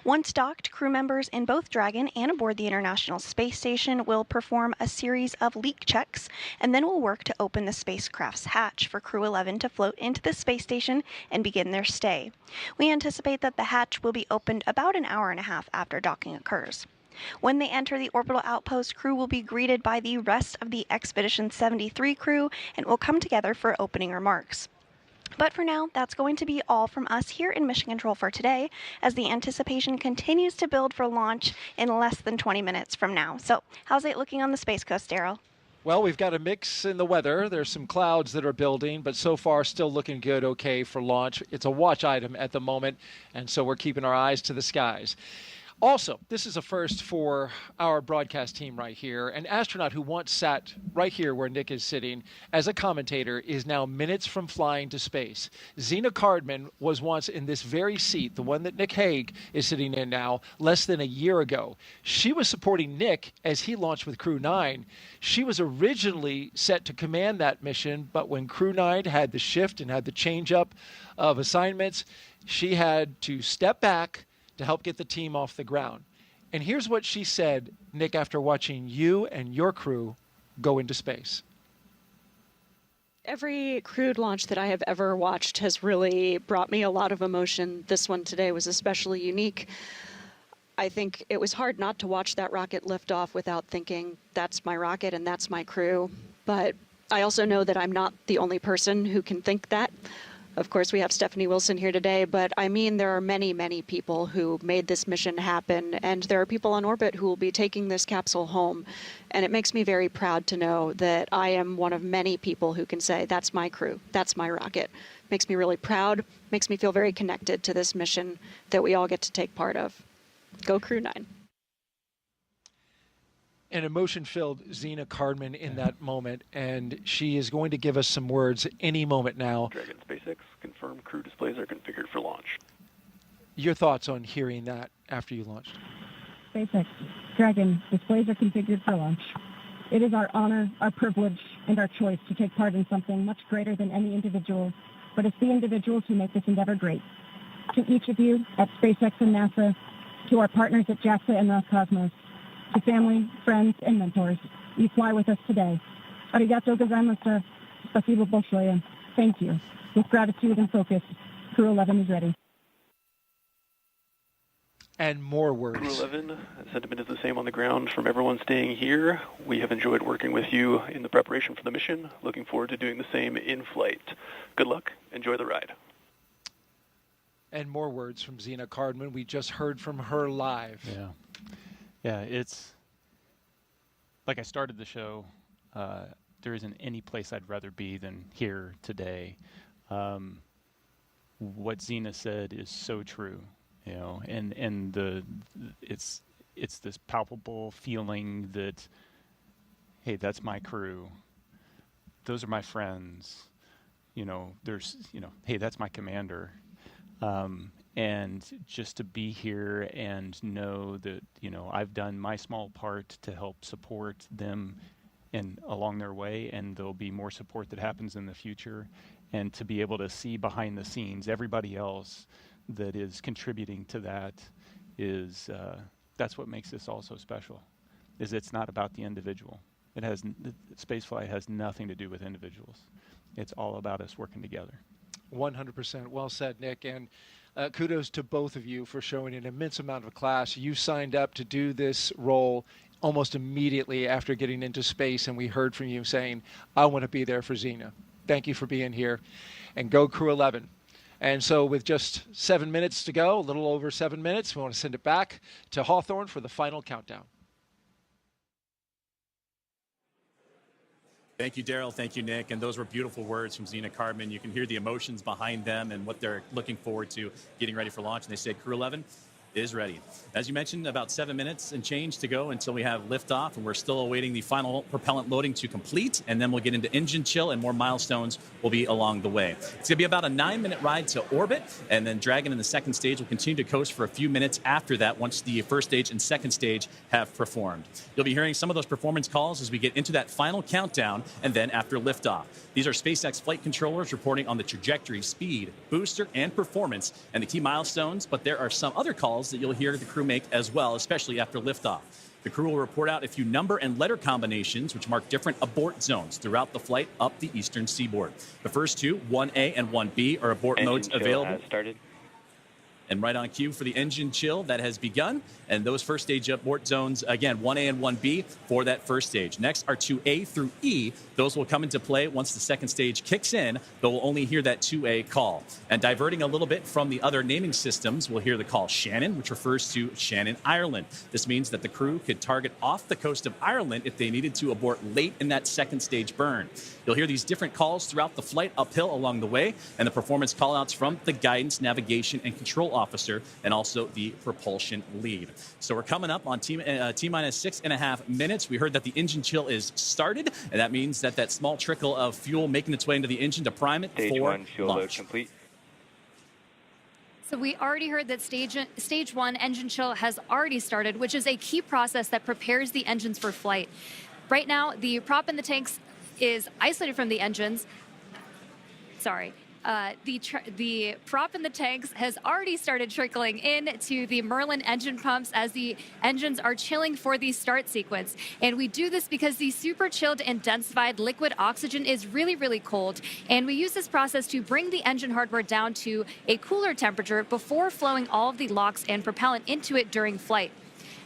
Once docked, crew members in both Dragon and aboard the International Space Station will perform a series of leak checks and then will work to open the spacecraft's hatch for Crew-11 to float into the space station and begin their stay. We anticipate that the hatch will be opened about an hour and a half after docking occurs. When they enter the orbital outpost, crew will be greeted by the rest of the Expedition 73 crew and will come together for opening remarks. But for now, that's going to be all from us here in Mission Control for today, as the anticipation continues to build for launch in less than 20 minutes from now. So, how's it looking on the Space Coast, Daryl? Well, we've got a mix in the weather. There's some clouds that are building, but so far still looking good, okay for launch. It's a watch item at the moment, and so we're keeping our eyes to the skies. Also, this is a first for our broadcast team right here. An astronaut who once sat right here where Nick is sitting as a commentator is now minutes from flying to space. Zena Cardman was once in this very seat, the one that Nick Hague is sitting in now, less than a year ago. She was supporting Nick as he launched with Crew-9. She was originally set to command that mission, but when Crew-9 had the shift and had the change up of assignments, she had to step back to help get the team off the ground. And here's what she said, Nick, after watching you and your crew go into space. Every crewed launch that I have ever watched has really brought me a lot of emotion. This one today was especially unique. I think it was hard not to watch that rocket lift off without thinking, that's my rocket and that's my crew. But I also know that I'm not the only person who can think that. Of course, we have Stephanie Wilson here today, but I mean, there are many, many people who made this mission happen, and there are people on orbit who will be taking this capsule home. And it makes me very proud to know that I am one of many people who can say, that's my crew, that's my rocket. Makes me really proud, makes me feel very connected to this mission that we all get to take part of. Go Crew-9. An emotion-filled Zena Cardman in that moment, and she is going to give us some words any moment now. Dragon SpaceX, confirm crew displays are configured for launch. Your thoughts on hearing that after you launched? SpaceX, Dragon, displays are configured for launch. It is our honor, our privilege, and our choice to take part in something much greater than any individual, but it's the individuals who make this endeavor great. To each of you at SpaceX and NASA, to our partners at JAXA and Roscosmos, to family, friends, and mentors, you fly with us today. Arigato gozaimasu. Spasibo большое. Thank you. With gratitude and focus, Crew-11 is ready. And more words. Crew-11, sentiment is the same on the ground from everyone staying here. We have enjoyed working with you in the preparation for the mission. Looking forward to doing the same in flight. Good luck. Enjoy the ride. And more words from Zena Cardman. We just heard from her live. Yeah, it's like I started the show. There isn't any place I'd rather be than here today. What Zena said is so true, you know, and it's this palpable feeling that, hey, that's my crew. Those are my friends. You know, hey, that's my commander. And just to be here and know that, you know, I've done my small part to help support them along their way, and there'll be more support that happens in the future. And to be able to see behind the scenes everybody else that is contributing to that is, that's what makes this all so special, is it's not about the individual. Spaceflight has nothing to do with individuals. It's all about us working together. 100%. Well said, Nick. And kudos to both of you for showing an immense amount of class. You signed up to do this role almost immediately after getting into space, and we heard from you saying, I want to be there for Zena. Thank you for being here. And go Crew-11. And so with just 7 minutes to go, a little over 7 minutes, we want to send it back to Hawthorne for the final countdown. Thank you, Daryl. Thank you, Nick. And those were beautiful words from Zena, Cardman. You can hear the emotions behind them and what they're looking forward to getting ready for launch. And they say Crew-11 is ready. As you mentioned, about 7 minutes and change to go until we have liftoff, and we're still awaiting the final propellant loading to complete, and then we'll get into engine chill, and more milestones will be along the way. It's going to be about a 9-minute ride to orbit, and then Dragon in the second stage will continue to coast for a few minutes after that once the first stage and second stage have performed. You'll be hearing some of those performance calls as we get into that final countdown, and then after liftoff. These are SpaceX flight controllers reporting on the trajectory, speed, booster, and performance, and the key milestones, but there are some other calls that you'll hear the crew make as well, especially after liftoff. The crew will report out a few number and letter combinations which mark different abort zones throughout the flight up the eastern seaboard. The first two, 1A and 1B, are abort modes available. Has started. And right on cue for the engine chill that has begun. And those first stage abort zones, again, 1A and 1B for that first stage. Next are 2A through E. Those will come into play once the second stage kicks in, but we'll only hear that 2A call. And diverting a little bit from the other naming systems, we'll hear the call Shannon, which refers to Shannon, Ireland. This means that the crew could target off the coast of Ireland if they needed to abort late in that second stage burn. You'll hear these different calls throughout the flight uphill along the way, and the performance callouts from the guidance, navigation, and control officer, and also the propulsion lead. So we're coming up on T-minus 6.5 minutes. We heard that the engine chill is started, and that means that that small trickle of fuel making its way into the engine to prime it Stage for 1 fuel load launch. complete. So we already heard that stage 1 engine chill has already started, which is a key process that prepares the engines for flight. Right now, the prop in the tanks is isolated from the engines. Sorry. The prop in the tanks has already started trickling in to the Merlin engine pumps as the engines are chilling for the start sequence. And we do this because the super chilled and densified liquid oxygen is really, really cold. And we use this process to bring the engine hardware down to a cooler temperature before flowing all of the LOX and propellant into it during flight.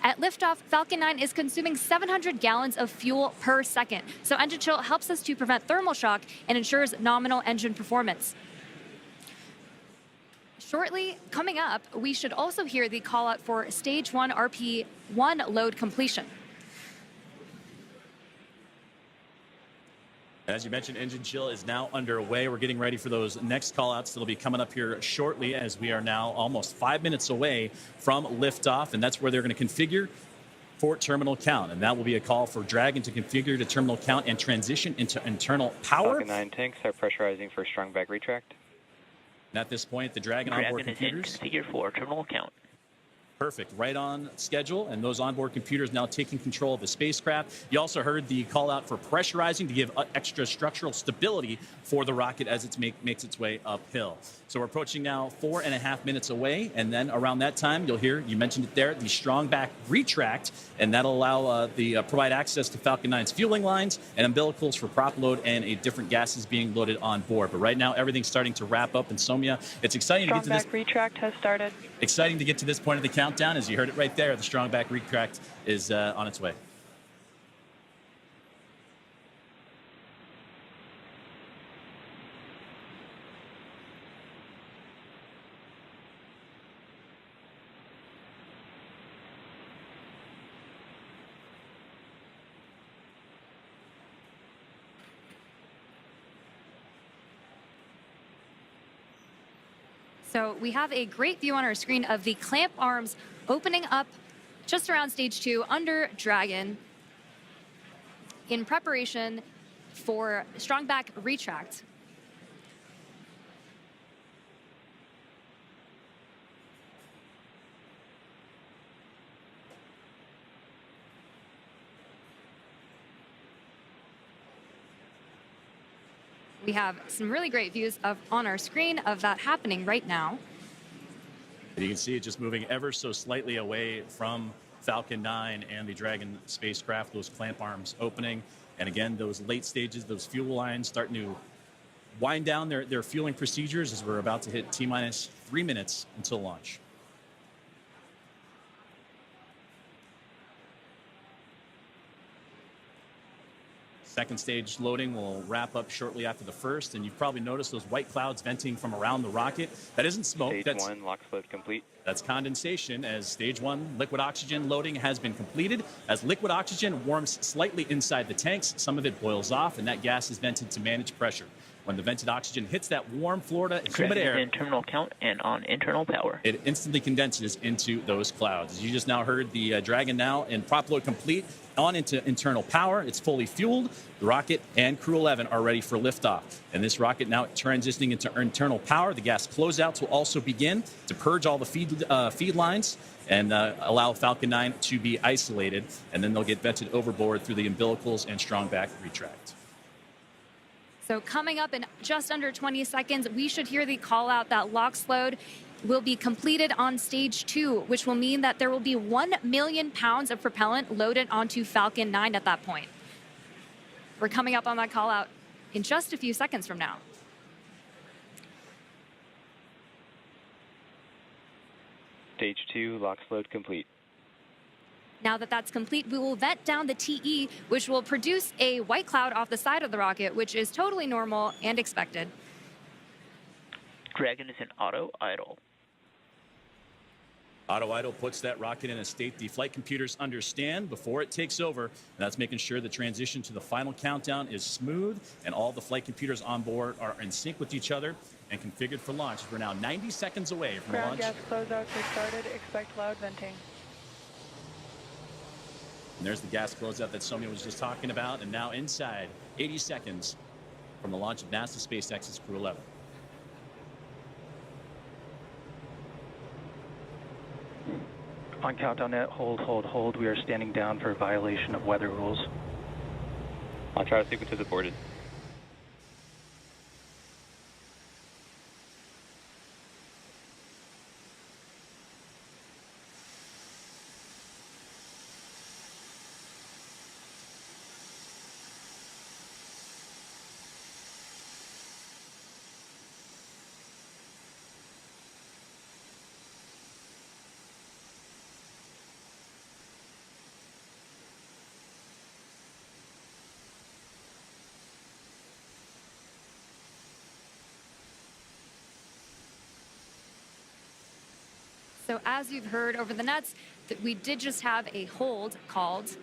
At liftoff, Falcon 9 is consuming 700 gallons of fuel per second. So engine chill helps us to prevent thermal shock and ensures nominal engine performance. Shortly, coming up, we should also hear the call out for stage 1 RP1 load completion. As you mentioned, engine chill is now underway. We're getting ready for those next call-outs that'll be coming up here shortly, as we are now almost 5 minutes away from liftoff, and that's where they're going to configure for terminal count. And that will be a call for Dragon to configure to terminal count and transition into internal power. Falcon 9 tanks are pressurizing for strong back retract. And at this point, the Dragon onboard computers configured for terminal count. Perfect. Right on schedule, and those onboard computers now taking control of the spacecraft. You also heard the call out for pressurizing to give extra structural stability for the rocket as it makes its way uphill. So we're approaching now 4.5 minutes away, and then around that time, you'll hear, you mentioned it there, the strong back retract, and that'll allow provide access to Falcon 9's fueling lines and umbilicals for prop load and different gases being loaded on board. But right now, everything's starting to wrap up, and Somya, it's exciting to get to this. Strong back retract has started. Exciting to get to this point of the countdown. As you heard it right there, the strong back retract is on its way. So we have a great view on our screen of the clamp arms opening up just around stage 2 under Dragon in preparation for strong back retract. We have some really great views on our screen of that happening right now. And you can see it just moving ever so slightly away from Falcon 9 and the Dragon spacecraft, those clamp arms opening. And again, those late stages, those fuel lines starting to wind down their fueling procedures as we're about to hit T-minus 3 minutes until launch. Second stage loading will wrap up shortly after the first, and you've probably noticed those white clouds venting from around the rocket. That isn't smoke. Stage 1, LOX load complete. That's condensation, as stage 1 liquid oxygen loading has been completed. As liquid oxygen warms slightly inside the tanks, some of it boils off, and that gas is vented to manage pressure. When the vented oxygen hits that warm Florida humid air, in terminal count and on internal power, it instantly condenses into those clouds. As you just now heard, the Dragon now in prop load complete, on into internal power. It's fully fueled. The rocket and Crew-11 are ready for liftoff. And this rocket now transitioning into internal power. The gas closeouts will also begin to purge all the feed lines and allow Falcon 9 to be isolated. And then they'll get vented overboard through the umbilicals and strong back retract. So coming up in just under 20 seconds, we should hear the call out that LOX load will be completed on stage 2, which will mean that there will be 1 million pounds of propellant loaded onto Falcon 9 at that point. We're coming up on that call out in just a few seconds from now. Stage 2, LOX load complete. Now that that's complete, we will vent down the TE, which will produce a white cloud off the side of the rocket, which is totally normal and expected. Dragon is in auto idle. Auto idle puts that rocket in a state the flight computers understand before it takes over, and that's making sure the transition to the final countdown is smooth and all the flight computers on board are in sync with each other and configured for launch. We're now 90 seconds away from Ground launch. gas closeouts are started. Expect loud venting. And there's the gas closeout that Soumya was just talking about, and now inside 80 seconds from the launch of NASA SpaceX's Crew-11. On countdown net, hold. We are standing down for violation of weather rules. I'll try to sequence is aborted. So as you've heard over the nets, that we did just have a hold called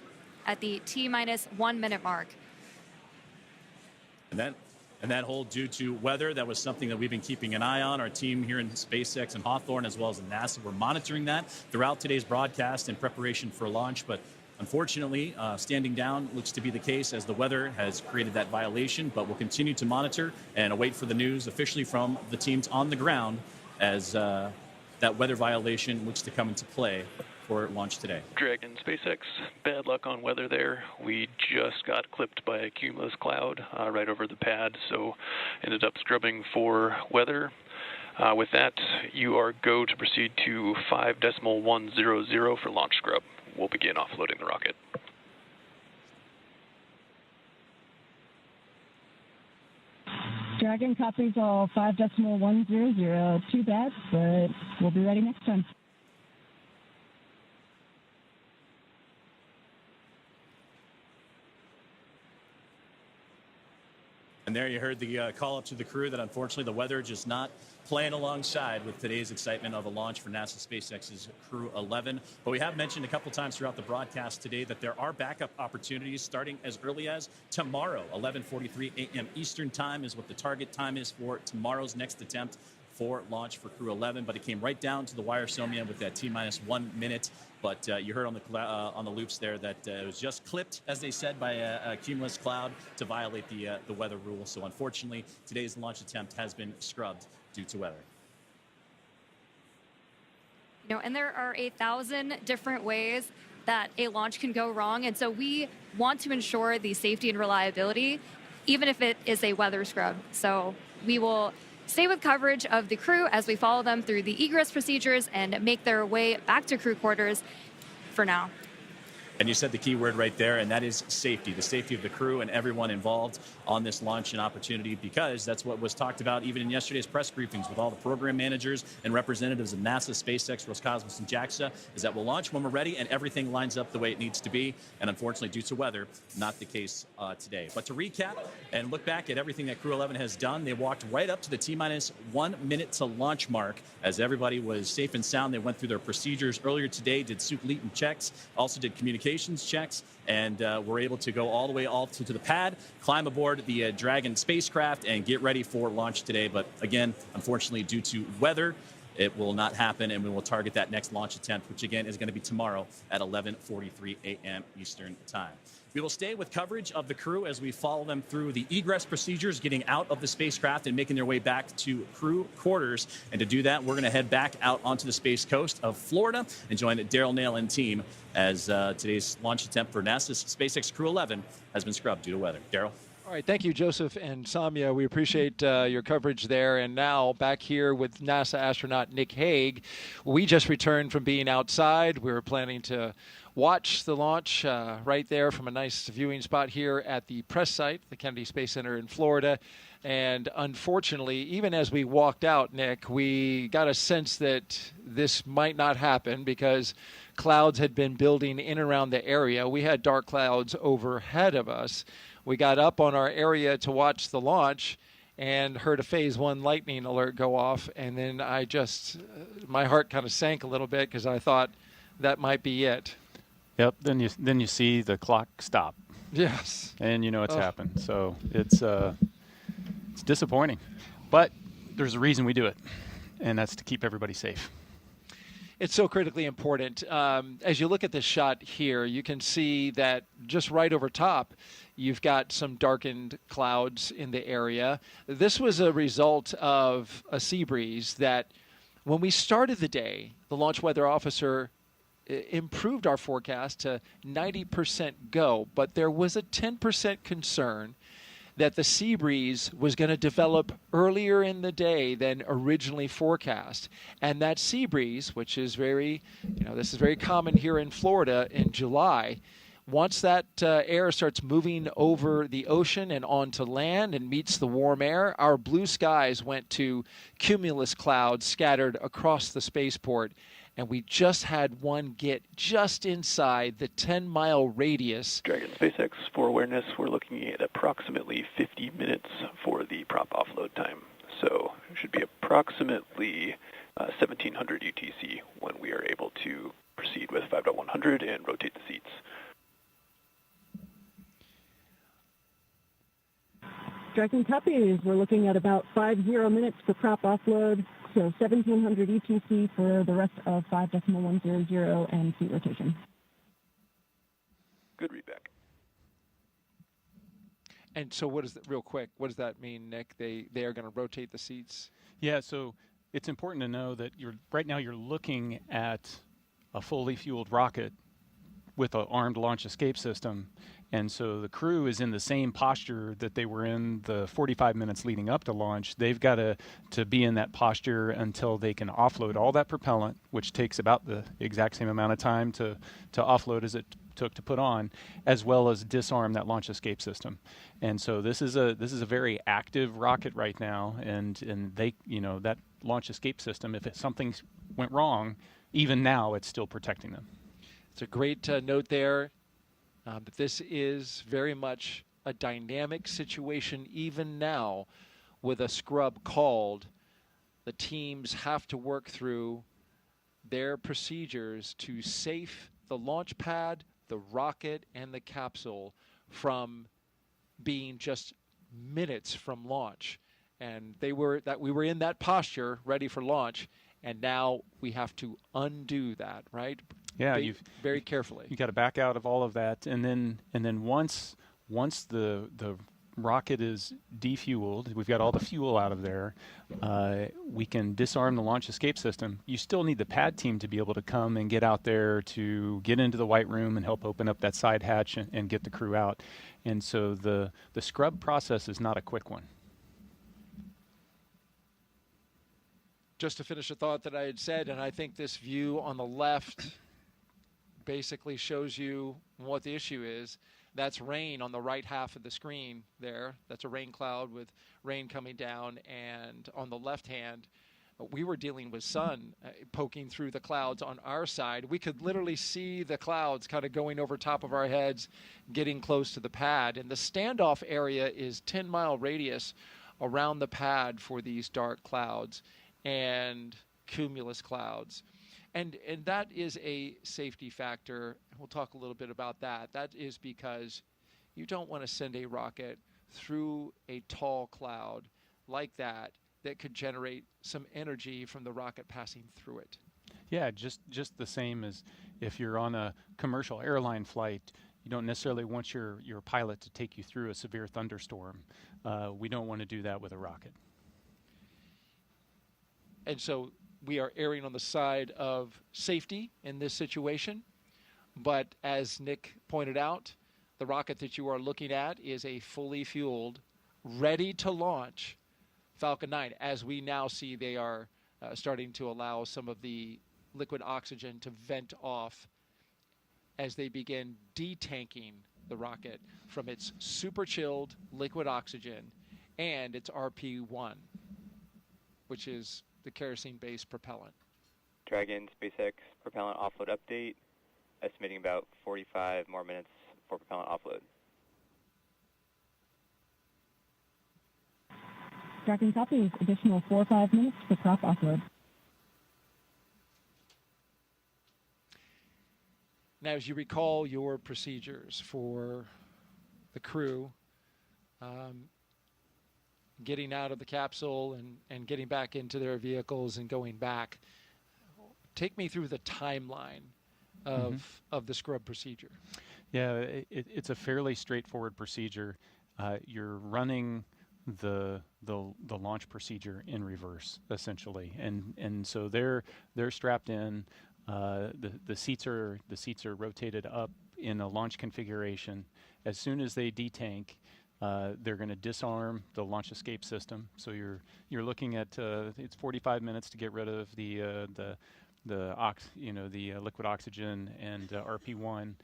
at the T-1 minute mark. And that hold due to weather, that was something that we've been keeping an eye on. Our team here in SpaceX and Hawthorne, as well as in NASA, we're monitoring that throughout today's broadcast in preparation for launch. But unfortunately, standing down looks to be the case as the weather has created that violation. But we'll continue to monitor and await for the news officially from the teams on the ground as that weather violation looks to come into play for launch today. Dragon SpaceX, bad luck on weather there. We just got clipped by a cumulus cloud right over the pad, so ended up scrubbing for weather. With that, you are go to proceed to 5.100 for launch scrub. We'll begin offloading the rocket. Dragon copies all 5.100. Too bad, but we'll be ready next time. And there you heard the call up to the crew that unfortunately the weather just not playing alongside with today's excitement of a launch for NASA SpaceX's Crew-11. But we have mentioned a couple times throughout the broadcast today that there are backup opportunities starting as early as tomorrow. 11:43 a.m. Eastern time is what the target time is for tomorrow's next attempt for launch for Crew-11. But it came right down to the wire, Soumya, with that T-1 minute. But you heard on the loops there that it was just clipped, as they said, by a cumulus cloud to violate the weather rule. So unfortunately, today's launch attempt has been scrubbed due to weather. You know, and there are 1,000 different ways that a launch can go wrong, and so we want to ensure the safety and reliability, even if it is a weather scrub. So we will stay with coverage of the crew as we follow them through the egress procedures and make their way back to crew quarters for now. And you said the key word right there, and that is safety, the safety of the crew and everyone involved on this launch and opportunity, because that's what was talked about even in yesterday's press briefings with all the program managers and representatives of NASA, SpaceX, Roscosmos, and JAXA, is that we'll launch when we're ready and everything lines up the way it needs to be. And unfortunately, due to weather, not the case today. But to recap and look back at everything that Crew-11 has done, they walked right up to the T-minus 1 minute to launch mark as everybody was safe and sound. They went through their procedures earlier today, did soup-leeton checks, also did communications checks, and were able to go all the way to the pad, climb aboard the Dragon spacecraft, and get ready for launch today. But again, unfortunately, due to weather, it will not happen, and we will target that next launch attempt, which again is going to be tomorrow at 11:43 a.m. Eastern Time. We will stay with coverage of the crew as we follow them through the egress procedures, getting out of the spacecraft and making their way back to crew quarters. And to do that, we're going to head back out onto the Space Coast of Florida and join Daryl Nail and team as today's launch attempt for NASA's SpaceX Crew-11 has been scrubbed due to weather. Daryl? All right, thank you, Joseph and Samia. We appreciate your coverage there. And now back here with NASA astronaut Nick Hague. We just returned from being outside. We were planning to watch the launch right there from a nice viewing spot here at the press site, the Kennedy Space Center in Florida. And unfortunately, even as we walked out, Nick, we got a sense that this might not happen because clouds had been building in and around the area. We had dark clouds overhead of us. We got up on our area to watch the launch and heard a Phase 1 lightning alert go off. And then I just, my heart kind of sank a little bit because I thought that might be it. Yep. Then you see the clock stop. Yes. And you know it's happened. So it's disappointing, but there's a reason we do it, and that's to keep everybody safe. It's so critically important. As you look at this shot here, you can see that just right over top, you've got some darkened clouds in the area. This was a result of a sea breeze that when we started the day, the launch weather officer improved our forecast to 90% go, but there was a 10% concern that the sea breeze was going to develop earlier in the day than originally forecast. And that sea breeze, which is very, this is very common here in Florida in July, once that air starts moving over the ocean and onto land and meets the warm air, our blue skies went to cumulus clouds scattered across the spaceport. And we just had one get just inside the 10-mile radius. Dragon SpaceX, for awareness, we're looking at approximately 50 minutes for the prop offload time. So it should be approximately 1700 UTC when we are able to proceed with 5.100 and rotate the seats. Dragon copies, we're looking at about 50 minutes for prop offload. So 1700 UTC for the rest of 5.100 and seat rotation. Good readback. And so what does that, real quick, what does that mean, Nick? They are going to rotate the seats? Yeah, so it's important to know that right now you're looking at a fully fueled rocket with an armed launch escape system. And so the crew is in the same posture that they were in the 45 minutes leading up to launch. They've got to be in that posture until they can offload all that propellant, which takes about the exact same amount of time to offload as it took to put on, as well as disarm that launch escape system. And so this is a very active rocket right now, and they, that launch escape system, if something went wrong, even now it's still protecting them. It's a great note there. But this is very much a dynamic situation even now with a scrub called. The teams have to work through their procedures to safe the launch pad, the rocket, and the capsule from being just minutes from launch. And we were in that posture ready for launch, and now we have to undo that, right? Yeah, very carefully. You got to back out of all of that, and then once the rocket is defueled, we've got all the fuel out of there, we can disarm the launch escape system. You still need the pad team to be able to come and get out there to get into the white room and help open up that side hatch and get the crew out. And so the scrub process is not a quick one. Just to finish a thought that I had said, and I think this view on the left basically shows you what the issue is. That's rain on the right half of the screen there. That's a rain cloud with rain coming down. And on the left hand, we were dealing with sun poking through the clouds on our side. We could literally see the clouds kind of going over top of our heads, getting close to the pad. And the standoff area is 10-mile radius around the pad for these dark clouds and cumulus clouds. And that is a safety factor. We'll talk a little bit about that. That is because you don't want to send a rocket through a tall cloud like that could generate some energy from the rocket passing through it. Yeah, just the same as if you're on a commercial airline flight, you don't necessarily want your pilot to take you through a severe thunderstorm. We don't want to do that with a rocket. And so we are erring on the side of safety in this situation. But as Nick pointed out, the rocket that you are looking at is a fully fueled, ready to launch Falcon 9. As we now see, they are starting to allow some of the liquid oxygen to vent off as they begin detanking the rocket from its super chilled liquid oxygen and its RP-1, which is the kerosene-based propellant. Dragon SpaceX propellant offload update, estimating about 45 more minutes for propellant offload. Dragon copies, additional 4 or 5 minutes for prop offload. Now, as you recall your procedures for the crew, getting out of the capsule and getting back into their vehicles and going back, take me through the timeline of the scrub procedure. Yeah, it's a fairly straightforward procedure. You're running the launch procedure in reverse, essentially, and so they're strapped in. The seats are rotated up in a launch configuration. As soon as they detank, they're going to disarm the launch escape system. So you're looking at it's 45 minutes to get rid of the liquid oxygen and RP-1.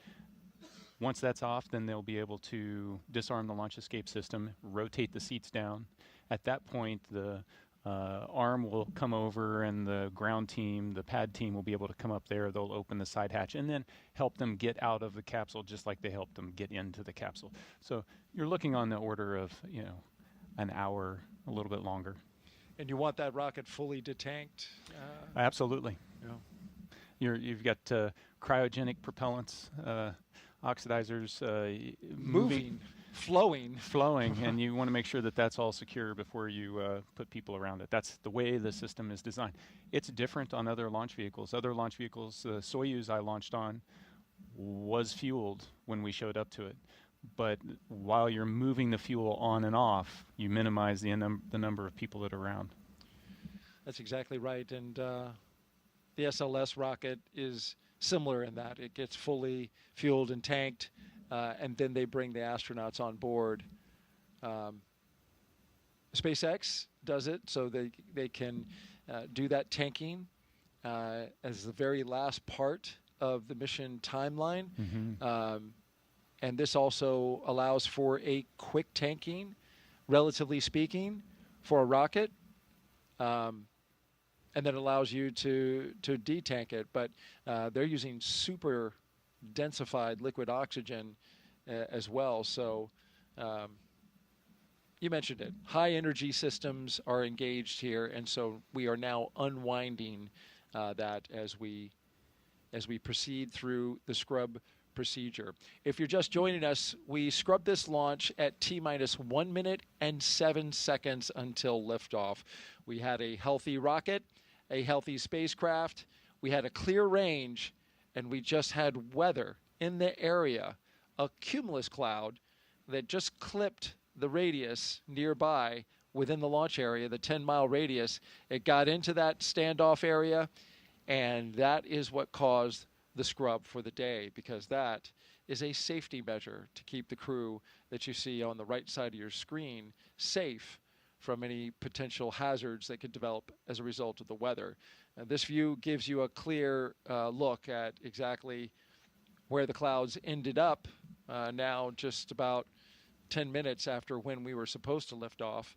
Once that's off, then they'll be able to disarm the launch escape system, rotate the seats down. At that point, the arm will come over and the ground team, the pad team, will be able to come up there. They'll open the side hatch and then help them get out of the capsule just like they helped them get into the capsule. So you're looking on the order of, an hour, a little bit longer. And you want that rocket fully detanked? Absolutely. Yeah. You've got cryogenic propellants, oxidizers moving, flowing, and you want to make sure that that's all secure before you put people around it. That's the way the system is designed. It's different on other launch vehicles. Other launch vehicles, the Soyuz I launched on was fueled when we showed up to it. But while you're moving the fuel on and off, you minimize the number of people that are around. That's exactly right. And the SLS rocket is similar in that it gets fully fueled and tanked, and then they bring the astronauts on board. SpaceX does it so they can do that tanking as the very last part of the mission timeline. And this also allows for a quick tanking, relatively speaking, for a rocket. And then allows you to detank it. But they're using super densified liquid oxygen as well. So you mentioned it. High energy systems are engaged here, and so we are now unwinding that as we proceed through the scrub procedure. If you're just joining us, we scrubbed this launch at T-minus 1 minute and 7 seconds until liftoff. We had a healthy rocket, a healthy spacecraft, we had a clear range, and we just had weather in the area, a cumulus cloud that just clipped the radius nearby within the launch area, the 10-mile radius. It got into that standoff area, and that is what caused the scrub for the day, because that is a safety measure to keep the crew that you see on the right side of your screen safe from any potential hazards that could develop as a result of the weather. This view gives you a clear look at exactly where the clouds ended up now just about 10 minutes after when we were supposed to lift off,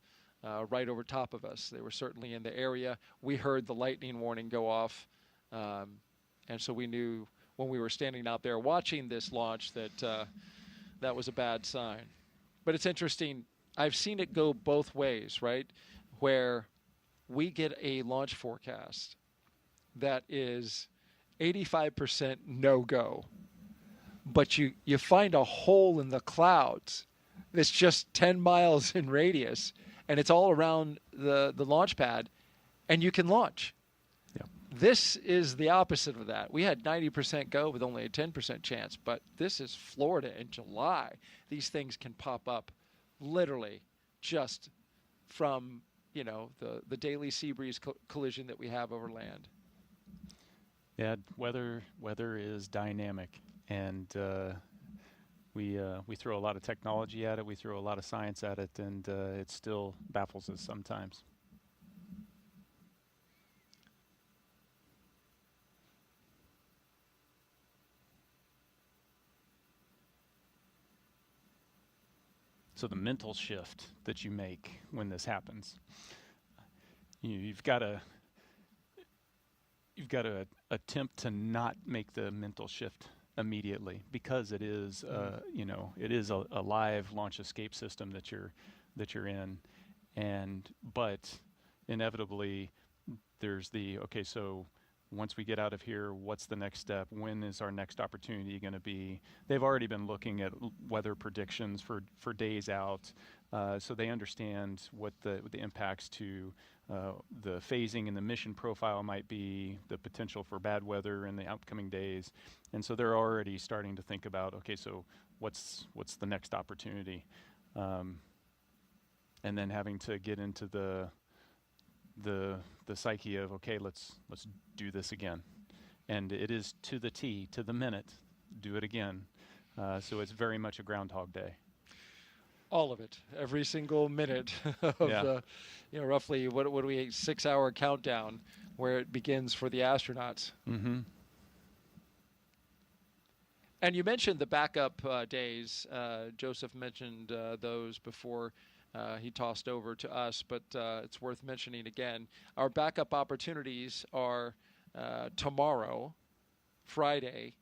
right over top of us. They were certainly in the area. We heard the lightning warning go off, and so we knew when we were standing out there watching this launch that that was a bad sign. But it's interesting. I've seen it go both ways, right? Where we get a launch forecast that is 85% no-go, but you find a hole in the clouds that's just 10 miles in radius, and it's all around the launch pad, and you can launch. Yep. This is the opposite of that. We had 90% go with only a 10% chance, but this is Florida in July. These things can pop up literally just from, you know, the daily sea breeze collision that we have over land. Yeah, weather is dynamic, and we throw a lot of technology at it, we throw a lot of science at it, and it still baffles us sometimes. So the mental shift that you make when this happens, you've got to attempt to not make the mental shift immediately, because it is it is a live launch escape system that you're in, but inevitably there's so once we get out of here, what's the next step? When is our next opportunity going to be? They've already been looking at weather predictions for days out, so they understand what the impacts to the phasing and the mission profile might be, the potential for bad weather in the upcoming days, and so they're already starting to think about, okay, so what's the next opportunity, and then having to get into the psyche of, okay, let's do this again, and it is to the T, to the minute, do it again. So it's very much a Groundhog Day. All of it, every single minute of the, roughly what do we 6-hour countdown where it begins for the astronauts. Mm-hmm. And you mentioned the backup days. Joseph mentioned those before. He tossed over to us, but it's worth mentioning again. Our backup opportunities are tomorrow, Friday,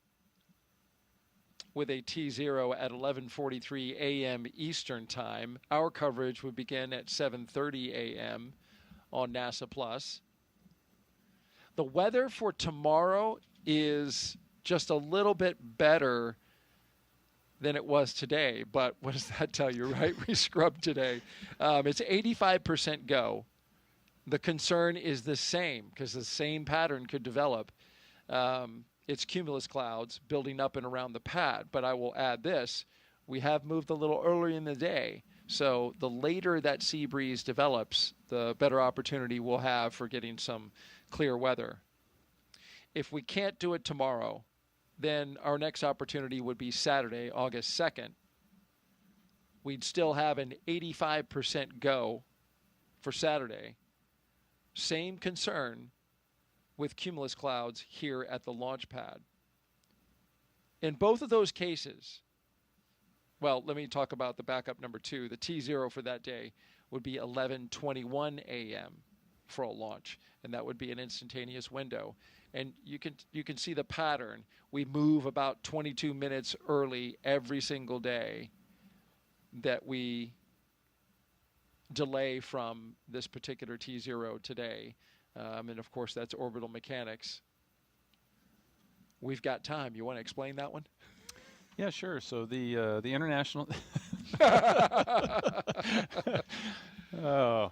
with a T0 at 11:43 a.m. Eastern Time. Our coverage would begin at 7:30 a.m. on NASA Plus. The weather for tomorrow is just a little bit better than it was today, but what does that tell you, right? We scrubbed today. It's 85% go. The concern is the same, because the same pattern could develop. It's cumulus clouds building up and around the pad, but I will add this. We have moved a little earlier in the day, so the later that sea breeze develops, the better opportunity we'll have for getting some clear weather. If we can't do it tomorrow, then our next opportunity would be Saturday, August 2nd. We'd still have an 85% go for Saturday. Same concern with cumulus clouds here at the launch pad. In both of those cases, well, let me talk about the backup number 2. The T0 for that day would be 11:21 a.m. for a launch, and that would be an instantaneous window. And you can see the pattern. We move about 22 minutes early every single day that we delay from this particular T0 today. And of course, that's orbital mechanics. We've got time. You want to explain that one? Yeah, sure. So the international. Oh.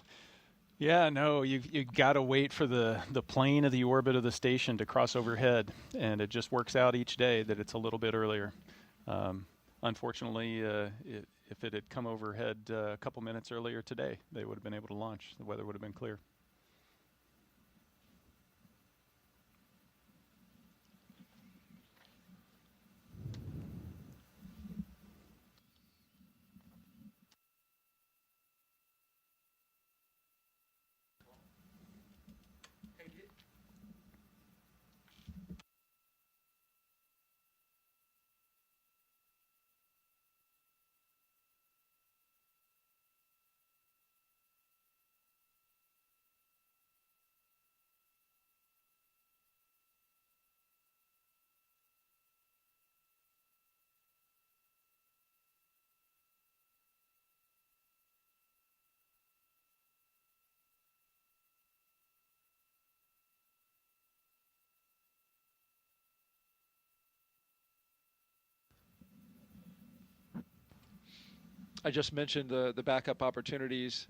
Yeah, no, you got to wait for the plane of the orbit of the station to cross overhead, and it just works out each day that it's a little bit earlier. Unfortunately, if it had come overhead a couple minutes earlier today, they would have been able to launch. The weather would have been clear. I just mentioned the backup opportunities.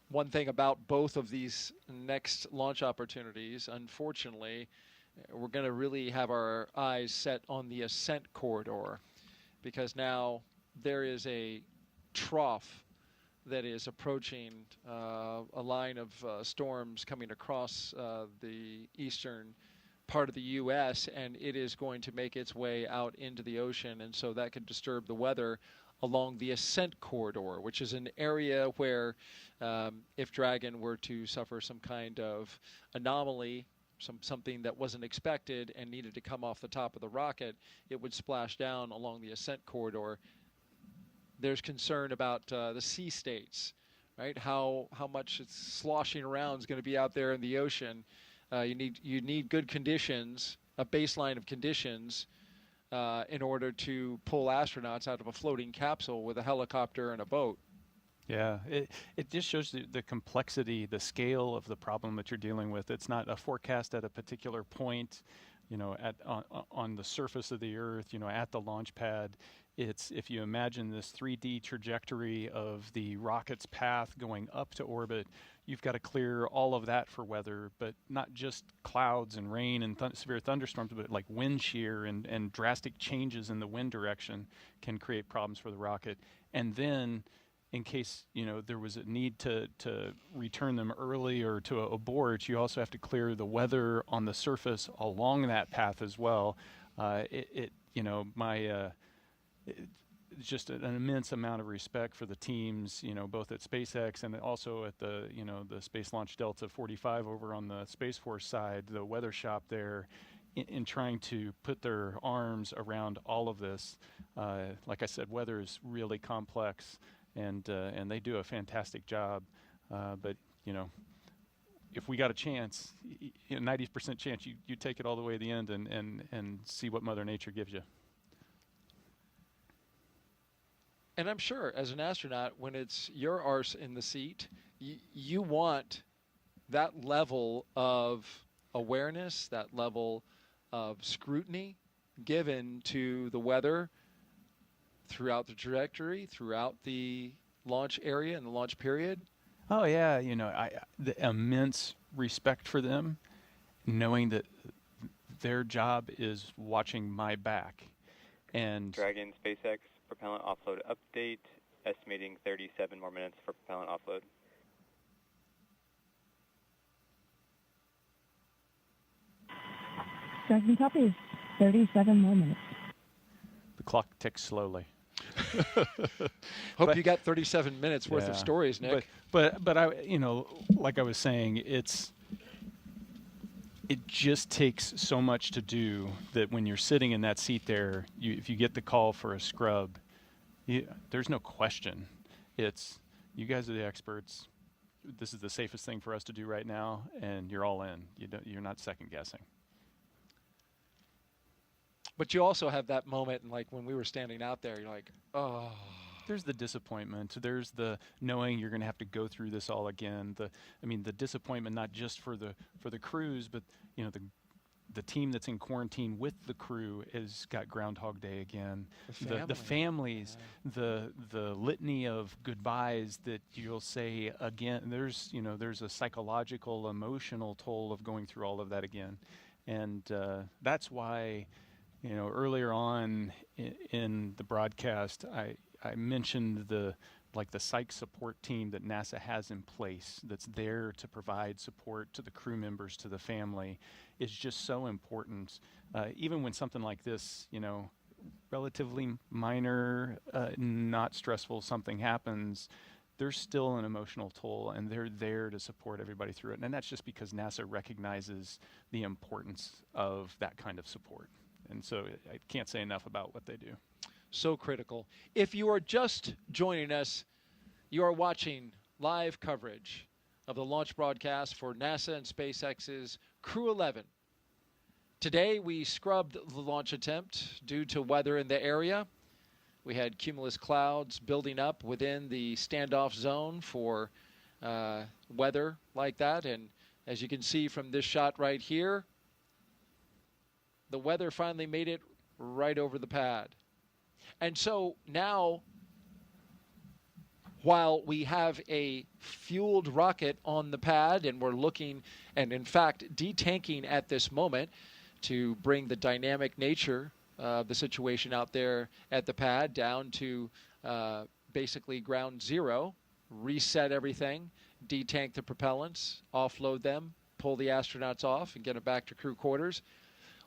One thing about both of these next launch opportunities, unfortunately, we're going to really have our eyes set on the ascent corridor, because now there is a trough that is approaching a line of storms coming across the eastern part of the U.S., and it is going to make its way out into the ocean, and so that could disturb the weather along the ascent corridor, which is an area where if Dragon were to suffer some kind of anomaly, something that wasn't expected and needed to come off the top of the rocket, it would splash down along the ascent corridor. There's concern about the sea states, right? How much it's sloshing around is going to be out there in the ocean. You need good conditions, a baseline of conditions, in order to pull astronauts out of a floating capsule with a helicopter and a boat. Yeah, it just shows the complexity, the scale of the problem that you're dealing with. It's not a forecast at a particular point, on the surface of the Earth, at the launch pad. It's, if you imagine this 3D trajectory of the rocket's path going up to orbit, you've got to clear all of that for weather, but not just clouds and rain and severe thunderstorms, but like wind shear and drastic changes in the wind direction can create problems for the rocket. And then, in case there was a need to return them early or to abort, you also have to clear the weather on the surface along that path as well. It's just an immense amount of respect for the teams, both at SpaceX and also at the Space Launch Delta 45 over on the Space Force side, the weather shop there, in trying to put their arms around all of this. Like I said, weather is really complex, and they do a fantastic job. But if we got a chance, 90% chance, you take it all the way to the end and see what Mother Nature gives you. And I'm sure, as an astronaut, when it's your arse in the seat, you want that level of awareness, that level of scrutiny given to the weather throughout the trajectory, throughout the launch area and the launch period. Oh yeah, the immense respect for them, knowing that their job is watching my back. And Dragon SpaceX propellant offload update, estimating 37 more minutes for propellant offload. Dragon copy. 37 more minutes. The clock ticks slowly. Hope you got 37 minutes worth of stories, Nick. But I, like I was saying, it just takes so much to do that when you're sitting in that seat there, if you get the call for a scrub, there's no question. It's, you guys are the experts. This is the safest thing for us to do right now, and you're all in. You're not second guessing. But you also have that moment, and like when we were standing out there, you're like, oh. There's the disappointment. There's the knowing you're going to have to go through this all again. The disappointment not just for the crews, but the team that's in quarantine with the crew has got Groundhog Day again. The families, the litany of goodbyes that you'll say again. There's a psychological, emotional toll of going through all of that again, and that's why, earlier on in the broadcast, I mentioned the psych support team that NASA has in place that's there to provide support to the crew members, to the family, is just so important. Even when something like this, relatively minor, not stressful something happens, there's still an emotional toll, and they're there to support everybody through it. And that's just because NASA recognizes the importance of that kind of support. And so I can't say enough about what they do. So critical. If you are just joining us, you are watching live coverage of the launch broadcast for NASA and SpaceX's Crew-11. Today we scrubbed the launch attempt due to weather in the area. We had cumulus clouds building up within the standoff zone for weather like that. And as you can see from this shot right here, the weather finally made it right over the pad. And so now, while we have a fueled rocket on the pad and we're looking and in fact detanking at this moment to bring the dynamic nature of the situation out there at the pad down to basically ground zero, reset everything, detank the propellants, offload them, pull the astronauts off and get them back to crew quarters.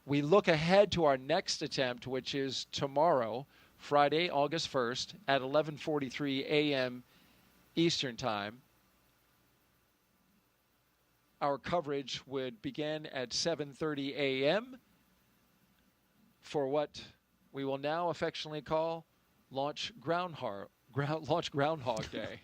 We look ahead to our next attempt, which is tomorrow, Friday, August 1st at 11:43 a.m. Eastern Time. Our coverage would begin at 7:30 a.m. for what we will now affectionately call Launch Groundhog Day.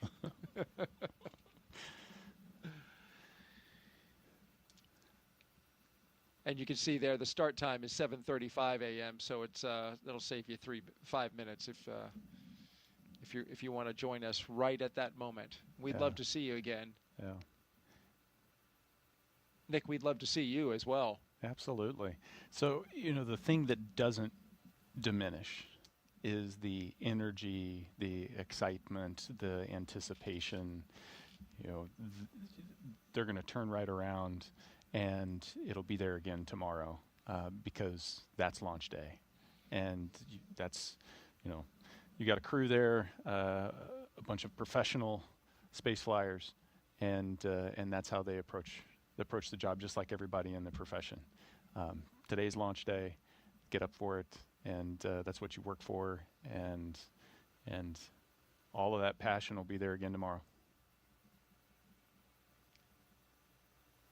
And you can see there the start time is 7:35 a.m. So it's that'll save you 5 minutes if you want to join us right at that moment. We'd love to see you again. Yeah. Nick, we'd love to see you as well. Absolutely. So, you know, the thing that doesn't diminish is the energy, the excitement, the anticipation. You know, they're going to turn right around and it'll be there again tomorrow because that's launch day. And that's, you know, you got a crew there, a bunch of professional space flyers, and that's how they approach the job, just like everybody in the profession. Today's launch day, get up for it, and that's what you work for, and all of that passion will be there again tomorrow.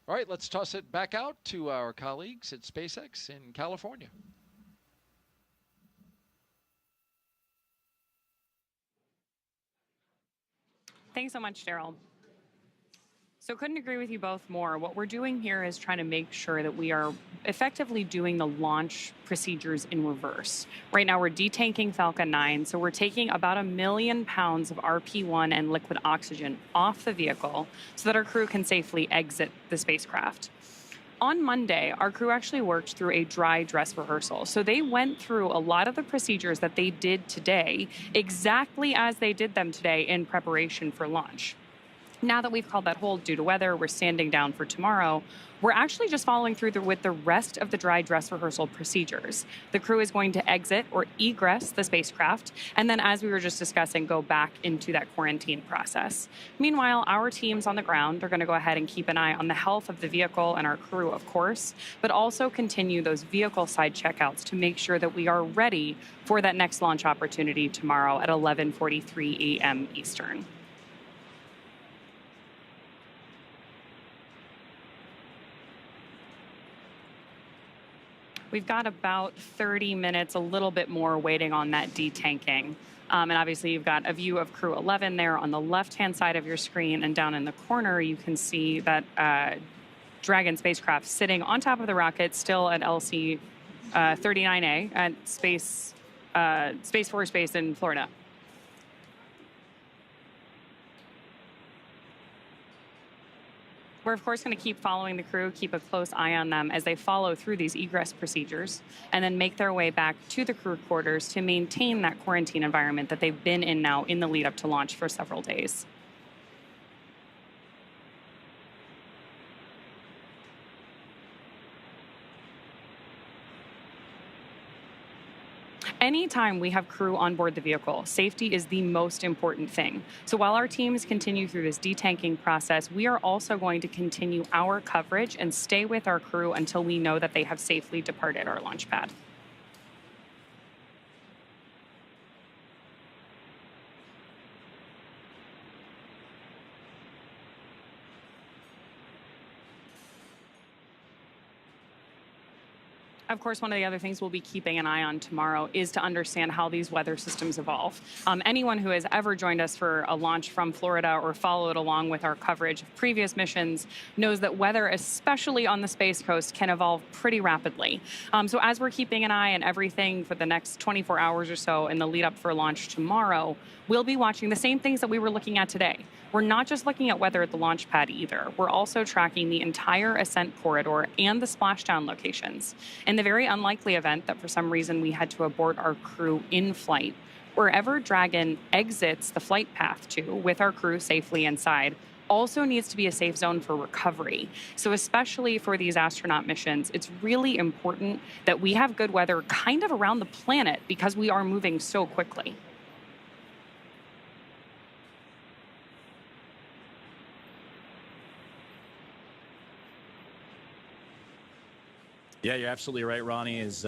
All right, let's toss it back out to our colleagues at SpaceX in California. Thanks so much, Daryl. So couldn't agree with you both more. What we're doing here is trying to make sure that we are effectively doing the launch procedures in reverse. Right now we're detanking Falcon 9, so we're taking about 1 million pounds of RP-1 and liquid oxygen off the vehicle so that our crew can safely exit the spacecraft. On Monday, our crew actually worked through a dry dress rehearsal. So they went through a lot of the procedures that they did today exactly as they did them today in preparation for launch. Now that we've called that hold due to weather, we're standing down for tomorrow. We're actually just following through with the rest of the dry dress rehearsal procedures. The crew is going to exit or egress the spacecraft, and then, as we were just discussing, go back into that quarantine process. Meanwhile, our teams on the ground are going to go ahead and keep an eye on the health of the vehicle and our crew, of course, but also continue those vehicle side checkouts to make sure that we are ready for that next launch opportunity tomorrow at 11:43 a.m. Eastern. We've got about 30 minutes, a little bit more, waiting on that detanking. And obviously, you've got a view of Crew-11 there on the left-hand side of your screen. And down in the corner, you can see that Dragon spacecraft sitting on top of the rocket, still at LC-39A at Space Force Base in Florida. We're, of course, going to keep following the crew, keep a close eye on them as they follow through these egress procedures, and then make their way back to the crew quarters to maintain that quarantine environment that they've been in now in the lead up to launch for several days. Anytime we have crew on board the vehicle, safety is the most important thing. So while our teams continue through this detanking process, we are also going to continue our coverage and stay with our crew until we know that they have safely departed our launch pad. Of course, one of the other things we'll be keeping an eye on tomorrow is to understand how these weather systems evolve. Anyone who has ever joined us for a launch from Florida or followed along with our coverage of previous missions knows that weather, especially on the Space Coast, can evolve pretty rapidly. So as we're keeping an eye on everything for the next 24 hours or so in the lead up for launch tomorrow, we'll be watching the same things that we were looking at today. We're not just looking at weather at the launch pad either. We're also tracking the entire ascent corridor and the splashdown locations. And In the very unlikely event that for some reason we had to abort our crew in flight, wherever Dragon exits the flight path to with our crew safely inside also needs to be a safe zone for recovery. So especially for these astronaut missions, it's really important that we have good weather kind of around the planet because we are moving so quickly. Yeah, you're absolutely right, Ronnie, as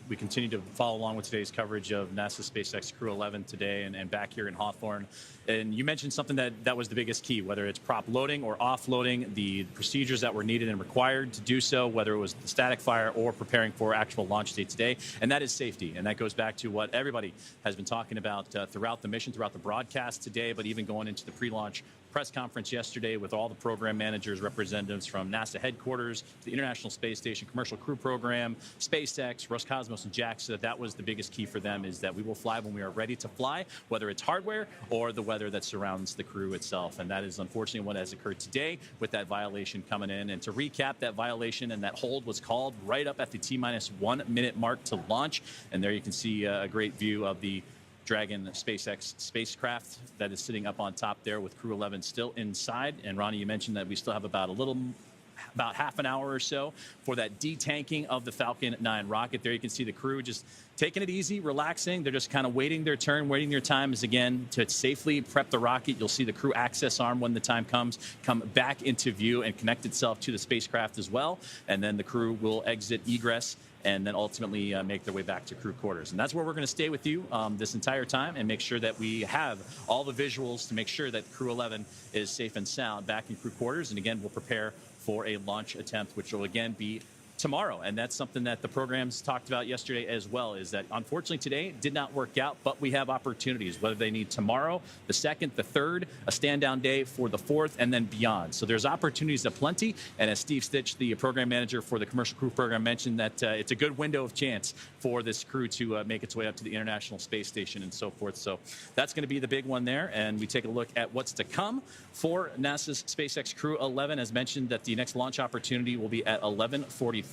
we continue to follow along with today's coverage of NASA SpaceX Crew-11 today and back here in Hawthorne. And you mentioned something that was the biggest key, whether it's prop loading or offloading, the procedures that were needed and required to do so, whether it was the static fire or preparing for actual launch day today, and that is safety. And that goes back to what everybody has been talking about throughout the mission, throughout the broadcast today, but even going into the pre-launch press conference yesterday with all the program managers, representatives from NASA headquarters, the International Space Station Commercial Crew Program, SpaceX, Roscosmos, and JAXA. That was the biggest key for them, is that we will fly when we are ready to fly, whether it's hardware or the weather that surrounds the crew itself. And that is unfortunately what has occurred today with that violation coming in. And to recap, that violation and that hold was called right up at the T-1 minute mark to launch. And there you can see a great view of the Dragon SpaceX spacecraft that is sitting up on top there with Crew-11 still inside. And Ronnie, you mentioned that we still have about half an hour or so for that detanking of the Falcon 9 rocket. There you can see the crew just taking it easy, relaxing. They're just kind of waiting their turn, waiting their time is again to safely prep the rocket. You'll see the crew access arm when the time comes, come back into view and connect itself to the spacecraft as well. And then the crew will exit egress and then ultimately make their way back to crew quarters. And that's where we're going to stay with you this entire time and make sure that we have all the visuals to make sure that Crew-11 is safe and sound back in crew quarters. And again, we'll prepare for a launch attempt, which will again be tomorrow. And that's something that the programs talked about yesterday as well, is that unfortunately today did not work out, but we have opportunities, whether they need tomorrow, the 2nd, the 3rd, a stand down day for the 4th, and then beyond. So there's opportunities aplenty. And as Steve Stitch, the program manager for the commercial crew program, mentioned, that it's a good window of chance for this crew to make its way up to the International Space Station and so forth. So that's going to be the big one there. And we take a look at what's to come for NASA's SpaceX Crew-11. As mentioned, that the next launch opportunity will be at 11:43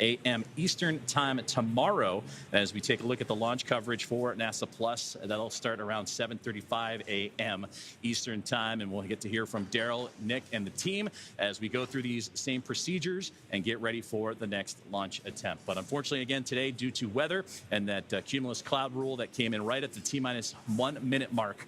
a.m. Eastern time tomorrow, as we take a look at the launch coverage for NASA Plus. That'll start around 7:35 a.m. Eastern time, and we'll get to hear from Daryl, Nick, and the team as we go through these same procedures and get ready for the next launch attempt. But unfortunately, again, today, due to weather and that cumulus cloud rule that came in right at the T-1 minute mark,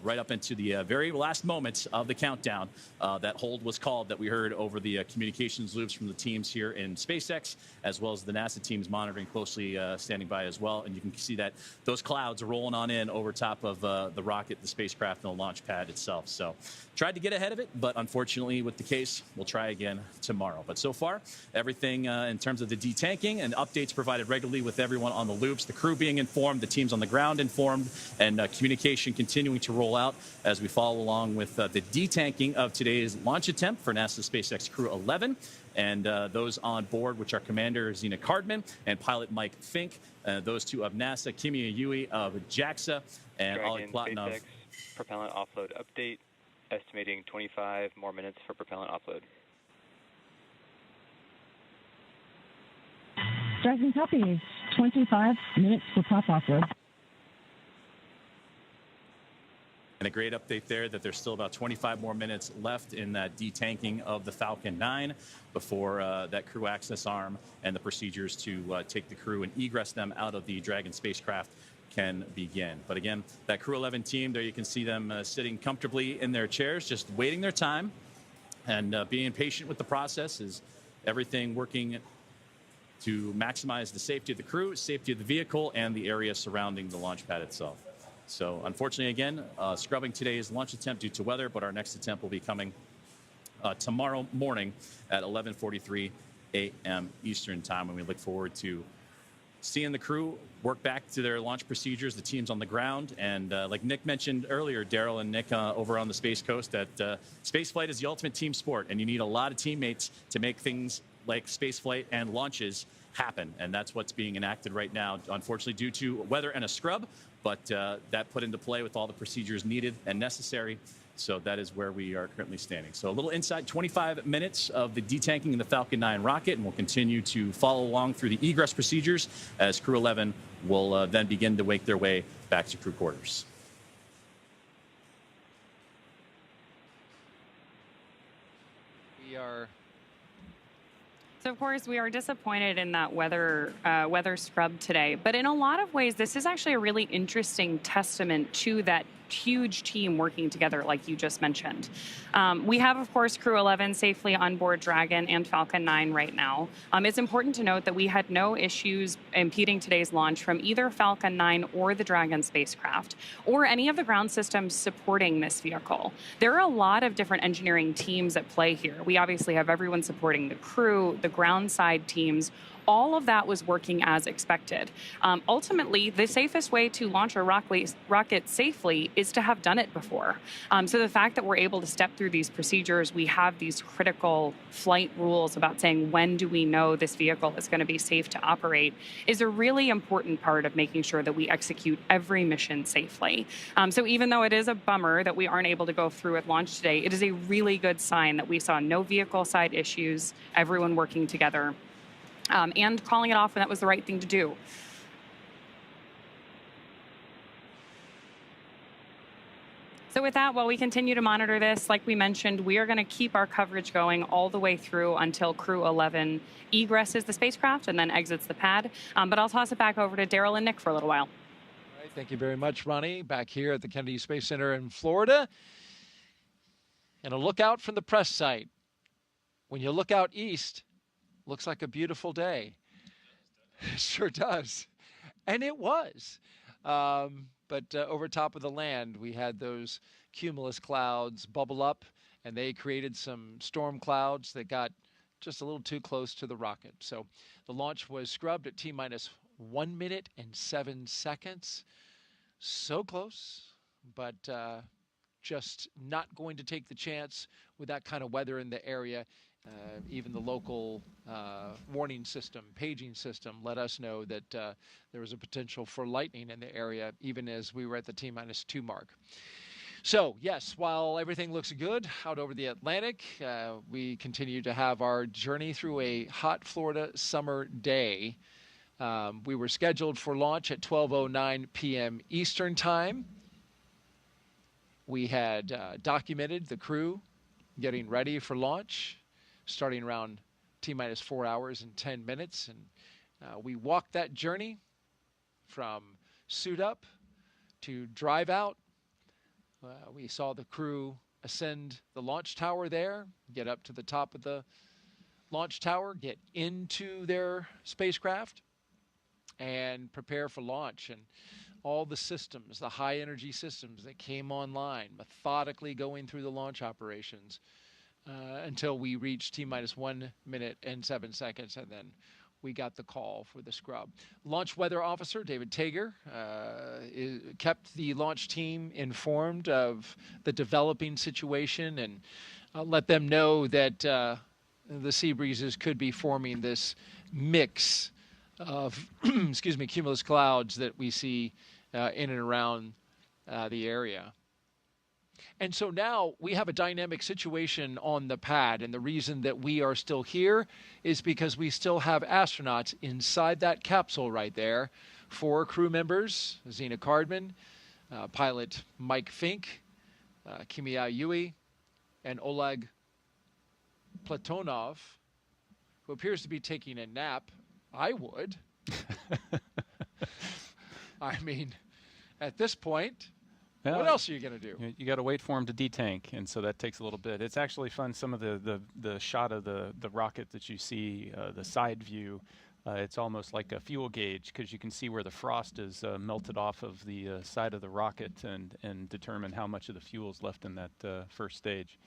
right up into the very last moments of the countdown, that hold was called that we heard over the communications loops from the teams here in SpaceX, as well as the NASA teams monitoring closely, standing by as well. And you can see that those clouds are rolling on in over top of the rocket, the spacecraft, and the launch pad itself. So tried to get ahead of it, but unfortunately with the case, we'll try again tomorrow. But so far, everything in terms of the detanking and updates provided regularly with everyone on the loops, the crew being informed, the teams on the ground informed, and communication continuing to roll out as we follow along with the detanking of today's launch attempt for NASA SpaceX Crew-11. And those on board, which are Commander Zena Cardman and Pilot Mike Fincke, those two of NASA, Kimiya Yui of JAXA, and Oleg Platonov. SpaceX propellant offload update, estimating 25 more minutes for propellant offload. Dragon copy, 25 minutes for prop offload. And a great update there that there's still about 25 more minutes left in that detanking of the Falcon 9 before that crew access arm and the procedures to take the crew and egress them out of the Dragon spacecraft can begin. But again, that Crew-11 team, there you can see them sitting comfortably in their chairs, just waiting their time and being patient with the process. Is everything working to maximize the safety of the crew, safety of the vehicle, and the area surrounding the launch pad itself. So unfortunately, again, scrubbing today's launch attempt due to weather, but our next attempt will be coming tomorrow morning at 11:43 a.m. Eastern time, and we look forward to seeing the crew work back to their launch procedures, the teams on the ground. And like Nick mentioned earlier, Daryl and Nick over on the Space Coast, that spaceflight is the ultimate team sport, and you need a lot of teammates to make things like spaceflight and launches happen. And that's what's being enacted right now, unfortunately, due to weather and a scrub. But that put into play with all the procedures needed and necessary. So that is where we are currently standing. So a little insight, 25 minutes of the detanking in the Falcon 9 rocket, and we'll continue to follow along through the egress procedures as Crew-11 will then begin to make their way back to crew quarters. We are... So, of course, we are disappointed in that weather scrub today. But in a lot of ways, this is actually a really interesting testament to that huge team working together, like you just mentioned. We have, of course, Crew-11 safely on board Dragon and Falcon 9 right now. It's important to note that we had no issues impeding today's launch from either Falcon 9 or the Dragon spacecraft, or any of the ground systems supporting this vehicle. There are a lot of different engineering teams at play here. We obviously have everyone supporting the crew, the ground side teams. All of that was working as expected. Ultimately, the safest way to launch a rocket safely is to have done it before. So the fact that we're able to step through these procedures, we have these critical flight rules about saying when do we know this vehicle is going to be safe to operate, is a really important part of making sure that we execute every mission safely. So even though it is a bummer that we aren't able to go through with launch today, it is a really good sign that we saw no vehicle side issues, everyone working together. And calling it off when that was the right thing to do. So with that, while we continue to monitor this, like we mentioned, we are going to keep our coverage going all the way through until Crew-11 egresses the spacecraft and then exits the pad. But I'll toss it back over to Daryl and Nick for a little while. All right, thank you very much, Ronnie. Back here at the Kennedy Space Center in Florida. And a look out from the press site. When you look out east, looks like a beautiful day. It sure does. And it was. But over top of the land, we had those cumulus clouds bubble up, and they created some storm clouds that got just a little too close to the rocket. So the launch was scrubbed at T-minus 1 minute and 7 seconds. So close, but just not going to take the chance with that kind of weather in the area. Even the local warning system, paging system, let us know that there was a potential for lightning in the area, even as we were at the T-minus 2 mark. So, yes, while everything looks good out over the Atlantic, we continue to have our journey through a hot Florida summer day. We were scheduled for launch at 12:09 p.m. Eastern Time. We had documented the crew getting ready for launch, starting around T-minus 4 hours and 10 minutes. And we walked that journey from suit up to drive out. We saw the crew ascend the launch tower there, get up to the top of the launch tower, get into their spacecraft, and prepare for launch. And all the systems, the high energy systems that came online, methodically going through the launch operations, until we reached T-minus 1 minute and 7 seconds, and then we got the call for the scrub. Launch weather officer David Tager kept the launch team informed of the developing situation and let them know that the sea breezes could be forming this mix of cumulus clouds that we see in and around the area. And so now we have a dynamic situation on the pad, and the reason that we are still here is because we still have astronauts inside that capsule right there. 4 crew members, Zena Cardman, pilot Mike Fincke, Kimiya Yui, and Oleg Platonov, who appears to be taking a nap. I would. I mean, at this point, what else are you going to do? You got to wait for them to detank, and so that takes a little bit. It's actually fun. Some of the shot of the rocket that you see, the side view, it's almost like a fuel gauge because you can see where the frost is melted off of the side of the rocket and determine how much of the fuel is left in that first stage.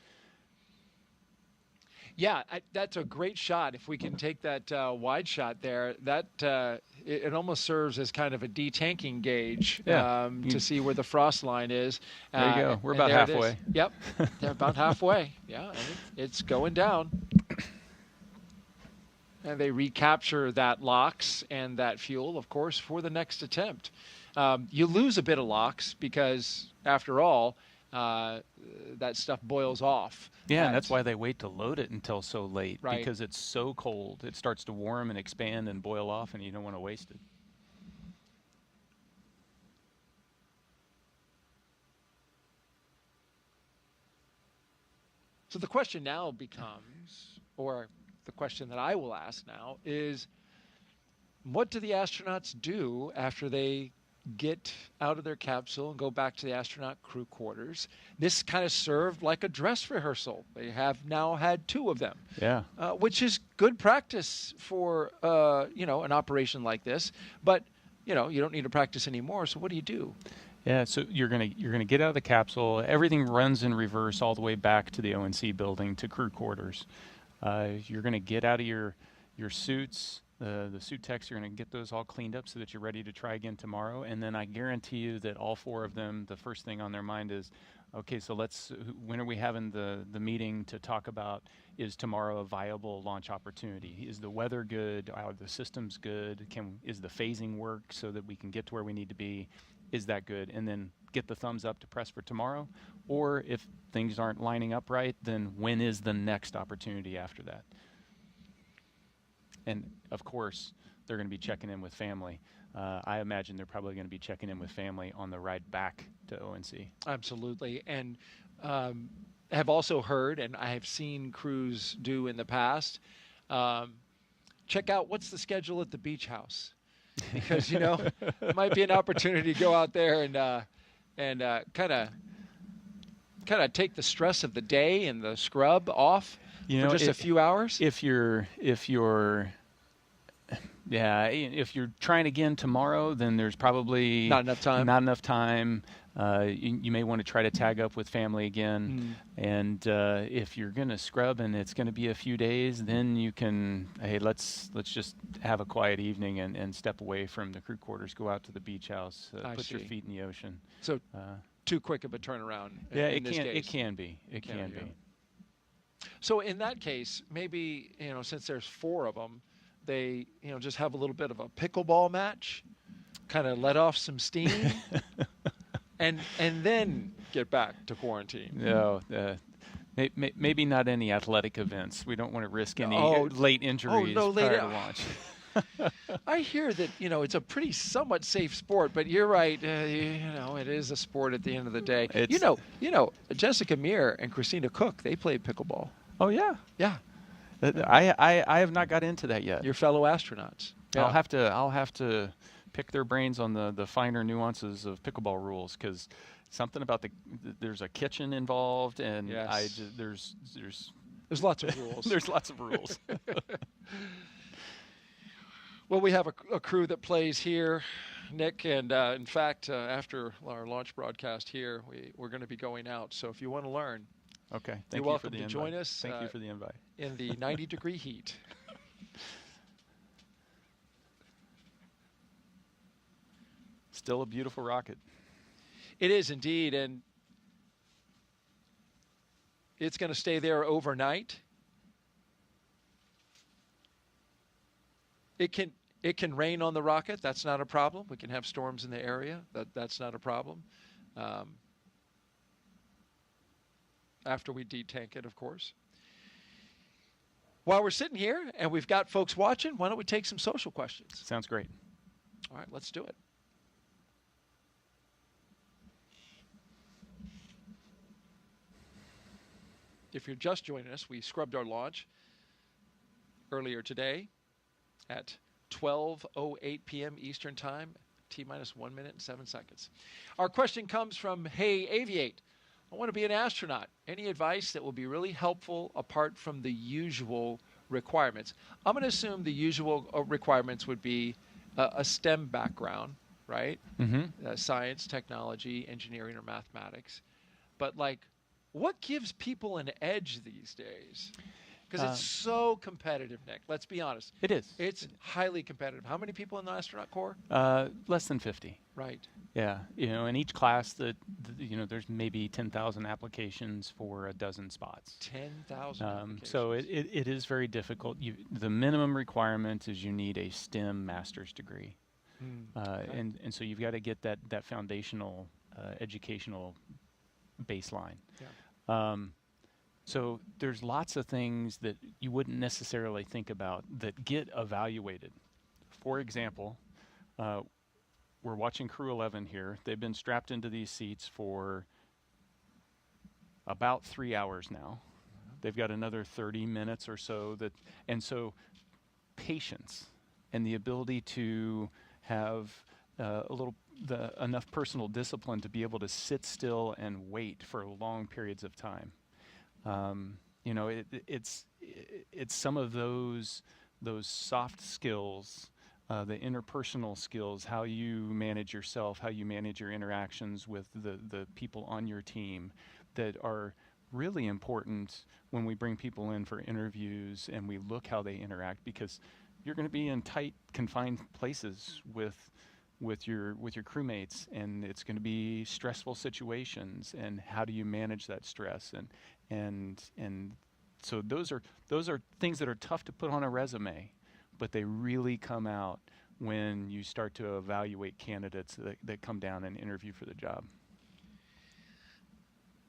Yeah, that's a great shot. If we can take that wide shot there, that it almost serves as kind of a detanking gauge to see where the frost line is. There you go. We're about halfway. Yep, they're about halfway. Yeah, and it's going down. and they recapture that LOX and that fuel, of course, for the next attempt. You lose a bit of LOX because, after all, that stuff boils off. Yeah, and that's why they wait to load it until so late, Right. because it's so cold. It starts to warm and expand and boil off, and you don't want to waste it. So the question now becomes, or the question that I will ask now is, what do the astronauts do after they get out of their capsule and go back to the astronaut crew quarters? This kind of served like a dress rehearsal. They have now had 2 of them, Yeah. which is good practice for an operation like this. But you don't need to practice anymore. So what do you do? Yeah, so you're gonna get out of the capsule. Everything runs in reverse all the way back to the ONC building to crew quarters. You're gonna get out of your suits. The suit techs, you're going to get those all cleaned up so that you're ready to try again tomorrow. And then I guarantee you that all 4 of them, the first thing on their mind is, okay, so when are we having the meeting to talk about, is tomorrow a viable launch opportunity? Is the weather good? Are the systems good? Is the phasing work so that we can get to where we need to be? Is that good? And then get the thumbs up to press for tomorrow. Or if things aren't lining up right, then when is the next opportunity after that? And of course, they're going to be checking in with family. I imagine they're probably going to be checking in with family on the ride back to ONC. Absolutely. And have also heard, and I have seen crews do in the past, check out what's the schedule at the beach house. Because, it might be an opportunity to go out there and kind of take the stress of the day and the scrub off. For just a few hours? If you're trying again tomorrow, then there's probably not enough time. You may want to try to tag up with family again. And if you're going to scrub and it's going to be a few days, then you can, hey, let's just have a quiet evening and step away from the crew quarters, go out to the beach house, put your feet in the ocean. So too quick of a turnaround. Yeah, in this case. It can be. It can be. So in that case, maybe, since there's 4 of them, they, just have a little bit of a pickleball match, kind of let off some steam, and then get back to quarantine. No, maybe not any athletic events. We don't want to risk any late injuries prior to launch. I hear that, it's a pretty somewhat safe sport, but you're right. It is a sport at the end of the day. Jessica Meir and Christina Cook, they play pickleball. Oh, yeah? Yeah. I have not got into that yet. Your fellow astronauts. Yeah. I'll have to pick their brains on the finer nuances of pickleball rules, because something about there's a kitchen involved, and yes. There's lots of rules. There's lots of rules. Well, we have a crew that plays here, Nick, and in fact, after our launch broadcast here, we're going to be going out. So if you want to learn, okay, you're welcome to join us. Thank you for the invite. In the 90-degree heat. Still a beautiful rocket. It is indeed, and it's going to stay there overnight. It can rain on the rocket. That's not a problem. We can have storms in the area. That's not a problem. After we detank it, of course. While we're sitting here and we've got folks watching, why don't we take some social questions? Sounds great. All right, let's do it. If you're just joining us, we scrubbed our launch earlier today at 12:08 p.m. Eastern Time, T-minus 1 minute and 7 seconds. Our question comes from Hey Aviate. I want to be an astronaut. Any advice that will be really helpful apart from the usual requirements? I'm going to assume the usual requirements would be a STEM background, right? Mm-hmm. Science, technology, engineering, or mathematics. But what gives people an edge these days? Because it's so competitive, Nick. Let's be honest. It is. It's highly competitive. How many people in the astronaut corps? Less than 50. Right. Yeah, in each class, there's maybe 10,000 applications for a dozen spots. 10,000 applications. So it is very difficult. The minimum requirement is you need a STEM master's degree. Okay. And so you've got to get that foundational educational baseline. Yeah. So there's lots of things that you wouldn't necessarily think about that get evaluated. For example, we're watching Crew-11 here. They've been strapped into these seats for about 3 hours now. They've got another 30 minutes or so. And so patience and the ability to have enough personal discipline to be able to sit still and wait for long periods of time. It's some of those soft skills, the interpersonal skills, how you manage yourself, how you manage your interactions with the people on your team, that are really important when we bring people in for interviews and we look how they interact, because you're going to be in tight, confined places with your crewmates, and it's going to be stressful situations, and how do you manage that stress, and so those are things that are tough to put on a resume, but they really come out when you start to evaluate candidates that come down and interview for the job.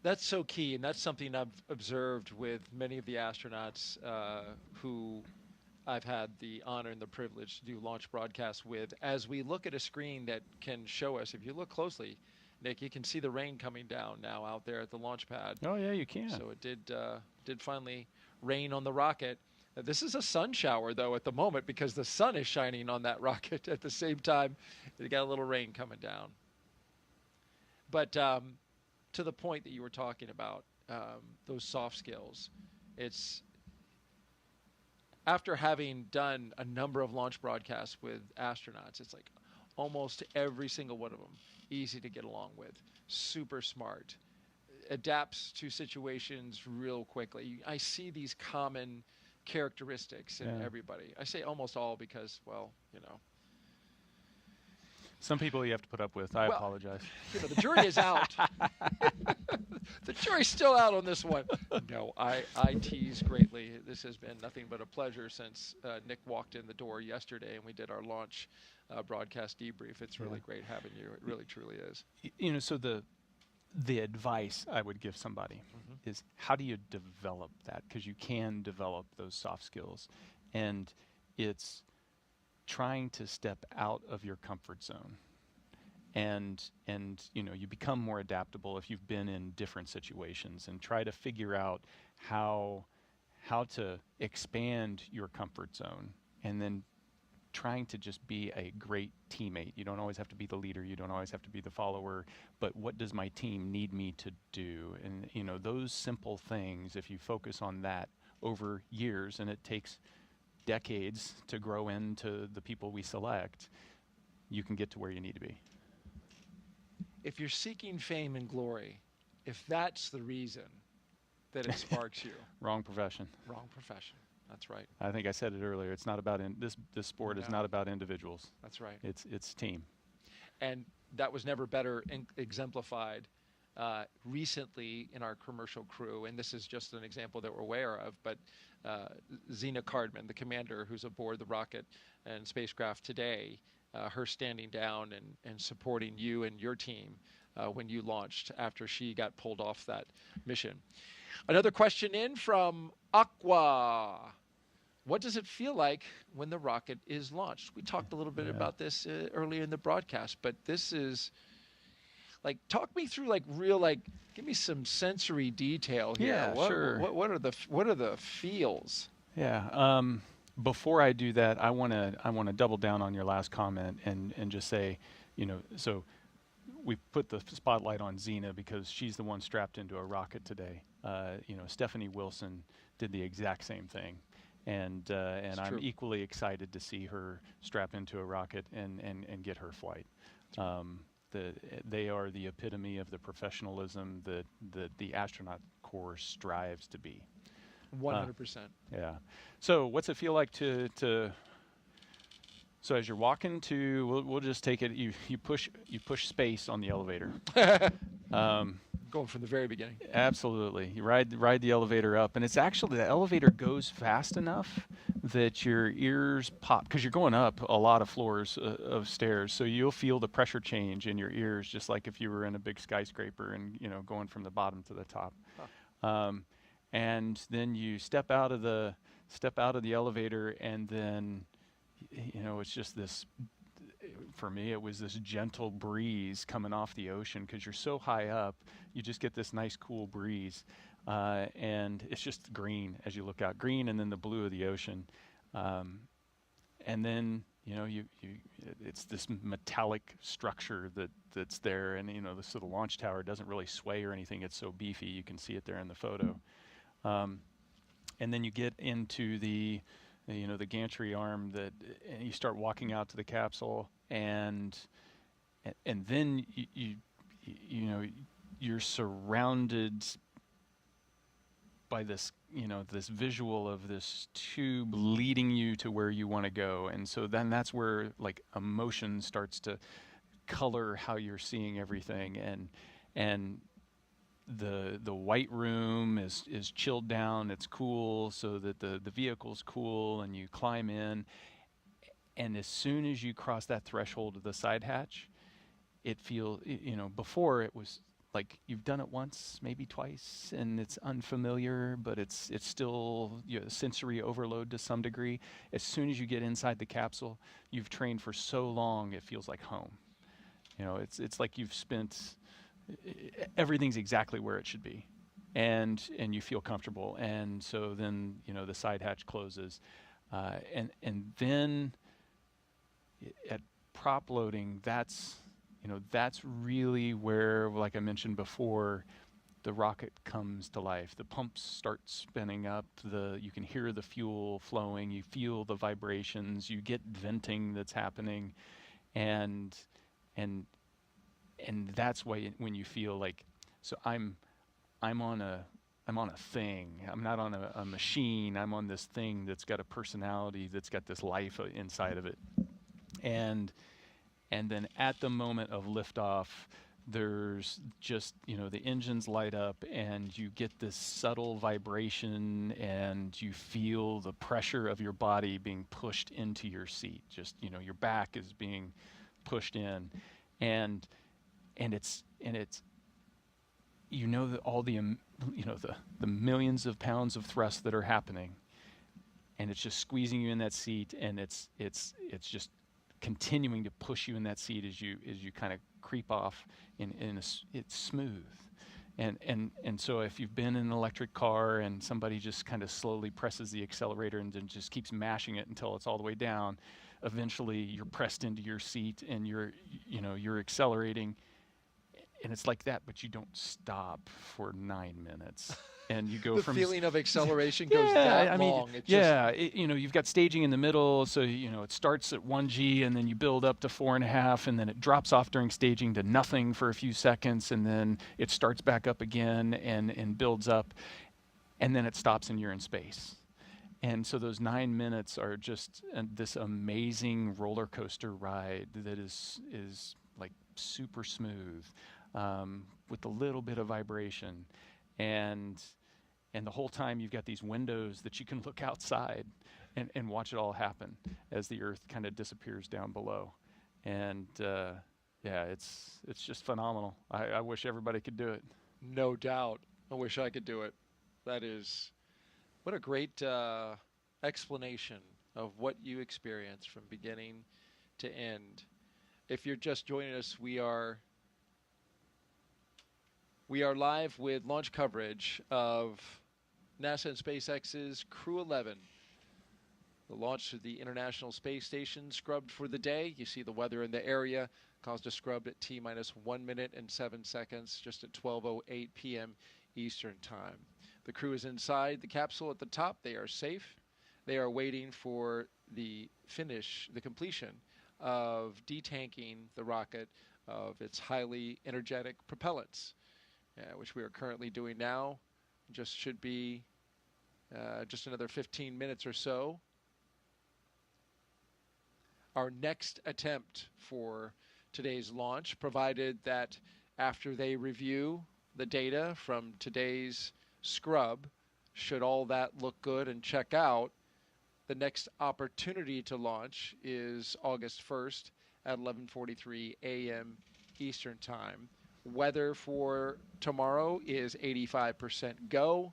That's so key, and that's something I've observed with many of the astronauts who I've had the honor and the privilege to do launch broadcasts with. As we look at a screen that can show us, if you look closely, Nick, you can see the rain coming down now out there at the launch pad. Oh yeah, you can. So it did finally rain on the rocket. This is a sun shower, though, at the moment, because the sun is shining on that rocket at the same time. It got a little rain coming down. But to the point that you were talking about, those soft skills, it's after having done a number of launch broadcasts with astronauts, it's like almost every single one of them easy to get along with, super smart, adapts to situations real quickly. I see these common characteristics in everybody. I say almost all because, well, some people you have to put up with. I apologize. The jury is out. The jury's still out on this one. No, I tease greatly. This has been nothing but a pleasure since Nick walked in the door yesterday and we did our launch broadcast debrief. It's really great having you. It really, truly is. So the advice I would give somebody is, how do you develop that? Because you can develop those soft skills. And it's trying to step out of your comfort zone. And you become more adaptable if you've been in different situations, and try to figure out how to expand your comfort zone, and then trying to just be a great teammate. You don't always have to be the leader, you don't always have to be the follower, but what does my team need me to do? And those simple things, if you focus on that over years, and it takes decades to grow into the people we select, you can get to where you need to be. If you're seeking fame and glory, if that's the reason that it sparks you. Wrong profession. Wrong profession. That's right. I think I said it earlier. It's not about this sport is not about individuals. That's right. It's team. And that was never better exemplified recently in our commercial crew, and this is just an example that we're aware of, but Zena Cardman, the commander who's aboard the rocket and spacecraft today, her standing down and supporting you and your team when you launched after she got pulled off that mission. Another question in from Aqua. What does it feel like when the rocket is launched? We talked a little bit about this earlier in the broadcast, but this is talk me through give me some sensory detail here. Yeah, sure. What are the feels? Yeah. Before I do that, I want to double down on your last comment and just say, so we put the spotlight on Zena because she's the one strapped into a rocket today. Stephanie Wilson did the exact same thing, and I'm equally excited to see her strap into a rocket and get her flight. They are the epitome of the professionalism that the astronaut corps strives to be. 100%. Yeah. So what's it feel like to so as you're walking to, we'll just take it, you push space on the elevator. Going from the very beginning. Absolutely. You ride the elevator up, and it's actually, the elevator goes fast enough that your ears pop, because you're going up a lot of floors of stairs, so you'll feel the pressure change in your ears, just like if you were in a big skyscraper and, you know, going from the bottom to the top. Huh. And then you step out of the elevator, and then, you know, it's just this, for me, it was this gentle breeze coming off the ocean, because you're so high up, you just get this nice cool breeze, and it's just green as you look out, green, and then the blue of the ocean, and then, you know, it's this metallic structure that's there, and, you know, so the launch tower doesn't really sway or anything, it's so beefy, you can see it there in the photo, and then you get into the gantry arm, and you start walking out to the capsule, and then you know, you're surrounded by this, you know, this visual of this tube leading you to where you want to go, and so then that's where, like, emotion starts to color how you're seeing everything, and the white room is chilled down, it's cool, so that the vehicle's cool, and you climb in, and as soon as you cross that threshold of the side hatch, it feels, you know, before it was like you've done it once, maybe twice, and it's unfamiliar, but it's still, you know, sensory overload to some degree. As soon as you get inside the capsule, you've trained for so long, it feels like home. You know, it's like you've spent, everything's exactly where it should be, and you feel comfortable, and so then, you know, the side hatch closes, and then at prop loading, that's really where, like I mentioned before, the rocket comes to life. The pumps start spinning up, you can hear the fuel flowing, you feel the vibrations, you get venting that's happening, and that's why when you feel like, so I'm on a thing. I'm not on a machine. I'm on this thing that's got a personality, that's got this life inside of it. And then at the moment of liftoff, there's just, you know, the engines light up, and you get this subtle vibration, and you feel the pressure of your body being pushed into your seat. Just, you know, your back is being pushed in, and it's you know, that all the you know, the millions of pounds of thrust that are happening, and it's just squeezing you in that seat, and it's just continuing to push you in that seat as you kind of creep off, it's smooth, and so if you've been in an electric car and somebody just kind of slowly presses the accelerator and then just keeps mashing it until it's all the way down, eventually you're pressed into your seat, and you're accelerating, and it's like that, but you don't stop for 9 minutes. And you go from... The feeling of acceleration goes that long. You know, you've got staging in the middle, so, you know, it starts at 1G, and then you build up to 4.5, and then it drops off during staging to nothing for a few seconds, and then it starts back up again and builds up, and then it stops and you're in space. And so those 9 minutes are just this amazing roller coaster ride that is like super smooth, with a little bit of vibration, and the whole time you've got these windows that you can look outside and watch it all happen as the Earth kind of disappears down below, and yeah, it's just phenomenal. I wish everybody could do it. No doubt. I wish I could do it. That is, what a great explanation of what you experienced from beginning to end. If you're just joining us, we are live with launch coverage of NASA and SpaceX's Crew-11. The launch to the International Space Station scrubbed for the day. You see the weather in the area caused a scrub at T-minus 1 minute and 7 seconds, just at 12:08 p.m. Eastern Time. The crew is inside the capsule at the top. They are safe. They are waiting for the completion of detanking the rocket of its highly energetic propellants, which we are currently doing now. Just should be just another 15 minutes or so. Our next attempt for today's launch, provided that after they review the data from today's scrub, should all that look good and check out, the next opportunity to launch is August 1st at 11:43 a.m. Eastern Time. Weather for tomorrow is 85% go.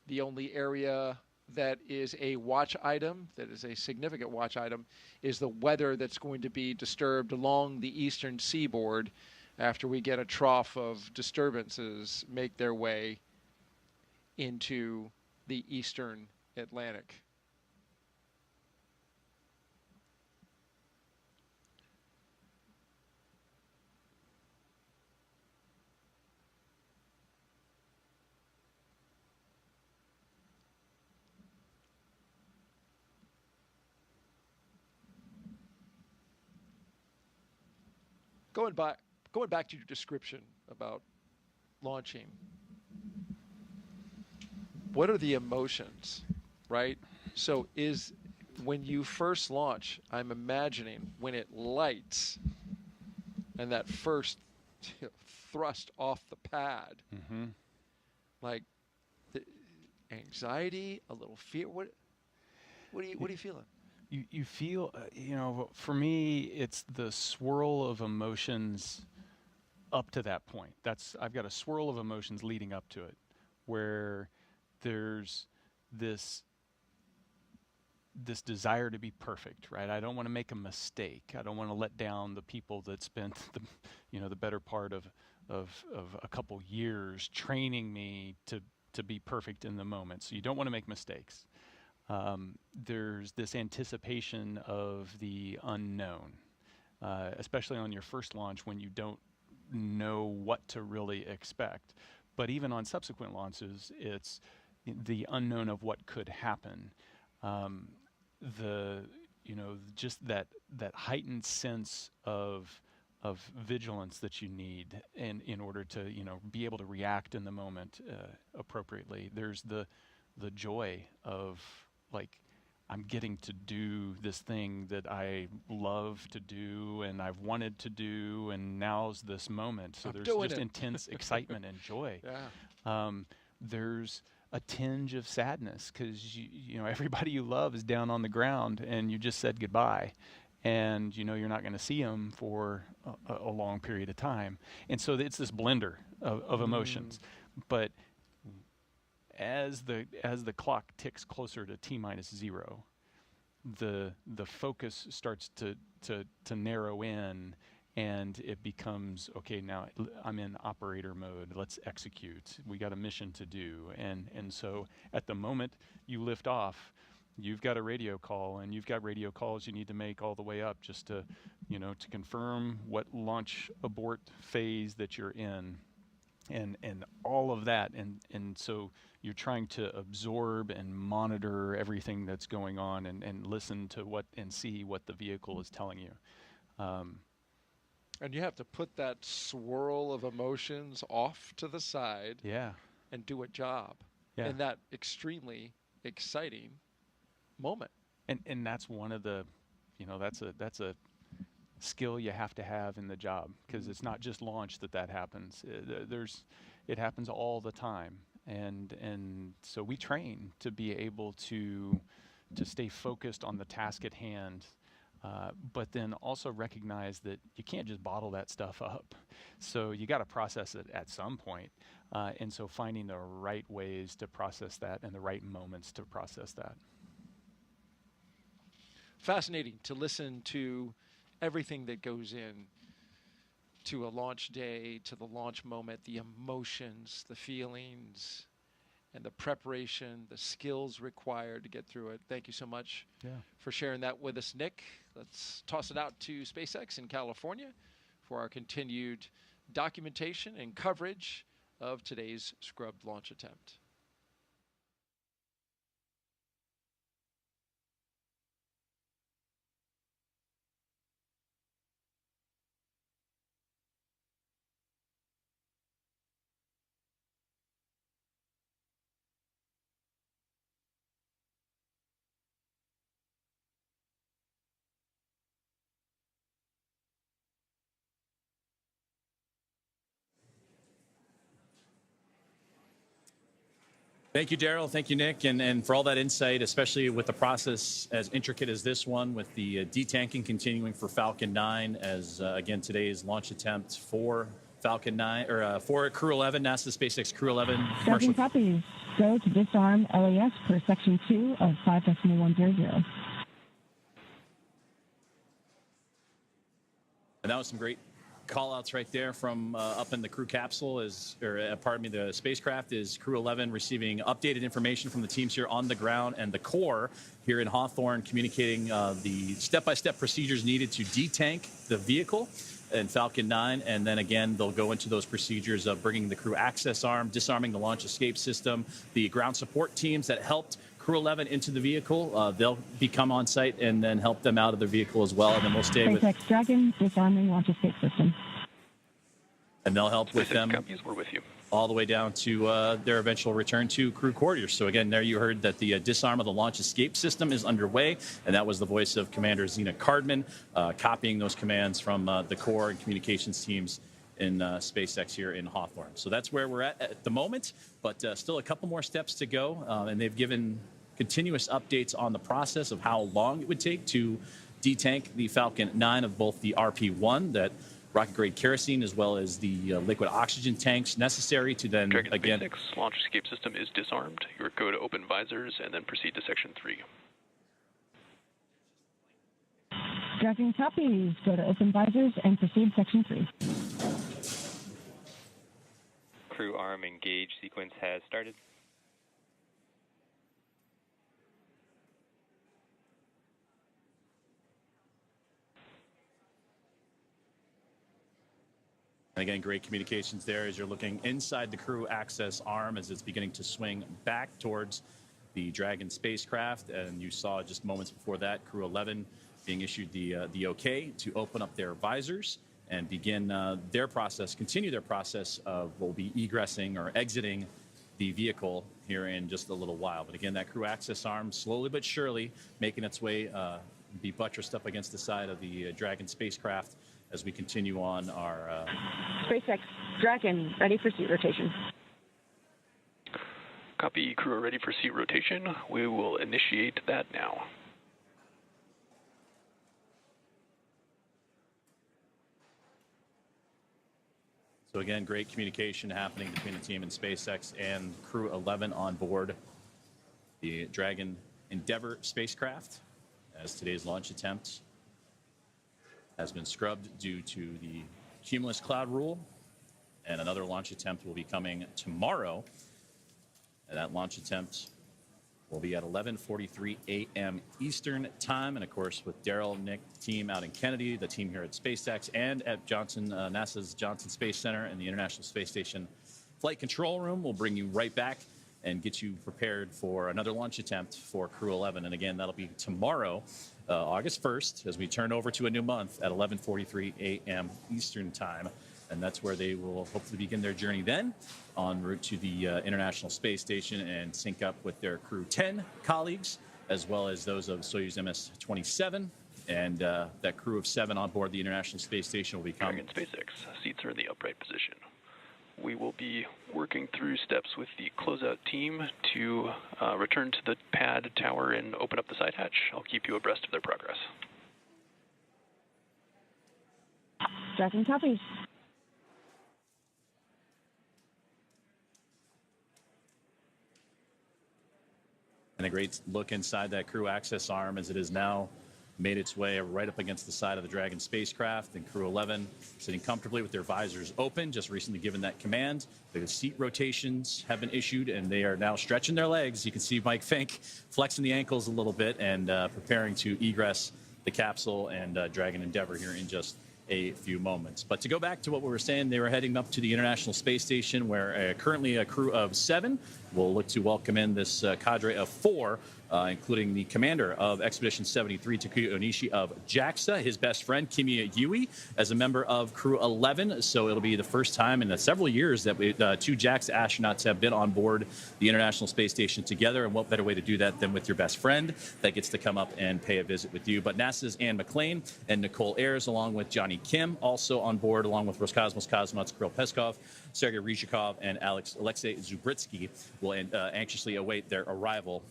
The only area that is a watch item, that is a significant watch item, is the weather that's going to be disturbed along the eastern seaboard after we get a trough of disturbances make their way into the eastern Atlantic. Going back to your description about launching, what are the emotions, right? So when you first launch, I'm imagining when it lights and that first thrust off the pad, like the anxiety, a little fear. What are you feeling? You feel, for me, it's the swirl of emotions up to that point. I've got a swirl of emotions leading up to it, where there's this desire to be perfect, right? I don't want to make a mistake. I don't want to let down the people that spent the better part of a couple years training me to be perfect in the moment. So you don't want to make mistakes. There's this anticipation of the unknown, especially on your first launch when you don't know what to really expect. But even on subsequent launches, it's the unknown of what could happen. Just that heightened sense of vigilance that you need in order to be able to react in the moment appropriately. There's the joy of, like, I'm getting to do this thing that I love to do and I've wanted to do, and now's this moment. So there's just intense excitement and joy. Yeah. There's a tinge of sadness because everybody you love is down on the ground and you just said goodbye, and you're not going to see them for a long period of time, and so it's this blender of emotions. But as the clock ticks closer to T-0, the focus starts to narrow in, and it becomes, okay, now I'm in operator mode. Let's execute. We got a mission to do. And so at the moment you lift off, you've got a radio call, and you've got radio calls you need to make all the way up just to confirm what launch abort phase that you're in. And all of that, and so you're trying to absorb and monitor everything that's going on, and listen to and see what the vehicle is telling you. And you have to put that swirl of emotions off to the side, and do a job in that extremely exciting moment. And that's one of the, that's a skill you have to have in the job, because it's not just launch that happens. It happens all the time, and so we train to be able to stay focused on the task at hand, but then also recognize that you can't just bottle that stuff up. So you got to process it at some point, and so finding the right ways to process that and the right moments to process that. Fascinating to listen to everything that goes in to a launch day, to the launch moment, the emotions, the feelings, and the preparation, the skills required to get through it. Thank you so much for sharing that with us, Nick. Let's toss it out to SpaceX in California for our continued documentation and coverage of today's scrubbed launch attempt. Thank you, Daryl. Thank you, Nick, and for all that insight, especially with the process as intricate as this one, with the detanking continuing for Falcon 9, as again today's launch attempt for Falcon 9 or for Crew-11, NASA SpaceX Crew-11. Tracking copies. Go to disarm LAS per section 2 of 5.100. And that was some great call-outs right there from up in the crew capsule, the spacecraft is Crew-11 receiving updated information from the teams here on the ground, and the core here in Hawthorne communicating the step-by-step procedures needed to detank the vehicle in Falcon 9, and then again they'll go into those procedures of bringing the crew access arm, disarming the launch escape system, the ground support teams that helped Crew-11 into the vehicle. They'll become on site and then help them out of the vehicle as well, and then we'll stay with SpaceX Dragon disarming launch escape system. And they'll help with them we're with you. all the way down to their eventual return to crew quarters. So again, there you heard that the disarm of the launch escape system is underway, and that was the voice of Commander Zena Cardman copying those commands from the core and communications teams in SpaceX here in Hawthorne. So that's where we're at the moment, but still a couple more steps to go, and they've given continuous updates on the process of how long it would take to detank the Falcon 9 of both the RP-1, that rocket-grade kerosene, as well as the liquid oxygen tanks necessary to then, Dragon again... SpaceX launch escape system is disarmed. You go to open visors and then proceed to Section 3. Tracking copies. Go to open visors and proceed section 3. Crew arm engage sequence has started. And again, great communications there as you're looking inside the crew access arm as it's beginning to swing back towards the Dragon spacecraft. And you saw just moments before that, Crew-11 being issued the okay to open up their visors and begin their process, continue their process of will be egressing or exiting the vehicle here in just a little while. But again, that crew access arm slowly but surely making its way, be buttressed up against the side of the Dragon spacecraft as we continue on our... SpaceX Dragon, ready for seat rotation. Copy, crew are ready for seat rotation. We will initiate that now. So again, great communication happening between the team in SpaceX and Crew-11 on board the Dragon Endeavour spacecraft as today's launch attempt has been scrubbed due to the cumulus cloud rule, and another launch attempt will be coming tomorrow, and that launch attempt will be at 11:43 a.m. Eastern time. And of course, with Daryl, Nick, team out in Kennedy, the team here at SpaceX and at NASA's Johnson Space Center and the International Space Station Flight Control Room, will bring you right back and get you prepared for another launch attempt for Crew-11. And again, that'll be tomorrow, August 1st, as we turn over to a new month at 11:43 a.m. Eastern time. And that's where they will hopefully begin their journey then, en route to the International Space Station and sync up with their Crew-10 colleagues, as well as those of Soyuz MS-27. And that crew of 7 on board the International Space Station will become... Dragon SpaceX, seats are in the upright position. We will be working through steps with the closeout team to return to the pad tower and open up the side hatch. I'll keep you abreast of their progress. Tracking copies. And a great look inside that crew access arm as it has now made its way right up against the side of the Dragon spacecraft, and Crew-11 sitting comfortably with their visors open, just recently given that command. The seat rotations have been issued, and they are now stretching their legs. You can see Mike Fincke flexing the ankles a little bit and preparing to egress the capsule and Dragon Endeavour here in just a few moments. But to go back to what we were saying, they were heading up to the International Space Station, where currently a crew of 7 will look to welcome in this cadre of 4, including the commander of Expedition 73, Takuya Onishi of JAXA, his best friend, Kimiya Yui, as a member of Crew-11. So it'll be the first time in several years that 2 JAXA astronauts have been on board the International Space Station together. And what better way to do that than with your best friend that gets to come up and pay a visit with you. But NASA's McClain and Nichole Ayers, along with Johnny Kim, also on board, along with Roscosmos cosmonauts Kirill Peskov, Sergei Ryzhikov and Alexei Zubritsky will anxiously await their arrival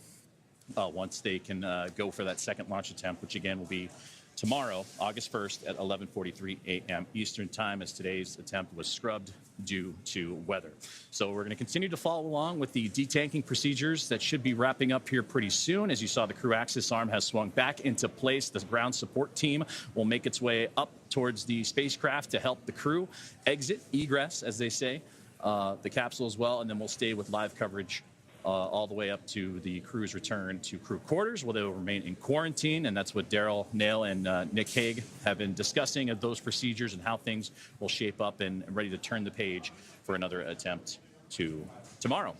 once they can go for that second launch attempt, which again will be tomorrow, August 1st at 11:43 a.m. Eastern Time, as today's attempt was scrubbed due to weather. So we're going to continue to follow along with the detanking procedures that should be wrapping up here pretty soon. As you saw, the crew access arm has swung back into place. The ground support team will make its way up towards the spacecraft to help the crew egress, as they say, the capsule as well, and then we'll stay with live coverage all the way up to the crew's return to crew quarters, where they will remain in quarantine. And that's what Daryl Nail and Nick Hague have been discussing of those procedures and how things will shape up and ready to turn the page for another attempt tomorrow.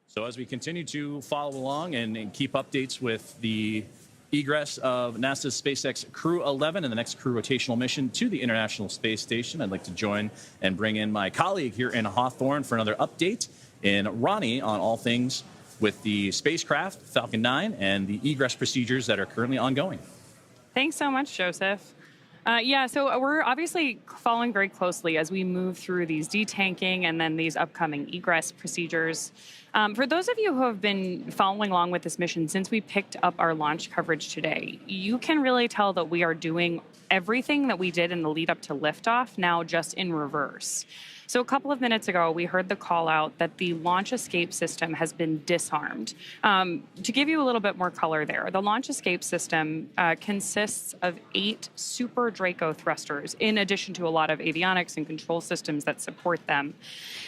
So as we continue to follow along and keep updates with the egress of NASA's SpaceX Crew-11 and the next crew rotational mission to the International Space Station, I'd like to join and bring in my colleague here in Hawthorne for another update in Ronnie on all things with the spacecraft, Falcon 9, and the egress procedures that are currently ongoing. Thanks so much, Joseph. So we're obviously following very closely as we move through these detanking and then these upcoming egress procedures. For those of you who have been following along with this mission since we picked up our launch coverage today, you can really tell that we are doing everything that we did in the lead up to liftoff now just in reverse. So a couple of minutes ago, we heard the call out that the launch escape system has been disarmed. To give you a little bit more color there, the launch escape system consists of 8 Super Draco thrusters, in addition to a lot of avionics and control systems that support them.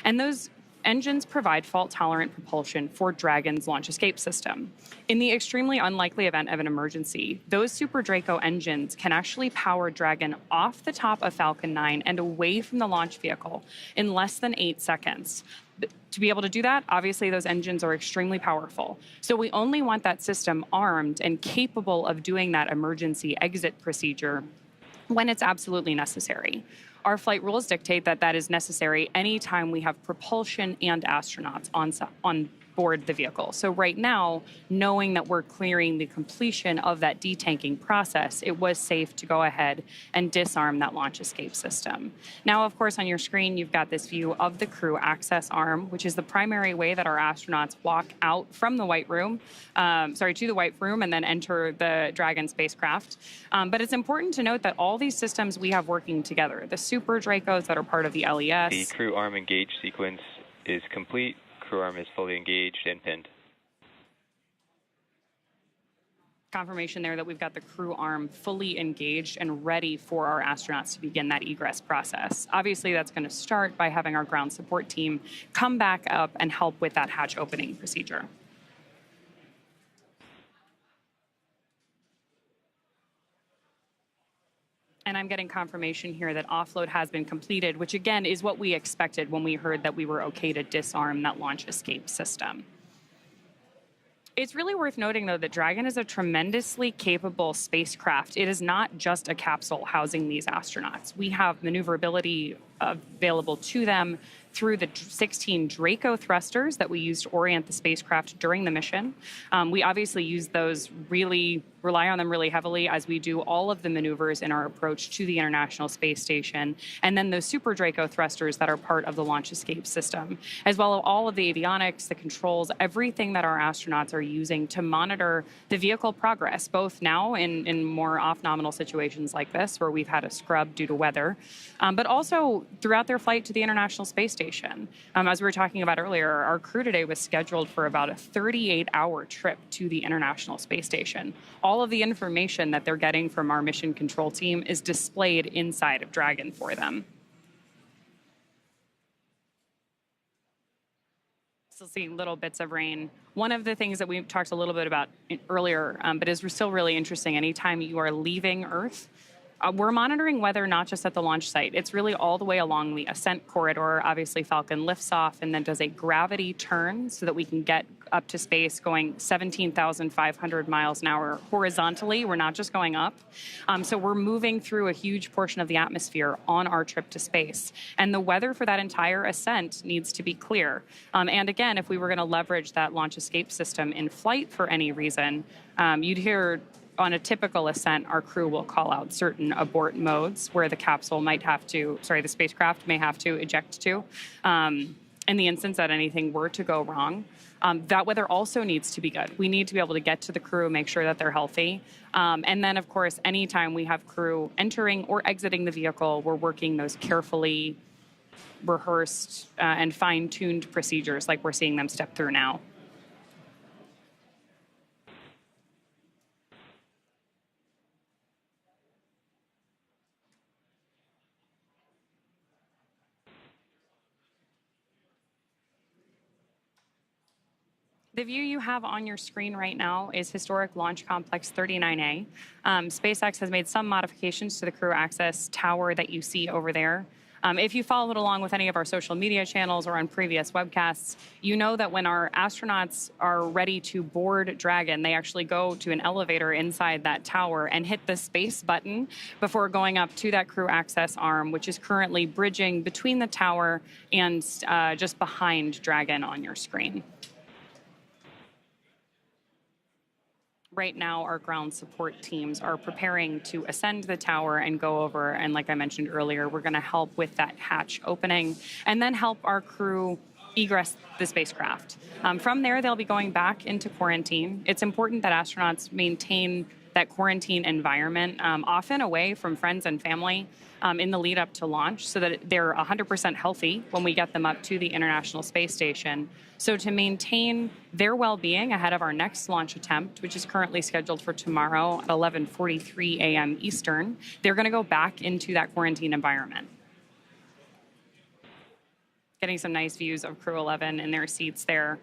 And those engines provide fault-tolerant propulsion for Dragon's launch escape system. In the extremely unlikely event of an emergency, those Super Draco engines can actually power Dragon off the top of Falcon 9 and away from the launch vehicle in less than 8 seconds. To be able to do that, obviously those engines are extremely powerful. So we only want that system armed and capable of doing that emergency exit procedure when it's absolutely necessary. Our flight rules dictate that that is necessary anytime we have propulsion and astronauts on board the vehicle. So right now, knowing that we're clearing the completion of that detanking process, it was safe to go ahead and disarm that launch escape system. Now, of course, on your screen, you've got this view of the crew access arm, which is the primary way that our astronauts walk out from the white room, to the white room and then enter the Dragon spacecraft. But it's important to note that all these systems we have working together, the Super Dracos that are part of the LES. The crew arm engage sequence is complete. Crew arm is fully engaged and pinned. Confirmation there that we've got the crew arm fully engaged and ready for our astronauts to begin that egress process. Obviously, that's going to start by having our ground support team come back up and help with that hatch opening procedure. And I'm getting confirmation here that offload has been completed, which again is what we expected when we heard that we were okay to disarm that launch escape system. It's really worth noting, though, that Dragon is a tremendously capable spacecraft. It is not just a capsule housing these astronauts. We have maneuverability available to them through the 16 Draco thrusters that we used to orient the spacecraft during the mission. We obviously use those, rely on them really heavily as we do all of the maneuvers in our approach to the International Space Station. And then those Super Draco thrusters that are part of the launch escape system, as well as all of the avionics, the controls, everything that our astronauts are using to monitor the vehicle progress, both now in more off-nominal situations like this, where we've had a scrub due to weather, but also throughout their flight to the International Space Station. As we were talking about earlier, our crew today was scheduled for about a 38-hour trip to the International Space Station. All of the information that they're getting from our mission control team is displayed inside of Dragon for them. Still seeing little bits of rain. One of the things that we talked a little bit about earlier, but is still really interesting, anytime you are leaving Earth, we're monitoring weather not just at the launch site. It's really all the way along the ascent corridor. Obviously, Falcon lifts off and then does a gravity turn so that we can get up to space going 17,500 miles an hour horizontally. We're not just going up. So we're moving through a huge portion of the atmosphere on our trip to space. And the weather for that entire ascent needs to be clear. And again, if we were going to leverage that launch escape system in flight for any reason, you'd hear on a typical ascent, our crew will call out certain abort modes where the capsule might have to, the spacecraft may have to eject to, in the instance that anything were to go wrong. That weather also needs to be good. We need to be able to get to the crew, make sure that they're healthy. And then, of course, anytime we have crew entering or exiting the vehicle, we're working those carefully rehearsed and fine-tuned procedures like we're seeing them step through now. The view you have on your screen right now is Historic Launch Complex 39A. SpaceX has made some modifications to the crew access tower that you see over there. If you followed along with any of our social media channels or on previous webcasts, you know that when our astronauts are ready to board Dragon, they actually go to an elevator inside that tower and hit the space button before going up to that crew access arm, which is currently bridging between the tower and just behind Dragon on your screen. Right now, our ground support teams are preparing to ascend the tower and go over. And like I mentioned earlier, we're going to help with that hatch opening and then help our crew egress the spacecraft. From there, they'll be going back into quarantine. It's important that astronauts maintain that quarantine environment, often away from friends and family in the lead up to launch, so that they're 100% healthy when we get them up to the International Space Station. So to maintain their well-being ahead of our next launch attempt, which is currently scheduled for tomorrow at 11:43 a.m. Eastern, they're going to go back into that quarantine environment. Getting some nice views of Crew-11 in their seats there.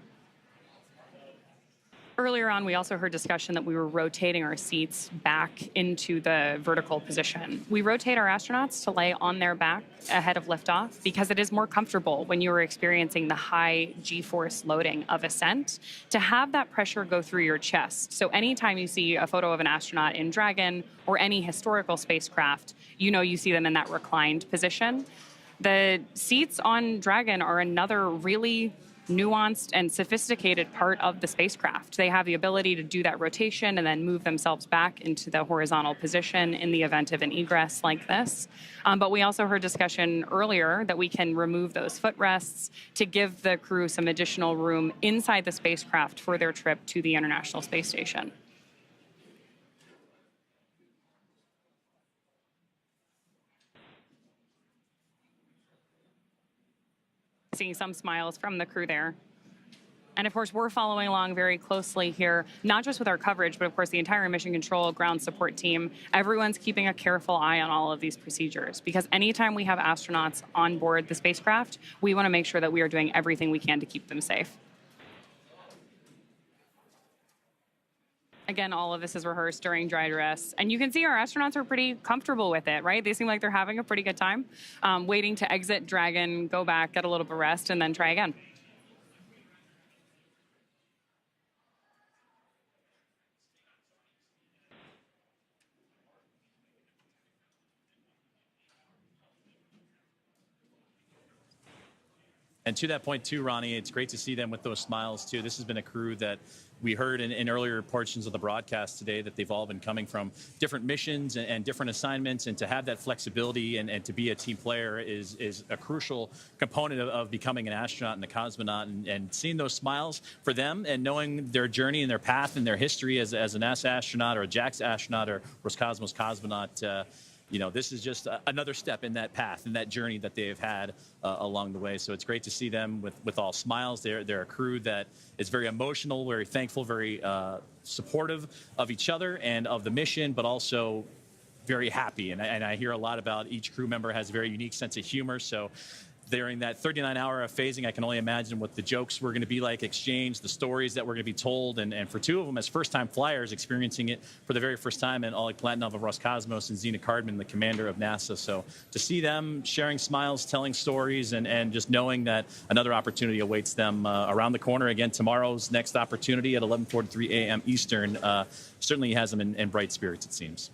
Earlier on, we also heard discussion that we were rotating our seats back into the vertical position. We rotate our astronauts to lay on their back ahead of liftoff because it is more comfortable when you are experiencing the high G-force loading of ascent to have that pressure go through your chest. So anytime you see a photo of an astronaut in Dragon or any historical spacecraft, you know you see them in that reclined position. The seats on Dragon are another really nuanced and sophisticated part of the spacecraft. They have the ability to do that rotation and then move themselves back into the horizontal position in the event of an egress like this. But we also heard discussion earlier that we can remove those footrests to give the crew some additional room inside the spacecraft for their trip to the International Space Station. Seeing some smiles from the crew there. And of course, we're following along very closely here, not just with our coverage, but of course the entire mission control ground support team. Everyone's keeping a careful eye on all of these procedures because anytime we have astronauts on board the spacecraft, we want to make sure that we are doing everything we can to keep them safe. Again, all of this is rehearsed during dry dress. And you can see our astronauts are pretty comfortable with it, right? They seem like they're having a pretty good time, waiting to exit Dragon, go back, get a little bit of rest, and then try again. And to that point, too, Ronnie, it's great to see them with those smiles, too. This has been a crew that we heard in earlier portions of the broadcast today that they've all been coming from different missions and different assignments, and to have that flexibility and to be a team player is a crucial component of becoming an astronaut and a cosmonaut, and seeing those smiles for them and knowing their journey and their path and their history as a NASA astronaut or a JAXA astronaut or Roscosmos cosmonaut. You know, this is just another step in that path and that journey that they've had along the way. So it's great to see them with all smiles. They're a crew that is very emotional, very thankful, very supportive of each other and of the mission, but also very happy. And I hear a lot about each crew member has a very unique sense of humor. So during that 39-hour of phasing, I can only imagine what the jokes were going to be like exchanged, the stories that were going to be told. And for two of them, as first-time flyers, experiencing it for the very first time, and Oleg Platonov of Roscosmos and Zena, Cardman, the commander of NASA. So to see them sharing smiles, telling stories, and just knowing that another opportunity awaits them around the corner. Again, tomorrow's next opportunity at 11:43 a.m. Eastern certainly has them in bright spirits, it seems.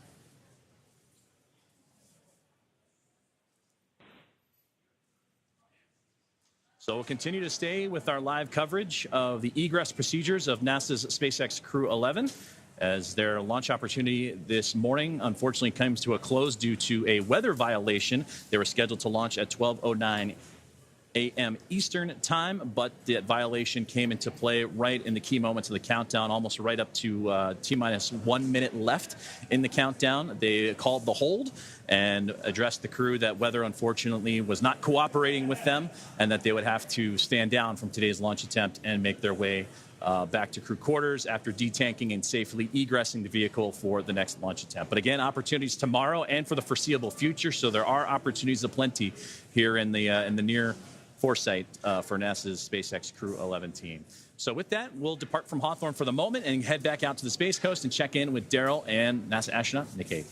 So we'll continue to stay with our live coverage of the egress procedures of NASA's SpaceX Crew-11 as their launch opportunity this morning unfortunately comes to a close due to a weather violation. They were scheduled to launch at 12:09 a.m. Eastern time, but the violation came into play right in the key moments of the countdown, almost right up to T-minus 1 minute left in the countdown. They called the hold and addressed the crew that weather, unfortunately, was not cooperating with them and that they would have to stand down from today's launch attempt and make their way back to crew quarters after detanking and safely egressing the vehicle for the next launch attempt. But again, opportunities tomorrow and for the foreseeable future, so there are opportunities aplenty here in the near foresight for NASA's SpaceX Crew-11 team. So with that, we'll depart from Hawthorne for the moment and head back out to the Space Coast and check in with Daryl and NASA astronaut Nichole.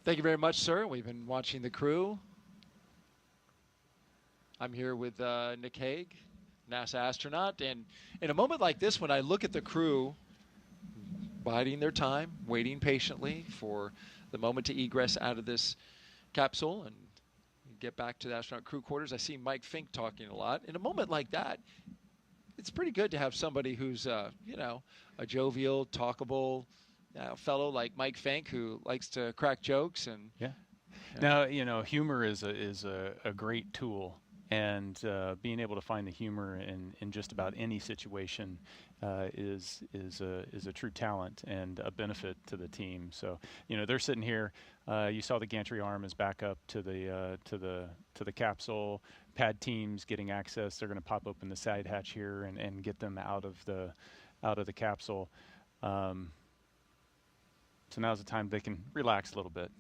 Thank you very much, sir. We've been watching the crew. I'm here with Nichole, NASA astronaut, and in a moment like this, when I look at the crew biding their time, waiting patiently for the moment to egress out of this capsule and get back to the astronaut crew quarters, I see Mike Fincke talking a lot. In a moment like that, it's pretty good to have somebody who's, you know, a jovial, talkable fellow like Mike Fincke who likes to crack jokes. And now, you know, humor is a great tool, and being able to find the humor in just about any situation is a true talent and a benefit to the team. So, you know, they're sitting here. You saw the gantry arm is back up to the capsule. Pad teams getting access. They're going to pop open the side hatch here and get them out of the capsule. So now's the time they can relax a little bit.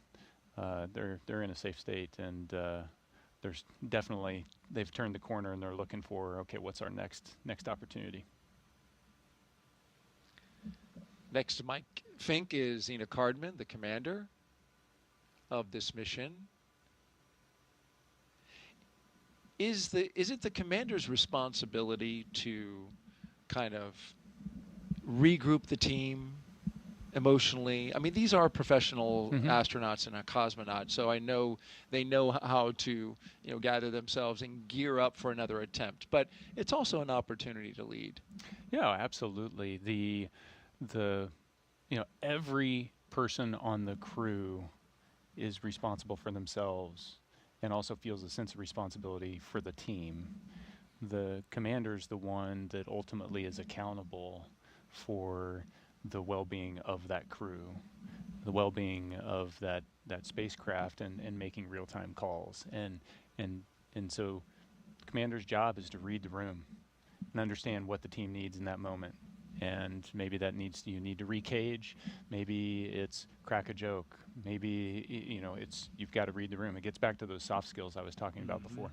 They're in a safe state, and there's definitely, they've turned the corner and they're looking for, okay, what's our next opportunity. Next to Mike Fincke is Zena Cardman, the commander of this mission. Is it the commander's responsibility to kind of regroup the team emotionally? I mean, these are professional astronauts and a cosmonaut, so I know they know how to, you know, gather themselves and gear up for another attempt. But it's also an opportunity to lead. Yeah, absolutely. The you know, every person on the crew is responsible for themselves and also feels a sense of responsibility for the team. The commander's the one that ultimately is accountable for the well-being of that crew, the well-being of that spacecraft, and making real-time calls. And so the commander's job is to read the room and understand what the team needs in that moment. And maybe that you need to recage, maybe it's crack a joke, maybe, you know, you've got to read the room. It gets back to those soft skills I was talking about before.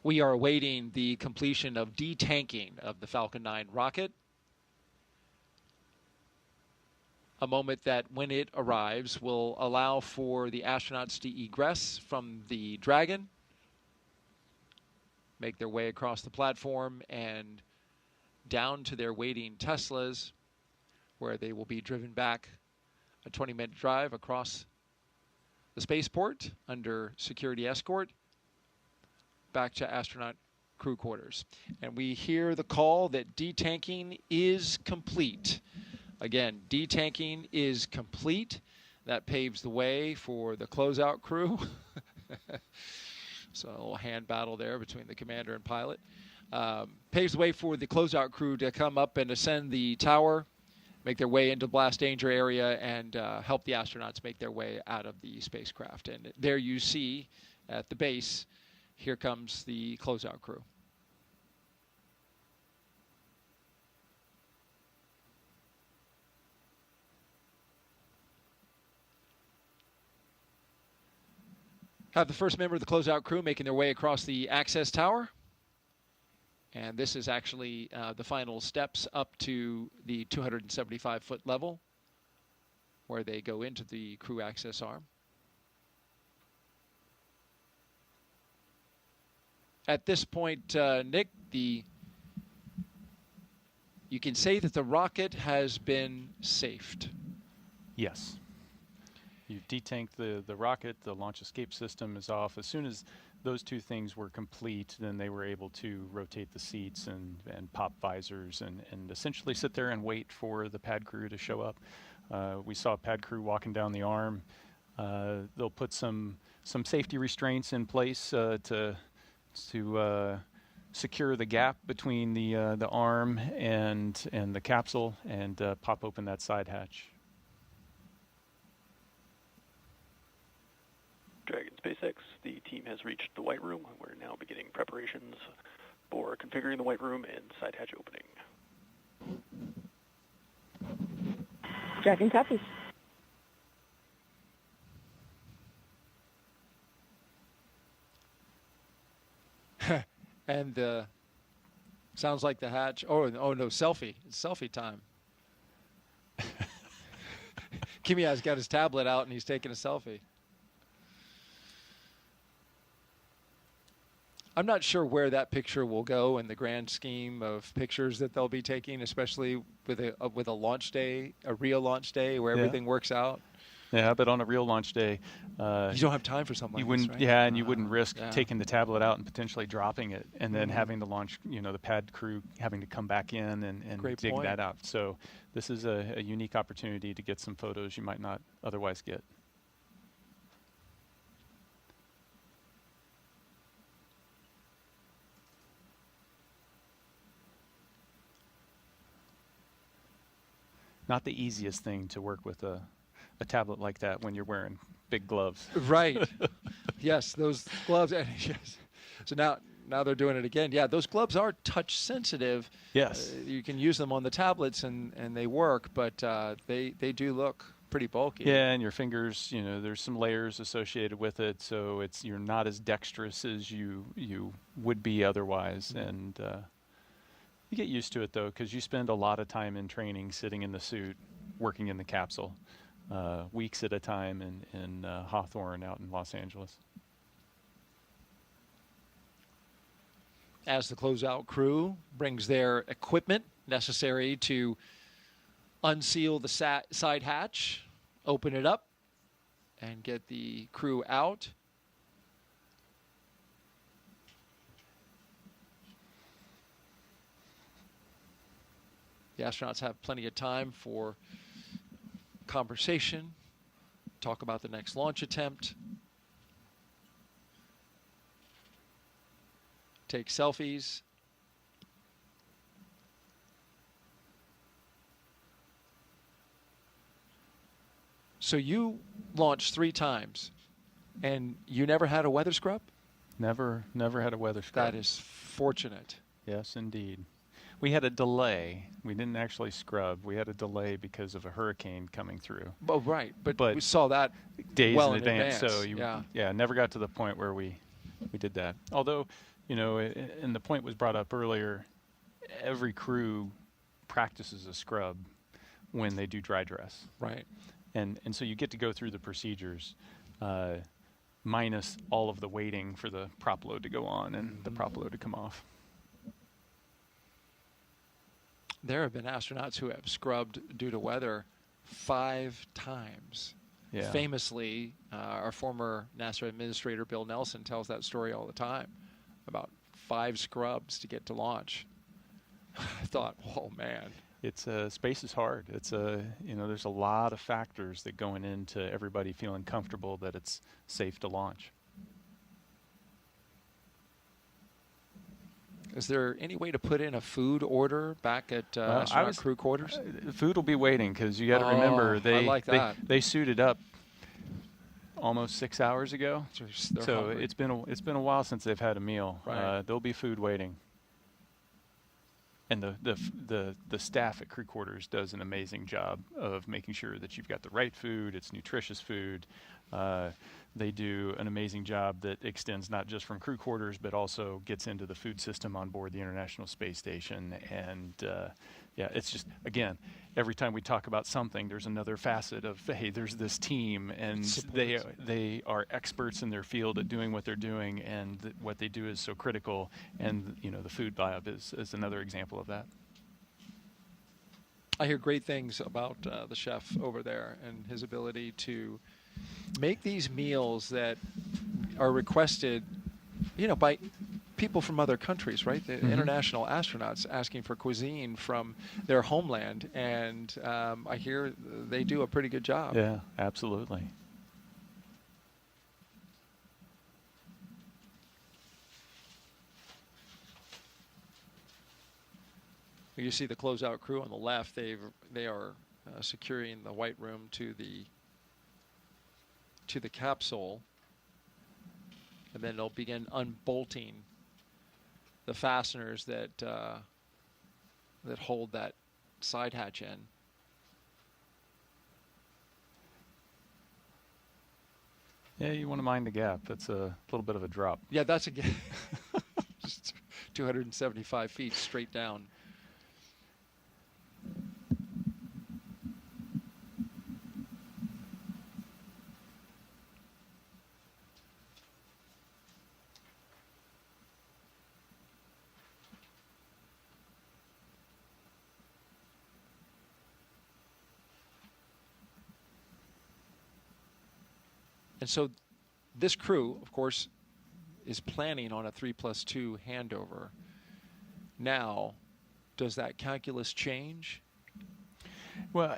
We are awaiting the completion of detanking of the Falcon 9 rocket. A moment that, when it arrives, will allow for the astronauts to egress from the Dragon, make their way across the platform and down to their waiting Teslas, where they will be driven back a 20-minute drive across the spaceport under security escort back to astronaut crew quarters. And we hear the call that detanking is complete. Again, detanking is complete. That paves the way for the closeout crew. So a little hand battle there between the commander and pilot. Paves the way for the closeout crew to come up and ascend the tower, make their way into the blast danger area, and help the astronauts make their way out of the spacecraft. And there you see at the base, here comes the closeout crew. Have the first member of the closeout crew making their way across the access tower. And this is actually the final steps up to the 275-foot level, where they go into the crew access arm. At this point, Nick, you can say that the rocket has been safed. Yes. You've detanked the rocket, the launch escape system is off. As soon as those two things were complete, then they were able to rotate the seats and pop visors and essentially sit there and wait for the pad crew to show up. We saw pad crew walking down the arm. They'll put some safety restraints in place to secure the gap between the arm and the capsule and pop open that side hatch. Dragon SpaceX, the team has reached the White Room. We're now beginning preparations for configuring the White Room and side hatch opening. Dragon copies. And sounds like the hatch. Oh no, selfie. It's selfie time. Kimiya's got his tablet out and he's taking a selfie. I'm not sure where that picture will go in the grand scheme of pictures that they'll be taking, especially with a launch day, a real launch day where everything works out. Yeah, but on a real launch day, you don't have time for something you like wouldn't, this, right? Yeah, and you wouldn't risk taking the tablet out and potentially dropping it, and then Mhm. having the launch, the pad crew having to come back in and Great dig point. that out. So this is a unique opportunity to get some photos you might not otherwise get. Not the easiest thing to work with a tablet like that when you're wearing big gloves. Right. Yes, those gloves. And yes. So now they're doing it again. Yeah, those gloves are touch sensitive. Yes. You can use them on the tablets and they work, but they do look pretty bulky. Yeah, and your fingers, there's some layers associated with it, so you're not as dexterous as you would be otherwise. And you get used to it, though, because you spend a lot of time in training sitting in the suit, working in the capsule, weeks at a time in Hawthorne out in Los Angeles. As the closeout crew brings their equipment necessary to unseal the side hatch, open it up, and get the crew out. The astronauts have plenty of time for conversation, talk about the next launch attempt, take selfies. So you launched 3 times, and you never had a weather scrub? Never had a weather scrub. That is fortunate. Yes, indeed. We had a delay. We didn't actually scrub. We had a delay because of a hurricane coming through. Oh, right. But we saw that days well in advance. So yeah, never got to the point where we did that. Although, and the point was brought up earlier, every crew practices a scrub when they do dry dress. Right. And so you get to go through the procedures minus all of the waiting for the prop load to go on and the prop load to come off. There have been astronauts who have scrubbed due to weather 5 times. Yeah. Famously, our former NASA administrator, Bill Nelson, tells that story all the time about 5 scrubs to get to launch. I thought, oh, man. It's space is hard. It's there's a lot of factors that going into everybody feeling comfortable that it's safe to launch. Is there any way to put in a food order back at astronaut crew quarters? Food will be waiting because you got to remember they suited up almost 6 hours ago. So hungry. it's been a while since they've had a meal. Right. There'll be food waiting. And the staff at crew quarters does an amazing job of making sure that you've got the right food, it's nutritious food. They do an amazing job that extends not just from crew quarters, but also gets into the food system on board the International Space Station. And it's just, again, every time we talk about something, there's another facet of, hey, there's this team, and they are experts in their field at doing what they're doing, and what they do is so critical. And the food lab is another example of that. I hear great things about the chef over there and his ability to make these meals that are requested by people from other countries, right? The international astronauts asking for cuisine from their homeland, and I hear they do a pretty good job. Yeah, absolutely. You see the closeout crew on the left. They are securing the white room to the capsule, and then they'll begin unbolting the fasteners that hold that side hatch in. Yeah, you want to mind the gap. That's a little bit of a drop. Yeah, that's just 275 feet straight down. And so this crew, of course, is planning on a 3+2 handover. Now, does that calculus change? Well,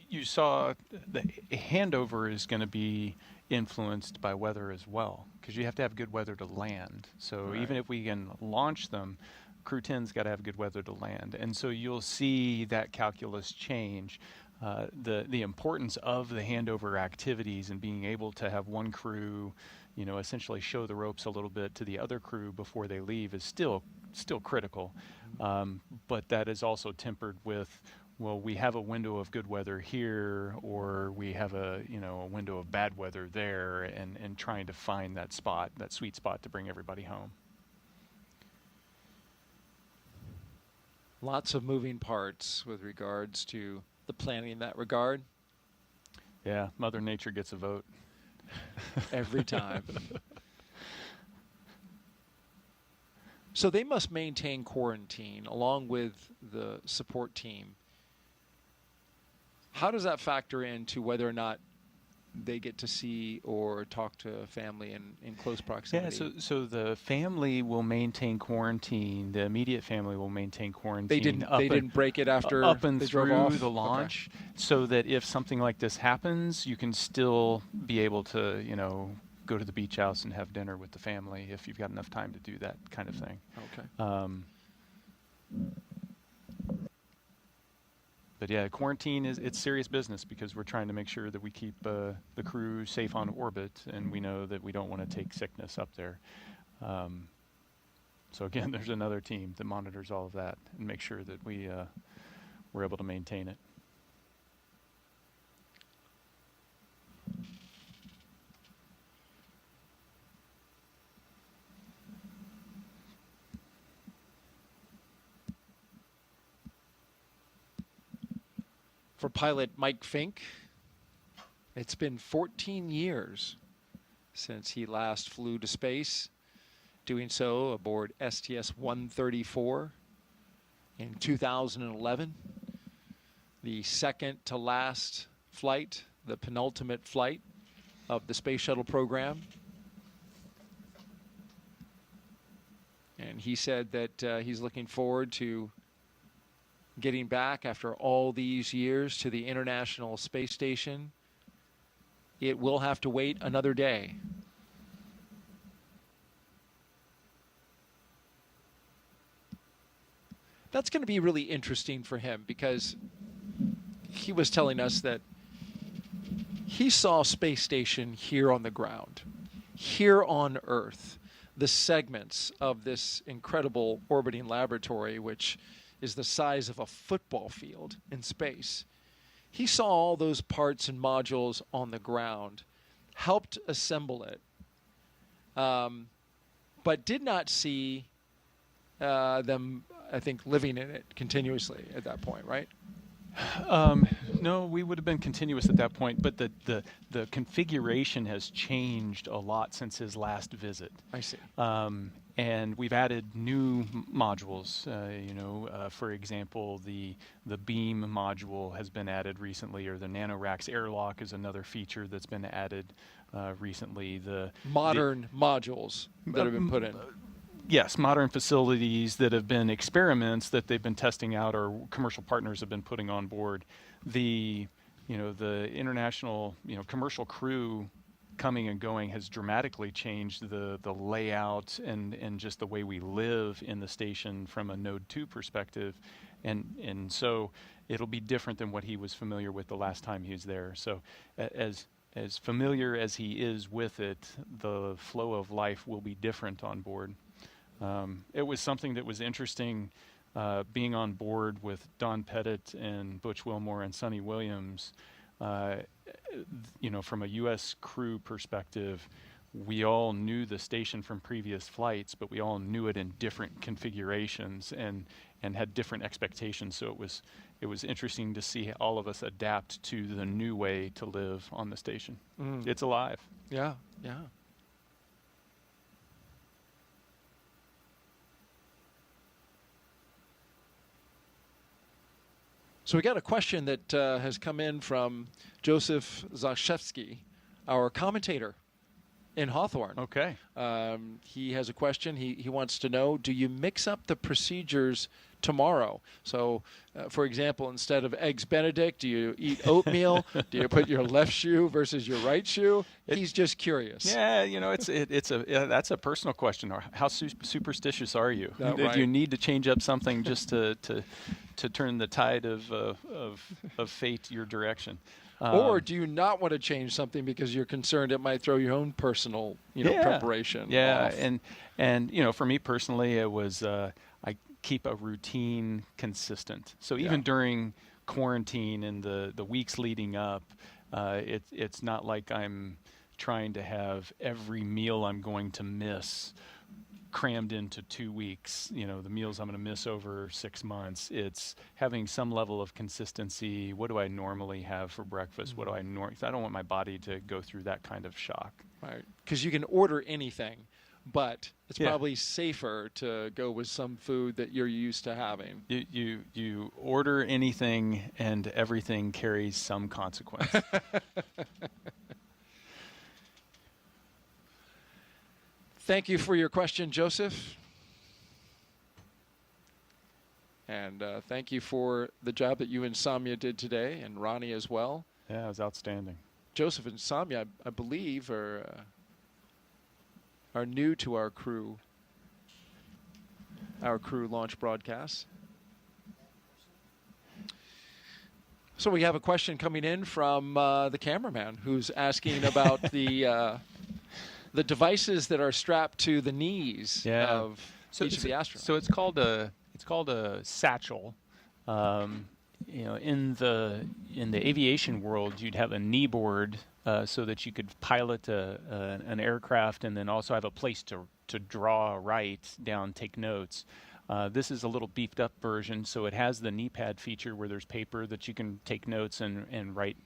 you saw the handover is going to be influenced by weather as well, because you have to have good weather to land. So even if we can launch them, Crew 10's got to have good weather to land. And so you'll see that calculus change. The importance of the handover activities and being able to have one crew, essentially show the ropes a little bit to the other crew before they leave is still critical. But that is also tempered with, well, we have a window of good weather here, or we have a window of bad weather there, and trying to find that spot, that sweet spot to bring everybody home. Lots of moving parts with regards to the planning in that regard. Yeah, Mother Nature gets a vote. Every time. So they must maintain quarantine along with the support team. How does that factor into whether or not they get to see or talk to family in close proximity? Yeah, so the family will maintain quarantine. The immediate family will maintain quarantine. They didn't break it after up and they through drove off? the launch, so that if something like this happens, you can still be able to, go to the beach house and have dinner with the family if you've got enough time to do that kind of thing. Okay. But yeah, quarantine it's serious business, because we're trying to make sure that we keep the crew safe on orbit, and we know that we don't want to take sickness up there. So again, there's another team that monitors all of that and make sure that we're able to maintain it. For pilot Mike Fincke, it's been 14 years since he last flew to space, doing so aboard STS-134 in 2011, the second to last flight, the penultimate flight of the space shuttle program. And he said that he's looking forward to getting back after all these years to the International Space Station. It will have to wait another day. That's going to be really interesting for him, because he was telling us that he saw Space Station here on the ground, here on Earth, the segments of this incredible orbiting laboratory, which is the size of a football field in space. He saw all those parts and modules on the ground, helped assemble it, but did not see them, I think, living in it continuously at that point, right? No, we would have been continuous at that point, but the configuration has changed a lot since his last visit. I see. And we've added new modules. For example, the beam module has been added recently, or the NanoRacks airlock is another feature that's been added recently. The modern modules that have been put in. Yes, modern facilities that have been experiments that they've been testing out, or commercial partners have been putting on board. The international commercial crew coming and going has dramatically changed the layout and just the way we live in the station from a Node 2 perspective, and so it'll be different than what he was familiar with the last time he was there. So as familiar as he is with it, the flow of life will be different on board. It was something that was interesting being on board with Don Pettit and Butch Wilmore and Sonny Williams. From a U.S. crew perspective, we all knew the station from previous flights, but we all knew it in different configurations and had different expectations. So it was interesting to see all of us adapt to the new way to live on the station. It's alive. Yeah. So we got a question that has come in from Joseph Zashevsky, our commentator in Hawthorne. Okay. He has a question. He wants to know, do you mix up the procedures tomorrow? So, for example, instead of Eggs Benedict, do you eat oatmeal? Do you put your left shoe versus your right shoe? He's just curious. Yeah, that's a personal question. How superstitious are you? Do you need to change up something just to turn the tide of fate your direction? Or do you not want to change something because you're concerned it might throw your own personal, preparation off? and for me personally, it was I keep a routine consistent. So even during quarantine and the weeks leading up, it's not like I'm trying to have every meal I'm going to miss crammed into 2 weeks, the meals I'm going to miss over 6 months. It's having some level of consistency. What do I normally have for breakfast? What do I I don't want my body to go through that kind of shock. Right, because you can order anything, but it's probably safer to go with some food that you're used to having. You order anything, and everything carries some consequence. Thank you for your question, Joseph. And thank you for the job that you and Samya did today, and Ronnie as well. Yeah, it was outstanding. Joseph and Samya, I believe, are new to our crew launch broadcast. So we have a question coming in from the cameraman who's asking about the devices that are strapped to the knees of each of the astronauts. So it's called a satchel. In the aviation world, you'd have a knee board so that you could pilot an aircraft, and then also have a place to draw, write down, take notes. This is a little beefed up version, so it has the knee pad feature where there's paper that you can take notes and write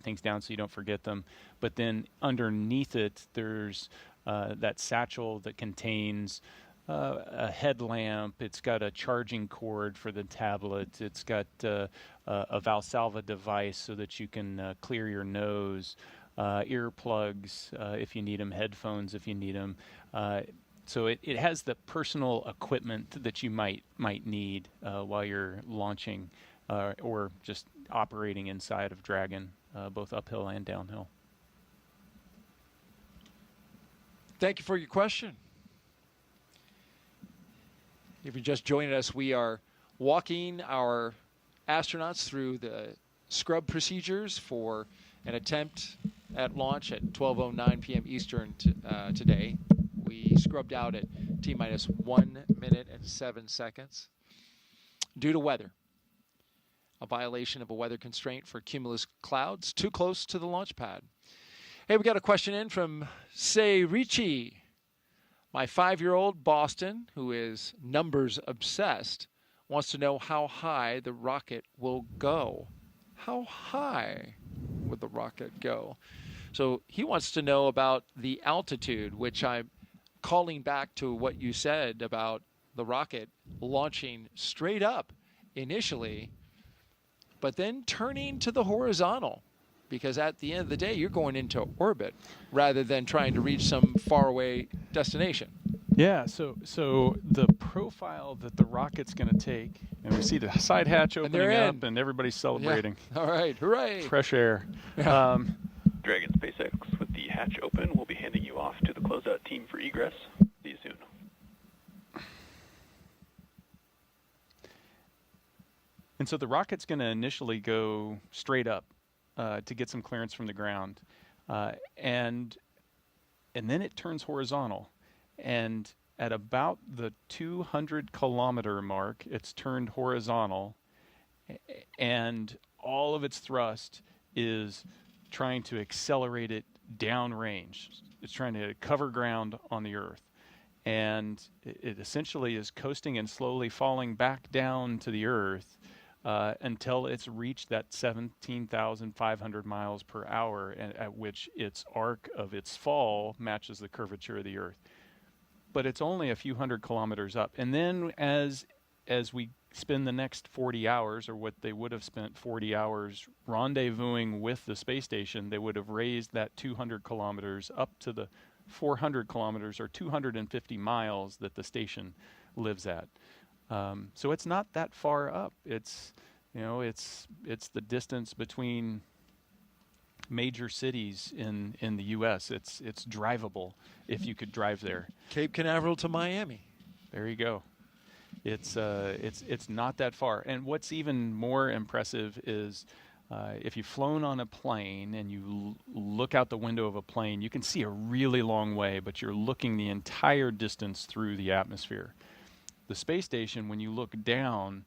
things down so you don't forget them. But then underneath it, there's that satchel that contains a headlamp. It's got a charging cord for the tablet. It's got a Valsalva device so that you can clear your nose, earplugs if you need them, headphones if you need them. So it has the personal equipment that you might need while you're launching or just operating inside of Dragon, both uphill and downhill. Thank you for your question. If you're just joining us, we are walking our astronauts through the scrub procedures for an attempt at launch at 12:09 p.m. Eastern today. We scrubbed out at T-minus 1 minute and 7 seconds due to weather. A violation of a weather constraint for cumulus clouds too close to the launch pad. Hey, we got a question in from Say Ricci. My 5-year-old Boston, who is numbers obsessed, wants to know how high the rocket will go. How high would the rocket go? So he wants to know about the altitude, which I'm calling back to what you said about the rocket launching straight up initially, but then turning to the horizontal, because at the end of the day, you're going into orbit rather than trying to reach some faraway destination. Yeah, so the profile that the rocket's going to take, and we see the side hatch opening up, and everybody's celebrating. Yeah. All right, hooray! Fresh air. Yeah. Dragon SpaceX, with the hatch open, we'll be handing you off to the closeout team for egress. See you soon. And so the rocket's going to initially go straight up to get some clearance from the ground, and then it turns horizontal. And at about the 200-kilometer mark, it's turned horizontal, and all of its thrust is trying to accelerate it downrange. It's trying to cover ground on the Earth. And it essentially is coasting and slowly falling back down to the Earth until it's reached that 17,500 miles per hour, at which its arc of its fall matches the curvature of the Earth. But it's only a few hundred kilometers up. And then as we spend the next 40 hours, or what they would have spent 40 hours rendezvousing with the space station, they would have raised that 200 kilometers up to the 400 kilometers or 250 miles that the station lives at. So it's not that far up. It's the distance between major cities in the U.S. It's drivable if you could drive there. Cape Canaveral to Miami. There you go. It's not that far. And what's even more impressive is if you've flown on a plane and you look out the window of a plane, you can see a really long way, but you're looking the entire distance through the atmosphere. The space station, when you look down,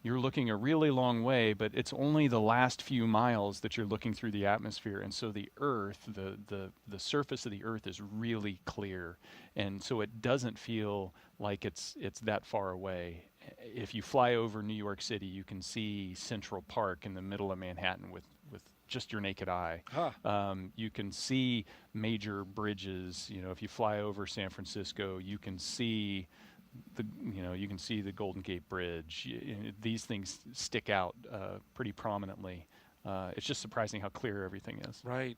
you're looking a really long way, but it's only the last few miles that you're looking through the atmosphere. And so the Earth, the surface of the Earth is really clear. And so it doesn't feel like it's that far away. If you fly over New York City, you can see Central Park in the middle of Manhattan with just your naked eye. Huh. You can see major bridges. If you fly over San Francisco, you can see the Golden Gate Bridge. These things stick out pretty prominently. It's just surprising how clear everything is. Right.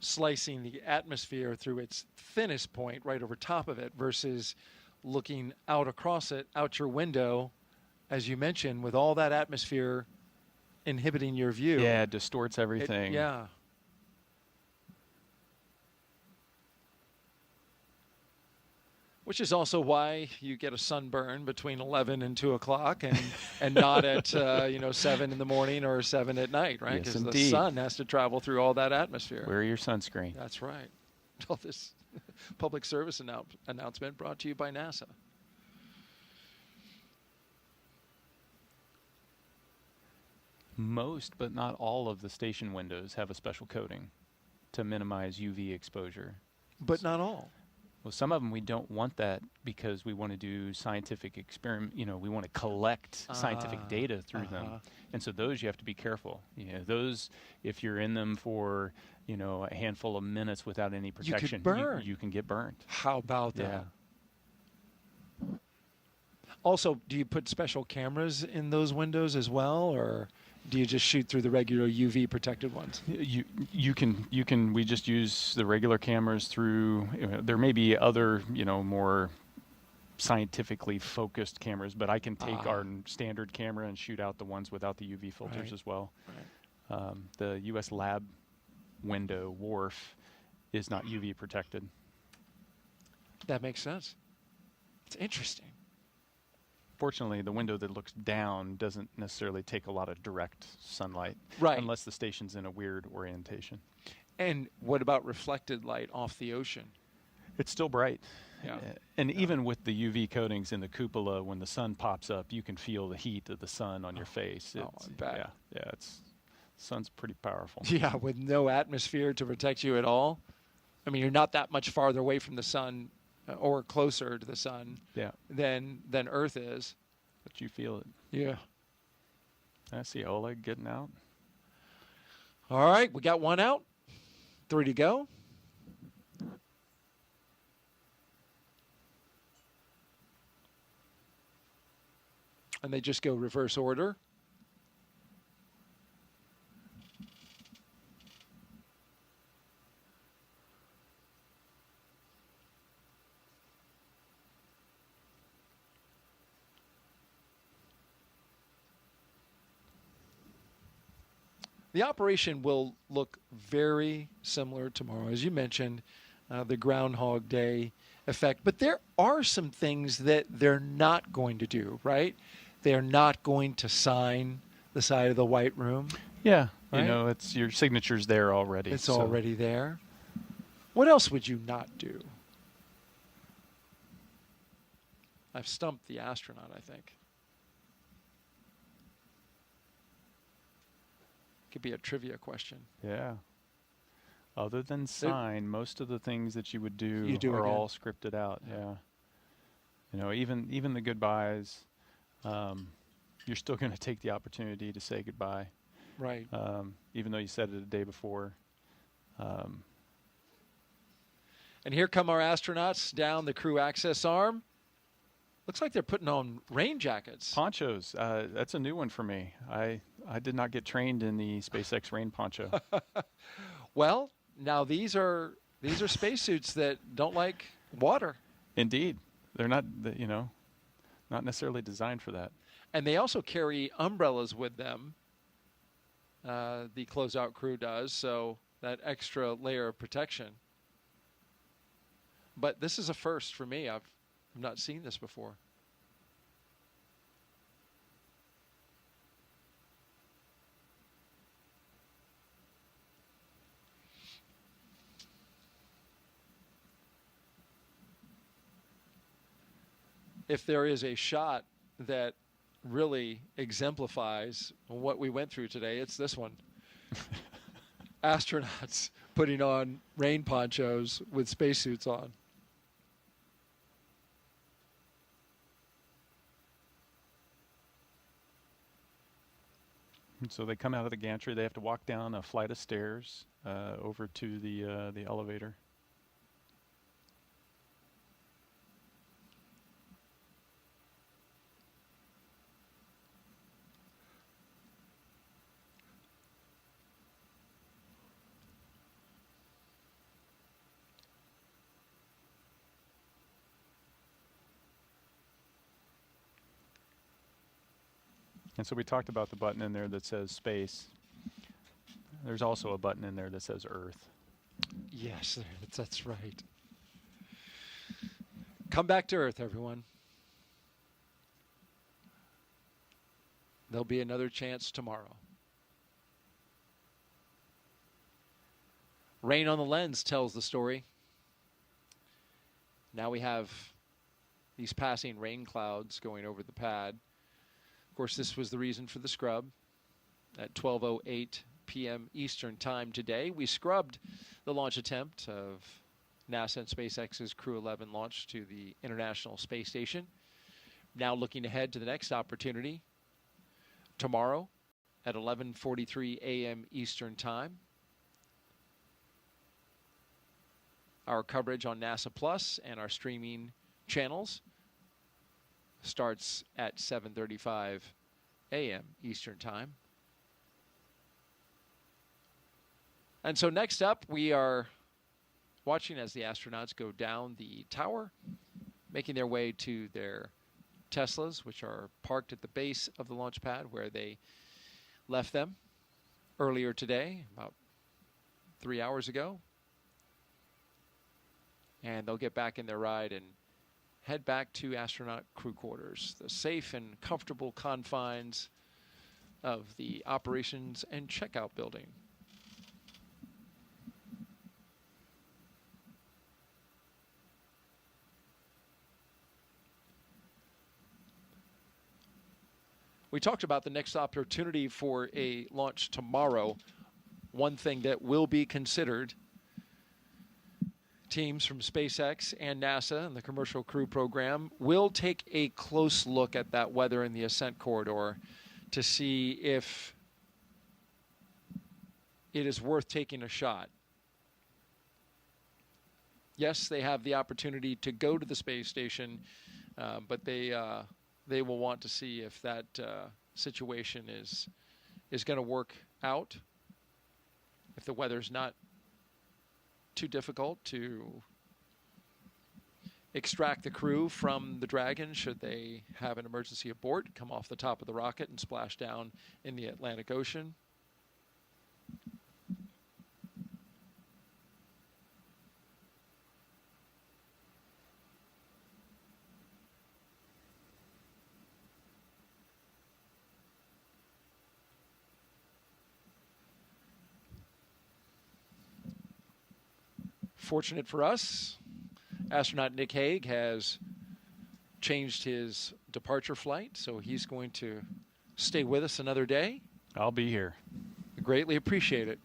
Slicing the atmosphere through its thinnest point right over top of it versus looking out across it, out your window, as you mentioned, with all that atmosphere inhibiting your view. Yeah, it distorts everything. Yeah. Which is also why you get a sunburn between 11 and 2 o'clock and not at 7 in the morning or 7 at night, right? Yes, Because indeed. the sun has to travel through all that atmosphere. Wear your sunscreen. That's right. Well, this public service announcement brought to you by NASA. Most, but not all, of the station windows have a special coating to minimize UV exposure. But not all. Well, some of them we don't want that because we want to do scientific experiment. We want to collect scientific data through them, and so those you have to be careful. Those, if you're in them for a handful of minutes without any protection, you can get burned. How about that? Yeah. Also, do you put special cameras in those windows as well, or do you just shoot through the regular UV protected ones? You can. We just use the regular cameras through. There may be other, more scientifically focused cameras, but I can take our standard camera and shoot out the ones without the UV filters as well. Right. The U.S. lab window wharf is not UV protected. That makes sense. It's interesting. Fortunately, the window that looks down doesn't necessarily take a lot of direct sunlight, right? Unless the station's in a weird orientation. And what about reflected light off the ocean? It's still bright. Yeah. And even with the UV coatings in the cupola, when the sun pops up, you can feel the heat of the sun on your face. I bet. Yeah, sun's pretty powerful. Yeah, with no atmosphere to protect you at all. I mean, you're not that much farther away from the sun or closer to the sun than Earth is. But you feel it. Yeah. I see Oleg getting out. All right, we got one out. 3 to go. And they just go reverse order. The operation will look very similar tomorrow, as you mentioned, the Groundhog Day effect. But there are some things that they're not going to do, right? They're not going to sign the side of the White Room. Yeah, right? you know, it's your signature's there already. It's already there. What else would you not do? I've stumped the astronaut, I think. Could be a trivia question. Yeah. Other than sign, most of the things that you would do, are all scripted out. Yeah. You know, even the goodbyes, you're still going to take the opportunity to say goodbye. Right. Even though you said it the day before. And here come our astronauts down the crew access arm. Looks like they're putting on rain jackets. Ponchos. That's a new one for me. I did not get trained in the SpaceX rain poncho. Well, now these are spacesuits that don't like water. Indeed. They're not, you know, not necessarily designed for that. And they also carry umbrellas with them. The closeout crew does, so that extra layer of protection. But this is a first for me. I've not seen this before. If there is a shot that really exemplifies what we went through today, it's this one. Astronauts putting on rain ponchos with spacesuits on. And so they come out of the gantry. They have to walk down a flight of stairs over to the elevator. And so we talked about the button in there that says space. There's also a button in there that says Earth. Yes, that's right. Come back to Earth, everyone. There'll be another chance tomorrow. Rain on the lens tells the story. Now we have these passing rain clouds going over the pad. Of course, this was the reason for the scrub. At 12:08 p.m. Eastern Time today, we scrubbed the launch attempt of NASA and SpaceX's Crew-11 launch to the International Space Station. Now looking ahead to the next opportunity, tomorrow at 11:43 a.m. Eastern Time. Our coverage on NASA Plus and our streaming channels starts at 7:35 a.m. Eastern Time. And so next up, we are watching as the astronauts go down the tower, making their way to their Teslas, which are parked at the base of the launch pad where they left them earlier today, about 3 hours ago. And they'll get back in their ride and head back to astronaut crew quarters, the safe and comfortable confines of the operations and checkout building. We talked about the next opportunity for a launch tomorrow. One thing that will be considered teams from SpaceX and NASA and the Commercial Crew Program will take a close look at that weather in the ascent corridor to see if it is worth taking a shot. Yes, they have the opportunity to go to the space station, but they will want to see if that situation is going to work out. If the weather's not too difficult to extract the crew from the Dragon, should they have an emergency abort, come off the top of the rocket and splash down in the Atlantic Ocean. Fortunate for us, astronaut Nick Hague has changed his departure flight, so he's going to stay with us another day. I'll be here. Greatly appreciate it.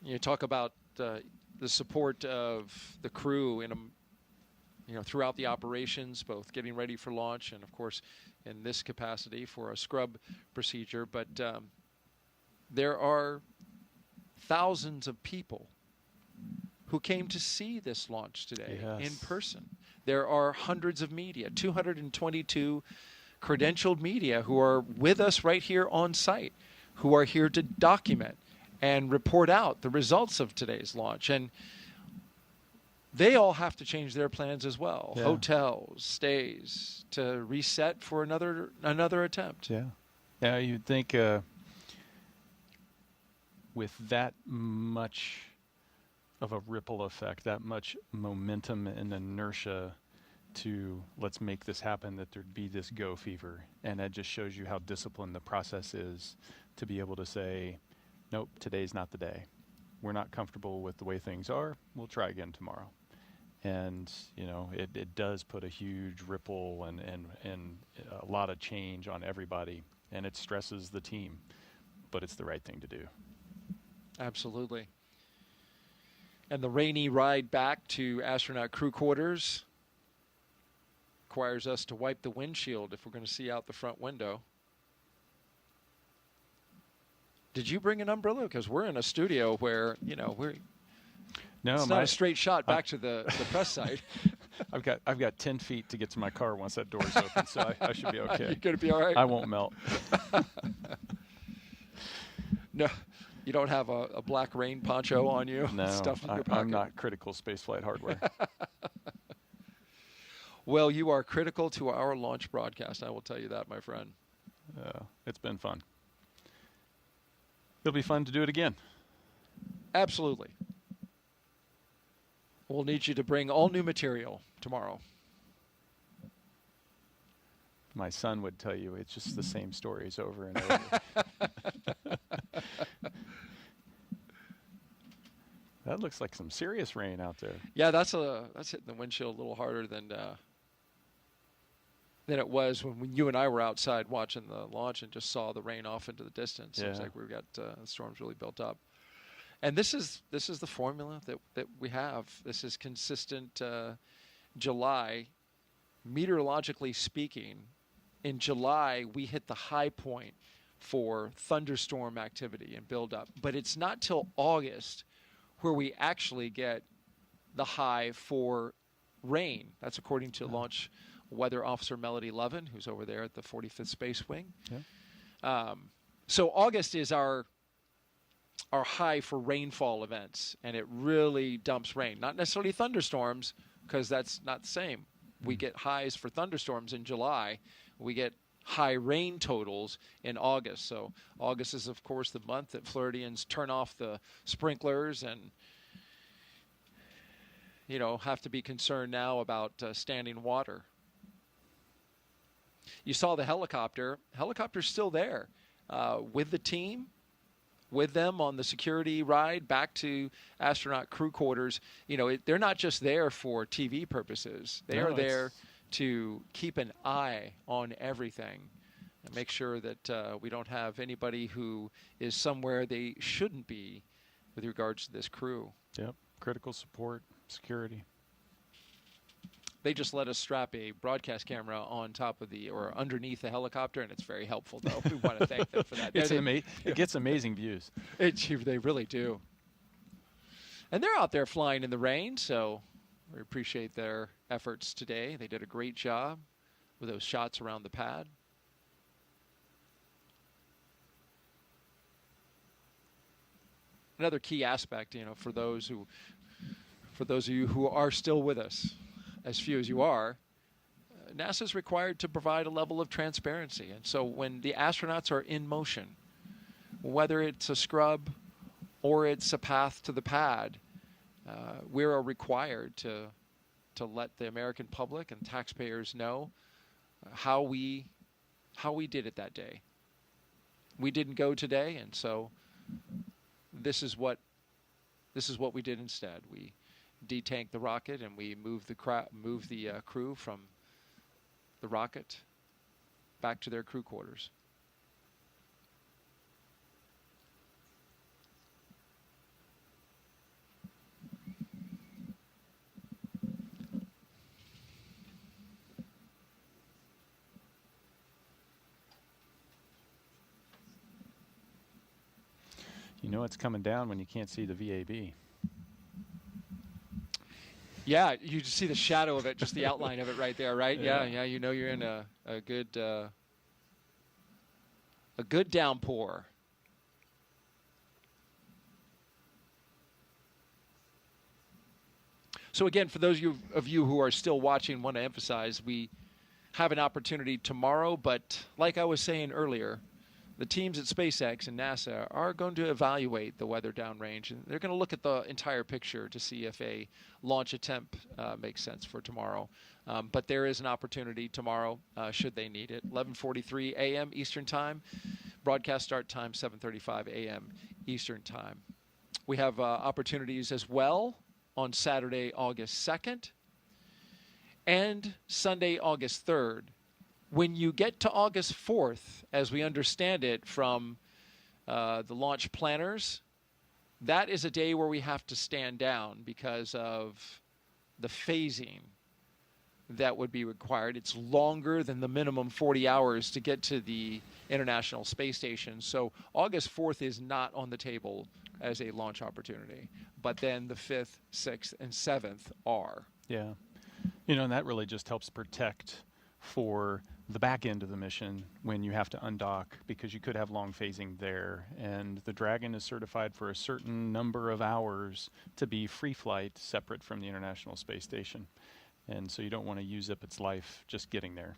You talk about the support of the crew in throughout the operations, both getting ready for launch and, of course, in this capacity for a scrub procedure. But there are thousands of people who came to see this launch today in person. There are hundreds of media, 222 credentialed media who are with us right here on site, who are here to document and report out the results of today's launch. And they all have to change their plans as well. Yeah. Hotels, stays, to reset for another attempt. Yeah. Yeah, you'd think with that much of a ripple effect, that much momentum and inertia to let's make this happen, that there'd be this go fever. And that just shows you how disciplined the process is to be able to say, nope, today's not the day. We're not comfortable with the way things are. We'll try again tomorrow. And, it does put a huge ripple and a lot of change on everybody. And it stresses the team. But it's the right thing to do. Absolutely. And the rainy ride back to astronaut crew quarters requires us to wipe the windshield if we're going to see out the front window. Did you bring an umbrella? Because we're in a studio where, it's not a straight shot back to the press site. I've got 10 feet to get to my car once that door's open, so I should be okay. You're going to be all right? I won't melt. No, you don't have a black rain poncho on you? No, stuffed in your pocket. I'm not critical spaceflight hardware. Well, you are critical to our launch broadcast, I will tell you that, my friend. It's been fun. It'll be fun to do it again. Absolutely. We'll need you to bring all new material tomorrow. My son would tell you it's just the same stories over and over. That looks like some serious rain out there. Yeah, that's hitting the windshield a little harder than it was when you and I were outside watching the launch and just saw the rain off into the distance. Yeah. Seems like we've got the storms really built up. And this is the formula that we have. This is consistent July. Meteorologically speaking, in July, we hit the high point for thunderstorm activity and buildup. But it's not till August where we actually get the high for rain. That's according to Launch Weather Officer Melody Levin, who's over there at the 45th Space Wing. Yeah. So August is our high for rainfall events, and it really dumps rain. Not necessarily thunderstorms, because that's not the same. We get highs for thunderstorms in July. We get high rain totals in August. So August is, of course, the month that Floridians turn off the sprinklers and, have to be concerned now about standing water. You saw the helicopter. Helicopter's still there with the team with them on the security ride back to astronaut crew quarters. You know, they're not just there for TV purposes. They are there to keep an eye on everything and make sure that we don't have anybody who is somewhere they shouldn't be with regards to this crew. Yep, critical support, security. They just let us strap a broadcast camera on top of or underneath the helicopter, and it's very helpful, though. We want to thank them for that. It gets amazing views. They really do. And they're out there flying in the rain, so we appreciate their efforts today. They did a great job with those shots around the pad. Another key aspect, you know, for those of you who are still with us, as few as you are, NASA is required to provide a level of transparency. And so when the astronauts are in motion, whether it's a scrub or it's a path to the pad, we are required to let the American public and taxpayers know how we did it that day. We didn't go today, and so this is what we did instead. We detanked the rocket, and we moved the crew from the rocket back to their crew quarters. You know it's coming down when you can't see the VAB. Yeah, you just see the shadow of it, just the outline of it right there, right? Yeah, you know you're in a good downpour. So again, for those of you who are still watching, want to emphasize we have an opportunity tomorrow, but like I was saying earlier, the teams at SpaceX and NASA are going to evaluate the weather downrange, and they're going to look at the entire picture to see if a launch attempt makes sense for tomorrow. But there is an opportunity tomorrow, should they need it. 11:43 a.m. Eastern Time. Broadcast start time, 7:35 a.m. Eastern Time. We have opportunities as well on Saturday, August 2nd, and Sunday, August 3rd. When you get to August 4th, as we understand it from the launch planners, that is a day where we have to stand down because of the phasing that would be required. It's longer than the minimum 40 hours to get to the International Space Station. So August 4th is not on the table as a launch opportunity. But then the 5th, 6th, and 7th are. Yeah. You know, and that really just helps protect for the back end of the mission when you have to undock, because you could have long phasing there, and the Dragon is certified for a certain number of hours to be free flight separate from the International Space Station, and so you don't want to use up its life just getting there.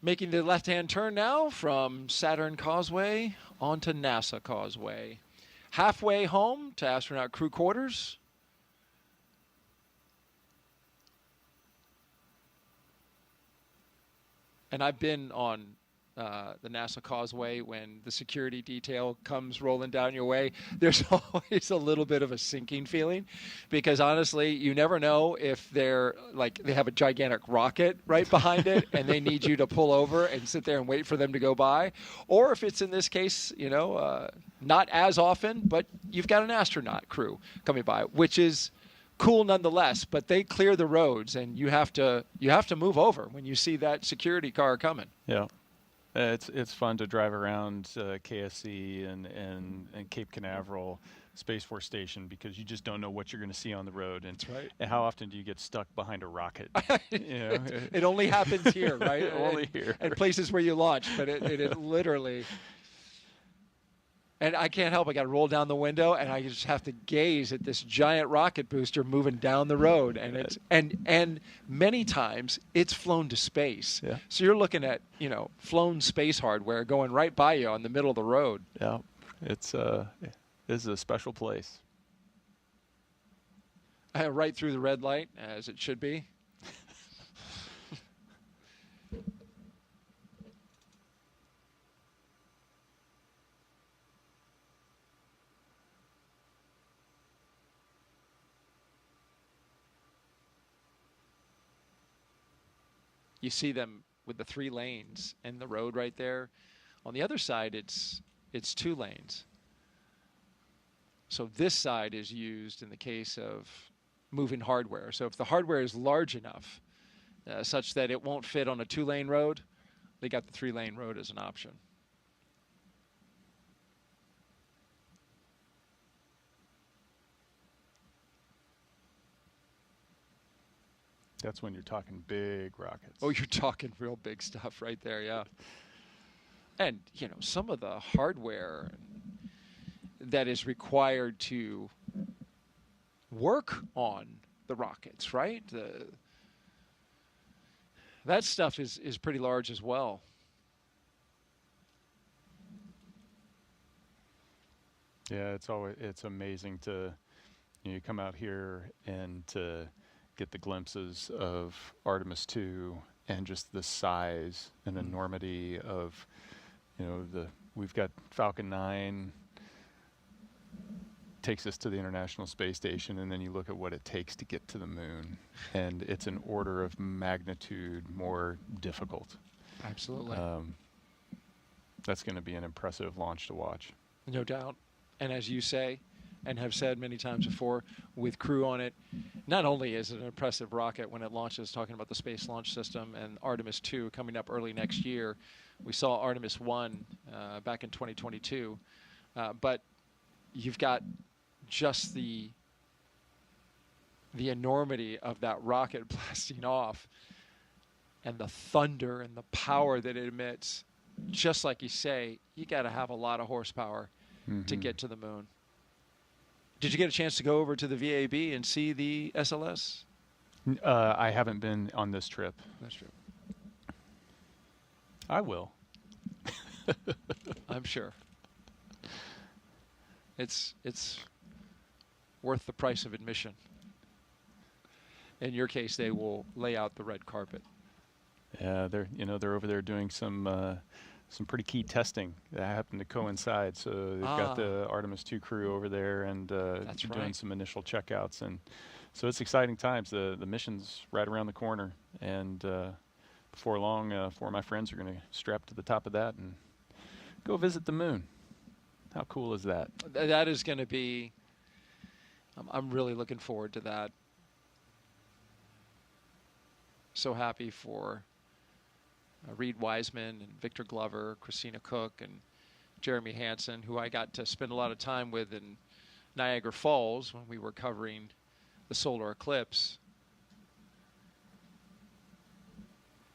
Making the left-hand turn now from Saturn Causeway onto NASA Causeway. Halfway home to astronaut crew quarters. And I've been on the NASA Causeway when the security detail comes rolling down your way. There's always a little bit of a sinking feeling because honestly, you never know if they're like they have a gigantic rocket right behind it and they need you to pull over and sit there and wait for them to go by, or if it's in this case, you know, not as often, but you've got an astronaut crew coming by, which is cool nonetheless, but they clear the roads and you have to move over when you see that security car coming. Yeah. It's fun to drive around KSC and Cape Canaveral Space Force Station because you just don't know what you're going to see on the road. And, that's right. And how often do you get stuck behind a rocket? You know? It only happens here, right? Only here. And places where you launch, but it literally. And I can't help. I got to roll down the window, and I just have to gaze at this giant rocket booster moving down the road. And it's and many times it's flown to space. Yeah. So you're looking at flown space hardware going right by you on the middle of the road. Yeah, this is a special place. Right through the red light, as it should be. You see them with the 3 lanes and the road right there. On the other side, it's 2 lanes. So this side is used in the case of moving hardware. So if the hardware is large enough such that it won't fit on a 2-lane road, they got the 3-lane road as an option. That's when you're talking big rockets. Oh, you're talking real big stuff right there, yeah. And, some of the hardware that is required to work on the rockets, right? That stuff is pretty large as well. Yeah, it's amazing to you come out here and to get the glimpses of Artemis II and just the size and enormity of we've got Falcon 9 takes us to the International Space Station, and then you look at what it takes to get to the moon, and it's an order of magnitude more difficult. Absolutely. That's going to be an impressive launch to watch. No doubt. And as you say, and have said many times before, with Crew on it, not only is it an impressive rocket when it launches, talking about the Space Launch System, and Artemis 2 coming up early next year. We saw Artemis 1 back in 2022. But you've got just the enormity of that rocket blasting off and the thunder and the power that it emits. Just like you say, you got to have a lot of horsepower to get to the moon. Did you get a chance to go over to the VAB and see the SLS? I haven't been on this trip. That's true. I will. I'm sure. It's worth the price of admission. In your case, they will lay out the red carpet. Yeah, they're over there doing some pretty key testing that happened to coincide. So they've got the Artemis 2 crew over there and doing some initial checkouts, and so it's exciting times. The mission's right around the corner, and before long, 4 of my friends are going to strap to the top of that and go visit the moon. How cool is that? That is going to be. I'm really looking forward to that. So happy for Reed Wiseman and Victor Glover, Christina Cook, and Jeremy Hansen, who I got to spend a lot of time with in Niagara Falls when we were covering the solar eclipse.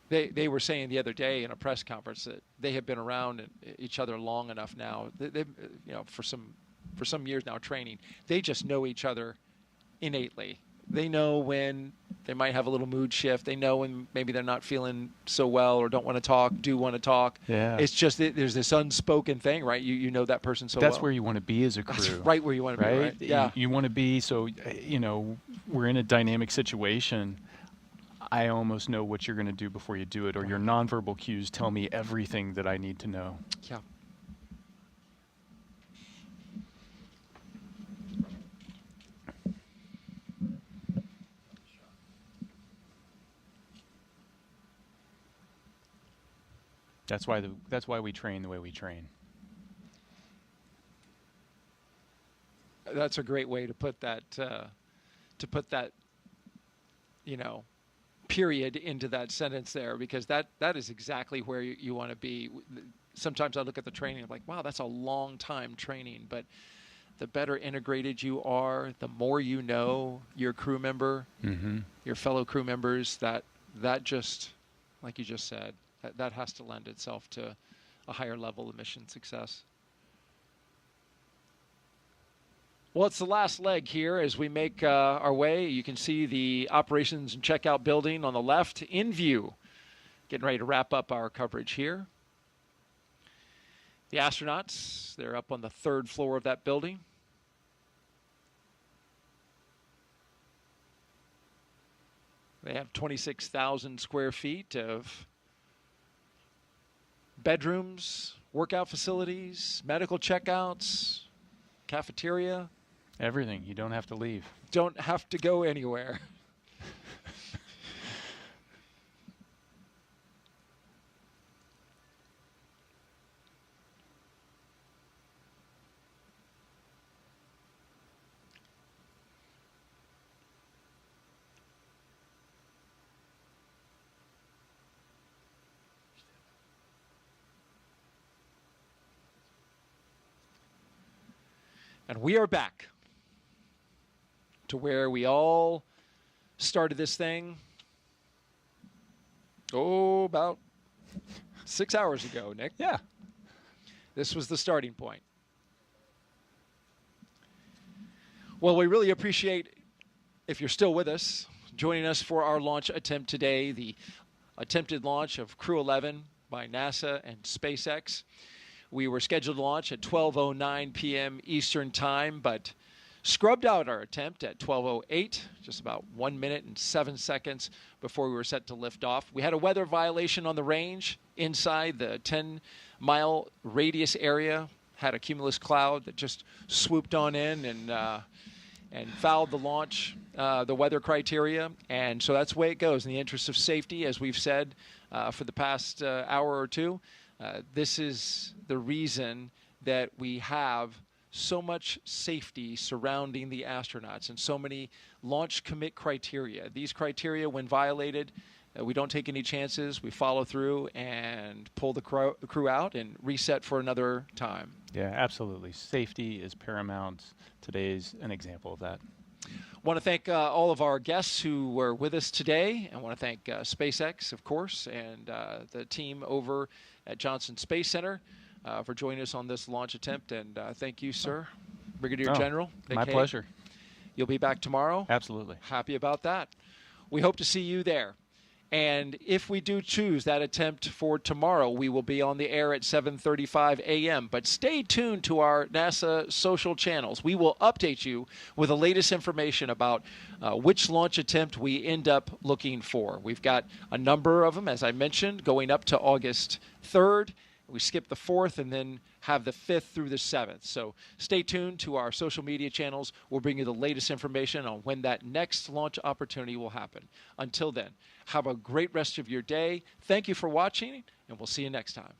They were saying the other day in a press conference that they have been around each other long enough now. They've for some years now training. They just know each other innately. They know when they might have a little mood shift. They know when maybe they're not feeling so well or don't want to talk, do want to talk. Yeah. It's just there's this unspoken thing, right? You know that person so well. That's where you want to be as a crew. That's right where you want to be, right? Yeah. You want to be, so, we're in a dynamic situation. I almost know what you're going to do before you do it, or your nonverbal cues tell me everything that I need to know. Yeah. That's why we train the way we train. That's a great way to put that. Period into that sentence there, because that is exactly where you want to be. Sometimes I look at the training, I'm like, wow, that's a long time training. But the better integrated you are, the more you know your crew member, your fellow crew members. That just, like you just said. That has to lend itself to a higher level of mission success. Well, it's the last leg here as we make our way. You can see the operations and checkout building on the left in view. Getting ready to wrap up our coverage here. The astronauts, they're up on the 3rd floor of that building. They have 26,000 square feet of bedrooms, workout facilities, medical checkouts, cafeteria. Everything. You don't have to leave. Don't have to go anywhere. And we are back to where we all started this thing, about 6 hours ago, Nick. Yeah. This was the starting point. Well, we really appreciate, if you're still with us, joining us for our launch attempt today, the attempted launch of Crew-11 by NASA and SpaceX. We were scheduled to launch at 12:09 p.m. Eastern Time, but scrubbed out our attempt at 12:08, just about 1 minute and 7 seconds before we were set to lift off. We had a weather violation on the range inside the 10-mile radius area, had a cumulus cloud that just swooped on in and fouled the launch, the weather criteria. And so that's the way it goes in the interest of safety, as we've said for the past hour or two. This is the reason that we have so much safety surrounding the astronauts and so many launch commit criteria. These criteria, when violated, we don't take any chances. We follow through and pull the crew out and reset for another time. Yeah, absolutely. Safety is paramount. Today's an example of that. Want to thank all of our guests who were with us today. I want to thank SpaceX, of course, and the team over at Johnson Space Center for joining us on this launch attempt. And thank you, sir, Brigadier General. My pleasure. You'll be back tomorrow? Absolutely. Happy about that. We hope to see you there. And if we do choose that attempt for tomorrow, we will be on the air at 7:35 a.m. But stay tuned to our NASA social channels. We will update you with the latest information about which launch attempt we end up looking for. We've got a number of them, as I mentioned, going up to August 3rd. We skip the 4th and then have the 5th through the 7th. So stay tuned to our social media channels. We'll bring you the latest information on when that next launch opportunity will happen. Until then, have a great rest of your day. Thank you for watching, and we'll see you next time.